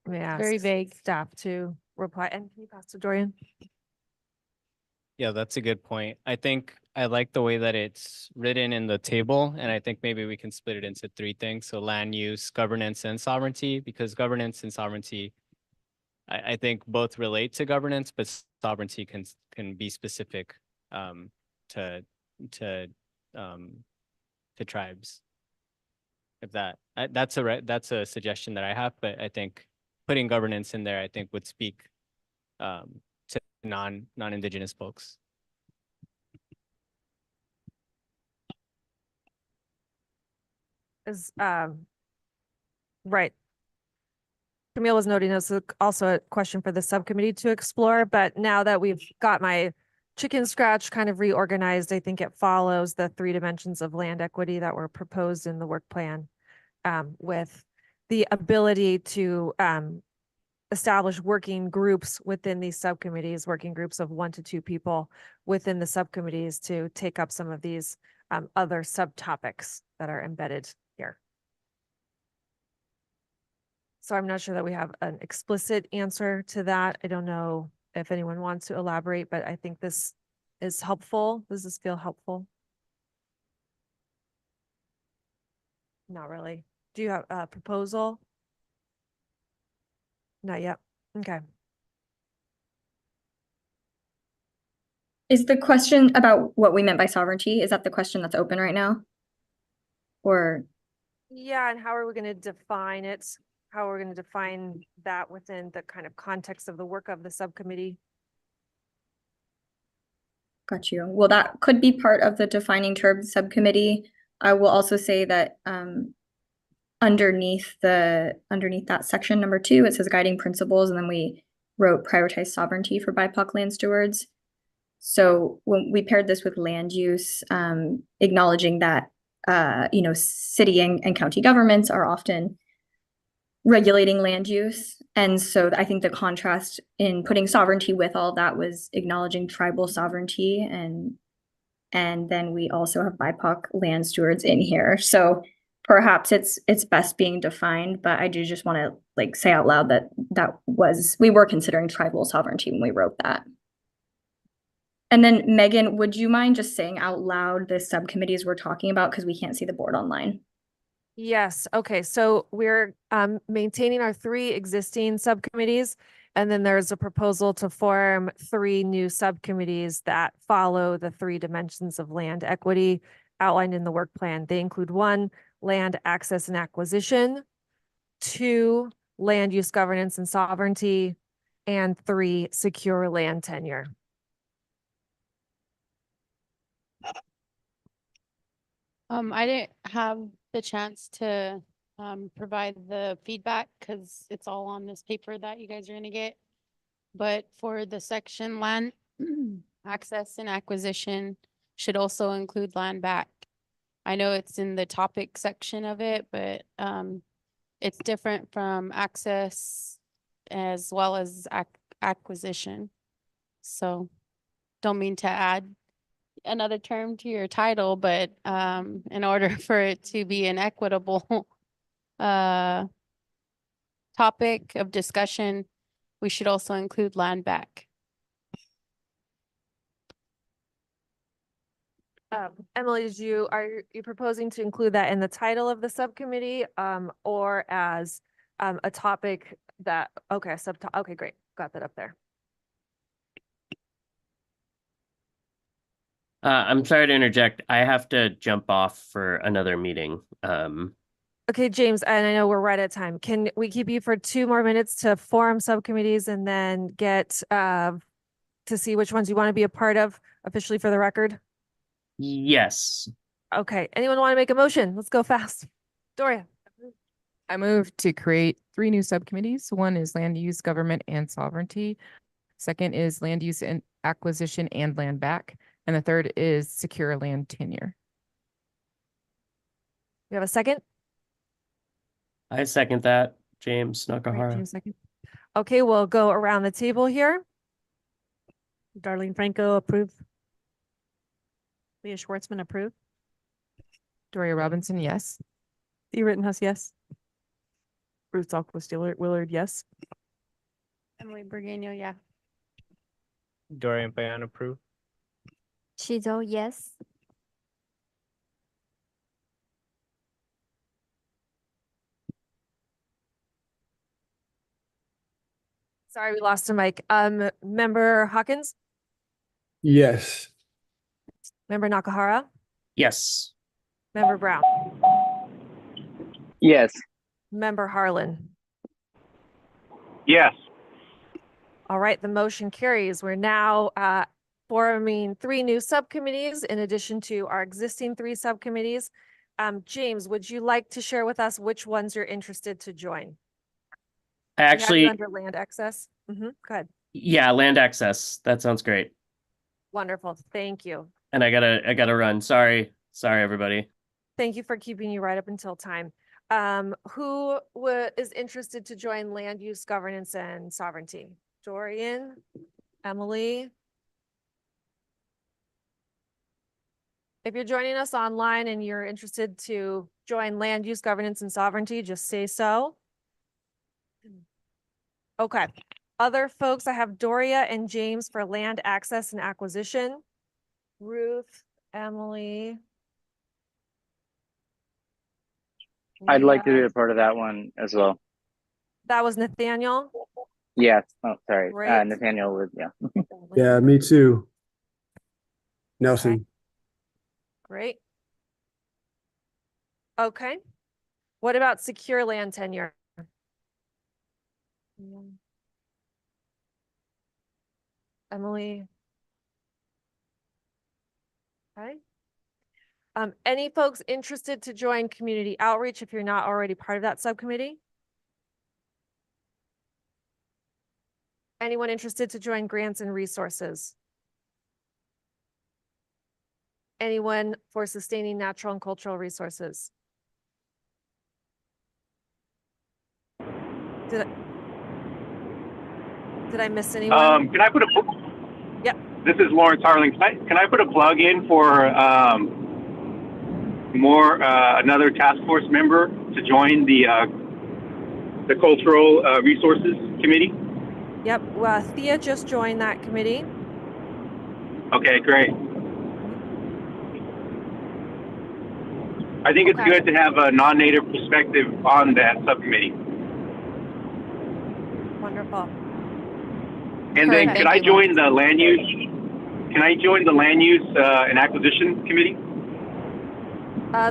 Yeah, Very vague. Staff to reply. And can you pass to Dorian? Yeah, that's a good point. I think I like the way that it's written in the table, and I think maybe we can split it into 3 things. So land use, governance, and sovereignty, because governance and sovereignty, I think both relate to governance, but sovereignty can be specific to tribes. If that's a suggestion that I have, but I think putting governance in there, I think would speak to non-Indigenous folks. Is right. Camille was noting this is also a question for the subcommittee to explore, but now that we've got my chicken scratch kind of reorganized, I think it follows the 3 dimensions of land equity that were proposed in the work plan, with the ability to establish working groups within these subcommittees, working groups of 1 to 2 people within the subcommittees to take up some of these other subtopics that are embedded here. So I'm not sure that we have an explicit answer to that. I don't know if anyone wants to elaborate, but I think this is helpful. Does this feel helpful? Not really. Do you have a proposal? Not yet. Okay. Is the question about what we meant by sovereignty? Is that the question that's open right now? Or? Yeah, and how are we going to define it? How are we going to define that within the kind of context of the work of the subcommittee? Got you. Well, that could be part of the defining terms subcommittee. I will also say that underneath that section number 2, it says guiding principles, and then we wrote prioritize sovereignty for BIPOC land stewards. So when we paired this with land use, acknowledging that city and county governments are often regulating land use. And so I think the contrast in putting sovereignty with all that was acknowledging tribal sovereignty, and then we also have BIPOC land stewards in here. So perhaps it's best being defined, but I do just want to like say out loud that we were considering tribal sovereignty when we wrote that. And then Megan, would you mind just saying out loud the subcommittees we're talking about, because we can't see the board online? Yes. Okay. So we're maintaining our 3 existing subcommittees, and then there's a proposal to form 3 new subcommittees that follow the 3 dimensions of land equity outlined in the work plan. They include 1, land access and acquisition, 2, land use governance and sovereignty, and 3, secure land tenure. I didn't have the chance to provide the feedback because it's all on this paper that you guys are gonna get. But for the section land access and acquisition should also include land back. I know it's in the topic section of it, but it's different from access as well as acquisition. So don't mean to add another term to your title, but in order for it to be an equitable topic of discussion, we should also include land back. Emily, are you proposing to include that in the title of the subcommittee, or as a topic that, okay, okay, great, got that up there. I'm sorry to interject. I have to jump off for another meeting. Okay, James, and I know we're right at time. Can we keep you for 2 more minutes to form subcommittees and then get to see which ones you want to be a part of officially for the record? Yes. Okay, anyone want to make a motion? Let's go fast. Doria. I move to create 3 new subcommittees. 1 is land use, government, and sovereignty. 2nd is land use and acquisition and land back. And the 3rd is secure land tenure. You have a second? I second that, James Right, Nakahara. James, second. Okay, we'll go around the table here. Darlene Franco, approve. Leah Schwartzman, approve. Doria Robinson, yes. Dee Rittenhouse, yes. Ruth Dahlquist Willard, yes. Emily Burgueño, yeah. Dorian Payan, approve. Shizo, yes. Sorry, we lost a mic. Member Hawkins? Yes. Member Nakahara? Yes. Member Brown? Yes. Member Harlan? Yes. All right, the motion carries. We're now forming 3 new subcommittees in addition to our existing 3 subcommittees. James, would you like to share with us which ones you're interested to join? We have you Actually, under land access. Go ahead. yeah, land access. That sounds great. Wonderful. Thank you. And I gotta run. Sorry, everybody. Thank you for keeping you right up until time. Who is interested to join land use, governance, and sovereignty? Dorian, Emily. If you're joining us online and you're interested to join land use, governance, and sovereignty, just say so. Okay. Other folks, I have Doria and James for land access and acquisition. Ruth, Emily. I'd like to Leah. be a part of that one as well. That was Nathaniel. Yes. Oh, sorry. Great. Nathaniel would, yeah. Yeah, me too. Nelson. Great. Okay. What about secure land tenure? Emily. Okay. Any folks interested to join community outreach if you're not already part of that subcommittee? Anyone interested to join grants and resources? Anyone for sustaining natural and cultural resources? Did I miss anyone? Can I put a Yep. This is Lawrence Harling. Can I put a plug in for more another task force member to join the Cultural Resources Committee? Yep, well, Thea just joined that committee. Okay, great. I think it's Okay. good to have a non-native perspective on that subcommittee. Wonderful. And then could I join the land use? Can I join the land use and acquisition committee?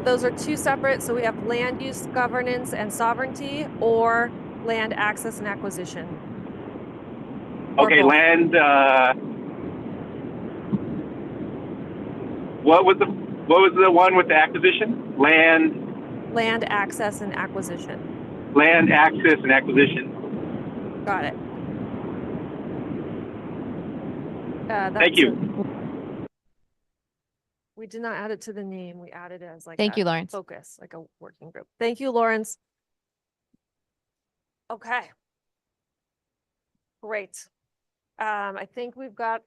Those are two separate. So we have land use, governance, and sovereignty, or land access and acquisition. Or Okay, both. land. What was the one with the acquisition? Land access and acquisition. Land access and acquisition. Got it. Thank you. We did not add it to the name. We added it as like Thank a you, Lawrence. focus, like a working group. Thank you, Lawrence. Okay. Great. I think we've got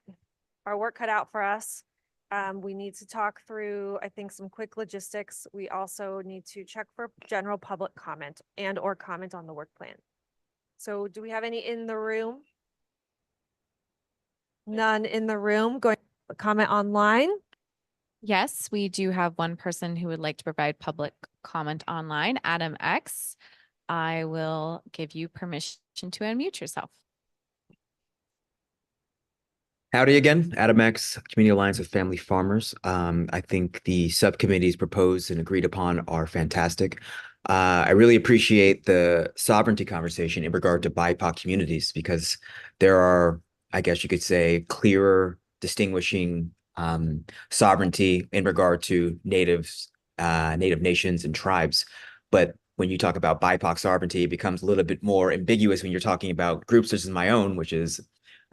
our work cut out for us. We need to talk through, I think, some quick logistics. We also need to check for general public comment and or comment on the work plan. So do we have any in the room? None in the room. Going to comment online? Yes, we do have one person who would like to provide public comment online, Adam X. I will give you permission to unmute yourself. Howdy again, Adam X, Community Alliance of Family Farmers. I think the subcommittees proposed and agreed upon are fantastic. I really appreciate the sovereignty conversation in regard to BIPOC communities because there are, I guess you could say, clearer distinguishing sovereignty in regard to natives, native nations and tribes. But when you talk about BIPOC sovereignty, it becomes a little bit more ambiguous when you're talking about groups such as my own, which is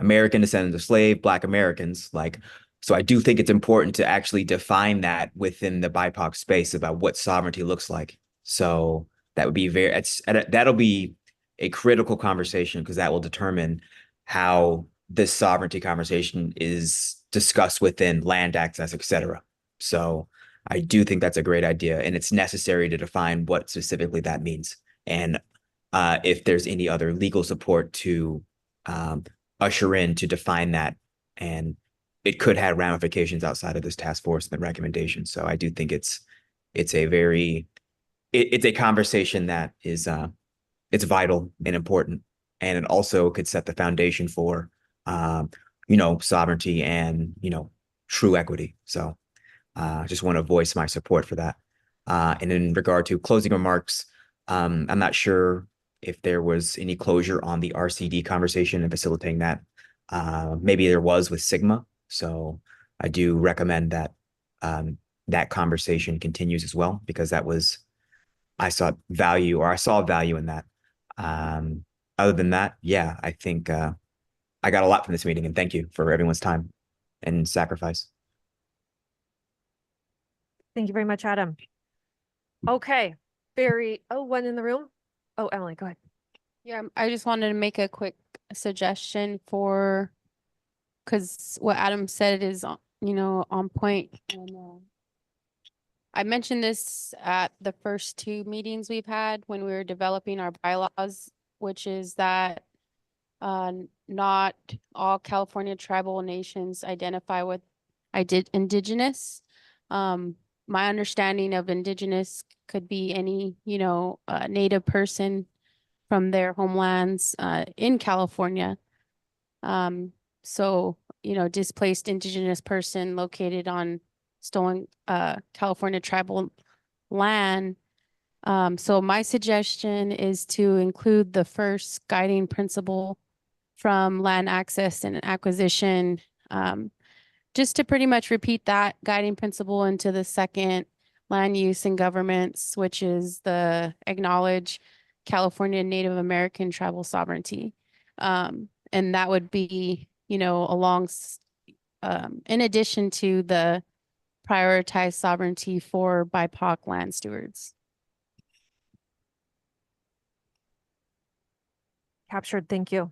American descendants of slave, Black Americans. So I do think it's important to actually define that within the BIPOC space about what sovereignty looks like. So that would be that'll be a critical conversation because that will determine how this sovereignty conversation is discussed within land access, et cetera. So I do think that's a great idea, and it's necessary to define what specifically that means. And if there's any other legal support to usher in to define that, and it could have ramifications outside of this task force and the recommendations. So I do think it's a conversation that is it's vital and important, and it also could set the foundation for sovereignty and true equity. So I just want to voice my support for that. And in regard to closing remarks, I'm not sure if there was any closure on the RCD conversation and facilitating that. Maybe there was with Sigma. So I do recommend that that conversation continues as well, because I saw value in that. Other than that, yeah, I think I got a lot from this meeting, and thank you for everyone's time and sacrifice. Thank you very much, Adam. Okay, one in the room. Oh, Emily, go ahead. Yeah, I just wanted to make a quick suggestion because what Adam said is, on point. And I mentioned this at the first two meetings we've had when we were developing our bylaws, which is that not all California tribal nations identify with indigenous. My understanding of indigenous could be any, native person from their homelands in California. So, displaced indigenous person located on stolen California tribal land. So my suggestion is to include the first guiding principle from land access and acquisition, just to pretty much repeat that guiding principle into the second, land use and governments, which is the acknowledge California Native American tribal sovereignty. And that would be, in addition to the prioritize sovereignty for BIPOC land stewards. Captured, thank you.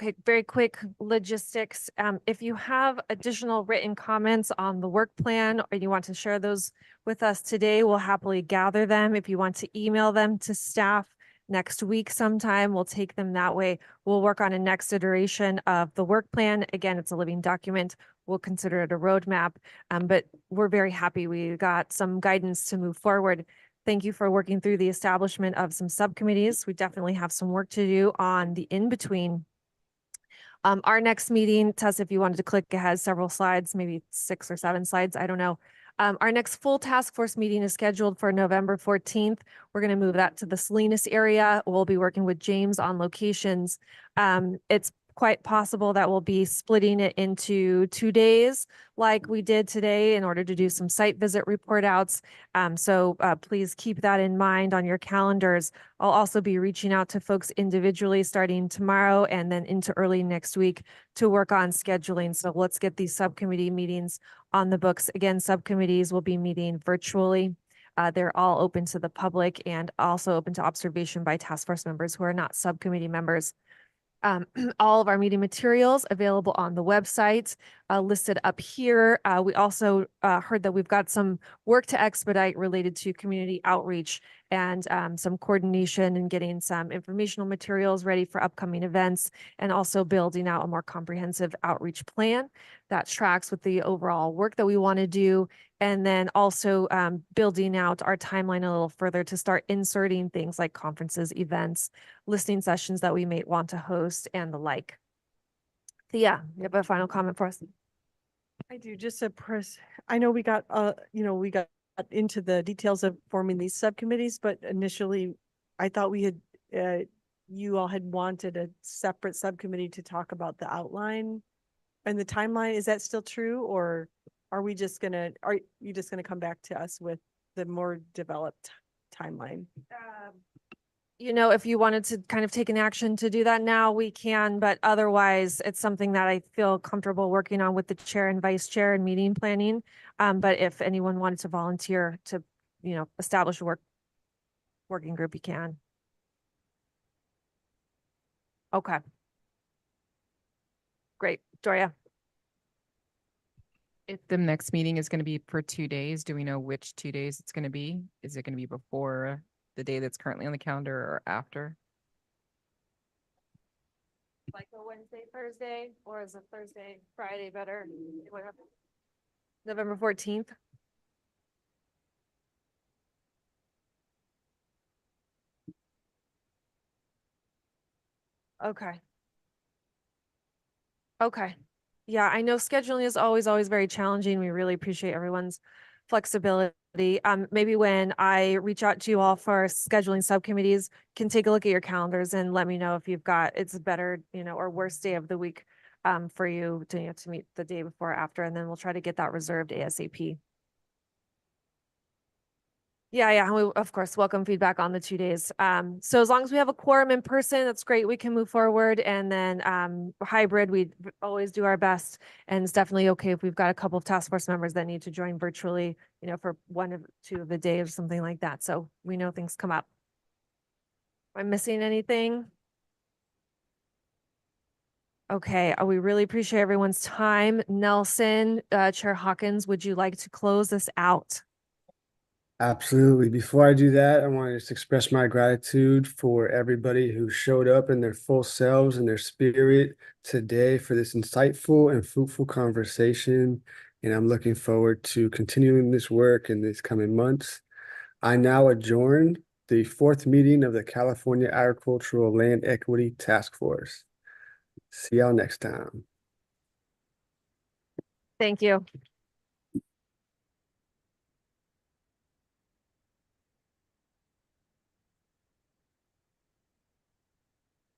Okay, very quick logistics. If you have additional written comments on the work plan or you want to share those with us today, we'll happily gather them. If you want to email them to staff next week sometime, we'll take them that way. We'll work on a next iteration of the work plan. Again, it's a living document. We'll consider it a roadmap, but we're very happy we got some guidance to move forward. Thank you for working through the establishment of some subcommittees. We definitely have some work to do on the in-between. Our next meeting, Tess, if you wanted to click, it has several slides, maybe 6 or 7 slides, I don't know. Our next full task force meeting is scheduled for November 14th. We're going to move that to the Salinas area. We'll be working with James on locations. It's quite possible that we'll be splitting it into 2 days like we did today in order to do some site visit report outs. So please keep that in mind on your calendars. I'll also be reaching out to folks individually starting tomorrow and then into early next week to work on scheduling. So let's get these subcommittee meetings on the books. Again, subcommittees will be meeting virtually. They're all open to the public and also open to observation by task force members who are not subcommittee members. All of our meeting materials available on the website listed up here. We also heard that we've got some work to expedite related to community outreach and some coordination and getting some informational materials ready for upcoming events and also building out a more comprehensive outreach plan that tracks with the overall work that we want to do. And then also building out our timeline a little further to start inserting things like conferences, events, listening sessions that we may want to host and the like. So yeah, you have a final comment for us? I do, just I know we got, we got into the details of forming these subcommittees, but initially I thought we had, you all had wanted a separate subcommittee to talk about the outline and the timeline. Is that still true? Or are you just gonna come back to us with the more developed timeline? You know, if you wanted to kind of take an action to do that now, we can, but otherwise it's something that I feel comfortable working on with the chair and vice chair and meeting planning. But if anyone wanted to volunteer to, establish a working group, you can. Okay. Great. Doria. If the next meeting is going to be for 2 days, do we know which 2 days it's going to be? Is it going to be before the day that's currently on the calendar or after? Like a Wednesday, Thursday, or is a Thursday, Friday better? November 14th. Okay. Okay. Yeah, I know scheduling is always very challenging. We really appreciate everyone's flexibility. Maybe when I reach out to you all for scheduling subcommittees, can take a look at your calendars and let me know if you've got, it's better, or worst day of the week for you to meet the day before or after, and then we'll try to get that reserved ASAP. Yeah, and we of course welcome feedback on the 2 days. So as long as we have a quorum in person, that's great. We can move forward, and then hybrid, we always do our best. And it's definitely okay if we've got a couple of task force members that need to join virtually, for 1 or 2 of the day or something like that. So we know things come up. Am I missing anything? Okay, we really appreciate everyone's time. Nelson, Chair Hawkins, would you like to close this out? Absolutely. Before I do that, I want to just express my gratitude for everybody who showed up in their full selves and their spirit today for this insightful and fruitful conversation. And I'm looking forward to continuing this work in these coming months. I now adjourn the 4th meeting of the California Agricultural Land Equity Task Force. See y'all next time. Thank you.